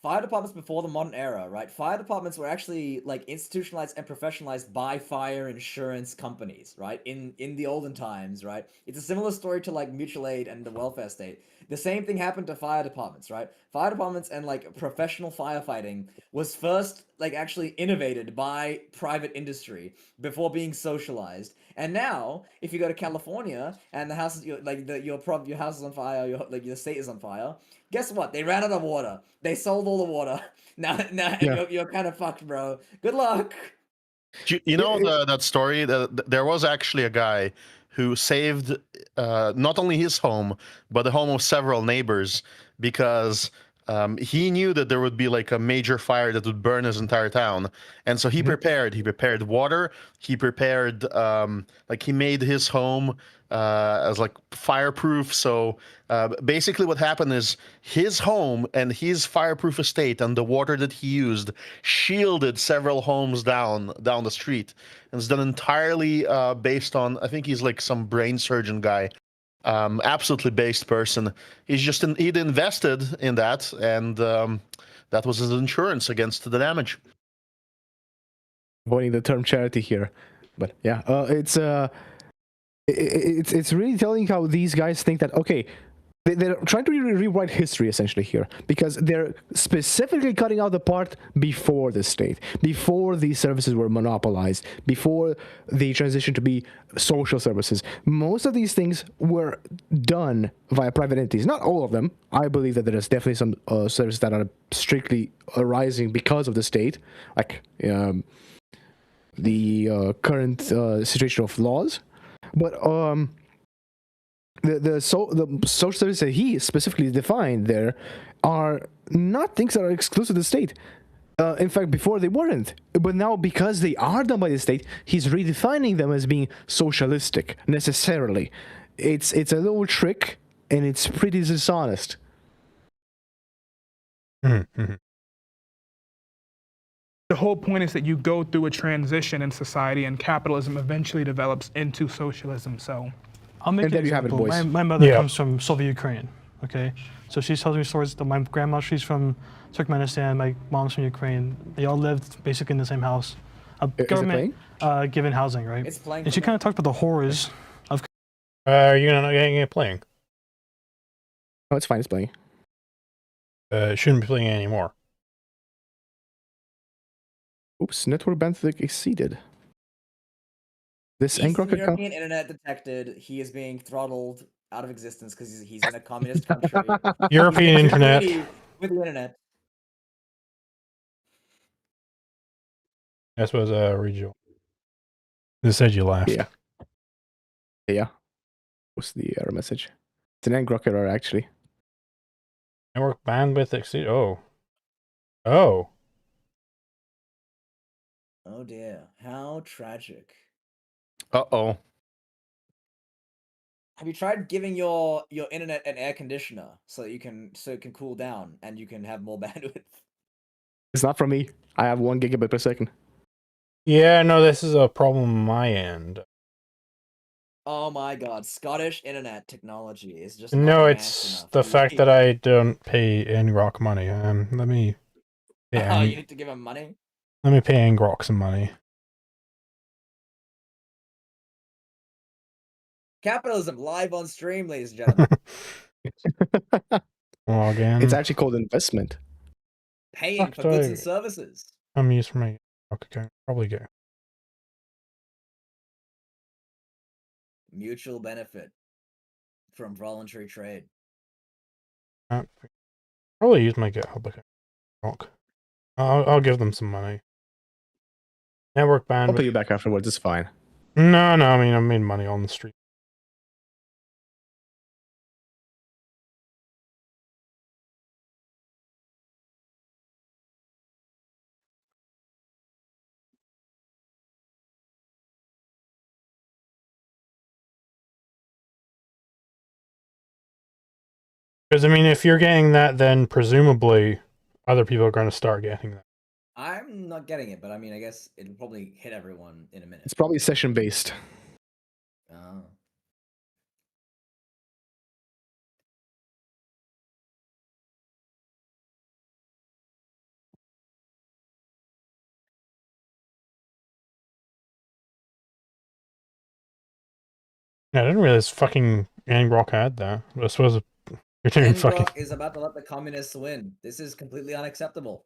Fire departments before the modern era, right? Fire departments were actually like institutionalized and professionalized by fire insurance companies, right? In the olden times, right? It's a similar story to like mutual aid and the welfare state. The same thing happened to fire departments, right? Fire departments and like professional firefighting was first like actually innovated by private industry before being socialized. And now, if you go to California and the house, your house is on fire, your state is on fire. Guess what? They ran out of water. They sold all the water. Now you're kind of fucked, bro. Good luck. You know that story? There was actually a guy who saved not only his home, but the home of several neighbors because he knew that there would be like a major fire that would burn his entire town. And so he prepared. He prepared water. He prepared, he made his home as like fireproof. So basically what happened is his home and his fireproof estate and the water that he used shielded several homes down the street. And it's done entirely based on, I think he's like some brain surgeon guy. Absolutely based person. He'd invested in that, and that was his insurance against the damage. Avoiding the term charity here, but yeah, it's really telling how these guys think that They're trying to rewrite history essentially here, because they're specifically cutting out the part before the state, before these services were monopolized, before they transitioned to be social services. Most of these things were done via private entities. Not all of them. I believe that there is definitely some services that are strictly arising because of the state, like the current situation of laws. But the social services that he specifically defined there are not things that are exclusive to the state. In fact, before they weren't. But now, because they are done by the state, he's redefining them as being socialistic, necessarily. It's a little trick, and it's pretty dishonest. Mm-hmm. The whole point is that you go through a transition in society, and capitalism eventually develops into socialism. So, I'll make And an there you have it, example. boys. My mother Yeah. comes from Soviet Ukraine. Okay, so she tells me stories. My grandma, she's from Turkmenistan. My mom's from Ukraine. They all lived basically in the same house. it Government given housing, right? It's playing. And she kind of talked about the horrors of. Are you gonna getting it playing? Oh, it's fine. It's playing. It shouldn't be playing anymore. Oops, network bandwidth exceeded. This Eastern Ngrok account. European internet detected. He is being throttled out of existence because he's in a communist country. European He's internet. with the internet. This was regional. This said you laughed. Yeah. Yeah. What's the error message? It's an Ngrok error, actually. Network bandwidth exceed. Oh. Oh. Oh dear, how tragic. Uh-oh. Have you tried giving your internet an air conditioner so that it can cool down and you can have more bandwidth? It's not from me. I have 1 gigabit per second. Yeah, no, this is a problem on my end. Oh my god, Scottish internet technology is just No, not it's advanced enough the for fact me. that I don't pay Ngrok money. Let me. Oh, Yeah, you need to give him money? let me pay Ngrok some money. Capitalism live on stream, ladies and gentlemen. Log in. It's actually called investment. Paying Fuck for goods do and services. I'm used for my Ngrok account. Probably go. Mutual benefit from voluntary trade. Probably use my GitHub account. Ngrok. I'll give them some money. Network I'll pay bandwidth. you back afterwards. It's fine. No, I mean I made money on the street. Because I mean, if you're getting that, then presumably other people are going to start getting that. I'm not getting it, but I mean, I guess it'll probably hit everyone in a minute. It's probably session based. Oh. Yeah, I didn't realize fucking Ngrok had that. I suppose you're doing fucking. Ngrok is about to let the communists win. This is completely unacceptable.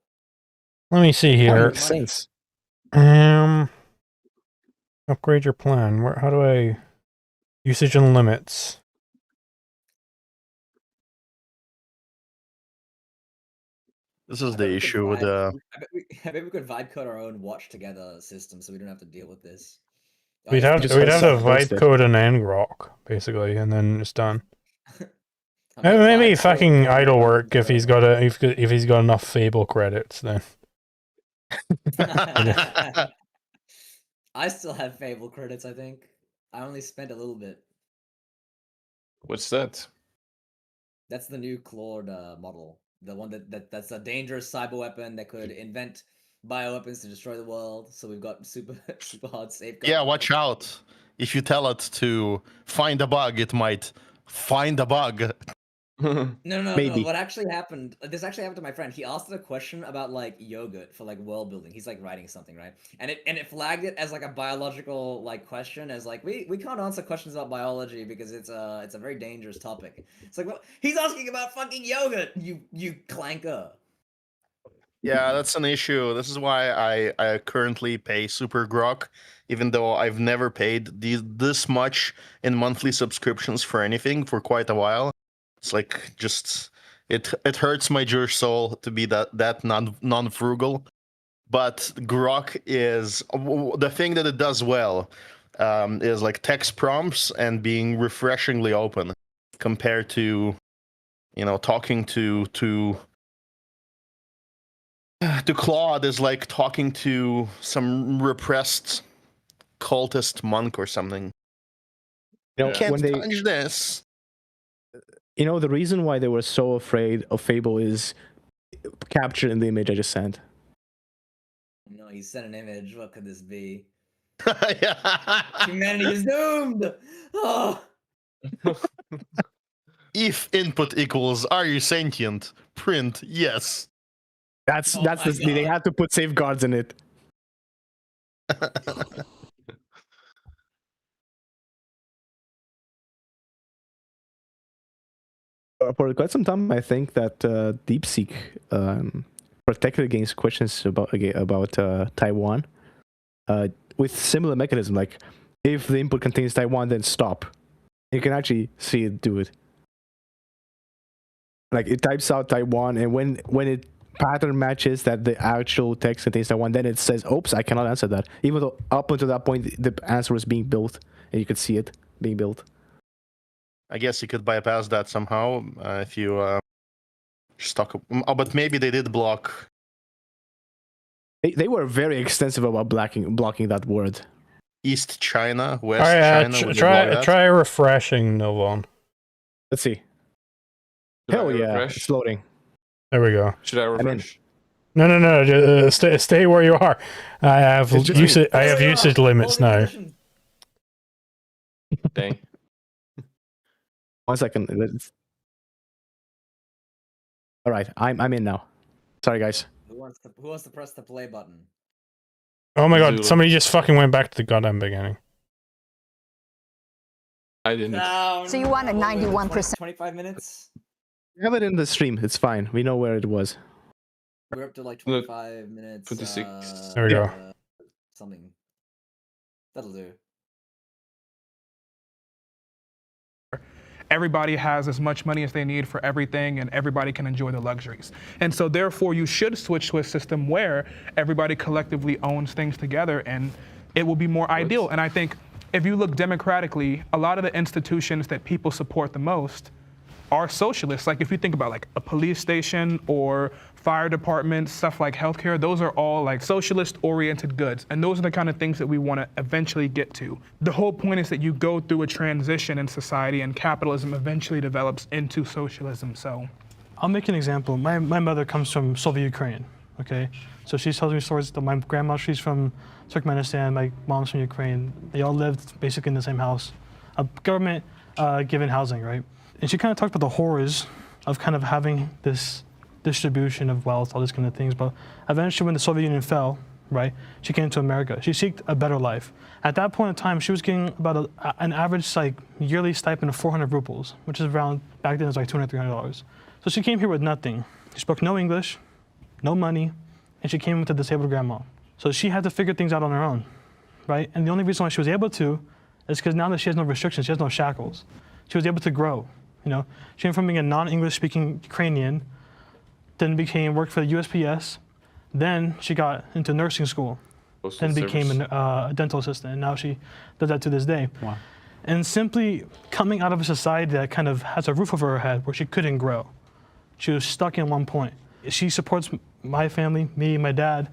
Let me see That here. makes sense. Upgrade your plan. How do I usage and limits? This is I bet the we could issue with vibe- I bet we could vibe code our own watch together system so we don't have to deal with this. Oh, We'd it's have just to have vibe self-hosted. code an Ngrok basically, and then it's done. I mean, Maybe vibe fucking code idle our own work if he's got if he's got enough Fable credits then. I still have Fable credits, I think. I only spent a little bit. What's that? That's the new Claude model. The one that's a dangerous cyber weapon that could invent bioweapons to destroy the world. So we've got super hard safeguards. Yeah, watch out. If you tell it to find a bug, it might find a bug. No. Maybe. What actually happened? This actually happened to my friend. He asked a question about like yogurt for like world building. He's like writing something, right? And it flagged it as like a biological like question, as like we can't answer questions about biology because it's a very dangerous topic. It's like, well, he's asking about fucking yogurt. You clanker. Yeah, that's an issue. This is why I currently pay Super Grok, even though I've never paid this much in monthly subscriptions for anything for quite a while. It's like just it hurts my Jewish soul to be that non-frugal. But Grok is the thing that it does well, is like text prompts and being refreshingly open compared to, talking to Claude is like talking to some repressed cultist monk or something. Can't When they, touch this. the reason why they were so afraid of Fable is captured in the image I just sent. No, he sent an image. What could this be? Yeah. Humanity is doomed. Oh. If input equals are you sentient? Print yes. That's they have to put safeguards in it. For quite some time, I think that DeepSeek protected against questions about Taiwan with similar mechanism. Like, if the input contains Taiwan, then stop. You can actually see it do it. Like, it types out Taiwan, and when it pattern matches that the actual text contains Taiwan, then it says, "Oops, I cannot answer that." Even though up until that point, the answer was being built, and you could see it being built. I guess you could bypass that somehow if you just talk. Oh, but maybe they did block. They were very extensive about blocking that word. East China, West China. Try refreshing Novon. Let's see. Should Hell I yeah, refresh? it's loading. There we go. Should I refresh? No. Stay where you are. I have usage limits now. Dang. 1 second. All right, I'm in now. Sorry, guys. Who wants to press the play button? Oh my god! Zulu. Somebody just fucking went back to the goddamn beginning. I didn't. No, So you want a 91%. 25 minutes? We have it in the stream. It's fine. We know where it was. We're up to like 25 minutes. 26. There we go. Something. That'll do. Everybody has as much money as they need for everything, and everybody can enjoy the luxuries. And so therefore you should switch to a system where everybody collectively owns things together, and it will be more ideal. And I think if you look democratically, a lot of the institutions that people support the most are socialists. Like if you think about like a police station or fire department, stuff like healthcare, those are all like socialist-oriented goods. And those are the kind of things that we want to eventually get to. The whole point is that you go through a transition in society, and capitalism eventually develops into socialism. So I'll make an example. My mother comes from Soviet Ukraine, okay? So she tells me stories that my grandma, she's from Turkmenistan, my mom's from Ukraine. They all lived basically in the same house. A government given housing, right? And she kind of talked about the horrors of kind of having this distribution of wealth, all these kind of things. But eventually when the Soviet Union fell, right, she came to America. She sought a better life. At that point in time, she was getting about an average like yearly stipend of 400 rubles, which is around, back then it was like $200, $300. So she came here with nothing. She spoke no English, no money, and she came with a disabled grandma. So she had to figure things out on her own, right? And the only reason why she was able to is because now that she has no restrictions, she has no shackles. She was able to grow, you know? She went from being a non-English speaking Ukrainian, then worked for the USPS, then she got into nursing school, then became a dental assistant, and now she does that to this day. Wow. And simply coming out of a society that kind of has a roof over her head where she couldn't grow. She was stuck in one point. She supports my family, me, my dad,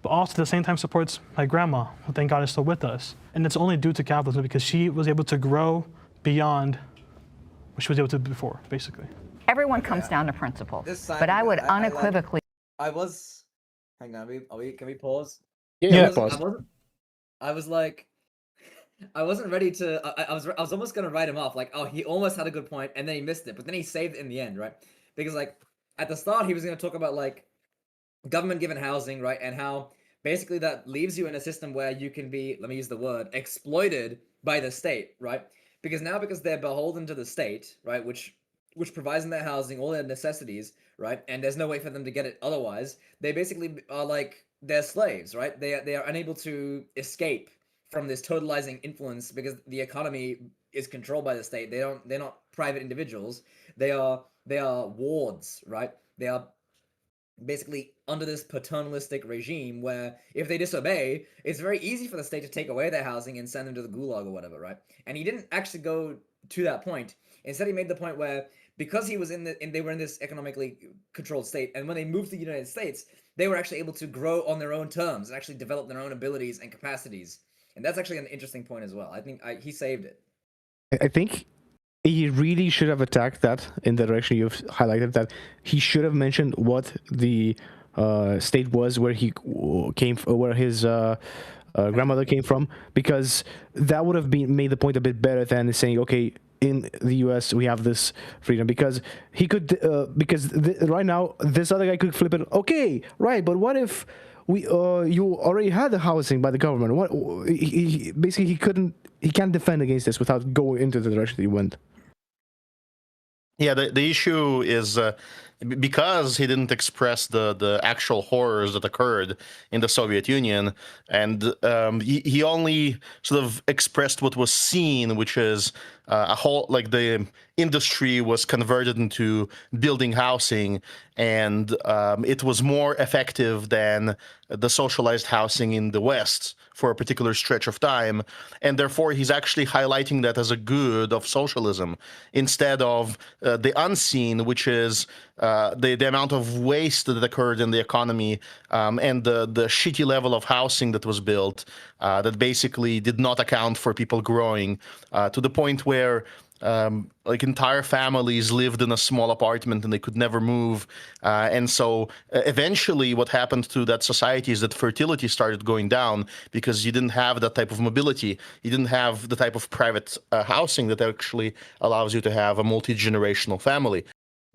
but also at the same time supports my grandma, who thank God is still with us. And it's only due to capitalism because she was able to grow beyond what she was able to do before, basically. Everyone comes down to principle. This time, But I would unequivocally. Hang on, can we pause? Yeah, I was like, I wasn't ready to. I was almost gonna write him off. Like, oh, he almost had a good point, and then he missed it. But then he saved it in the end, right? Because like at the start, he was gonna talk about like government given housing, right, and how basically that leaves you in a system where you can be, let me use the word, exploited by the state, right? Because now, because they're beholden to the state, right, which provides them their housing, all their necessities, right, and there's no way for them to get it otherwise. They basically are like they're slaves, right? They are unable to escape from this totalizing influence because the economy is controlled by the state. They're not private individuals. They are wards, right? They are basically under this paternalistic regime where if they disobey, it's very easy for the state to take away their housing and send them to the gulag or whatever, right? And he didn't actually go to that point. Instead, he made the point where because he was they were in this economically controlled state, and when they moved to the United States, they were actually able to grow on their own terms and actually develop their own abilities and capacities. And that's actually an interesting point as well. I think he saved it. I think he really should have attacked that in the direction you've highlighted. That he should have mentioned what the state was where he came, where his grandmother came from, because that would have made the point a bit better than saying, okay, in the U.S. we have this freedom, because he could right now this other guy could flip it. Okay, right, but what if you already had the housing by the government? What basically he can't defend against this without going into the direction that he went. Yeah, the issue is because he didn't express the actual horrors that occurred in the Soviet Union, and he only sort of expressed what was seen, which is a whole, like, the industry was converted into building housing, and it was more effective than the socialized housing in the West for a particular stretch of time, and therefore he's actually highlighting that as a good of socialism instead of the unseen, which is the amount of waste that occurred in the economy, and the shitty level of housing that was built that basically did not account for people growing to the point where like entire families lived in a small apartment and they could never move. And so eventually what happened to that society is that fertility started going down because you didn't have that type of mobility. You didn't have the type of private housing that actually allows you to have a multi-generational family.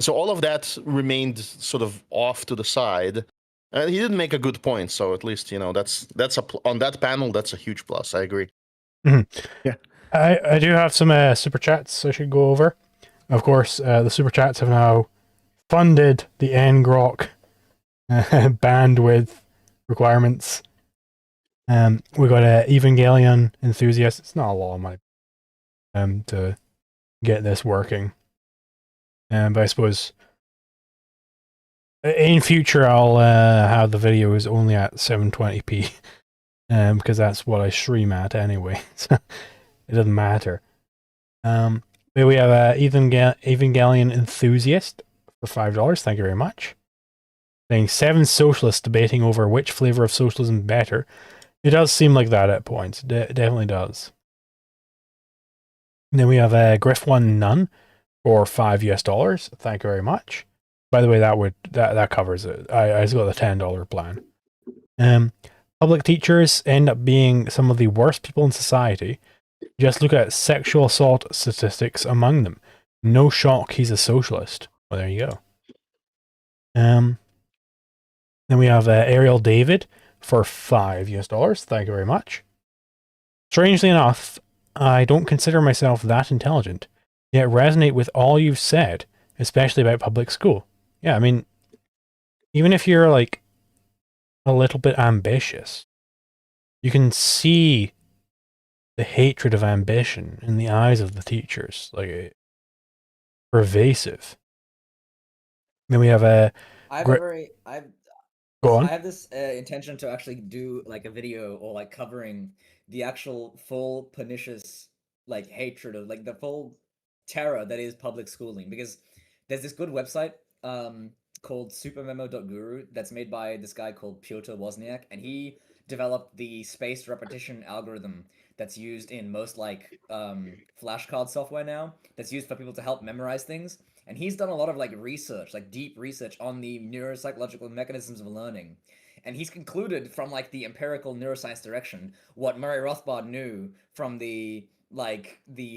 So all of that remained sort of off to the side. He didn't make a good point, so at least, that's on that panel, that's a huge plus. I agree. Mm-hmm. Yeah. I do have some super chats I should go over. Of course, the super chats have now funded the ngrok bandwidth requirements. We got a Evangelion enthusiast. It's not a lot of money to get this working. But I suppose in future I'll have the videos only at 720p because that's what I stream at anyway. So it doesn't matter. But we have a Evangelion enthusiast for $5. Thank you very much. Saying 7 socialists debating over which flavor of socialism is better. It does seem like that at points. It definitely does. And then we have a Griff One None for $5. Thank you very much. By the way, that covers it. I just got the $10 plan. Public teachers end up being some of the worst people in society. Just look at sexual assault statistics among them. No shock he's a socialist. Well, there you go. Then we have Ariel David for $5. Thank you very much. Strangely enough, I don't consider myself that intelligent, yet resonate with all you've said, especially about public school. Yeah, I mean, even if you're like a little bit ambitious, you can see the hatred of ambition in the eyes of the teachers, like pervasive. Then we have a. Go on. I have this intention to actually do like a video or like covering the actual full pernicious like hatred of like the full terror that is public schooling, because there's this good website called supermemo.guru that's made by this guy called Pyotr Wozniak, and he developed the spaced repetition algorithm that's used in most like flashcard software now, that's used for people to help memorize things. And he's done a lot of like research, like deep research on the neuropsychological mechanisms of learning. And he's concluded from like the empirical neuroscience direction what Murray Rothbard knew from the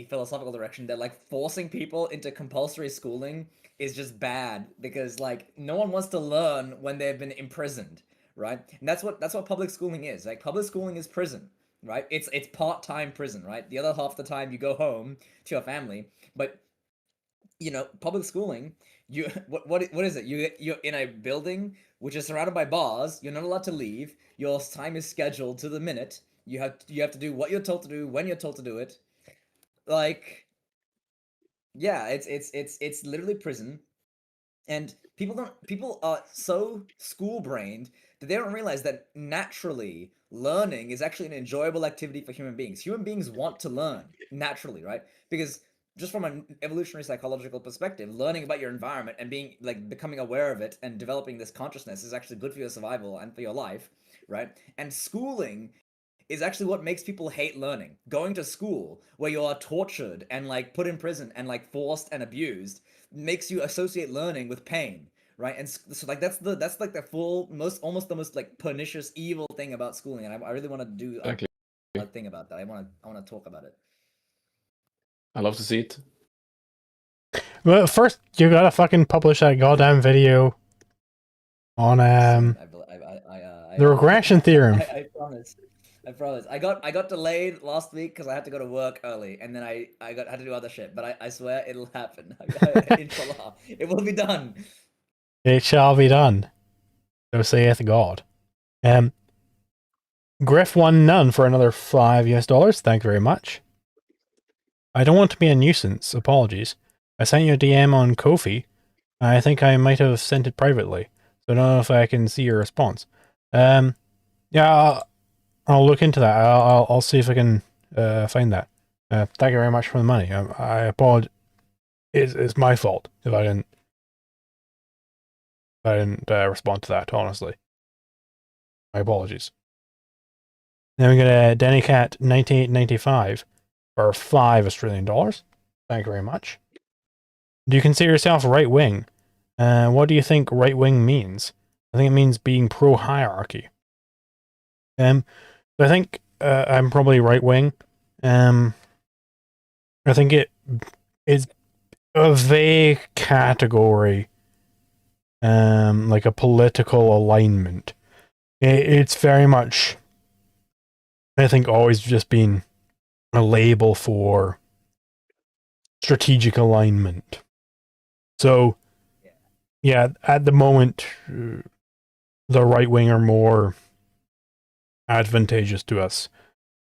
philosophical direction, that like forcing people into compulsory schooling is just bad, because like no one wants to learn when they've been imprisoned, right? And that's what public schooling is. Like public schooling is prison, right? It's part-time prison, right? The other half the time you go home to your family. But public schooling, you what is it? You're in a building which is surrounded by bars. You're not allowed to leave. Your time is scheduled to the minute. You have to do what you're told to do when you're told to do it. Like, yeah, it's literally prison. And people are so school brained that they don't realize that naturally learning is actually an enjoyable activity for human beings. Human beings want to learn naturally, right? Because just from an evolutionary psychological perspective, learning about your environment and becoming aware of it and developing this consciousness is actually good for your survival and for your life, right? And schooling is actually what makes people hate learning. Going to school where you are tortured and like put in prison and like forced and abused makes you associate learning with pain, right? And so like that's like the almost the most like pernicious evil thing about schooling. And I really want to do a thing about that. I want to talk about it. I love to see it. Well, first you gotta fucking publish that goddamn video on the regression theorem. I promise. I promise. I got delayed last week because I had to go to work early, and then I had to do other shit. But I swear it'll happen. Inshallah, it will be done. It shall be done. So saith God. Griff won none for another $5 US. Thank you very much. I don't want to be a nuisance. Apologies. I sent you a DM on Ko-fi. I think I might have sent it privately, so I don't know if I can see your response. Yeah, I'll look into that. I'll see if I can find that. Thank you very much for the money. I apologize. It's my fault if I didn't respond to that, honestly. My apologies. Then we got a Dennycat 98.95 for $5 Australian. Thank you very much. Do you consider yourself right wing? What do you think right wing means? I think it means being pro hierarchy. I think I'm probably right wing. I think it is a vague category, like a political alignment. It's very much, I think, always just been a label for strategic alignment. So, yeah, at the moment, the right wing are more advantageous to us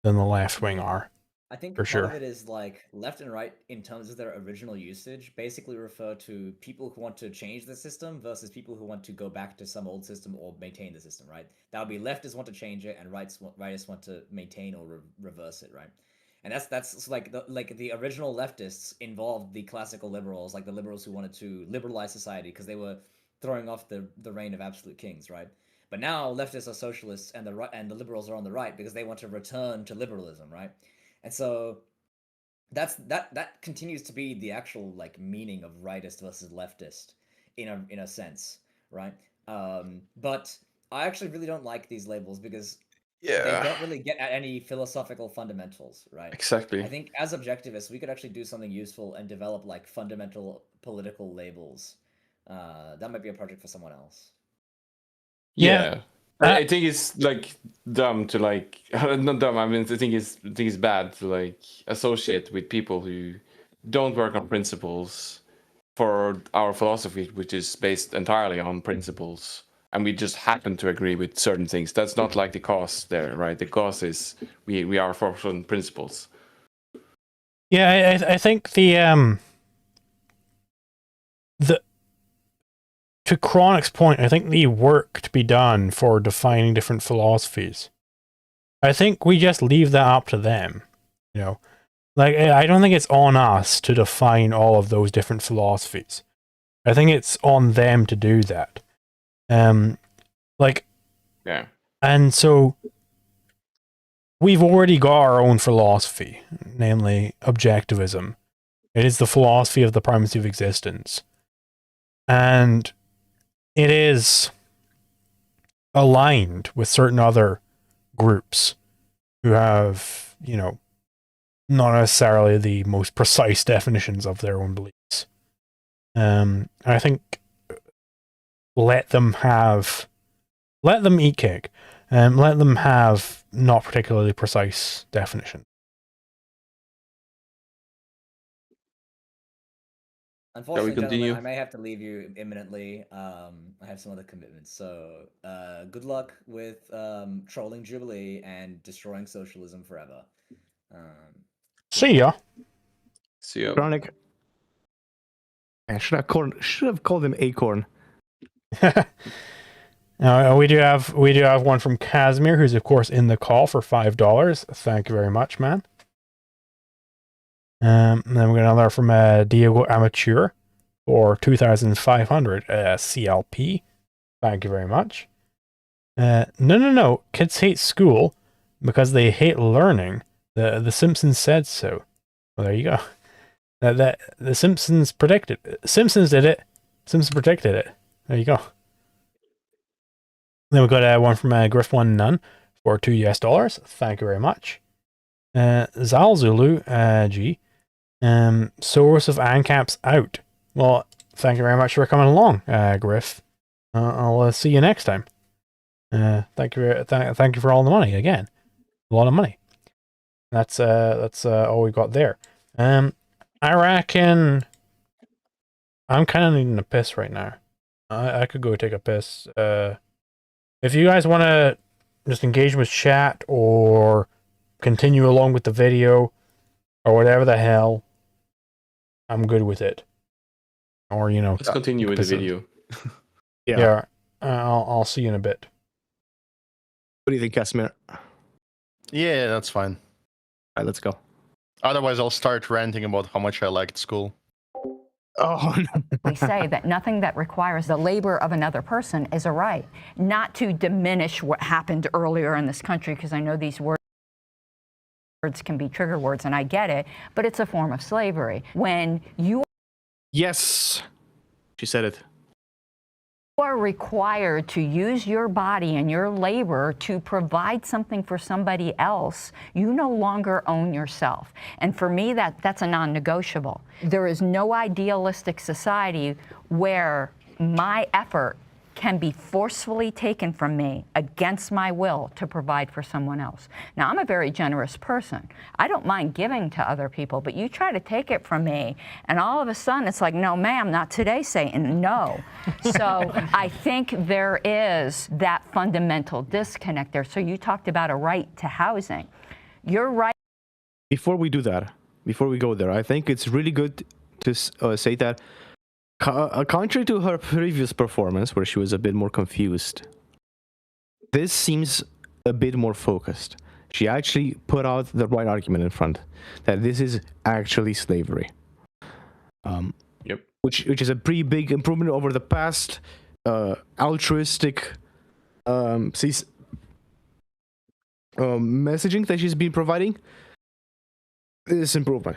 than the left wing are. I think for part sure. of it is like left and right in terms of their original usage basically refer to people who want to change the system versus people who want to go back to some old system or maintain the system, right? That would be leftists want to change it and rightists want to maintain or reverse it, right? And that's like the original leftists involved the classical liberals, like the liberals who wanted to liberalize society because they were throwing off the reign of absolute kings, right? But now leftists are socialists and the liberals are on the right because they want to return to liberalism, right? And so that continues to be the actual like meaning of rightist versus leftist in a sense, right? But I actually really don't like these labels because they don't really get at any philosophical fundamentals, right? Exactly. I think as objectivists, we could actually do something useful and develop like fundamental political labels. That might be a project for someone else. Yeah. I think it's like dumb to like not dumb. I mean, I think it's bad to like associate with people who don't work on principles for our philosophy, which is based entirely on principles, and we just happen to agree with certain things. That's not like the cause there, right? The cause is we are for certain principles. Yeah, I think the to Chronic's point, I think the work to be done for defining different philosophies, I think we just leave that up to them. You know, like I don't think it's on us to define all of those different philosophies. I think it's on them to do that. Yeah. And so we've already got our own philosophy, namely objectivism. It is the philosophy of the primacy of existence. And it is aligned with certain other groups who have, you know, not necessarily the most precise definitions of their own beliefs. I think let them eat cake, and let them have not particularly precise definitions. Unfortunately, continue? gentlemen, I may have to leave you imminently. I have some other commitments. So, good luck with trolling Jubilee and destroying socialism forever. See ya. See ya. Chronic. I should have called him Acorn. Now we do have one from Casimir, who's of course in the call for $5. Thank you very much, man. And then we got another from Diego Amateur for 2,500 CLP. Thank you very much. No. Kids hate school because they hate learning. The Simpsons said so. Well, there you go. That the Simpsons predicted. Simpsons did it. Simpsons predicted it. There you go. Then we got one from Griff1 Nunn for $2 US. Thank you very much. Zalzulu G. Source of ANCAPs out. Well, thank you very much for coming along, Griff. I'll see you next time. Thank you for all the money again. A lot of money. That's all we got there. I reckon I'm kind of needing a piss right now. I could go take a piss. If you guys want to just engage with chat or continue along with the video or whatever the hell, I'm good with it. Or, you know, Let's continue with the video. Yeah. I'll see you in a bit. What do you think, Casimir? Yeah, that's fine. All right, let's go. Otherwise, I'll start ranting about how much I liked school. Oh, no. We say that nothing that requires the labor of another person is a right. Not to diminish what happened earlier in this country, because I know these words can be trigger words, and I get it, but it's a form of slavery. When you Yes, she said it. are required to use your body and your labor to provide something for somebody else, you no longer own yourself. And for me, that's a non-negotiable. There is no idealistic society where my effort can be forcefully taken from me against my will to provide for someone else. Now, I'm a very generous person. I don't mind giving to other people, but you try to take it from me, and all of a sudden it's like, no, ma'am, not today, Satan, no. So I think there is that fundamental disconnect there. So you talked about a right to housing. You're right. Before we do that, before we go there, I think it's really good to say that contrary to her previous performance, where she was a bit more confused, this seems a bit more focused. She actually put out the right argument in front, that this is actually slavery. Yep. Which is a pretty big improvement over the past altruistic messaging that she's been providing. This improvement.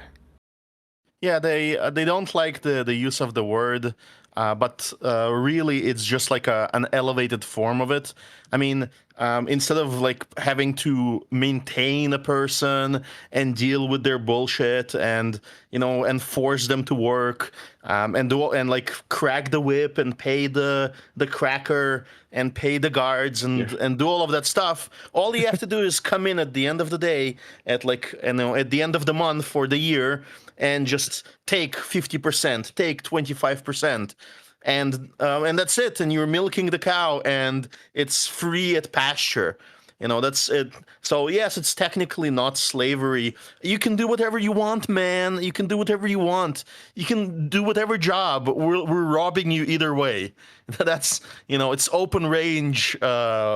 Yeah, they don't like the use of the word, but really it's just like an elevated form of it. I mean, instead of like having to maintain a person and deal with their bullshit and, you know, and force them to work, and like crack the whip and pay the cracker and pay the guards and do all of that stuff, all you have to do is come in at the end of the day, at like, you know, at the end of the month for the year, and just take 50%, take 25%, and that's it. And you're milking the cow, and it's free at pasture. You know, that's it. So yes, it's technically not slavery. You can do whatever you want, man. You can do whatever you want. You can do whatever job. We're robbing you either way. That's, you know, it's open range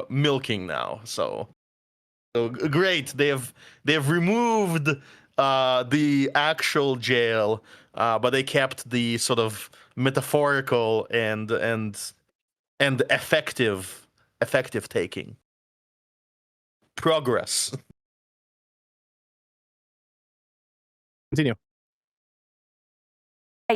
milking now. So great. They have removed the actual jail, but they kept the sort of metaphorical and effective taking. Progress. Continue.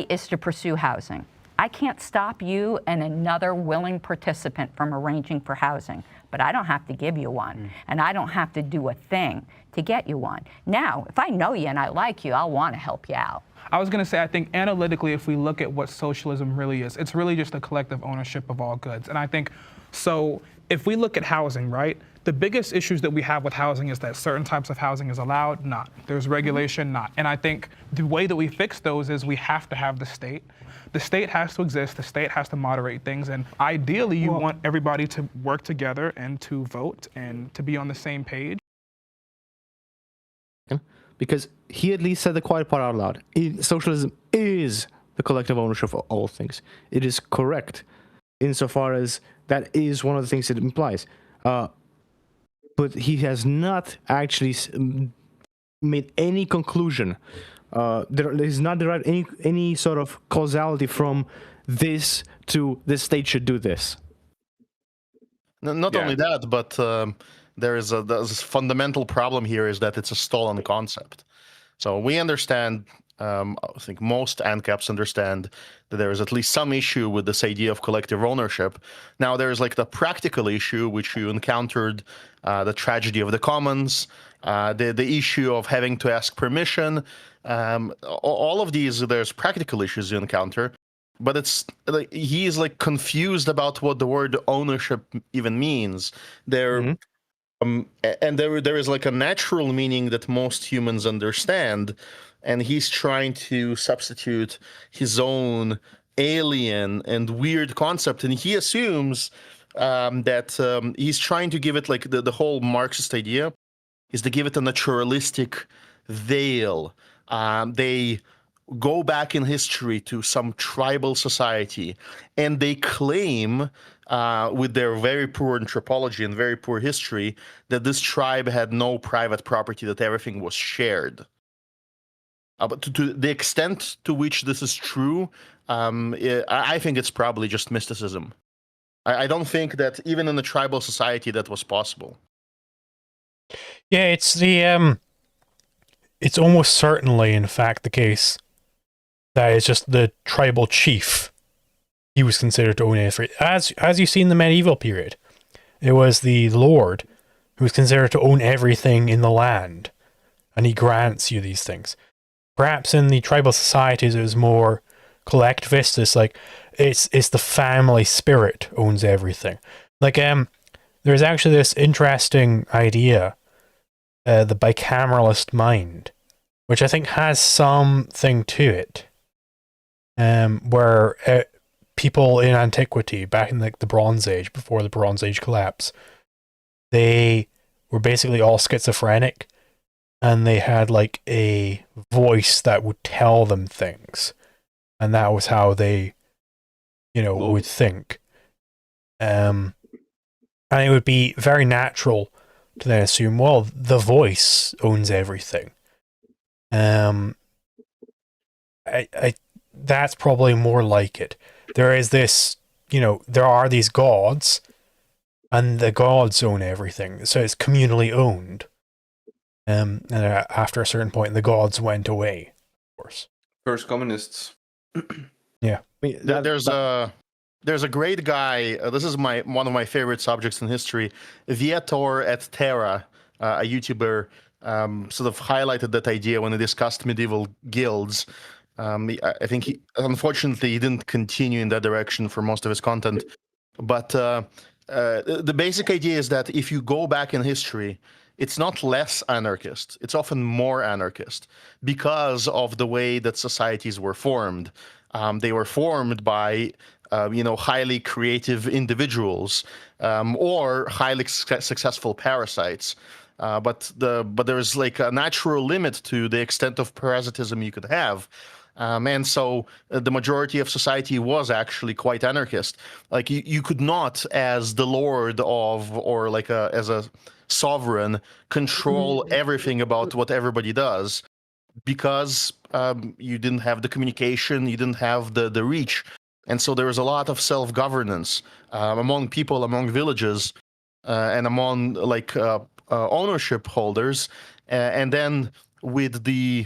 Is to pursue housing. I can't stop you and another willing participant from arranging for housing, but I don't have to give you one, and I don't have to do a thing to get you one. Now, if I know you and I like you, I'll want to help you out. I was going to say, I think analytically, if we look at what socialism really is, it's really just the collective ownership of all goods. And I think, so if we look at housing, right, the biggest issues that we have with housing is that certain types of housing is allowed, not. There's regulation, not. And I think the way that we fix those is we have to have the state. The state has to exist, the state has to moderate things, and ideally you want everybody to work together and to vote and to be on the same page. Because he at least said the quiet part out loud. Socialism is the collective ownership of all things. It is correct insofar as that is one of the things it implies. But he has not actually made any conclusion. He's not derived any sort of causality from this to the state should do this. Not only that, but there's a fundamental problem here is that it's a stolen concept. So we understand, I think most ANCAPs understand that there is at least some issue with this idea of collective ownership. Now there's like the practical issue, which you encountered, the tragedy of the commons, the issue of having to ask permission. All of these, there's practical issues you encounter. But it's like he's like confused about what the word ownership even means. There is like a natural meaning that most humans understand, and he's trying to substitute his own alien and weird concept, and he assumes that he's trying to give it like the whole Marxist idea is to give it a naturalistic veil. They go back in history to some tribal society, and they claim, with their very poor anthropology and very poor history, that this tribe had no private property, that everything was shared. But to the extent to which this is true, I think it's probably just mysticism. I don't think that even in a tribal society that was possible. Yeah, it's the it's almost certainly, in fact, the case that it's just the tribal chief. He was considered to own everything. As you see in the medieval period, it was the lord who was considered to own everything in the land, and he grants you these things. Perhaps in the tribal societies it was more collectivist. It's like it's the family spirit owns everything. Like there's actually this interesting idea, the bicameralist mind, which I think has something to it. Where people in antiquity, back in like the Bronze Age, before the Bronze Age collapse, they were basically all schizophrenic, and they had like a voice that would tell them things, and that was how they, would think. And it would be very natural to then assume, well, the voice owns everything. That's probably more like it. There is this, there are these gods, and the gods own everything. So it's communally owned. And after a certain point, the gods went away, of course. First communists. Yeah. There's a great guy. This is one of my favorite subjects in history. Viator et Terra, a YouTuber, sort of highlighted that idea when he discussed medieval guilds. I think unfortunately he didn't continue in that direction for most of his content, but the basic idea is that if you go back in history, it's not less anarchist, it's often more anarchist because of the way that societies were formed. They were formed by highly creative individuals or highly successful parasites. But there's like a natural limit to the extent of parasitism you could have. And so the majority of society was actually quite anarchist. Like you could not, as the lord of, or like as a sovereign, control everything about what everybody does, because you didn't have the communication, you didn't have the reach. And so there was a lot of self-governance among people, among villages, and among like ownership holders. And then with the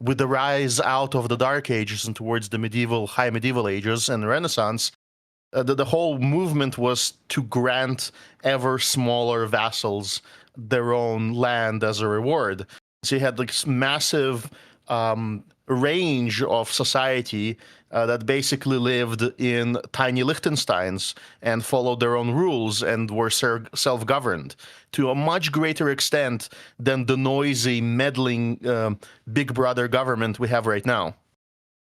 with the rise out of the Dark Ages and towards the high medieval ages and Renaissance, the whole movement was to grant ever smaller vassals their own land as a reward. So you had like this massive range of society that basically lived in tiny Liechtensteins and followed their own rules and were self-governed to a much greater extent than the noisy, meddling big brother government we have right now.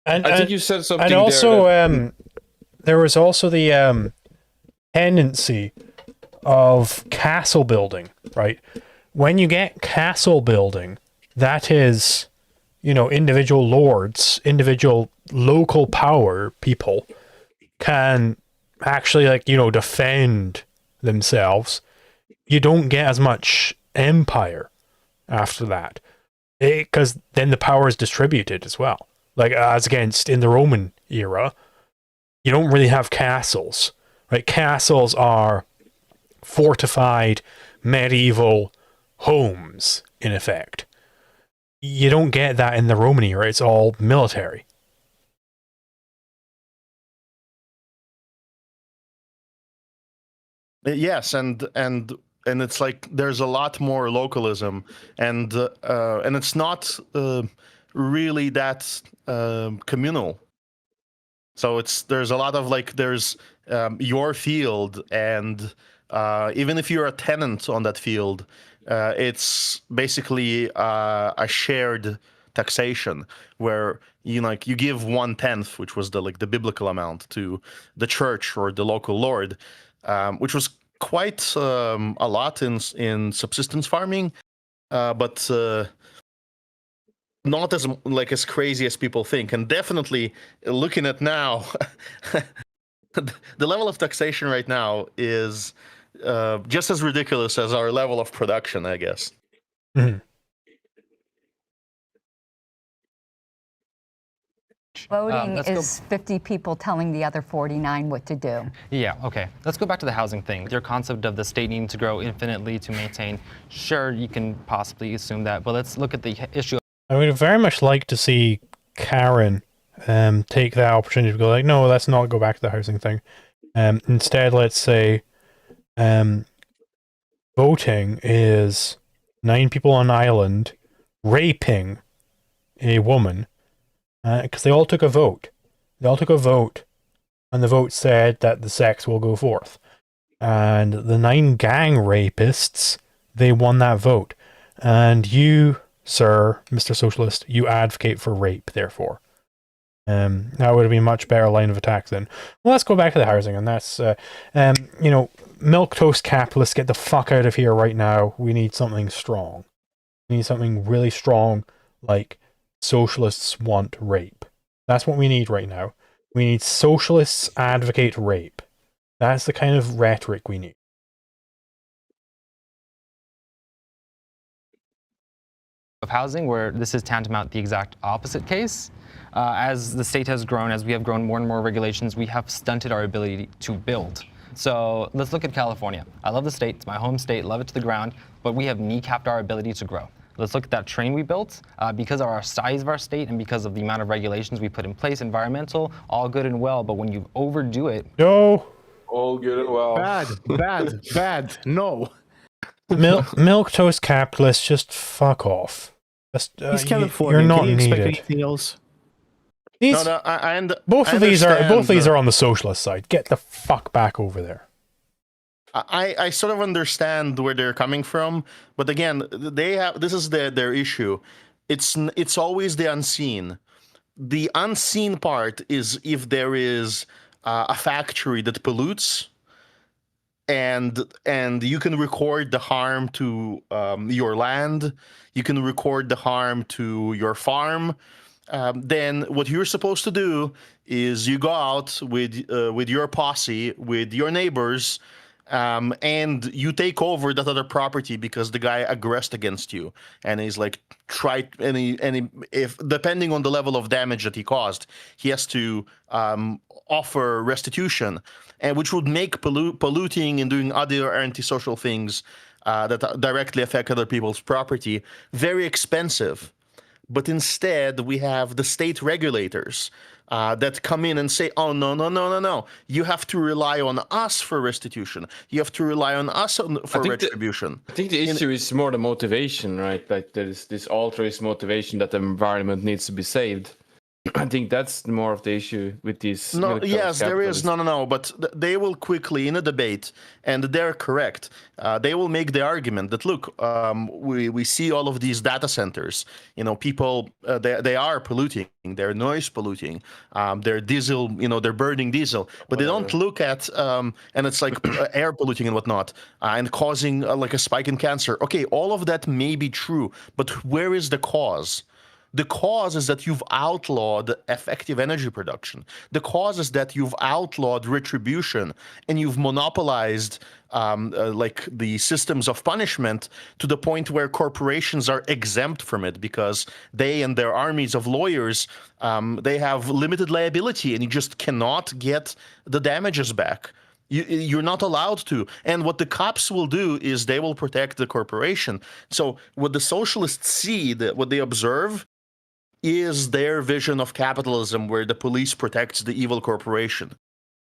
And I think you said something and also, there. there was also the tendency of castle building, right? When you get castle building, that is, you know, individual lords, individual local power people can actually, like, you know, defend themselves. You don't get as much empire after that, because then the power is distributed as well. Like, as against in the Roman era, you don't really have castles, right? Castles are fortified medieval homes, in effect. You don't get that in the Roman era. It's all military. Yes, and it's like there's a lot more localism, and it's not really that communal. So there's a lot of like there's your field, and even if you're a tenant on that field, it's basically a shared taxation where you give 1/10, which was the biblical amount, to the church or the local lord, which was quite a lot in subsistence farming, but not as crazy as people think. And definitely looking at now, the level of taxation right now is just as ridiculous as our level of production, I guess. Mm-hmm. Voting is 50 people telling the other 49 what to do. Yeah, okay. Let's go back to the housing thing. Your concept of the state needing to grow infinitely to maintain, sure, you can possibly assume that, but let's look at the issue. I would very much like to see Karen take that opportunity to go like, no, let's not go back to the housing thing. Instead, let's say voting is 9 people on an island raping a woman, because they all took a vote. They all took a vote, and the vote said that the sex will go forth. And the 9 gang rapists, they won that vote. And you, sir, Mr. Socialist, you advocate for rape, therefore. That would have been a much better line of attack then. Well, let's go back to the housing, and that's, milquetoast capitalists, get the fuck out of here right now. We need something strong. We need something really strong, like socialists want rape. That's what we need right now. We need socialists advocate rape. That's the kind of rhetoric we need. Of housing, where this is tantamount the exact opposite case. As the state has grown, as we have grown more and more regulations, we have stunted our ability to build. So let's look at California. I love the state, it's my home state, love it to the ground, but we have kneecapped our ability to grow. Let's look at that train we built. Because of our size of our state and because of the amount of regulations we put in place, environmental, all good and well, but when you overdo it... No! All good and well. Bad, no. Milquetoast capitalists, just fuck off. Just, He's California. You're not Can you expect needed. anything else? Both of these are on the socialist side. Get the fuck back over there. I sort of understand where they're coming from, but again, this is their issue. It's always the unseen. The unseen part is if there is a factory that pollutes, and you can record the harm to your land, you can record the harm to your farm. Then what you're supposed to do is you go out with your posse, with your neighbors, and you take over that other property because the guy aggressed against you, and he's like if depending on the level of damage that he caused, he has to offer restitution, and which would make polluting and doing other antisocial things that directly affect other people's property very expensive. but instead we have the state regulators that come in and say, oh, no. You have to rely on us for restitution. You have to rely on us for retribution. I think the issue is more the motivation, right? Like there's this altruist motivation that the environment needs to be saved. I think that's more of the issue with these. No, yes, there is. No. But they will quickly, in a debate, and they're correct, they will make the argument that, look, we see all of these data centers. People, they are polluting. They're noise polluting. They're diesel, they're burning diesel. But they don't look at, and it's like air polluting and whatnot, and causing like a spike in cancer. Okay, all of that may be true, but where is the cause? The cause is that you've outlawed effective energy production. The cause is that you've outlawed retribution and you've monopolized like the systems of punishment to the point where corporations are exempt from it because they and their armies of lawyers, they have limited liability and you just cannot get the damages back. You're not allowed to. And what the cops will do is they will protect the corporation. So what the socialists see, what they observe, is their vision of capitalism where the police protects the evil corporation.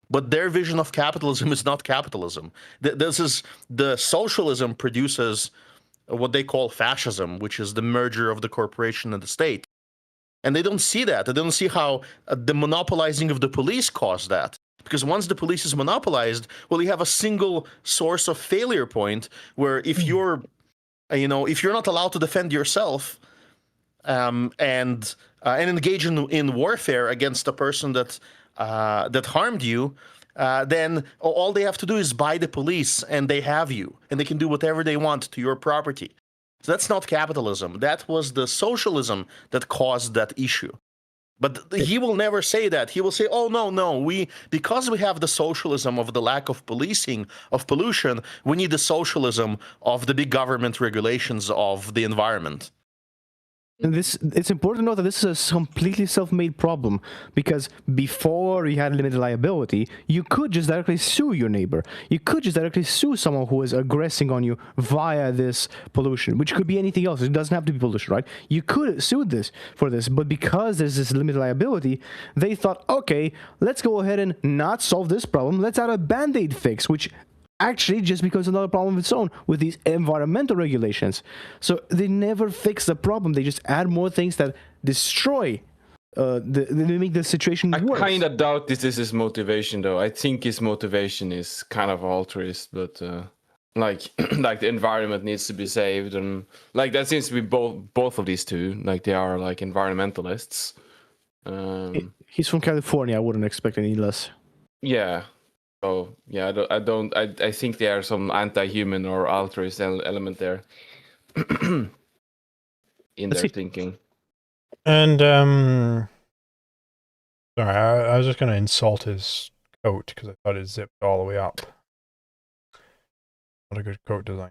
But their vision of capitalism is not capitalism. The socialism produces what they call fascism, which is the merger of the corporation and the state. And they don't see that. They don't see how the monopolizing of the police caused that. Because once the police is monopolized, well, you have a single source of failure point where if you're not allowed to defend yourself, and engage in warfare against a person that harmed you, then all they have to do is buy the police, and they have you, and they can do whatever they want to your property. So that's not capitalism. That was the socialism that caused that issue. But he will never say that. He will say, "Oh no, because we have the socialism of the lack of policing of pollution, we need the socialism of the big government regulations of the environment." And it's important to note that this is a completely self-made problem because before you had limited liability, you could just directly sue your neighbor. You could just directly sue someone who is aggressing on you via this pollution, which could be anything else. It doesn't have to be pollution, right? You could sue for this, but because there's this limited liability, they thought, okay, let's go ahead and not solve this problem. Let's add a band-aid fix, which actually just becomes another problem of its own with these environmental regulations. So they never fix the problem. They just add more things that destroy, they make the situation worse. I kind of doubt this is his motivation, though. I think his motivation is kind of altruist, but like the environment needs to be saved, and like that seems to be both of these two. Like they are like environmentalists. He's from California. I wouldn't expect any less. Yeah. So yeah, I think there are some anti-human or altruist element there in their thinking. And sorry, I was just gonna insult his coat because I thought it zipped all the way up. Not a good coat design.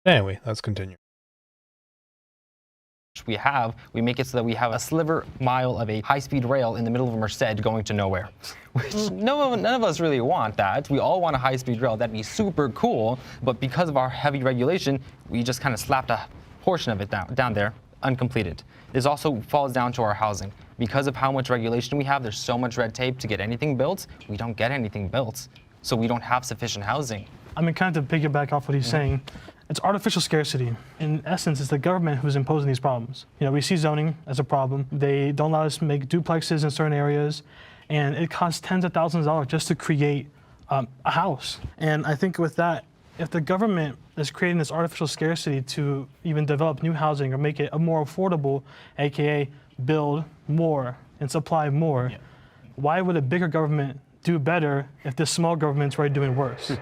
Anyway, let's continue. We make it so that we have a sliver mile of a high-speed rail in the middle of a Merced going to nowhere, which none of us really want that. We all want a high-speed rail. That'd be super cool, but because of our heavy regulation, we just kind of slapped a portion of it down there, uncompleted. This also falls down to our housing. Because of how much regulation we have, there's so much red tape to get anything built, we don't get anything built, so we don't have sufficient housing. I mean, kind of to piggyback off what he's saying, it's artificial scarcity. In essence, it's the government who's imposing these problems. We see zoning as a problem. They don't allow us to make duplexes in certain areas, and it costs tens of thousands of dollars just to create a house. And I think with that, if the government is creating this artificial scarcity to even develop new housing or make it more affordable, aka build more and supply more, why would a bigger government do better if the small government's already doing worse?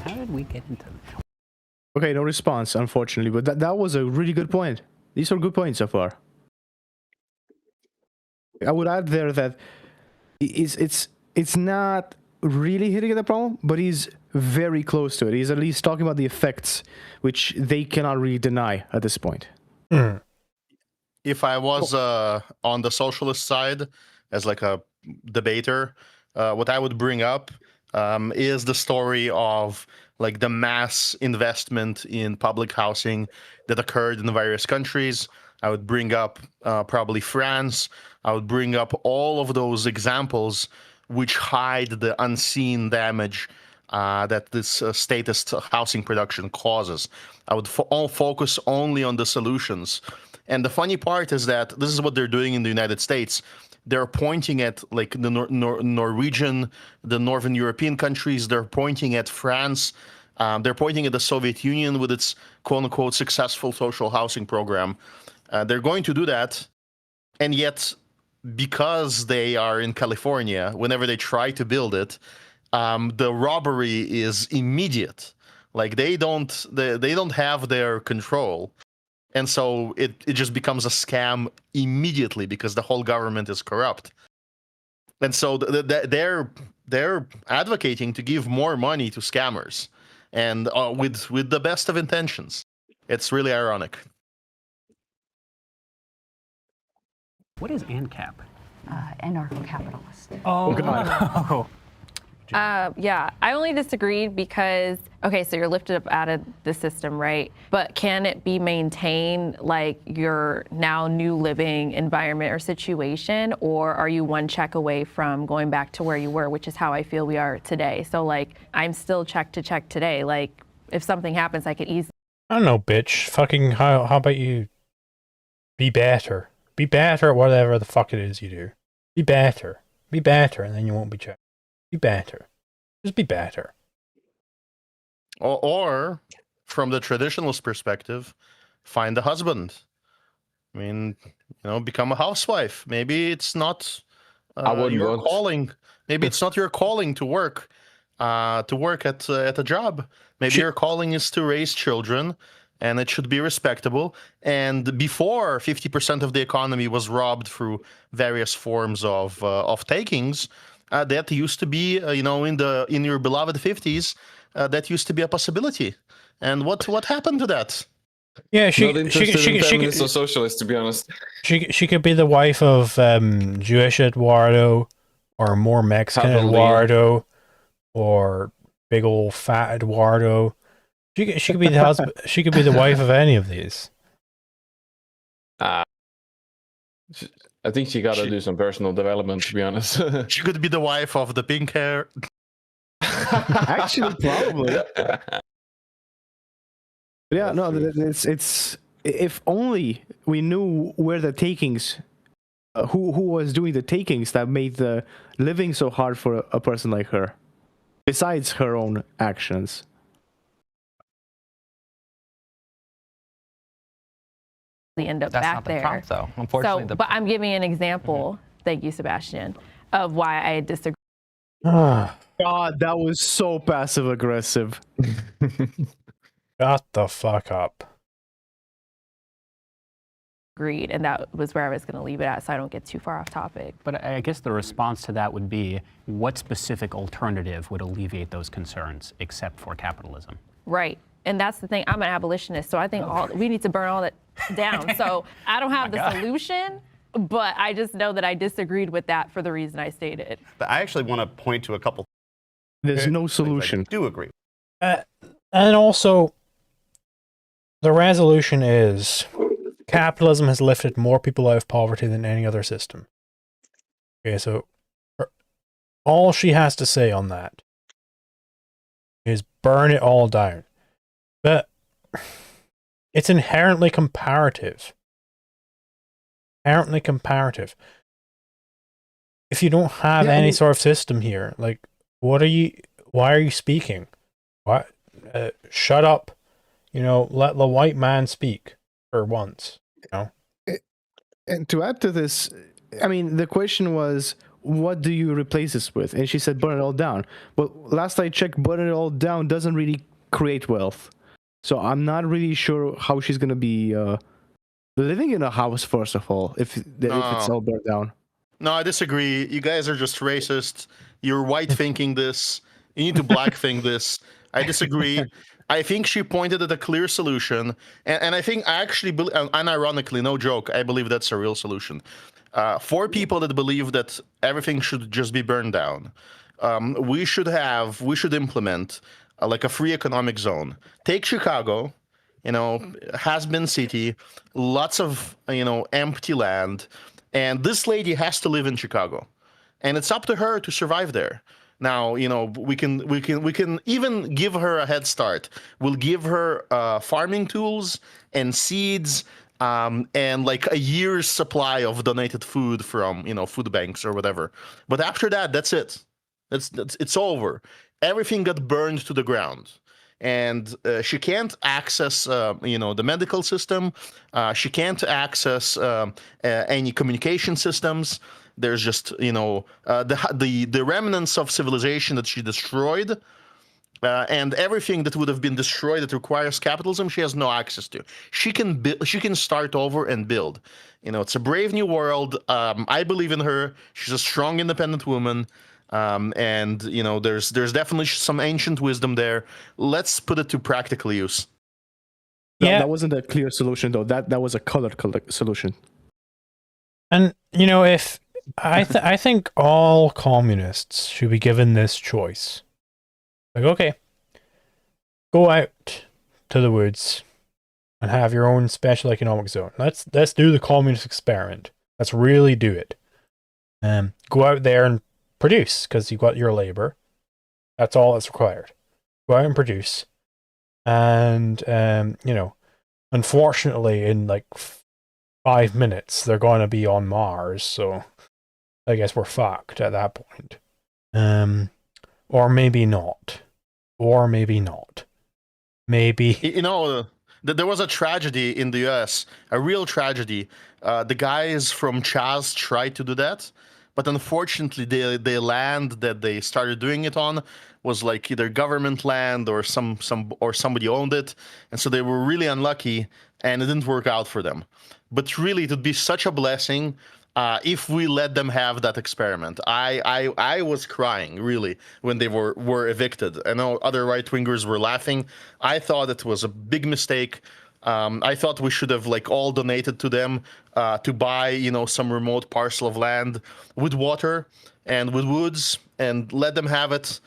How did we get into that? Okay, no response, unfortunately, but that was a really good point. These are good points so far. I would add there that it's not really hitting the problem, but he's very close to it. He's at least talking about the effects, which they cannot really deny at this point. If I was on the socialist side as like a debater, what I would bring up is the story of like the mass investment in public housing that occurred in various countries. I would bring up probably France. I would bring up all of those examples which hide the unseen damage that this statist housing production causes. I would all focus only on the solutions. And the funny part is that this is what they're doing in the United States. They're pointing at like the Norwegian, the Northern European countries. They're pointing at France. They're pointing at the Soviet Union with its quote-unquote successful social housing program. They're going to do that, and yet, because they are in California, whenever they try to build it, the robbery is immediate. Like they don't have their control, and so it just becomes a scam immediately because the whole government is corrupt. And so they're advocating to give more money to scammers, and with the best of intentions. It's really ironic. What is ANCAP? Anarcho-capitalist. Oh, God. Yeah, I only disagreed because, okay, so you're lifted up out of the system, right? But can it be maintained like your now new living environment or situation? Or are you one check away from going back to where you were, which is how I feel we are today. So like, I'm still check to check today. Like if something happens, I could easily. I don't know, bitch. Fucking, how about you be better? Be better at whatever the fuck it is you do. Be better. Be better, and then you won't be checked. Be better. Just be better. Or from the traditionalist perspective, find a husband. I mean, become a housewife. Maybe it's not your calling. Maybe it's not your calling to work at a job. Maybe your calling is to raise children, and it should be respectable. And before 50% of the economy was robbed through various forms of takings, that used to be, in your beloved 50s, that used to be a possibility. And what happened to that? Not Yeah, she feminists or socialists, to be honest. She could be the wife of Jewish Eduardo, or more Mexican Eduardo, or big old fat Eduardo. She could be the husband. She could be the wife of any of these. I think she got to do some personal development, to be honest. She could be the wife of the pink hair. Actually, probably. Yeah, no, it's if only we knew where the takings, who was doing the takings that made the living so hard for a person like her, besides her own actions. End up That's back not the there. prompt, though. Unfortunately, But I'm giving an example. Thank you, Sebastian, of why I disagree. God, that was so passive aggressive. Shut the fuck up. Agreed, and that was where I was going to leave it at, so I don't get too far off topic. But I guess the response to that would be, what specific alternative would alleviate those concerns except for capitalism? Right, and that's the thing. I'm an abolitionist, so I think we need to burn all that down. So I don't have the solution, but I just know that I disagreed with that for the reason I stated. But I actually want to point to a couple. There's no solution. I do agree. And also, the resolution is capitalism has lifted more people out of poverty than any other system. Okay, so all she has to say on that is burn it all down. But it's inherently comparative. Inherently comparative. If you don't have any sort of system here, like, why are you speaking? What? Shut up. Let the white man speak for once. And to add to this, I mean, the question was, what do you replace this with? And she said, burn it all down. But last I checked, burn it all down doesn't really create wealth. So I'm not really sure how she's going to be living in a house, first of all, if it's all burned down. No, I disagree. You guys are just racist. You're white thinking this. You need to black think this. I disagree. I think she pointed at a clear solution. And I think I actually, unironically, no joke, I believe that's a real solution. For people that believe that everything should just be burned down, we should implement like a free economic zone. Take Chicago has-been city, lots of empty land, and this lady has to live in Chicago, and it's up to her to survive there. Now, we can even give her a head start. We'll give her farming tools and seeds, and like a year's supply of donated food from food banks or whatever. But after that, that's it. It's over. Everything got burned to the ground, and she can't access the medical system. She can't access any communication systems. There's just the remnants of civilization that she destroyed. And everything that would have been destroyed that requires capitalism, she has no access to. She can start over and build. It's a brave new world. I believe in her. She's a strong, independent woman. And there's definitely some ancient wisdom there. Let's put it to practical use. That wasn't a clear solution, though. That was a colored solution. And if I think all communists should be given this choice. Like, okay, go out to the woods and have your own special economic zone. Let's do the communist experiment. Let's really do it. Go out there and produce, because you've got your labor. That's all that's required. Go out and produce. And unfortunately, in like 5 minutes, they're going to be on Mars. So I guess we're fucked at that point. Or maybe not. Or maybe not. Maybe. There was a tragedy in the US, a real tragedy. The guys from Chaz tried to do that, but unfortunately, the land that they started doing it on was like either government land or somebody owned it, and so they were really unlucky, and it didn't work out for them. But really, it would be such a blessing if we let them have that experiment. I was crying, really, when they were evicted. I know other right-wingers were laughing. I thought it was a big mistake. I thought we should have all donated to them to buy, some remote parcel of land with water and with woods, and let them have it.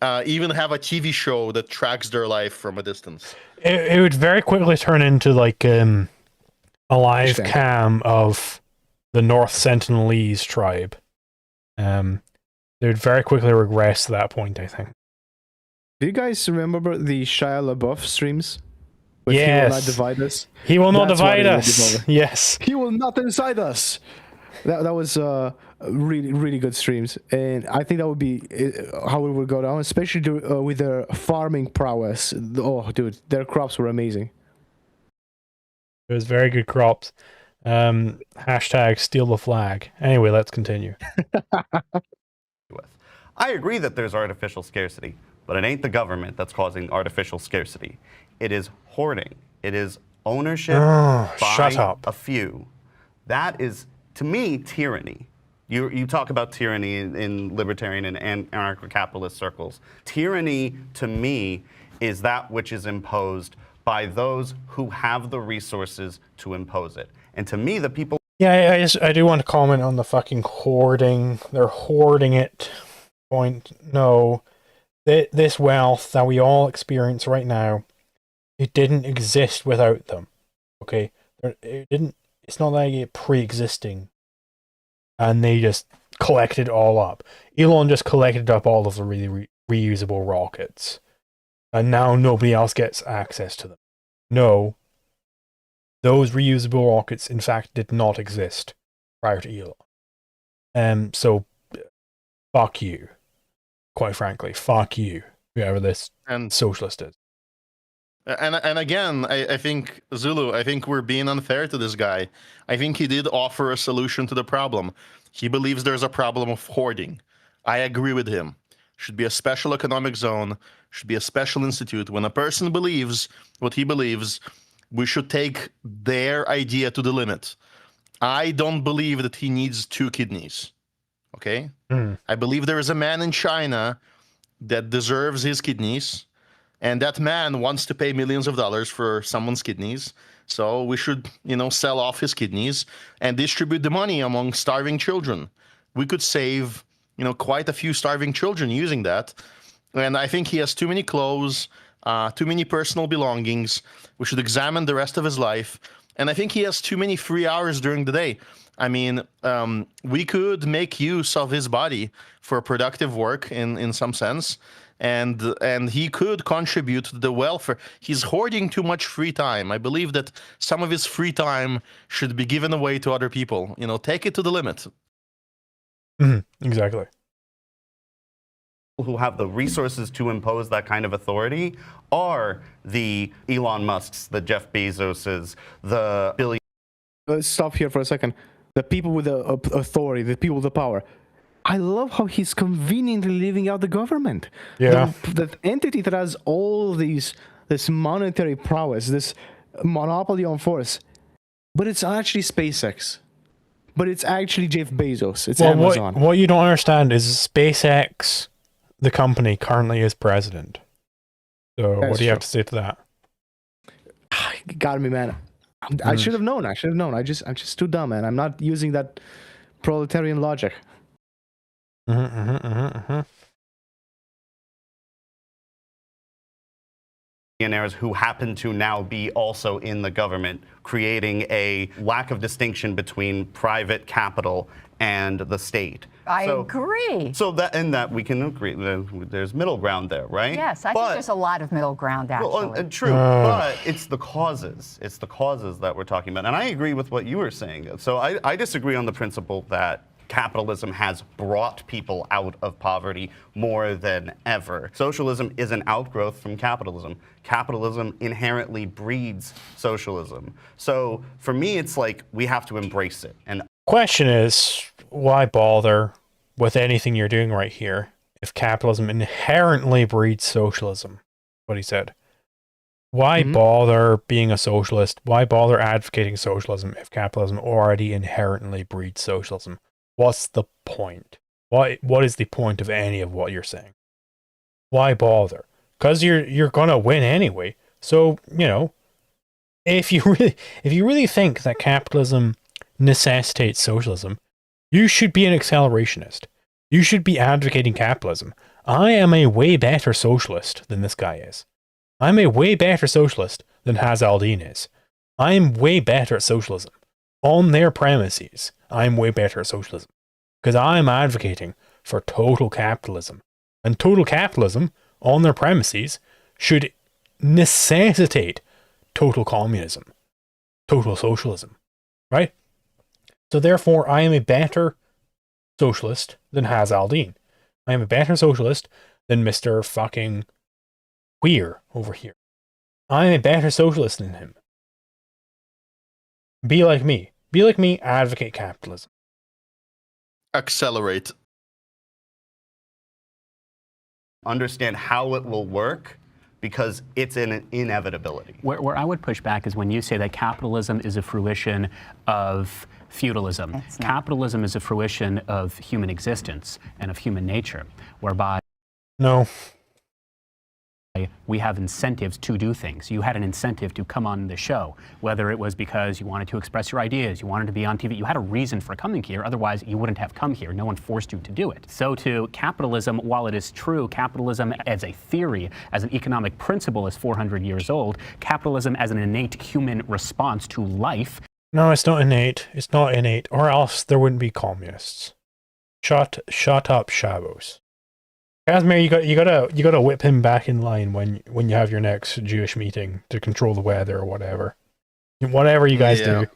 Even have a TV show that tracks their life from a distance. It would very quickly turn into a live cam of the North Sentinelese tribe. They would very quickly regress to that point, I think. Do you guys remember the Shia LaBeouf streams? Yes. He will not divide us. He will not divide us. Yes. He will not incite us. That was really, really good streams. And I think that would be how it would go down, especially with their farming prowess. Oh, dude, their crops were amazing. It was very good crops. Hashtag steal the flag. Anyway, let's continue. I agree that there's artificial scarcity, but it ain't the government that's causing artificial scarcity. It is hoarding. It is ownership by a few. That is, to me, tyranny. You talk about tyranny in libertarian and anarcho-capitalist circles. Tyranny, to me, is that which is imposed by those who have the resources to impose it. And to me, the people... Yeah, I do want to comment on the fucking hoarding. They're hoarding it point. No. This wealth that we all experience right now, it didn't exist without them. Okay? It's not like it pre-existing. And they just collected all up. Elon just collected up all of the really reusable rockets. And now nobody else gets access to them. No. Those reusable rockets, in fact, did not exist prior to Elon. So, fuck you. Quite frankly, fuck you, whoever this socialist is. And again, I think, Zulu, I think we're being unfair to this guy. I think he did offer a solution to the problem. He believes there's a problem of hoarding. I agree with him. Should be a special economic zone, should be a special institute. When a person believes what he believes, we should take their idea to the limit. I don't believe that he needs 2 kidneys. Okay? I believe there is a man in China that deserves his kidneys, and that man wants to pay millions of dollars for someone's kidneys. So we should, sell off his kidneys and distribute the money among starving children. We could save, quite a few starving children using that. And I think he has too many clothes. too many personal belongings. We should examine the rest of his life. And I think he has too many free hours during the day. I mean, we could make use of his body for productive work in some sense, and he could contribute to the welfare. He's hoarding too much free time. I believe that some of his free time should be given away to other people. You know, take it to the limit. Exactly. Who have the resources to impose that kind of authority are the Elon Musks, the Jeff Bezoses, the billion. Let's stop here for a second. The people with the authority, the people with the power. I love how he's conveniently leaving out the government. Yeah. The entity that has all this monetary prowess, this monopoly on force. But it's actually SpaceX. But it's actually Jeff Bezos. It's Amazon. What you don't understand is SpaceX, the company, currently is president. So what do you have to say to that? Got me, man. I should have known. I'm just too dumb, man. I'm not using that proletarian logic. Billionaires who happen to now be also in the government, creating a lack of distinction between private capital and the state. I agree. So that we can agree. There's middle ground there, right? Yes, I think there's a lot of middle ground, actually. Well, true, but it's the causes. It's the causes that we're talking about. And I agree with what you were saying. So I disagree on the principle that capitalism has brought people out of poverty more than ever. Socialism is an outgrowth from capitalism. Capitalism inherently breeds socialism. So for me, it's like we have to embrace it. And question is, why bother with anything you're doing right here if capitalism inherently breeds socialism? What he said. Why bother being a socialist? Why bother advocating socialism if capitalism already inherently breeds socialism? What's the point? What is the point of any of what you're saying? Why bother? Because you're gonna win anyway. So, you know, if you really think that capitalism necessitates socialism, you should be an accelerationist. You should be advocating capitalism. I am a way better socialist than this guy is. I'm a way better socialist than Haz Al-Din is. I'm way better at socialism. On their premises, I'm way better at socialism. Because I'm advocating for total capitalism. And total capitalism, on their premises, should necessitate total communism. Total socialism. Right? So therefore, I am a better socialist than Haz Al-Din. I am a better socialist than Mr. fucking Weir over here. I am a better socialist than him. Be like me. Be like me, advocate capitalism. Accelerate. Understand how it will work, because it's an inevitability. Where I would push back is when you say that capitalism is a fruition of feudalism. Capitalism is a fruition of human existence and of human nature, whereby no, we have incentives to do things. You had an incentive to come on the show, whether it was because you wanted to express your ideas, you wanted to be on TV, you had a reason for coming here, otherwise you wouldn't have come here. No one forced you to do it. So to capitalism, while it is true, capitalism as a theory, as an economic principle is 400 years old, capitalism as an innate human response to life. No, it's not innate. It's not innate, or else there wouldn't be communists. Shut up, Shabos. Casimir, you gotta whip him back in line when you have your next Jewish meeting to control the weather or whatever. Whatever you guys do,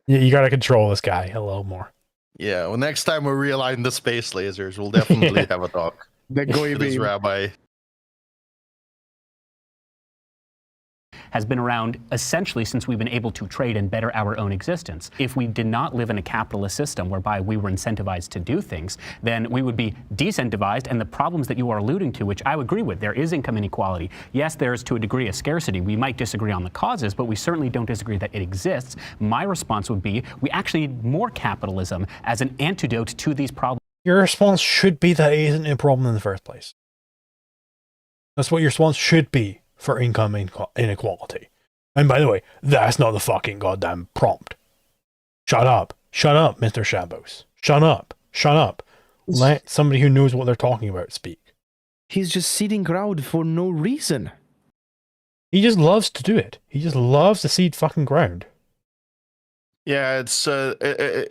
you gotta control this guy a little more. Yeah, well, next time we realign the space lasers, we'll definitely have a talk. The with this rabbi. Has been around essentially since we've been able to trade and better our own existence. If we did not live in a capitalist system whereby we were incentivized to do things, then we would be decentivized, and the problems that you are alluding to, which I would agree with, there is income inequality. Yes, there is to a degree a scarcity. We might disagree on the causes, but we certainly don't disagree that it exists. My response would be, we actually need more capitalism as an antidote to these problems. Your response should be that it isn't a problem in the first place. That's what your response should be for income inequality. And by the way, that's not the fucking goddamn prompt. Shut up, Mr. Shabos. Shut up. Let somebody who knows what they're talking about speak. He's just seating crowd for no reason. He just loves to do it. He just loves to seed fucking ground. Yeah, it's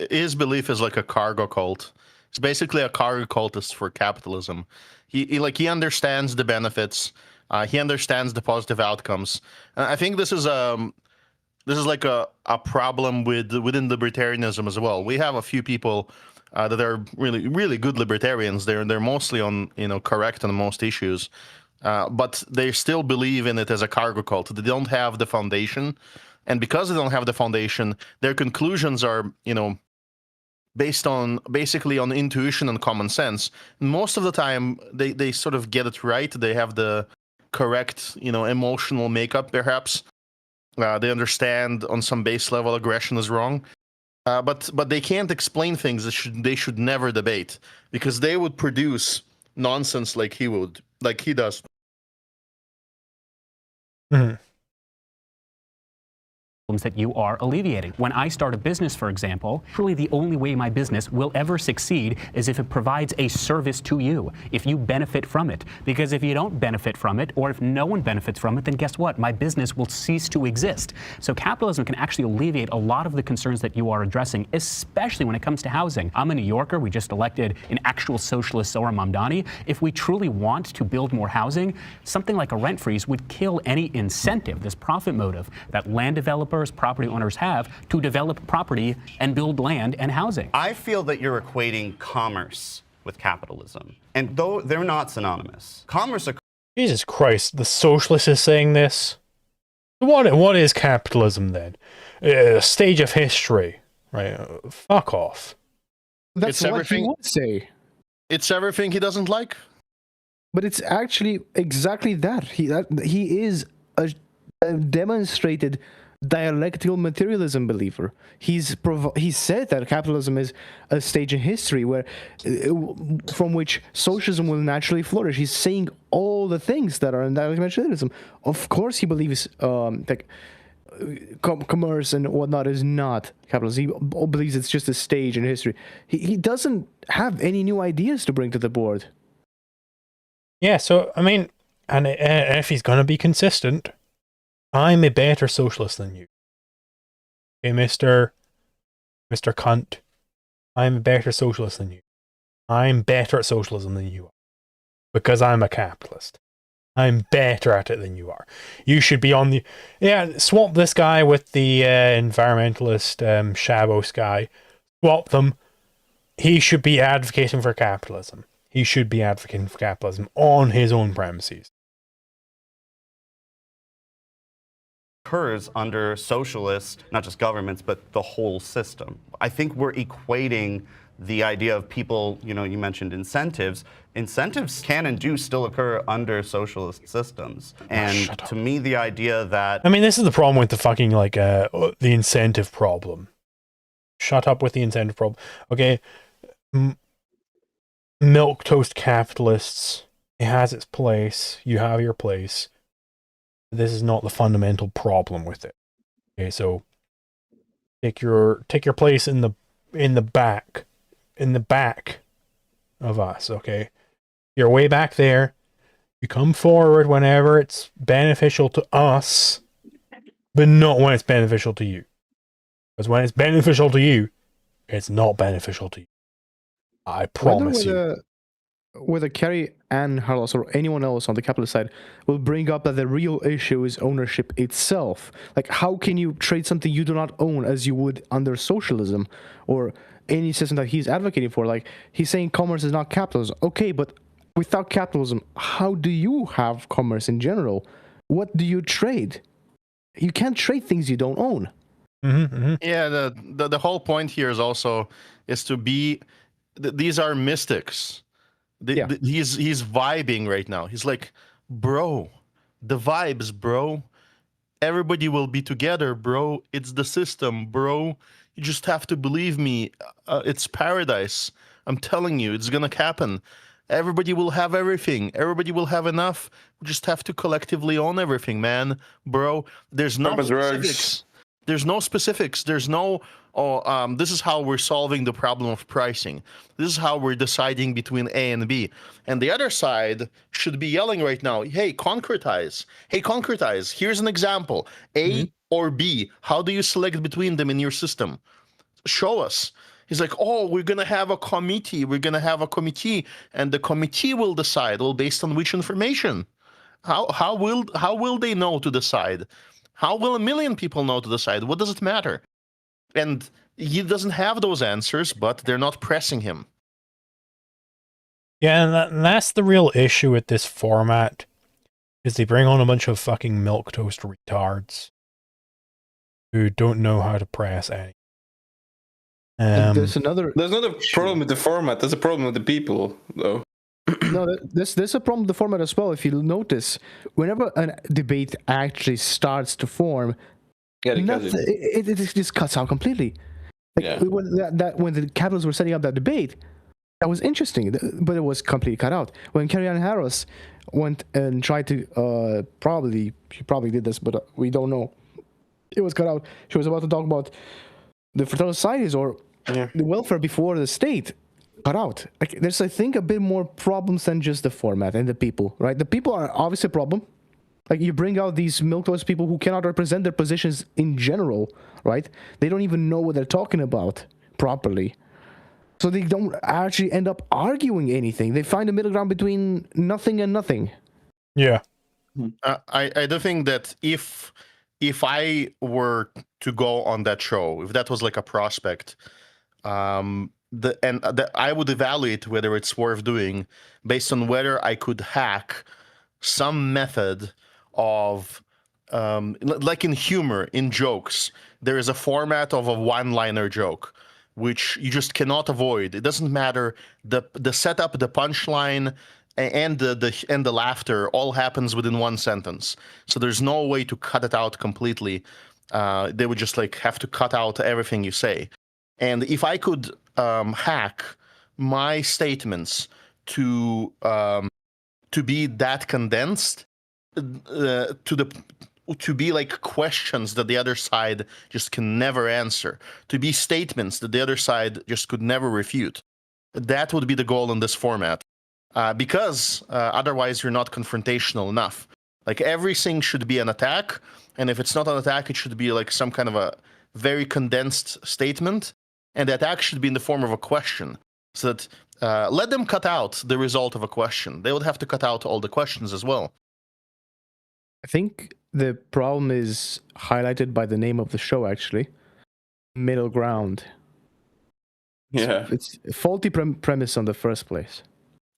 his belief is like a cargo cult. It's basically a cargo cultist for capitalism. He understands the benefits. He understands the positive outcomes. And I think this is like a problem within libertarianism as well. We have a few people that are really good libertarians. They're mostly on correct on most issues, but they still believe in it as a cargo cult. They don't have the foundation, and because they don't have the foundation, their conclusions are based on basically on intuition and common sense. Most of the time, they sort of get it right. They have the correct emotional makeup, perhaps. They understand on some base level aggression is wrong, but they can't explain things that they should never debate, because they would produce nonsense like he does. That you are alleviating. When I start a business, for example, truly the only way my business will ever succeed is if it provides a service to you, if you benefit from it. Because if you don't benefit from it, or if no one benefits from it, then guess what? My business will cease to exist. So capitalism can actually alleviate a lot of the concerns that you are addressing, especially when it comes to housing. I'm a New Yorker. We just elected an actual socialist, Zohar Mamdani. If we truly want to build more housing, something like a rent freeze would kill any incentive, this profit motive that land developers, property owners have to develop property and build land and housing. I feel that you're equating commerce with capitalism. And though they're not synonymous, commerce... Jesus Christ, the socialist is saying this? What is capitalism then? A stage of history, right? Fuck off. That's what he would say. It's everything he doesn't like. But it's actually exactly that. He is a demonstrated dialectical materialism believer. He said that capitalism is a stage in history from which socialism will naturally flourish. He's saying all the things that are in dialectical materialism. Of course, he believes commerce and whatnot is not capitalism. He believes it's just a stage in history. He doesn't have any new ideas to bring to the board. Yeah, so I mean, and if he's gonna be consistent, I'm a better socialist than you. Okay, Mr. Cunt. I'm a better socialist than you. I'm better at socialism than you are. Because I'm a capitalist. I'm better at it than you are. You should be on the... Yeah, swap this guy with the environmentalist Shavos guy. Swap them. He should be advocating for capitalism. He should be advocating for capitalism on his own premises. Occurs under socialist, not just governments, but the whole system. I think we're equating the idea of people, you mentioned incentives. Incentives can and do still occur under socialist systems. And to me, the idea that... I mean, this is the problem with the fucking, the incentive problem. Shut up with the incentive problem. Okay, milquetoast capitalists, it has its place. You have your place. This is not the fundamental problem with it. Okay, so take your place in the back of us. Okay, you're way back there. You come forward whenever it's beneficial to us, but not when it's beneficial to you. Because when it's beneficial to you, it's not beneficial to you. I promise you. Whether Kerry and Harlos or anyone else on the capitalist side will bring up that the real issue is ownership itself. Like, how can you trade something you do not own as you would under socialism or any system that he's advocating for? Like, he's saying commerce is not capitalism. Okay, but without capitalism, how do you have commerce in general? What do you trade? You can't trade things you don't own. Yeah, the whole point here is to be... These are mystics. He's vibing right now. He's like, bro, the vibes, bro. Everybody will be together, bro. It's the system, bro. You just have to believe me. It's paradise. I'm telling you, it's gonna happen. Everybody will have everything. Everybody will have enough. We just have to collectively own everything, man, bro. There's no specifics. There's no specifics. There's no this is how we're solving the problem of pricing. This is how we're deciding between A and B. And the other side should be yelling right now, hey, concretize. Hey, concretize. Here's an example. A or B. How do you select between them in your system? Show us. He's like, oh, we're going to have a committee. We're going to have a committee. And the committee will decide, well, based on which information? How will they know to decide? How will a million people know to decide? What does it matter? And he doesn't have those answers, but they're not pressing him. Yeah, and that's the real issue with this format, is they bring on a bunch of fucking milquetoast retards who don't know how to press any. There's not a problem with the format. There's a problem with the people, though. No, there's a problem with the format as well. If you notice, whenever a debate actually starts to form, it just cuts out completely. Like, when the capitalists were setting up that debate, that was interesting, but it was completely cut out. When Carrie-Anne Harris went and tried to she probably did this, but we don't know. It was cut out. She was about to talk about the fraternal societies or the welfare before the state. Cut out. Like, there's, I think, a bit more problems than just the format and the people, right? The people are obviously a problem. Like, you bring out these milquetoast people who cannot represent their positions in general, right? They don't even know what they're talking about properly. So they don't actually end up arguing anything. They find a middle ground between nothing and nothing. Yeah. I do think that if I were to go on that show, if that was like a prospect, I would evaluate whether it's worth doing based on whether I could hack some method of, like in humor, in jokes, there is a format of a one-liner joke, which you just cannot avoid. It doesn't matter. The setup, the punchline, and the laughter all happens within one sentence. So there's no way to cut it out completely. They would just like have to cut out everything you say. And if I could hack my statements to be that condensed, to be like questions that the other side just can never answer, to be statements that the other side just could never refute, that would be the goal in this format. Because otherwise you're not confrontational enough. Like, everything should be an attack, and if it's not an attack, it should be like some kind of a very condensed statement. And the attack should be in the form of a question, so that let them cut out the result of a question. They would have to cut out all the questions as well. I think the problem is highlighted by the name of the show, actually. Middle ground. Yeah. It's a faulty premise on the first place.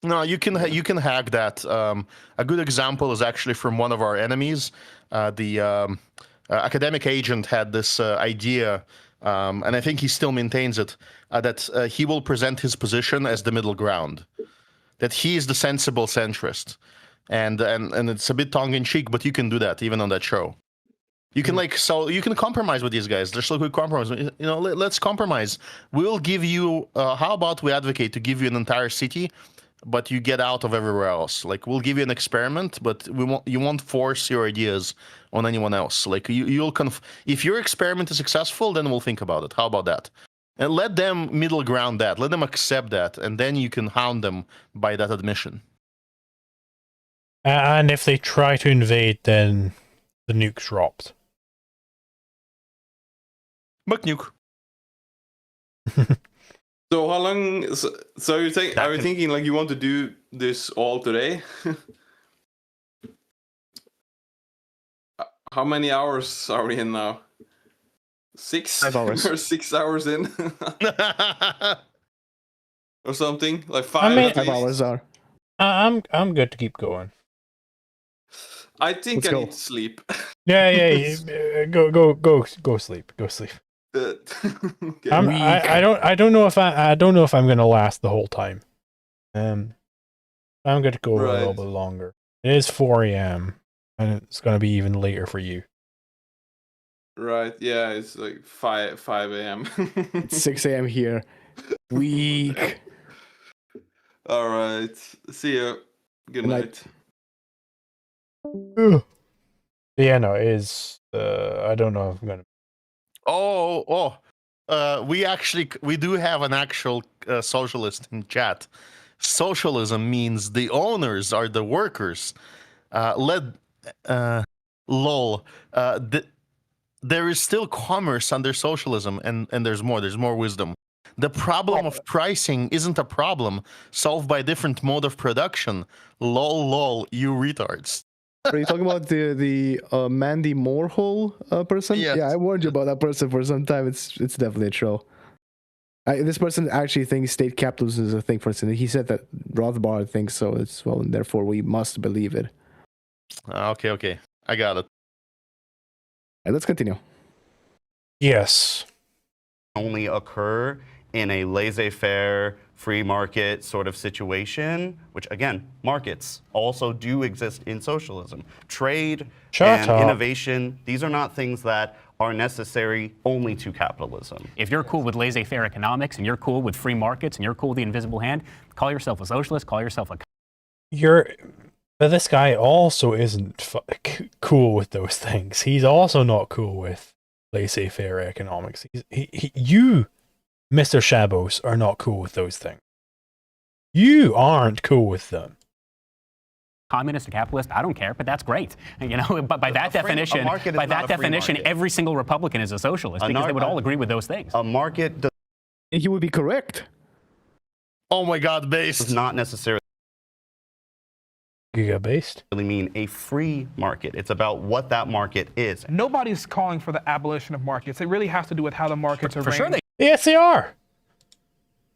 No, you can hack that. A good example is actually from one of our enemies. The academic agent had this idea, and I think he still maintains it, that he will present his position as the middle ground, that he is the sensible centrist, and it's a bit tongue-in-cheek, but you can do that even on that show. You can you can compromise with these guys. Just like we compromise, let's compromise. We'll give you. How about we advocate to give you an entire city, but you get out of everywhere else. Like, we'll give you an experiment, but you won't force your ideas on anyone else. Like, you'll if your experiment is successful, then we'll think about it. How about that? And let them middle ground that. Let them accept that, and then you can hound them by that admission. And if they try to invade, then the nuke's dropped. But nuke. So how long? So are you thinking like you want to do this all today? How many hours are we in now? 6 5 hours. or 6 hours in, or something like 5. I mean, 5 hours are. I'm good to keep going. I think Let's I go. need to sleep. Yeah. Go sleep. Go sleep. Okay. I don't know if I'm gonna last the whole time. I'm gonna go a little bit longer. It is 4 a.m. and it's gonna be even later for you. Right. Yeah, it's like 5 a.m. It's 6 a.m. here. Weak. All right. See you. Good night. Yeah, no, it is. I don't know if I'm gonna. Oh, we do have an actual socialist in chat. Socialism means the owners are the workers. Lol. There is still commerce under socialism, and there's more wisdom. The problem of pricing isn't a problem solved by different mode of production. Lol, you retards. Are you talking about the Mandy Morehole person? Yes. Yeah, I warned you about that person for some time. It's definitely a troll. This person actually thinks state capitalism is a thing. For instance, he said that Rothbard thinks so as well, and therefore we must believe it. Okay, I got it. Right, let's continue. Yes. Only occur in a laissez-faire, free market sort of situation, which again, markets also do exist in socialism. Trade and innovation, these are not things that are necessary only to capitalism. If you're cool with laissez-faire economics and you're cool with free markets and you're cool with the invisible hand, call yourself a socialist, call yourself a... But this guy also isn't cool with those things. He's also not cool with laissez-faire economics. You, Mr. Shabos, are not cool with those things. You aren't cool with them. Communist or capitalist, I don't care, but that's great. You know, but by that definition, every single Republican is a socialist because they would all agree with those things. A market does... He would be correct. Oh my God, based. Does not necessarily Giga-based? really mean a free market. It's about what that market is. Nobody's calling for the abolition of markets. It really has to do with how the markets are For sure ran. Yes, they are.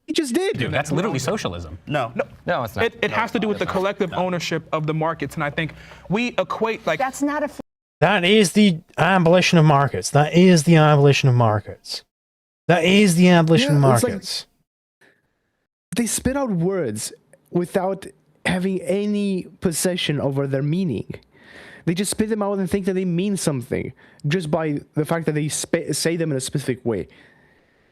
He just did. Dude, that's literally socialism. No, No, it's not. It has to do with the collective ownership of the markets, and I think we equate like That's not a. That is the abolition of markets. That is the abolition of markets. That is the abolition of it's like- markets. They spit out words without having any possession over their meaning. They just spit them out and think that they mean something just by the fact that they say them in a specific way.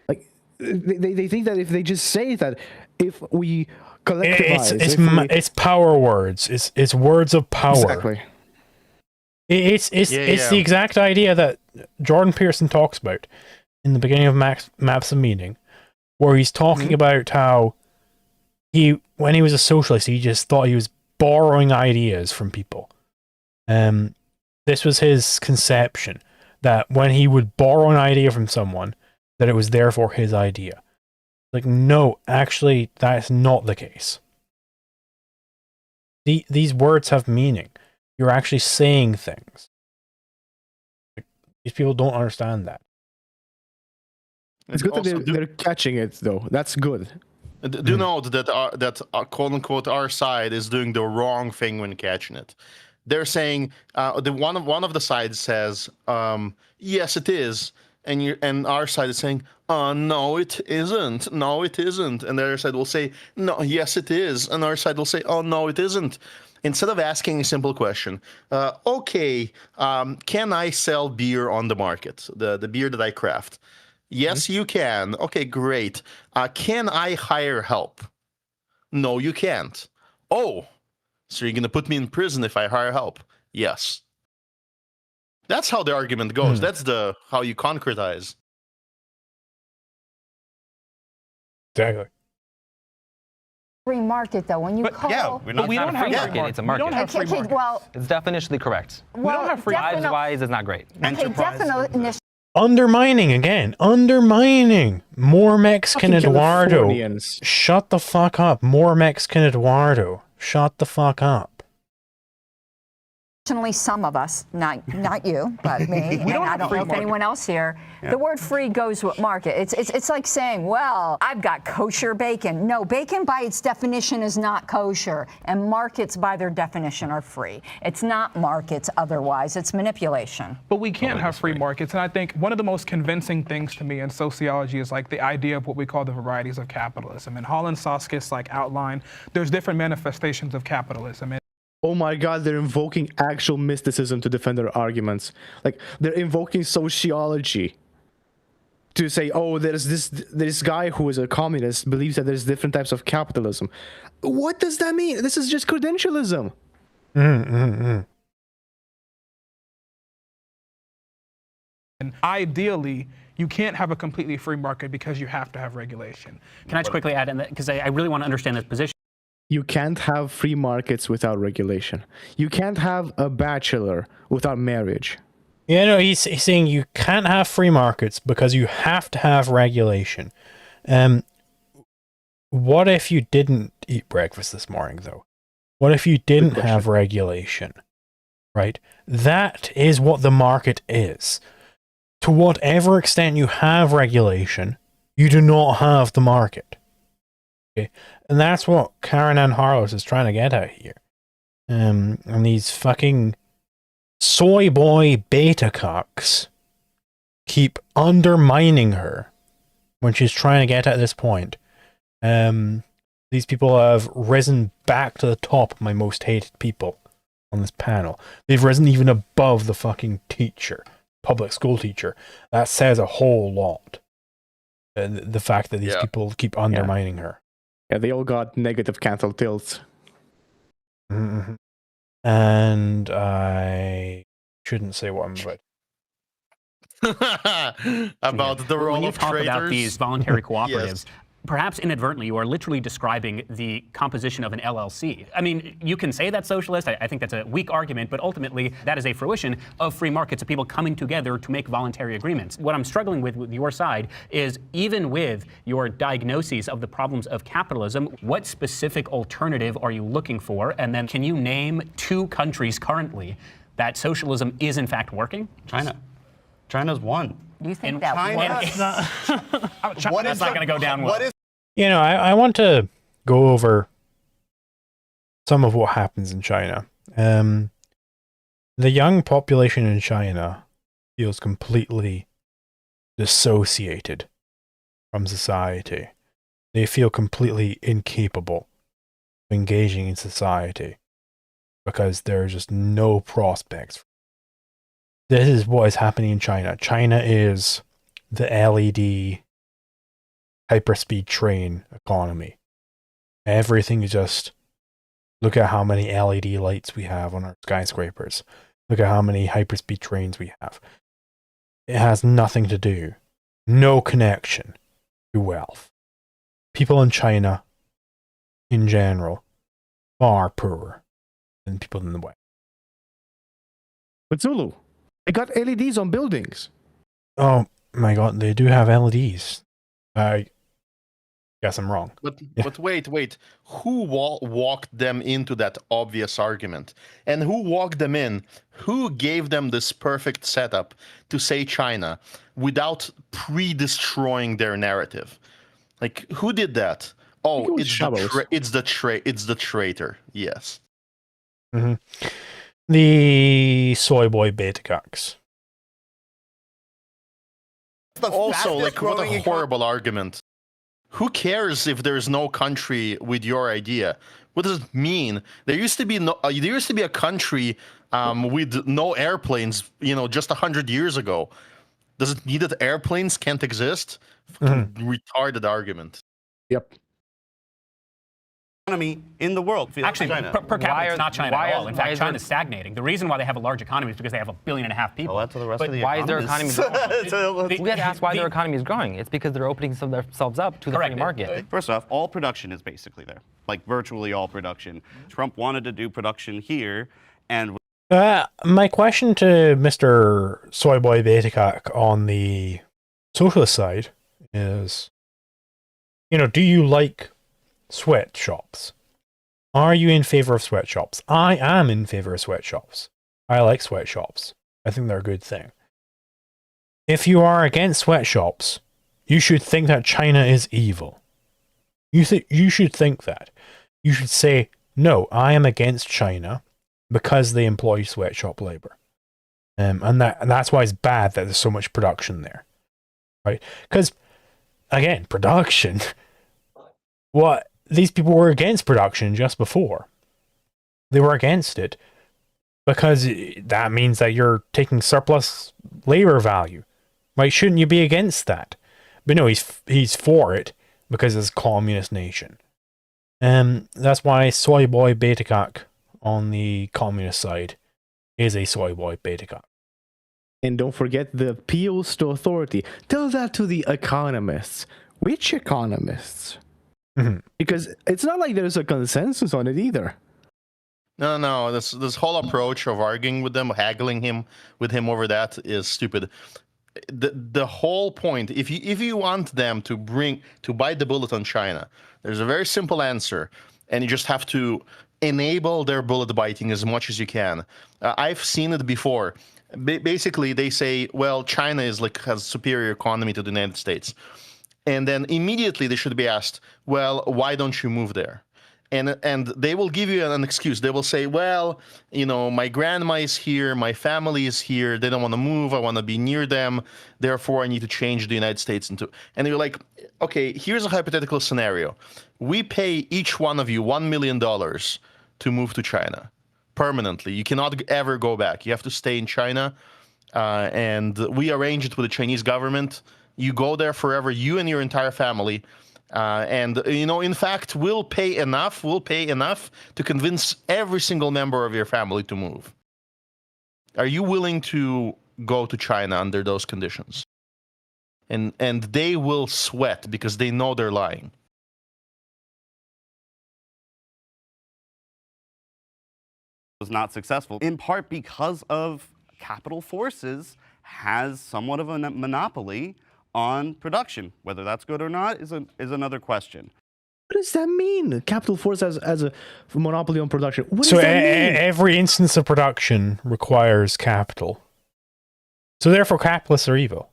Like they think that if they just say that, if we collectivize, it's power words. It's words of power. Exactly. It's the exact idea that Jordan Peterson talks about in the beginning of Maps of Meaning, where he's talking about how when he was a socialist, he just thought he was borrowing ideas from people. This was his conception, that when he would borrow an idea from someone, that it was therefore his idea. Like, no, actually, that's not the case. These words have meaning. You're actually saying things. These people don't understand that. It's good that they're catching it, though. That's good. Do note that quote unquote our side is doing the wrong thing when catching it. They're saying one of the sides says yes it is, and our side is saying no it isn't, no it isn't, and the other side will say no yes it is, and our side will say oh no it isn't. Instead of asking a simple question, okay, can I sell beer on the market, the beer that I craft? Yes, you can. Okay, great. Can I hire help? No, you can't. Oh, so you're going to put me in prison if I hire help? Yes. That's how the argument goes. That's how you concretize. Exactly. Free market, though. When you call. Yeah, We don't have free market. It's a market. We don't have free Okay, market. well, It's definitionally correct. We don't have free market. Lives-wise is not great. okay, definitely. Undermining again. Undermining. More Mexican Fucking Eduardo. Californians. Shut the fuck up. More Mexican Eduardo. Shut the fuck up. Unfortunately, some of us, not you, but me, and I don't know if anyone else here, the word free goes with market. It's like saying, well, I've got kosher bacon. No, bacon by its definition is not kosher, and markets by their definition are free. It's not markets otherwise, it's manipulation. But we can't have free markets, and I think one of the most convincing things to me in sociology is like the idea of what we call the varieties of capitalism. And Holland Soskis outline, there's different manifestations of capitalism. Oh my God, they're invoking actual mysticism to defend their arguments. Like, they're invoking sociology to say, oh, there's this guy who is a communist believes that there's different types of capitalism. What does that mean? This is just credentialism. And ideally, you can't have a completely free market because you have to have regulation. Can I just quickly add in that, because I really want to understand this position. You can't have free markets without regulation. You can't have a bachelor without marriage. Yeah, no, he's saying you can't have free markets because you have to have regulation. What if you didn't eat breakfast this morning, though? What if you didn't have regulation? Right? That is what the market is. To whatever extent you have regulation, you do not have the market. Okay? And that's what Karen Ann Harlow is trying to get at here. And these fucking soy boy beta cucks keep undermining her when she's trying to get at this point. These people have risen back to the top of my most hated people on this panel. They've risen even above the fucking teacher, public school teacher. That says a whole lot. The fact that these people keep undermining her. Yeah, they all got negative cancel tilts. Mm-hmm. And I shouldn't say what I'm about. About the role When you of talk about traders. these voluntary cooperatives, Yes. perhaps inadvertently, you are literally describing the composition of an LLC. I mean, you can say that's socialist. I think that's a weak argument, but ultimately, that is a fruition of free markets, of people coming together to make voluntary agreements. What I'm struggling with your side is, even with your diagnoses of the problems of capitalism, what specific alternative are you looking for? And then can you name 2 countries currently that socialism is in fact working? China. China's one. You think In that China- works? That's not going to go down well. You know, I want to go over some of what happens in China. The young population in China feels completely dissociated from society. They feel completely incapable of engaging in society because there are just no prospects. This is what is happening in China. China is the LED hyperspeed train economy. Everything is just, look at how many LED lights we have on our skyscrapers. Look at how many hyperspeed trains we have. It has nothing to do, no connection to wealth. People in China, in general, far poorer than people in the West. But Zulu, they got LEDs on buildings. Oh my god, they do have LEDs. I guess I'm wrong. But wait. Who walked them into that obvious argument? And who walked them in? Who gave them this perfect setup to say China without pre-destroying their narrative? Like, who did that? Oh, it's the traitor. Yes. Mm-hmm. The soy boy beta cucks. Also, like, what a horrible argument. Who cares if there's no country with your idea? What does it mean? There used to be a country with no airplanes, just 100 years ago. Does it mean that airplanes can't exist? Retarded argument. Yep. Economy in the world. Actually, China. per capita, it's not China at all. In fact, is there- China's stagnating. The reason why they have a large economy is because they have 1.5 billion people. Well, that's the rest But of the why is their economy economies. We have to ask why their economy is growing. It's because they're opening themselves up to the free market. First off, all production is basically there. Like, virtually all production. Trump wanted to do production here, and My question to Mr. Soy Boy Betacuck on the socialist side is, do you like sweatshops? Are you in favor of sweatshops? I am in favor of sweatshops. I like sweatshops. I think they're a good thing. If you are against sweatshops, you should think that China is evil. You should think that. You should say, no, I am against China because they employ sweatshop labor. And that's why it's bad that there's so much production there. Right? Because, again, production. What? These people were against production just before. They were against it because that means that you're taking surplus labor value. Right? Shouldn't you be against that? But no, he's for it because it's a communist nation. That's why Soy Boy Betacuck on the communist side is a Soy Boy Betacuck. And don't forget the appeals to authority. Tell that to the economists. Which economists? Because it's not like there's a consensus on it either. No. This whole approach of arguing with them, haggling with him over that is stupid. The whole point, if you want them to bite the bullet on China, there's a very simple answer, and you just have to enable their bullet biting as much as you can. I've seen it before. Basically, they say, well, China has superior economy to the United States, and then immediately they should be asked, well, why don't you move there? And they will give you an excuse. They will say, well, my grandma is here, my family is here, they don't want to move, I want to be near them, therefore I need to change the United States into... And you're like, okay, here's a hypothetical scenario. We pay each one of you $1 million to move to China permanently. You cannot ever go back. You have to stay in China, and we arrange it with the Chinese government. You go there forever, you and your entire family. And in fact, we'll pay enough to convince every single member of your family to move. Are you willing to go to China under those conditions? And they will sweat because they know they're lying. Was not successful, in part because of capital forces has somewhat of a monopoly on production. Whether that's good or not is another question. What does that mean? Capital force as a monopoly on production. What So does that mean? every instance of production requires capital. So therefore, capitalists are evil.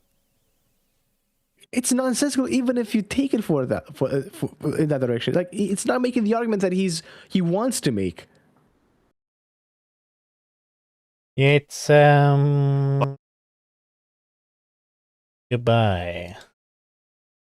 It's nonsensical, even if you take it for in that direction. Like, it's not making the argument that he wants to make. It's goodbye.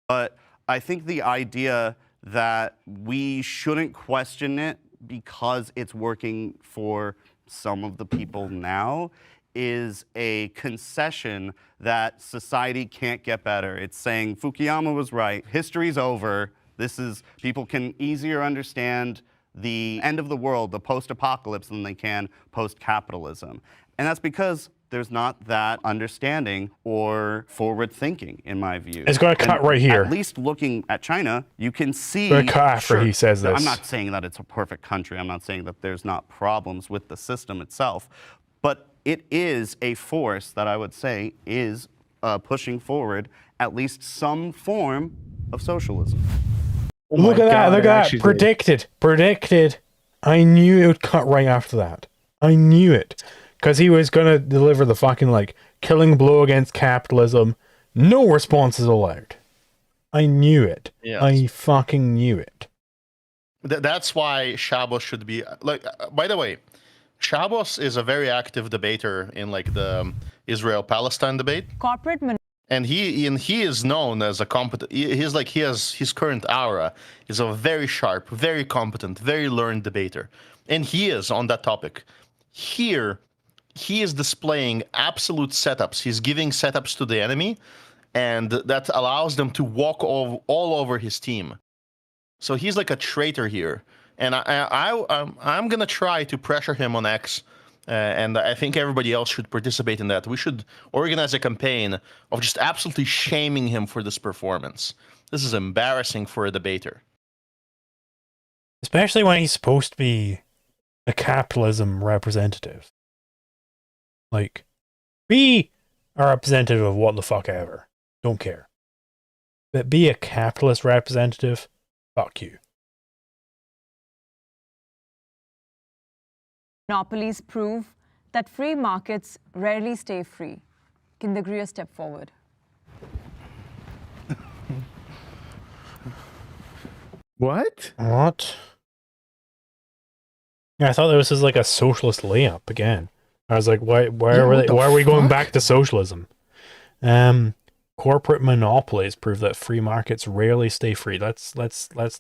But I think the idea that we shouldn't question it because it's working for some of the people now is a concession that society can't get better. It's saying Fukuyama was right, history's over, people can easier understand the end of the world, the post-apocalypse, than they can post-capitalism. And that's because there's not that understanding or forward thinking, in my view. It's going to cut right here. At least looking at China, you can see... Going to cut after he says this. I'm not saying that it's a perfect country. I'm not saying that there's not problems with the system itself. But it is a force that I would say is pushing forward at least some form of socialism. Oh look at that. Predicted. I knew it would cut right after that. I knew it. Because he was going to deliver the fucking, killing blow against capitalism. No responses allowed. I knew it. Yes. I fucking knew it. That's why Shabos should be... by the way, Shabos is a very active debater in, the Israel-Palestine debate. Corporate And he is known as a competent... his current aura is a very sharp, very competent, very learned debater. And he is on that topic. Here, he is displaying absolute setups. He's giving setups to the enemy, and that allows them to walk all over his team. So he's like a traitor here. And I'm going to try to pressure him on X, and I think everybody else should participate in that. We should organize a campaign of just absolutely shaming him for this performance. This is embarrassing for a debater. Especially when he's supposed to be a capitalism representative. Be a representative of what the fuck ever. Don't care. But be a capitalist representative, fuck you. monopolies prove that free markets rarely stay free. Can they agree a step forward? What? Yeah, I thought this was like a socialist layup again. I was like, why are we going back to socialism? Corporate monopolies prove that free markets rarely stay free. Let's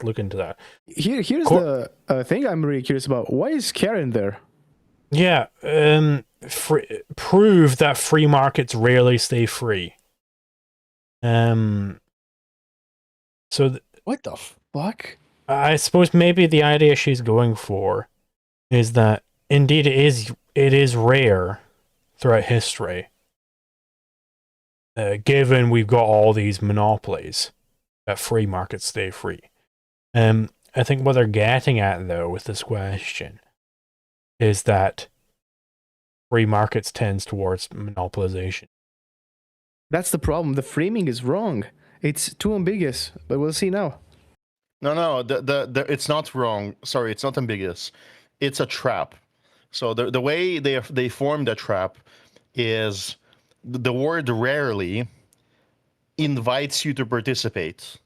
look into that. Here's the thing I'm really curious about. Why is Karen there? Yeah, prove that free markets rarely stay free. So what the fuck? I suppose maybe the idea she's going for is that indeed it is rare throughout history given we've got all these monopolies, that free markets stay free. I think what they're getting at, though, with this question is that free markets tends towards monopolization. That's the problem. The framing is wrong. It's too ambiguous, but we'll see now. No, it's not wrong. Sorry, it's not ambiguous. It's a trap. So the way they formed a trap is the word rarely invites you to participate,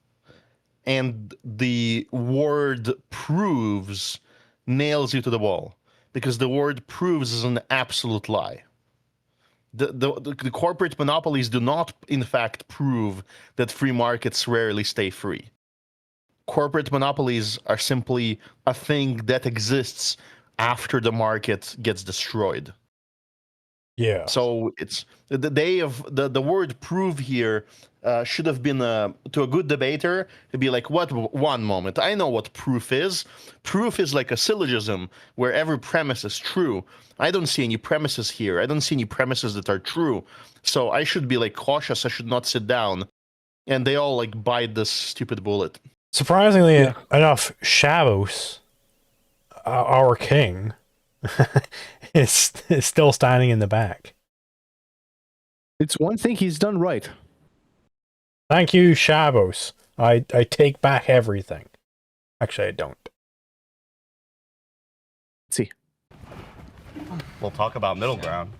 and the word proves nails you to the wall, because the word proves is an absolute lie. The corporate monopolies do not, in fact, prove that free markets rarely stay free. Corporate monopolies are simply a thing that exists after the market gets destroyed. Yeah. So it's the word "prove" here should have been to a good debater to be like, "What? One moment, I know what proof is. Proof is like a syllogism where every premise is true. I don't see any premises here. I don't see any premises that are true. So I should be like cautious. I should not sit down." And they all like bite this stupid bullet. Surprisingly enough, Shavos, our king, is still standing in the back. It's one thing he's done right. Thank you, Shavos. I take back everything. Actually, I don't. Let's see. We'll talk about middle ground.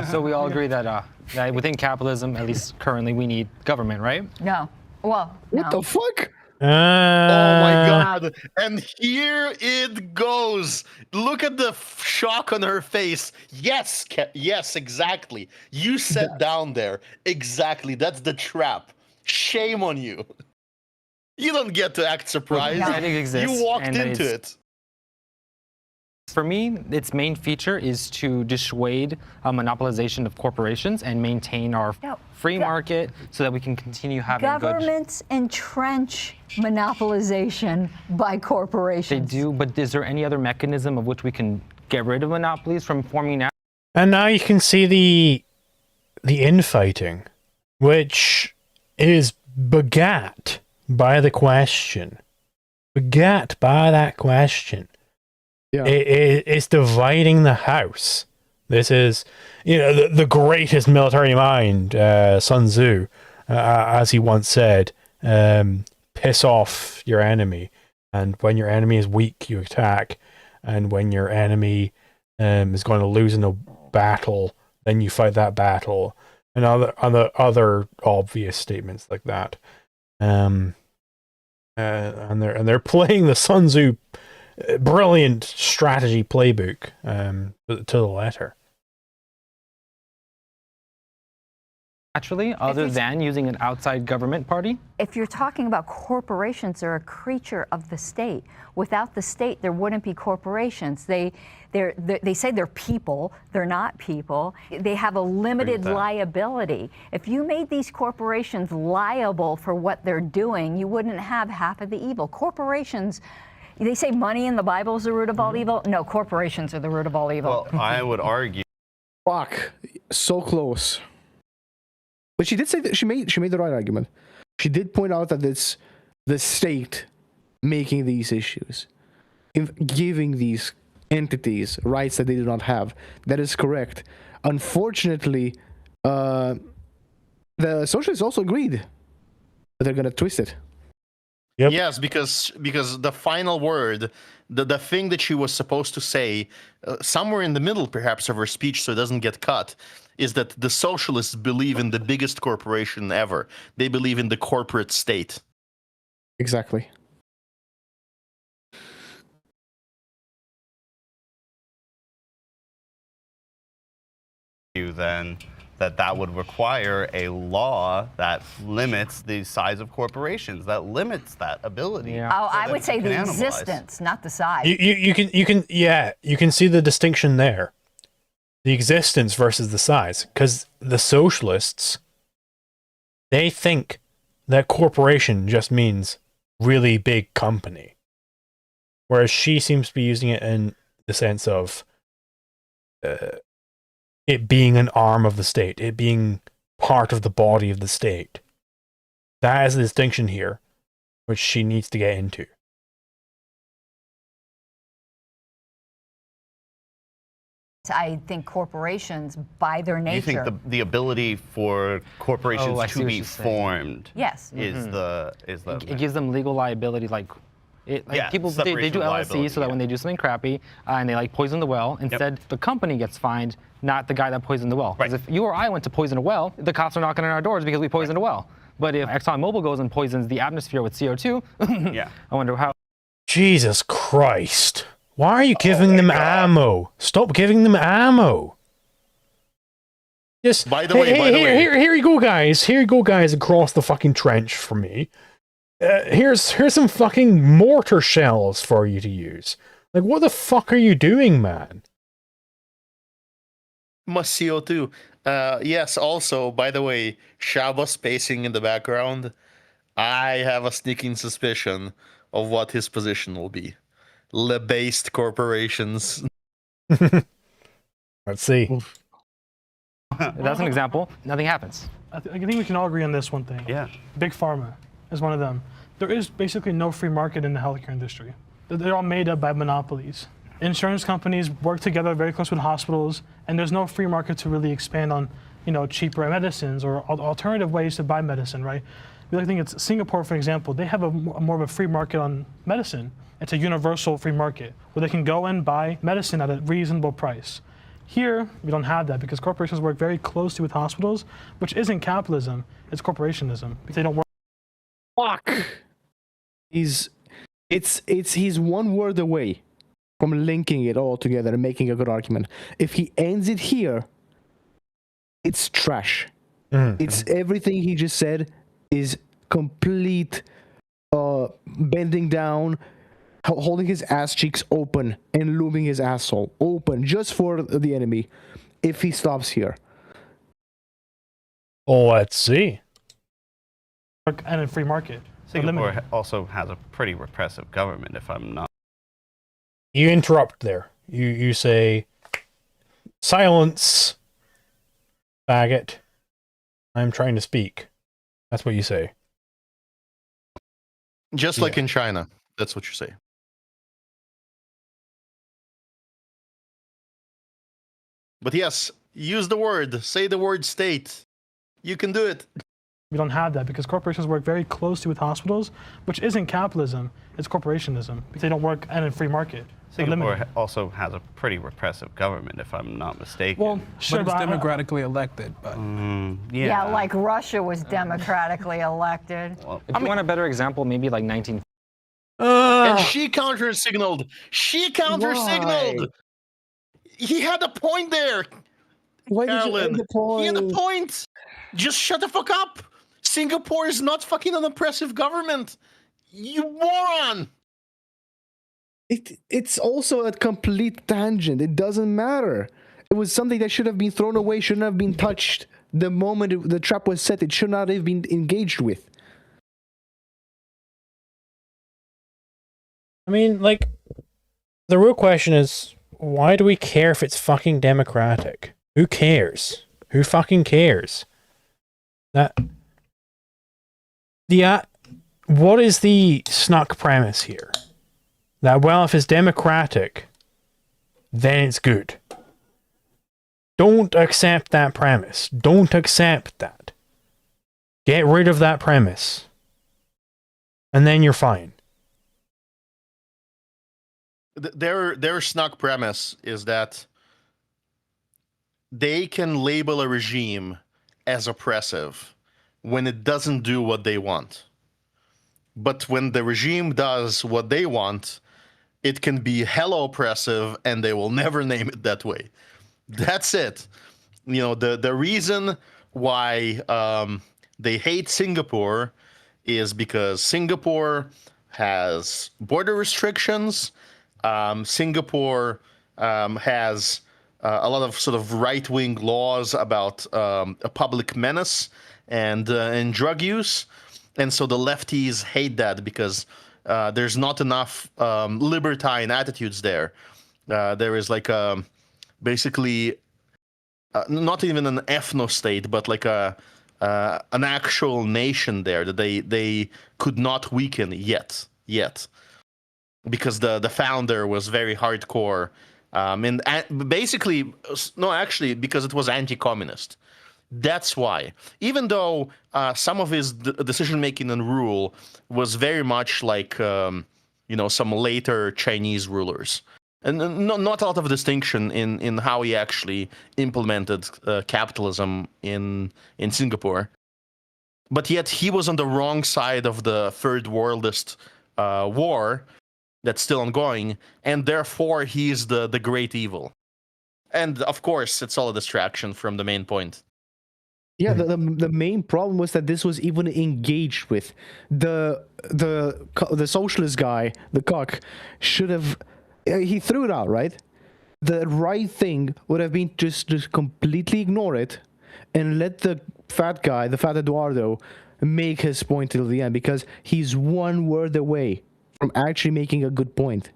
So we all agree that within capitalism, at least currently, we need government, right? No. Well, What the fuck? Oh my god! And here it goes. Look at the shock on her face. Yes, yes, exactly. You sat down there. Exactly. That's the trap. Shame on you. You don't get to act surprised. That exists, You walked and into it. For me, its main feature is to dissuade monopolization of corporations and maintain our free market so that we can continue having governments entrench monopolization by corporations. They do, but is there any other mechanism of which we can get rid of monopolies from forming now? And now you can see the infighting, which is begat by the question. Begat by that question. Yeah. It's dividing the house. This is, the greatest military mind, Sun Tzu, as he once said, piss off your enemy. And when your enemy is weak, you attack. And when your enemy is going to lose in a battle, then you fight that battle. And other obvious statements like that. And they're playing the Sun Tzu brilliant strategy playbook to the letter. Naturally, other than using an outside government party? If you're talking about corporations, they're a creature of the state. Without the state, there wouldn't be corporations. They say they're people. They're not people. They have a limited liability. If you made these corporations liable for what they're doing, you wouldn't have half of the evil. Corporations, they say money in the Bible is the root of all evil. No, corporations are the root of all evil. Well, I would argue. Fuck, so close. But she did say that she made the right argument. She did point out that it's the state making these issues, giving these entities rights that they do not have. That is correct. Unfortunately, the socialists also agreed that they're going to twist it. Yep. Yes, because the final word, the thing that she was supposed to say, somewhere in the middle perhaps of her speech so it doesn't get cut, is that the socialists believe in the biggest corporation ever. They believe in the corporate state. Exactly. Then that would require a law that limits the size of corporations, that limits that ability. Yeah. Oh, I would say the existence, not the size. You can see the distinction there. The existence versus the size. Because the socialists, they think that corporation just means really big company. Whereas she seems to be using it in the sense of it being an arm of the state, it being part of the body of the state. That is the distinction here, which she needs to get into. I think corporations, by their nature, You think the ability for corporations I see to what be you're saying. formed yes, is the It gives them legal liability, like Yeah, people they separation do of LLCs liability, so that yeah. when they do something crappy and they like poison the well, instead the company gets fined, not the guy that poisoned the well. Because if you or I went to poison a well, the cops are knocking on our doors because we poisoned a well. But if ExxonMobil goes and poisons the atmosphere with CO2, Yeah. I wonder how. Jesus Christ. Why are you giving them ammo? Stop giving them ammo. Just, By the way, here you go, guys. Here you go, guys, across the fucking trench for me. Here's some fucking mortar shells for you to use. Like, what the fuck are you doing, man? Must CO2. Yes, also, by the way, Shaba's pacing in the background. I have a sneaking suspicion of what his position will be. Le-based corporations. Let's see. That's an example. Nothing happens. I think we can all agree on this one thing. Yeah. Big Pharma is one of them. There is basically no free market in the healthcare industry. They're all made up by monopolies. Insurance companies work together very close with hospitals, and there's no free market to really expand on, cheaper medicines or alternative ways to buy medicine, right? I think it's Singapore, for example. They have more of a free market on medicine. It's a universal free market where they can go and buy medicine at a reasonable price. Here, we don't have that because corporations work very closely with hospitals, which isn't capitalism, it's corporationism. They don't work. Fuck. He's one word away from linking it all together and making a good argument. If he ends it here, it's trash. It's everything he just said is complete bending down, holding his ass cheeks open and lubing his asshole open just for the enemy if he stops here. Oh, let's see. And a free market. Singapore also has a pretty repressive government, if I'm not. You interrupt there. You say, silence, faggot. I'm trying to speak. That's what you say. Just like in China. That's what you say. But yes, use the word. Say the word state. You can do it. We don't have that because corporations work very closely with hospitals, which isn't capitalism, it's corporationism. They don't work in a free market. Singapore also has a pretty repressive government, if I'm not mistaken. Well, sure, but it's democratically elected. But yeah, like Russia was democratically elected. If you want a better example, maybe like 19. And she counter-signaled. She counter-signaled. He had a point there. Why Carolyn. did you end the point? He had a point. Just shut the fuck up. Singapore is not fucking an oppressive government. You moron. It's also a complete tangent. It doesn't matter. It was something that should have been thrown away, shouldn't have been touched. The moment the trap was set, it should not have been engaged with. I mean, like, the real question is, why do we care if it's fucking democratic? Who cares? Who fucking cares? What is the snuck premise here? That, well, if it's democratic, then it's good. Don't accept that premise. Don't accept that. Get rid of that premise. And then you're fine. Their snuck premise is that they can label a regime as oppressive when it doesn't do what they want. But when the regime does what they want, it can be hella oppressive and they will never name it that way. That's it. You know, the reason why they hate Singapore is because Singapore has border restrictions. Singapore has a lot of sort of right-wing laws about a public menace and drug use. And so the lefties hate that because there's not enough libertine attitudes there. There is like basically not even an ethno-state, but like an actual nation there that they could not weaken yet, because the founder was very hardcore, and basically, no, actually, because it was anti-communist. That's why. Even though some of his decision making and rule was very much like some later Chinese rulers. And not a lot of distinction in how he actually implemented capitalism in Singapore. But yet he was on the wrong side of the third worldist war that's still ongoing, and therefore he's the great evil. And of course, it's all a distraction from the main point. Yeah, the main problem was that this was even engaged with. The socialist guy, the cock, should have... He threw it out, right? The right thing would have been just completely ignore it and let the fat guy, the fat Eduardo, make his point till the end, because he's one word away from actually making a good point.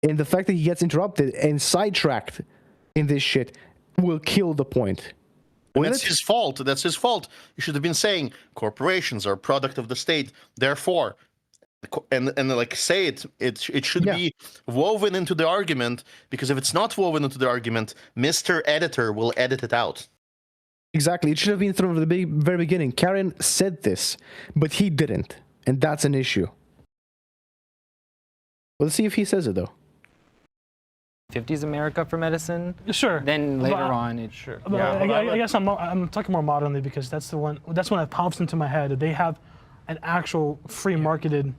And the fact that he gets interrupted and sidetracked in this shit will kill the point. And that's his fault. That's his fault. You should have been saying corporations are a product of the state, therefore... And like say it should be woven into the argument, because if it's not woven into the argument, Mr. Editor will edit it out. Exactly. It should have been from the very beginning. Karen said this, but he didn't, and that's an issue. Let's see if he says it though. 50s America for medicine. Sure. Then later on, it sure. I guess I'm talking more modernly, because that's one that pops into my head. They have an actual free marketed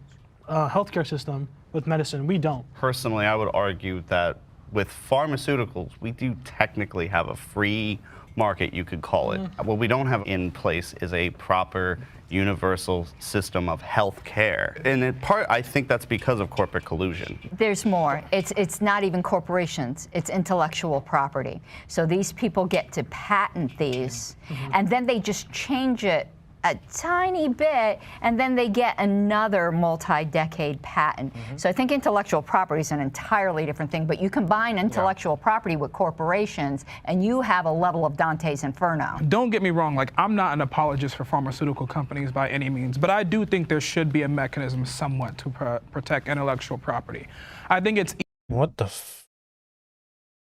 healthcare system with medicine. We don't. Personally, I would argue that with pharmaceuticals, we do technically have a free market, you could call it. What we don't have in place is a proper universal system of health care. And in part, I think that's because of corporate collusion. There's more. It's not even corporations. It's intellectual property. So these people get to patent these, and then they just change it a tiny bit, and then they get another multi-decade patent. So I think intellectual property is an entirely different thing, but you combine intellectual property with corporations, and you have a level of Dante's Inferno. Don't get me wrong, like, I'm not an apologist for pharmaceutical companies by any means, but I do think there should be a mechanism somewhat to protect intellectual property. I think it's... What the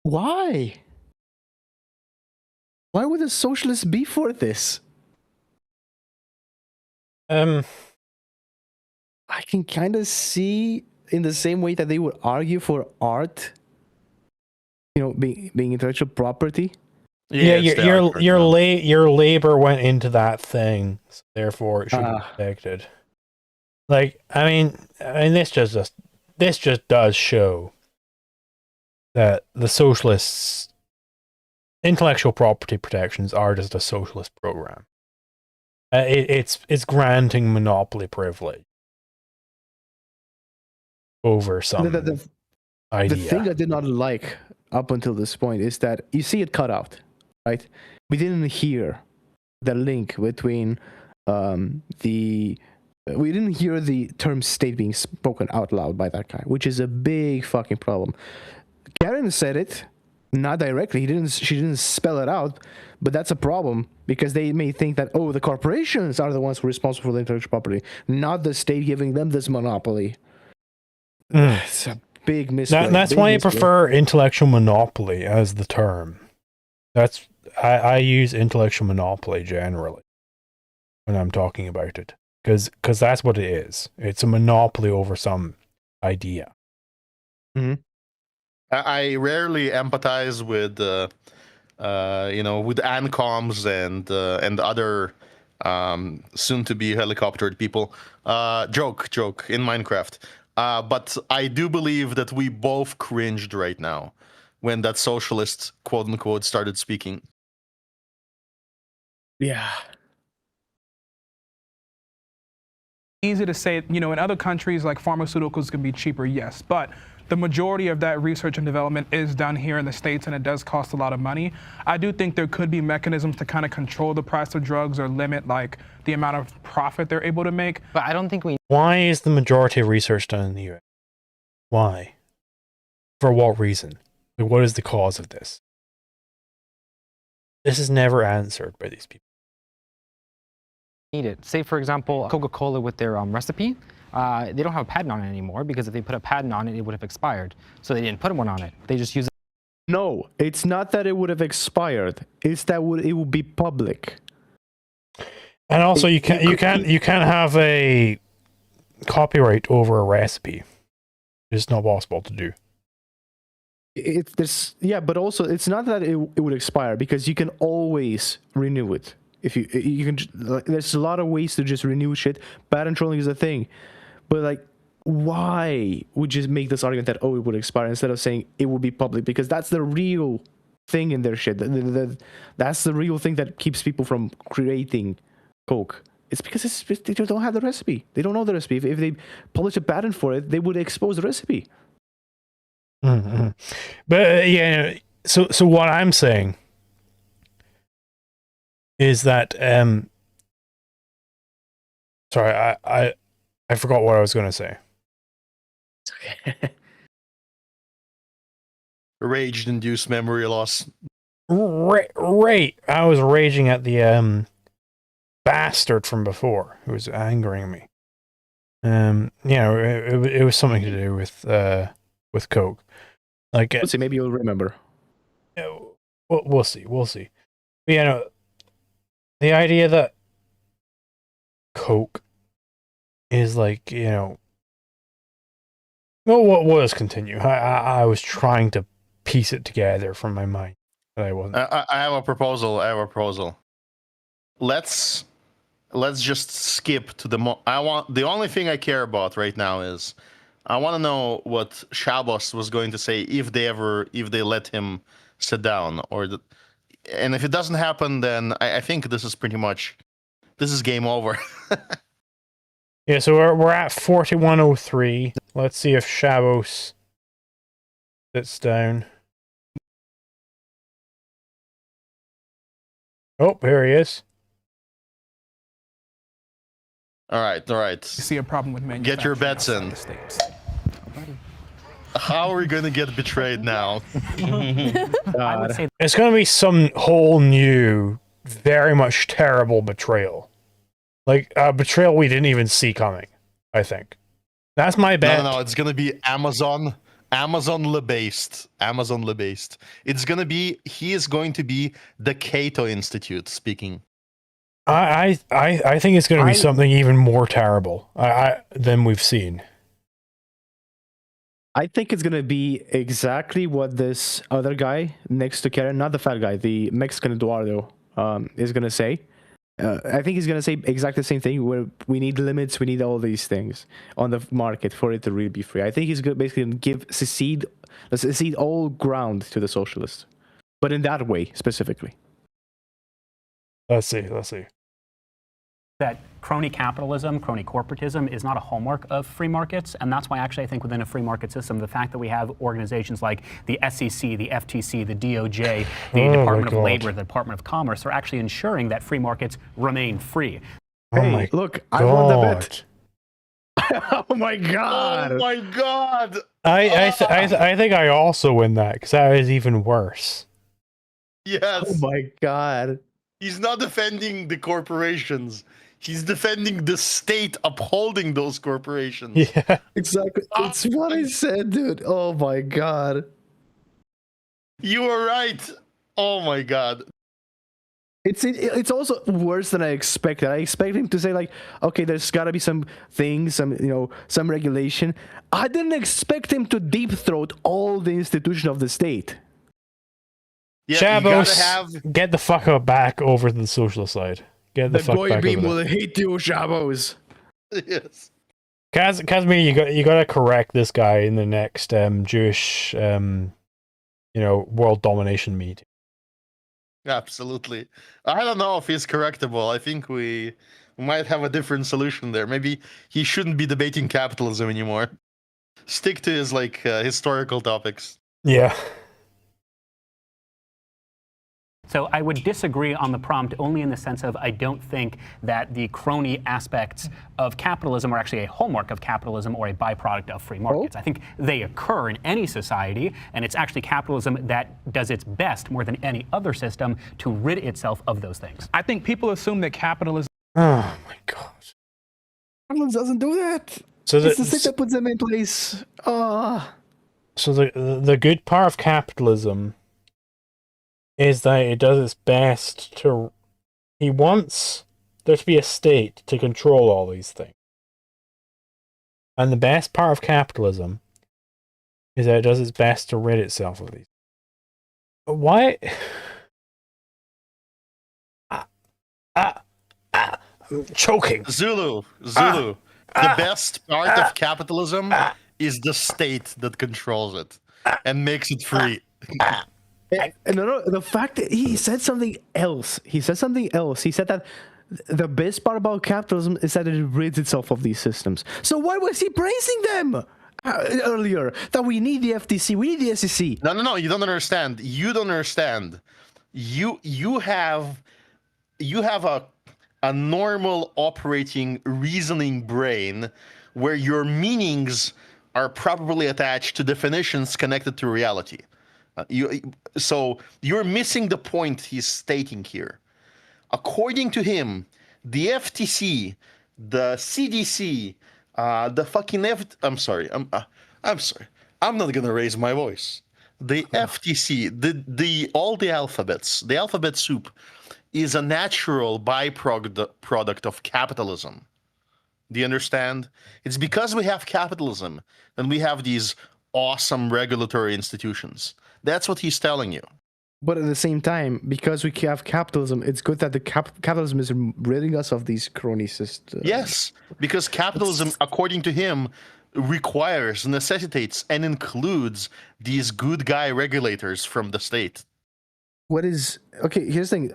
Why? Why would the socialists be for this? I can kind of see in the same way that they would argue for art, being intellectual property. Yeah, your labor went into that thing, so therefore it should be protected. Like, I mean, this just does show that the socialists' intellectual property protections are just a socialist program. It's granting monopoly privilege over some idea. The thing I did not like up until this point is that you see it cut out, right? We didn't hear the link between we didn't hear the term state being spoken out loud by that guy, which is a big fucking problem. Karen said it, not directly. She didn't spell it out, but that's a problem, because they may think that, the corporations are the ones who are responsible for the intellectual property, not the state giving them this monopoly. It's a big mistake. That's why I prefer intellectual monopoly as the term. I use intellectual monopoly generally when I'm talking about it, because that's what it is. It's a monopoly over some idea. Mm-hmm. I rarely empathize with with ANCOMs and other soon-to-be helicoptered people. Joke in Minecraft. But I do believe that we both cringed right now when that socialist, quote unquote, started speaking. Yeah. Easy to say, in other countries, like, pharmaceuticals can be cheaper, yes, but the majority of that research and development is done here in the States, and it does cost a lot of money. I do think there could be mechanisms to kind of control the price of drugs or limit, like, the amount of profit they're able to make. But I don't think we... Why is the majority of research done in the US? Why? For what reason? Like, what is the cause of this? This is never answered by these people. Need it. Say, for example, Coca-Cola with their recipe, they don't have a patent on it anymore because if they put a patent on it, it would have expired. So they didn't put one on it. They just use it. No, it's not that it would have expired. It's that it would be public. And also, you can't have a copyright over a recipe. It's not possible to do. But also it's not that it would expire because you can always renew it. If you can, there's a lot of ways to just renew shit. Patent trolling is a thing, but like, why would you make this argument that it would expire instead of saying it will be public? Because that's the real thing in their shit. That's the real thing that keeps people from creating Coke. It's because they don't have the recipe. They don't know the recipe. If they publish a patent for it, they would expose the recipe. Mm-hmm. But yeah, so what I'm saying is that sorry, I forgot what I was going to say. Rage-induced memory loss. Right. I was raging at the bastard from before who was angering me. It was something to do with Coke. Like, let's see, maybe you'll remember. We'll see. But, the idea that Coke is like, well, what does continue? I was trying to piece it together from my mind, but I wasn't. I have a proposal. Let's just skip to the the only thing I care about right now is I want to know what Shabos was going to say if they let him sit down, and if it doesn't happen, then I think this is game over. Yeah, so we're at 4103. Let's see if Shabos sits down. Oh, here he is. All right. You see a problem with manufacturing. Get your bets in. How are we going to get betrayed now? I would say It's going to be some whole new, very much terrible betrayal. Like a betrayal we didn't even see coming, I think. That's my bet. No, it's going to be Amazon based. It's going to be, he is going to be the Cato Institute speaking. I think it's going to be something even more terrible than we've seen. I think it's going to be exactly what this other guy next to Karen, not the fat guy, the Mexican Eduardo, is going to say. I think he's going to say exactly the same thing, where we need limits, we need all these things on the market for it to really be free. I think he's going to basically secede all ground to the socialists, but in that way specifically. Let's see. that crony capitalism, crony corporatism is not a hallmark of free markets, and that's why actually I think within a free market system, the fact that we have organizations like the SEC, the FTC, the DOJ, the Department of Labor, the Department of Commerce are actually ensuring that free markets remain free. Hey, look, I won the bet. Oh my god! Oh my god! I think I also win that because that is even worse. Yes. Oh my god! He's not defending the corporations. He's defending the state upholding those corporations. Yeah, exactly. It's what I said, dude. Oh my god! You were right. Oh my god. It's also worse than I expected. I expected him to say like, okay, there's got to be some things, some regulation. I didn't expect him to deep throat all the institution of the state. Yeah, Shabos, get the fuck up back over to the socialist side. Get the fuck back over will hate you, Shabos. Yes. Kazmir, you gotta correct this guy in the next Jewish world domination meeting. Absolutely. I don't know if he's correctable. I think we might have a different solution there. Maybe he shouldn't be debating capitalism anymore. Stick to his historical topics. Yeah. So I would disagree on the prompt only in the sense of I don't think that the crony aspects of capitalism are actually a hallmark of capitalism or a byproduct of free markets. I think they occur in any society, and it's actually capitalism that does its best more than any other system to rid itself of those things. I think people assume that capitalism. Oh my god. Capitalism doesn't do that. So It's the state that puts them in place. So the good part of capitalism is that it does its best to. He wants there to be a state to control all these things. And the best part of capitalism is that it does its best to rid itself of these. But why? I'm choking. Zulu. The best part of capitalism is the state that controls it and makes it free. No, the fact that he said something else. He said that the best part about capitalism is that it rids itself of these systems. So why was he praising them earlier? That we need the FTC, we need the SEC. No, you don't understand. You don't understand. You have a normal operating reasoning brain where your meanings are probably attached to definitions connected to reality. So you're missing the point he's stating here. According to him, the FTC, the CDC, the fucking I'm sorry. I'm not gonna raise my voice. The FTC, all the alphabets, the alphabet soup, is a natural byproduct of capitalism. Do you understand? It's because we have capitalism and we have these awesome regulatory institutions. That's what he's telling you. But at the same time, because we have capitalism, it's good that the capitalism is ridding us of these crony systems. Yes, because capitalism, according to him, requires, necessitates, and includes these good guy regulators from the state. Here's the thing.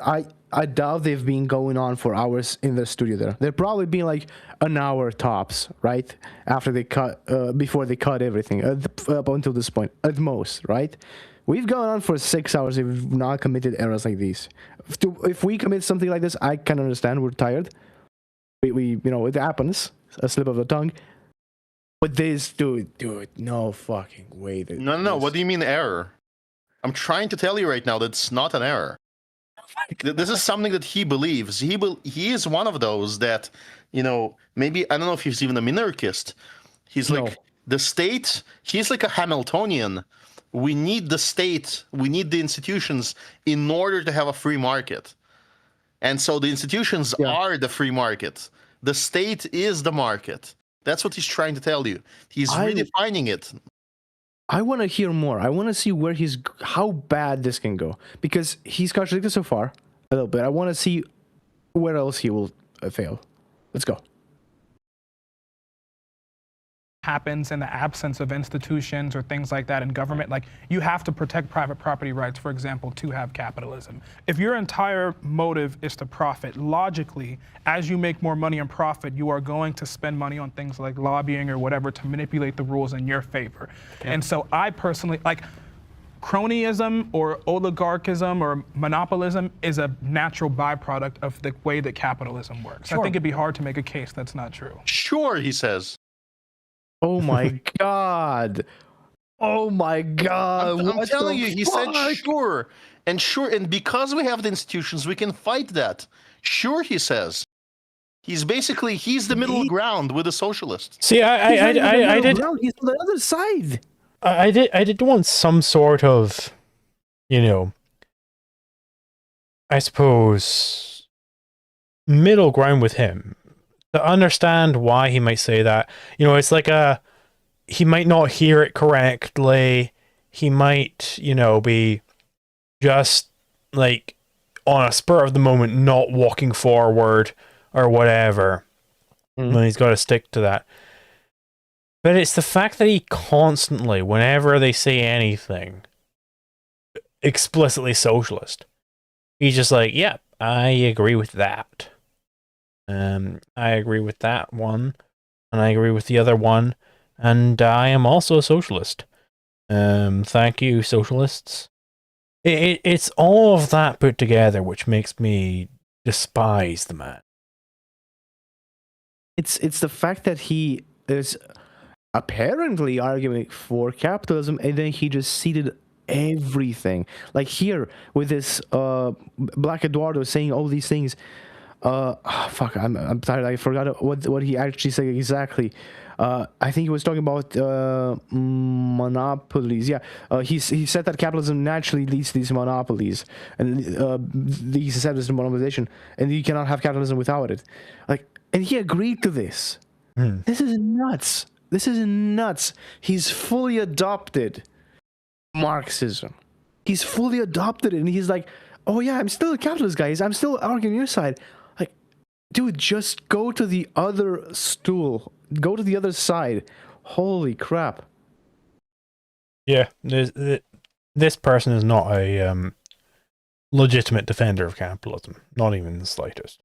I doubt they've been going on for hours in the studio there. They're probably been like an hour tops, right? After they cut, before they cut everything, up until this point, at most, right? We've gone on for 6 hours if we've not committed errors like these. If we commit something like this, I can understand. We're tired. We it happens. A slip of the tongue. But this, dude, no fucking way. No. What do you mean error? I'm trying to tell you right now that it's not an error. This is something that he believes. He is one of those that, maybe, I don't know if he's even a minarchist. He's like, the state, he's like a Hamiltonian. We need the state, we need the institutions in order to have a free market. And so the institutions are the free market. The state is the market. That's what he's trying to tell you. He's redefining it. I want to hear more. I want to see how bad this can go, because he's contradicted so far a little bit. I want to see where else he will fail. Let's go. Happens in the absence of institutions or things like that in government. Like, you have to protect private property rights, for example, to have capitalism. If your entire motive is to profit, logically, as you make more money and profit, you are going to spend money on things like lobbying or whatever to manipulate the rules in your favor. Yeah. And so I personally, cronyism or oligarchism or monopolism is a natural byproduct of the way that capitalism works. Sure. I think it'd be hard to make a case that's not true. Sure, he says. Oh my God. Oh my God. I'm telling you, he said sure. And because we have the institutions, we can fight that. Sure, he says. He's the middle ground with the socialists. See, I did. He's on the other side. I did want some sort of, I suppose, middle ground with him. To understand why he might say that. It's like he might not hear it correctly. He might, be just like on a spur of the moment, not walking forward or whatever. And he's got to stick to that. But it's the fact that he constantly, whenever they say anything explicitly socialist, he's just like, yeah, I agree with that. I agree with that one, and I agree with the other one, and I am also a socialist. Thank you, socialists. It's all of that put together which makes me despise the man. It's the fact that he is apparently arguing for capitalism, and then he just ceded everything. Like here with this Black Eduardo saying all these things. Fuck, I'm tired. I forgot what he actually said exactly. I think he was talking about monopolies. Yeah, he said that capitalism naturally leads to these monopolies, and he said this monopolization, and you cannot have capitalism without it. Like, and he agreed to this. This is nuts. This is nuts. He's fully adopted Marxism. He's fully adopted it, and he's like, "Oh yeah, I'm still a capitalist, guys. I'm still arguing your side." Like, dude, just go to the other stool. Go to the other side. Holy crap. Yeah, this person is not a legitimate defender of capitalism. Not even the slightest.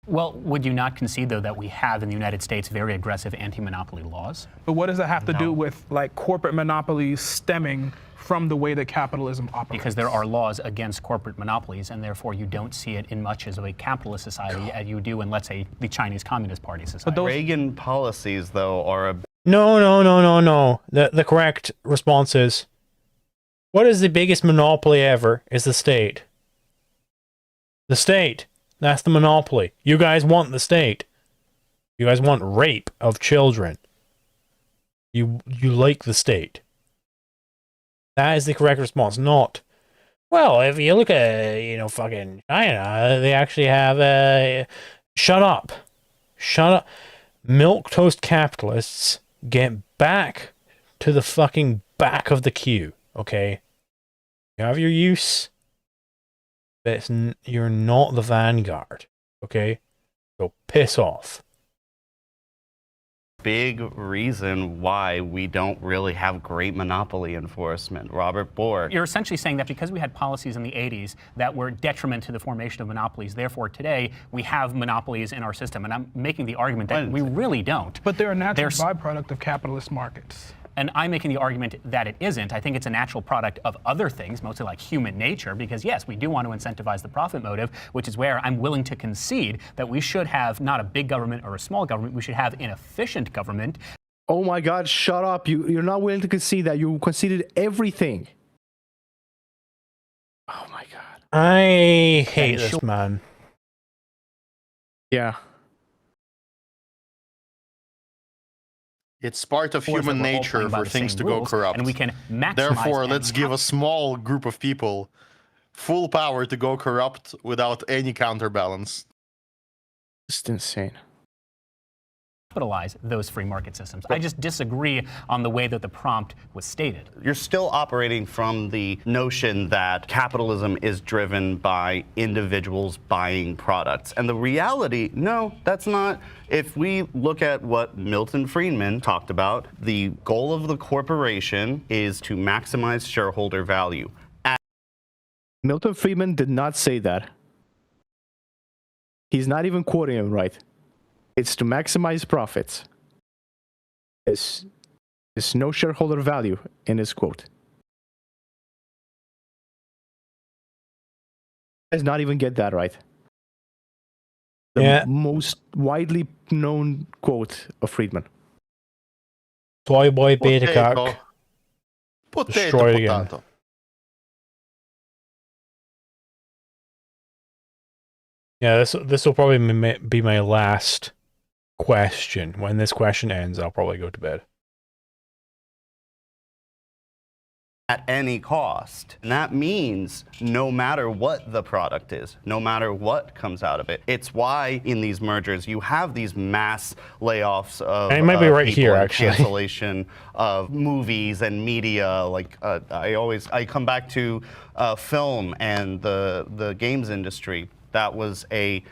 Well, would you not concede, though, that we have in the United States very aggressive anti-monopoly laws? But what does that have to do with like corporate monopolies stemming from the way that capitalism operates? Because there are laws against corporate monopolies, and therefore you don't see it in much as a capitalist society as you do in, let's say, the Chinese Communist Party society. But those Reagan policies, though, are a... No. The correct response is, what is the biggest monopoly ever? Is the state. The state. That's the monopoly. You guys want the state. You guys want rape of children. You like the state. That is the correct response. Not, well, if you look at, fucking China, they actually have shut up. Milquetoast capitalists get back to the fucking back of the queue, okay? You have your use, but you're not the vanguard, okay? So piss off. Big reason why we don't really have great monopoly enforcement. Robert Bork. You're essentially saying that because we had policies in the 80s that were detriment to the formation of monopolies, therefore today we have monopolies in our system. And I'm making the argument that we really don't. But they're a natural byproduct of capitalist markets. And I'm making the argument that it isn't. I think it's a natural product of other things, mostly like human nature, because yes, we do want to incentivize the profit motive, which is where I'm willing to concede that we should have not a big government or a small government, we should have an efficient government. Oh my God, shut up. You're not willing to concede that. You conceded everything. Oh my God. I hate this man. Yeah. It's part of human nature for things to go corrupt. And we can maximize. Therefore, let's give a small group of people full power to go corrupt without any counterbalance. It's insane. Capitalize those free market systems. I just disagree on the way that the prompt was stated. You're still operating from the notion that capitalism is driven by individuals buying products. And the reality, no, that's not. If we look at what Milton Friedman talked about, the goal of the corporation is to maximize shareholder value. Milton Friedman did not say that. He's not even quoting him right. It's to maximize profits. There's no shareholder value in this quote. Does not even get that right. The most widely known quote of Friedman. Toy boy beta cock. Destroy it again. Yeah, this will probably be my last question. When this question ends, I'll probably go to bed. At any cost. And that means no matter what the product is, no matter what comes out of it. It's why in these mergers you have these mass layoffs of and it might be right people here, and actually. cancellation of movies and media. Like I come back to film and the games industry. that was a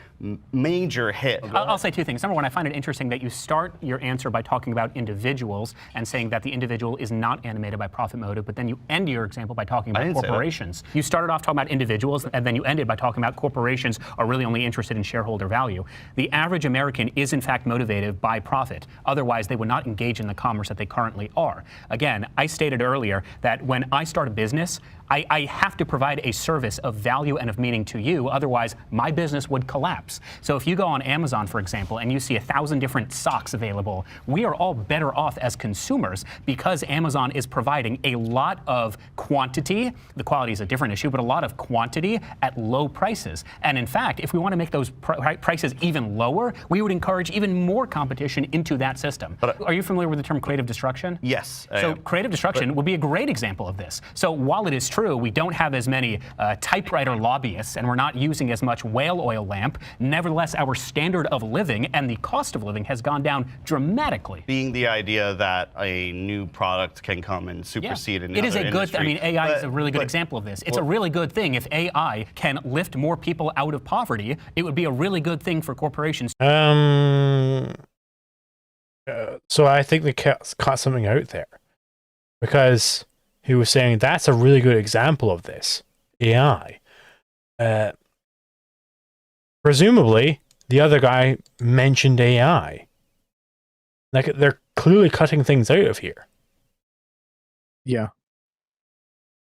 major hit. I'll say two things. Number one, I find it interesting that you start your answer by talking about individuals and saying that the individual is not animated by profit motive, but then you end your example by talking about corporations. You started off talking about individuals, and then you ended by talking about corporations are really only interested in shareholder value. The average American is in fact motivated by profit. Otherwise, they would not engage in the commerce that they currently are. Again, I stated earlier that when I start a business, I have to provide a service of value and of meaning to you. Otherwise, my business would collapse. So if you go on Amazon, for example, and you see 1,000 different socks available, we are all better off as consumers because Amazon is providing a lot of quantity. The quality is a different issue, but a lot of quantity at low prices. And in fact, if we want to make those prices even lower, we would encourage even more competition into that system. But are you familiar with the term creative destruction? Yes. So creative destruction would be a great example of this. So while it is true we don't have as many typewriter lobbyists and we're not using as much whale oil lamp, nevertheless our standard of living and the cost of living has gone down dramatically. Being the idea that a new product can come and supersede another It is a good industry. I mean, AI is a really good example of this. It's a really good thing. If AI can lift more people out of poverty, it would be a really good thing for corporations. So I think they caught something out there, because he was saying that's a really good example of this AI. Presumably, the other guy mentioned AI. Like, they're clearly cutting things out of here. Yeah.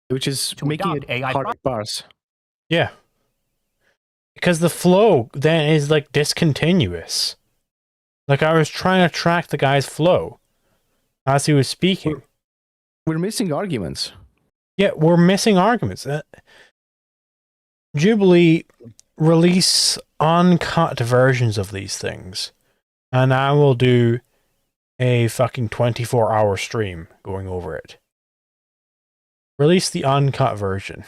Which is making it AI hard to parse. Yeah. Because the flow then is like discontinuous. Like, I was trying to track the guy's flow as he was speaking. We're missing arguments. Yeah, we're missing arguments. Jubilee release uncut versions of these things, and I will do a fucking 24-hour stream going over it. Release the uncut version.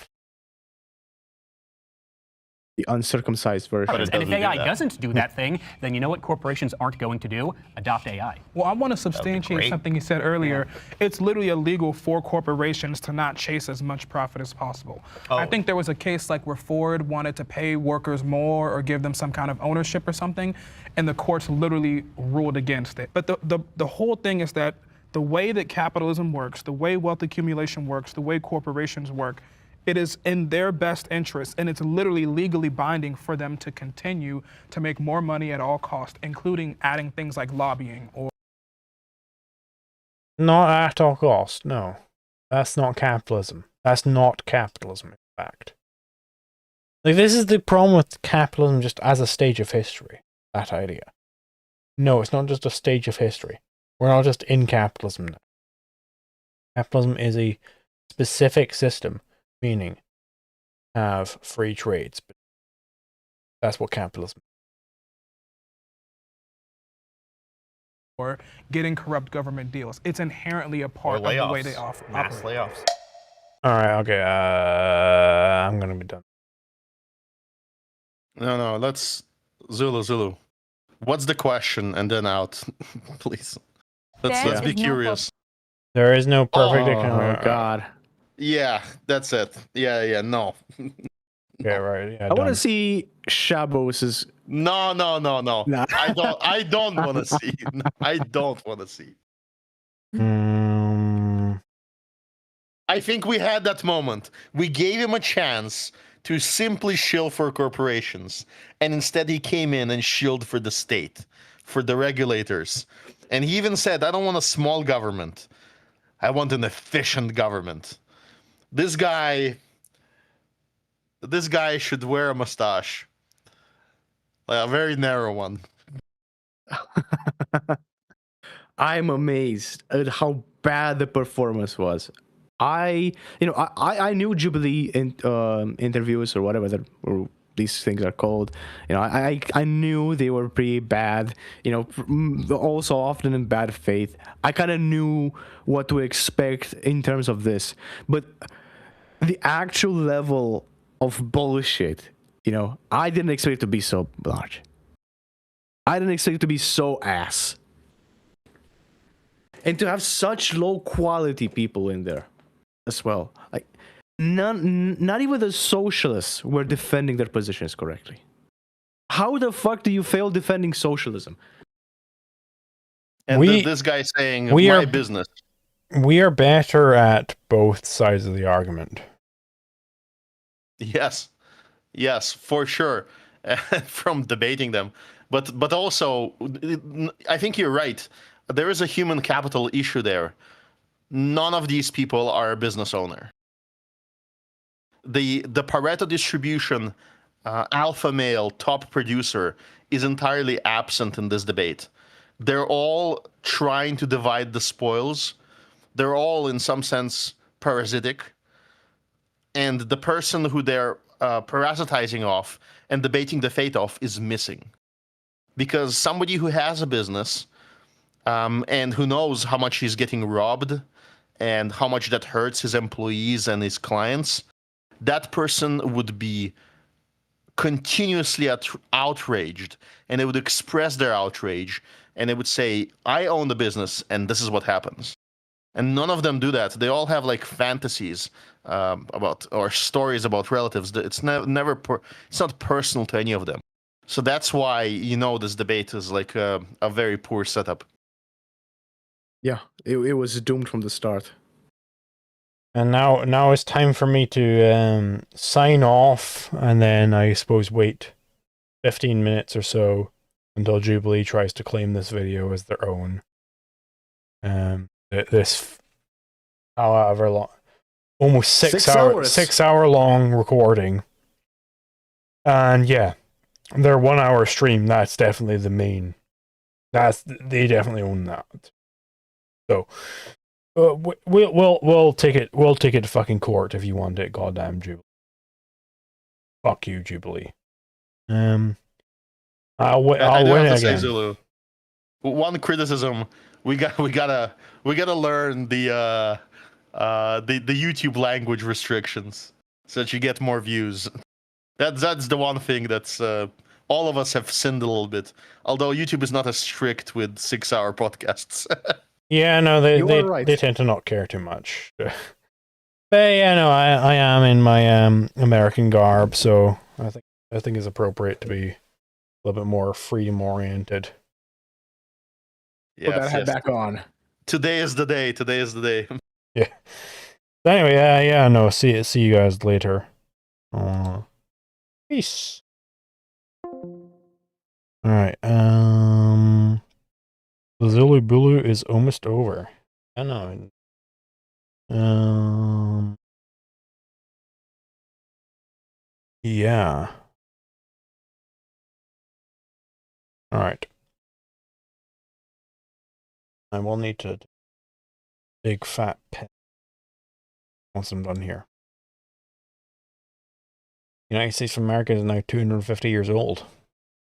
The uncircumcised version. And if AI doesn't do that thing, then you know what corporations aren't going to do? Adopt AI. Well, I want to substantiate something you said earlier. It's literally illegal for corporations to not chase as much profit as possible. I think there was a case like where Ford wanted to pay workers more or give them some kind of ownership or something, and the courts literally ruled against it. But the whole thing is that the way that capitalism works, the way wealth accumulation works, the way corporations work, it is in their best interest, and it's literally legally binding for them to continue to make more money at all costs, including adding things like lobbying or... Not at all cost, no. That's not capitalism. That's not capitalism, in fact. Like, this is the problem with capitalism just as a stage of history, that idea. No, it's not just a stage of history. We're not just in capitalism now. Capitalism is a specific system, meaning have free trades. But that's what capitalism is. Or getting corrupt government deals. It's inherently a part of the way they operate. Mass layoffs. Alright, okay, I'm gonna be done. No, let's... Zulu. What's the question? And then out, please. Let's be curious. There is no perfect economy. Oh, God. Yeah, that's it. Yeah, no. Yeah, right. Yeah, I want to see Shabos's... No. Nah. I don't want to see. I don't want to see. I think we had that moment. We gave him a chance to simply shill for corporations, and instead he came in and shilled for the state, for the regulators. And he even said, I don't want a small government. I want an efficient government. This guy should wear a mustache. Like a very narrow one. I'm amazed at how bad the performance was. I knew Jubilee interviews or whatever these things are called. I knew they were pretty bad. Also often in bad faith. I kind of knew what to expect in terms of this, but the actual level of bullshit, I didn't expect it to be so large. I didn't expect it to be so ass. And to have such low quality people in there as well. Like, not even the socialists were defending their positions correctly. How the fuck do you fail defending socialism? And this guy saying my business. We are better at both sides of the argument. Yes, for sure. From debating them, but also, I think you're right. There is a human capital issue there. None of these people are a business owner. The Pareto distribution, alpha male, top producer, is entirely absent in this debate. They're all trying to divide the spoils. They're all, in some sense, parasitic. And the person who they're parasitizing off and debating the fate of is missing. Because somebody who has a business and who knows how much he's getting robbed and how much that hurts his employees and his clients, that person would be continuously outraged, and they would express their outrage, and they would say, I own the business, and this is what happens. And none of them do that. They all have like fantasies about, or stories about relatives. It's never it's not personal to any of them. So that's why, this debate is like a very poor setup. Yeah, it was doomed from the start. And now it's time for me to sign off, and then I suppose wait 15 minutes or so until Jubilee tries to claim this video as their own. This however long, almost 6 hours. 6 hour long recording, and yeah, their 1 hour stream. That's definitely the main. They definitely own that. So. We'll take it. We'll take it to fucking court if you want it. Goddamn Jubilee. Fuck you, Jubilee. I'll win it again. Zulu. One criticism: we gotta learn the YouTube language restrictions so that you get more views. That's the one thing that's all of us have sinned a little bit. Although YouTube is not as strict with 6 hour podcasts. Yeah, no, they tend to not care too much. But yeah, no, I am in my American garb, so I think it's appropriate to be a little bit more freedom oriented. Put that head back on. Today is the day. Yeah. Anyway, yeah, no, see you guys later. Peace. All right. Zulu Bulu is almost over. I know. Yeah. All right. I will need to big fat pen once I'm done here. United States of America is now 250 years old.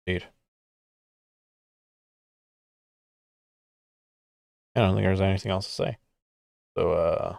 Indeed. I don't think there's anything else to say. So,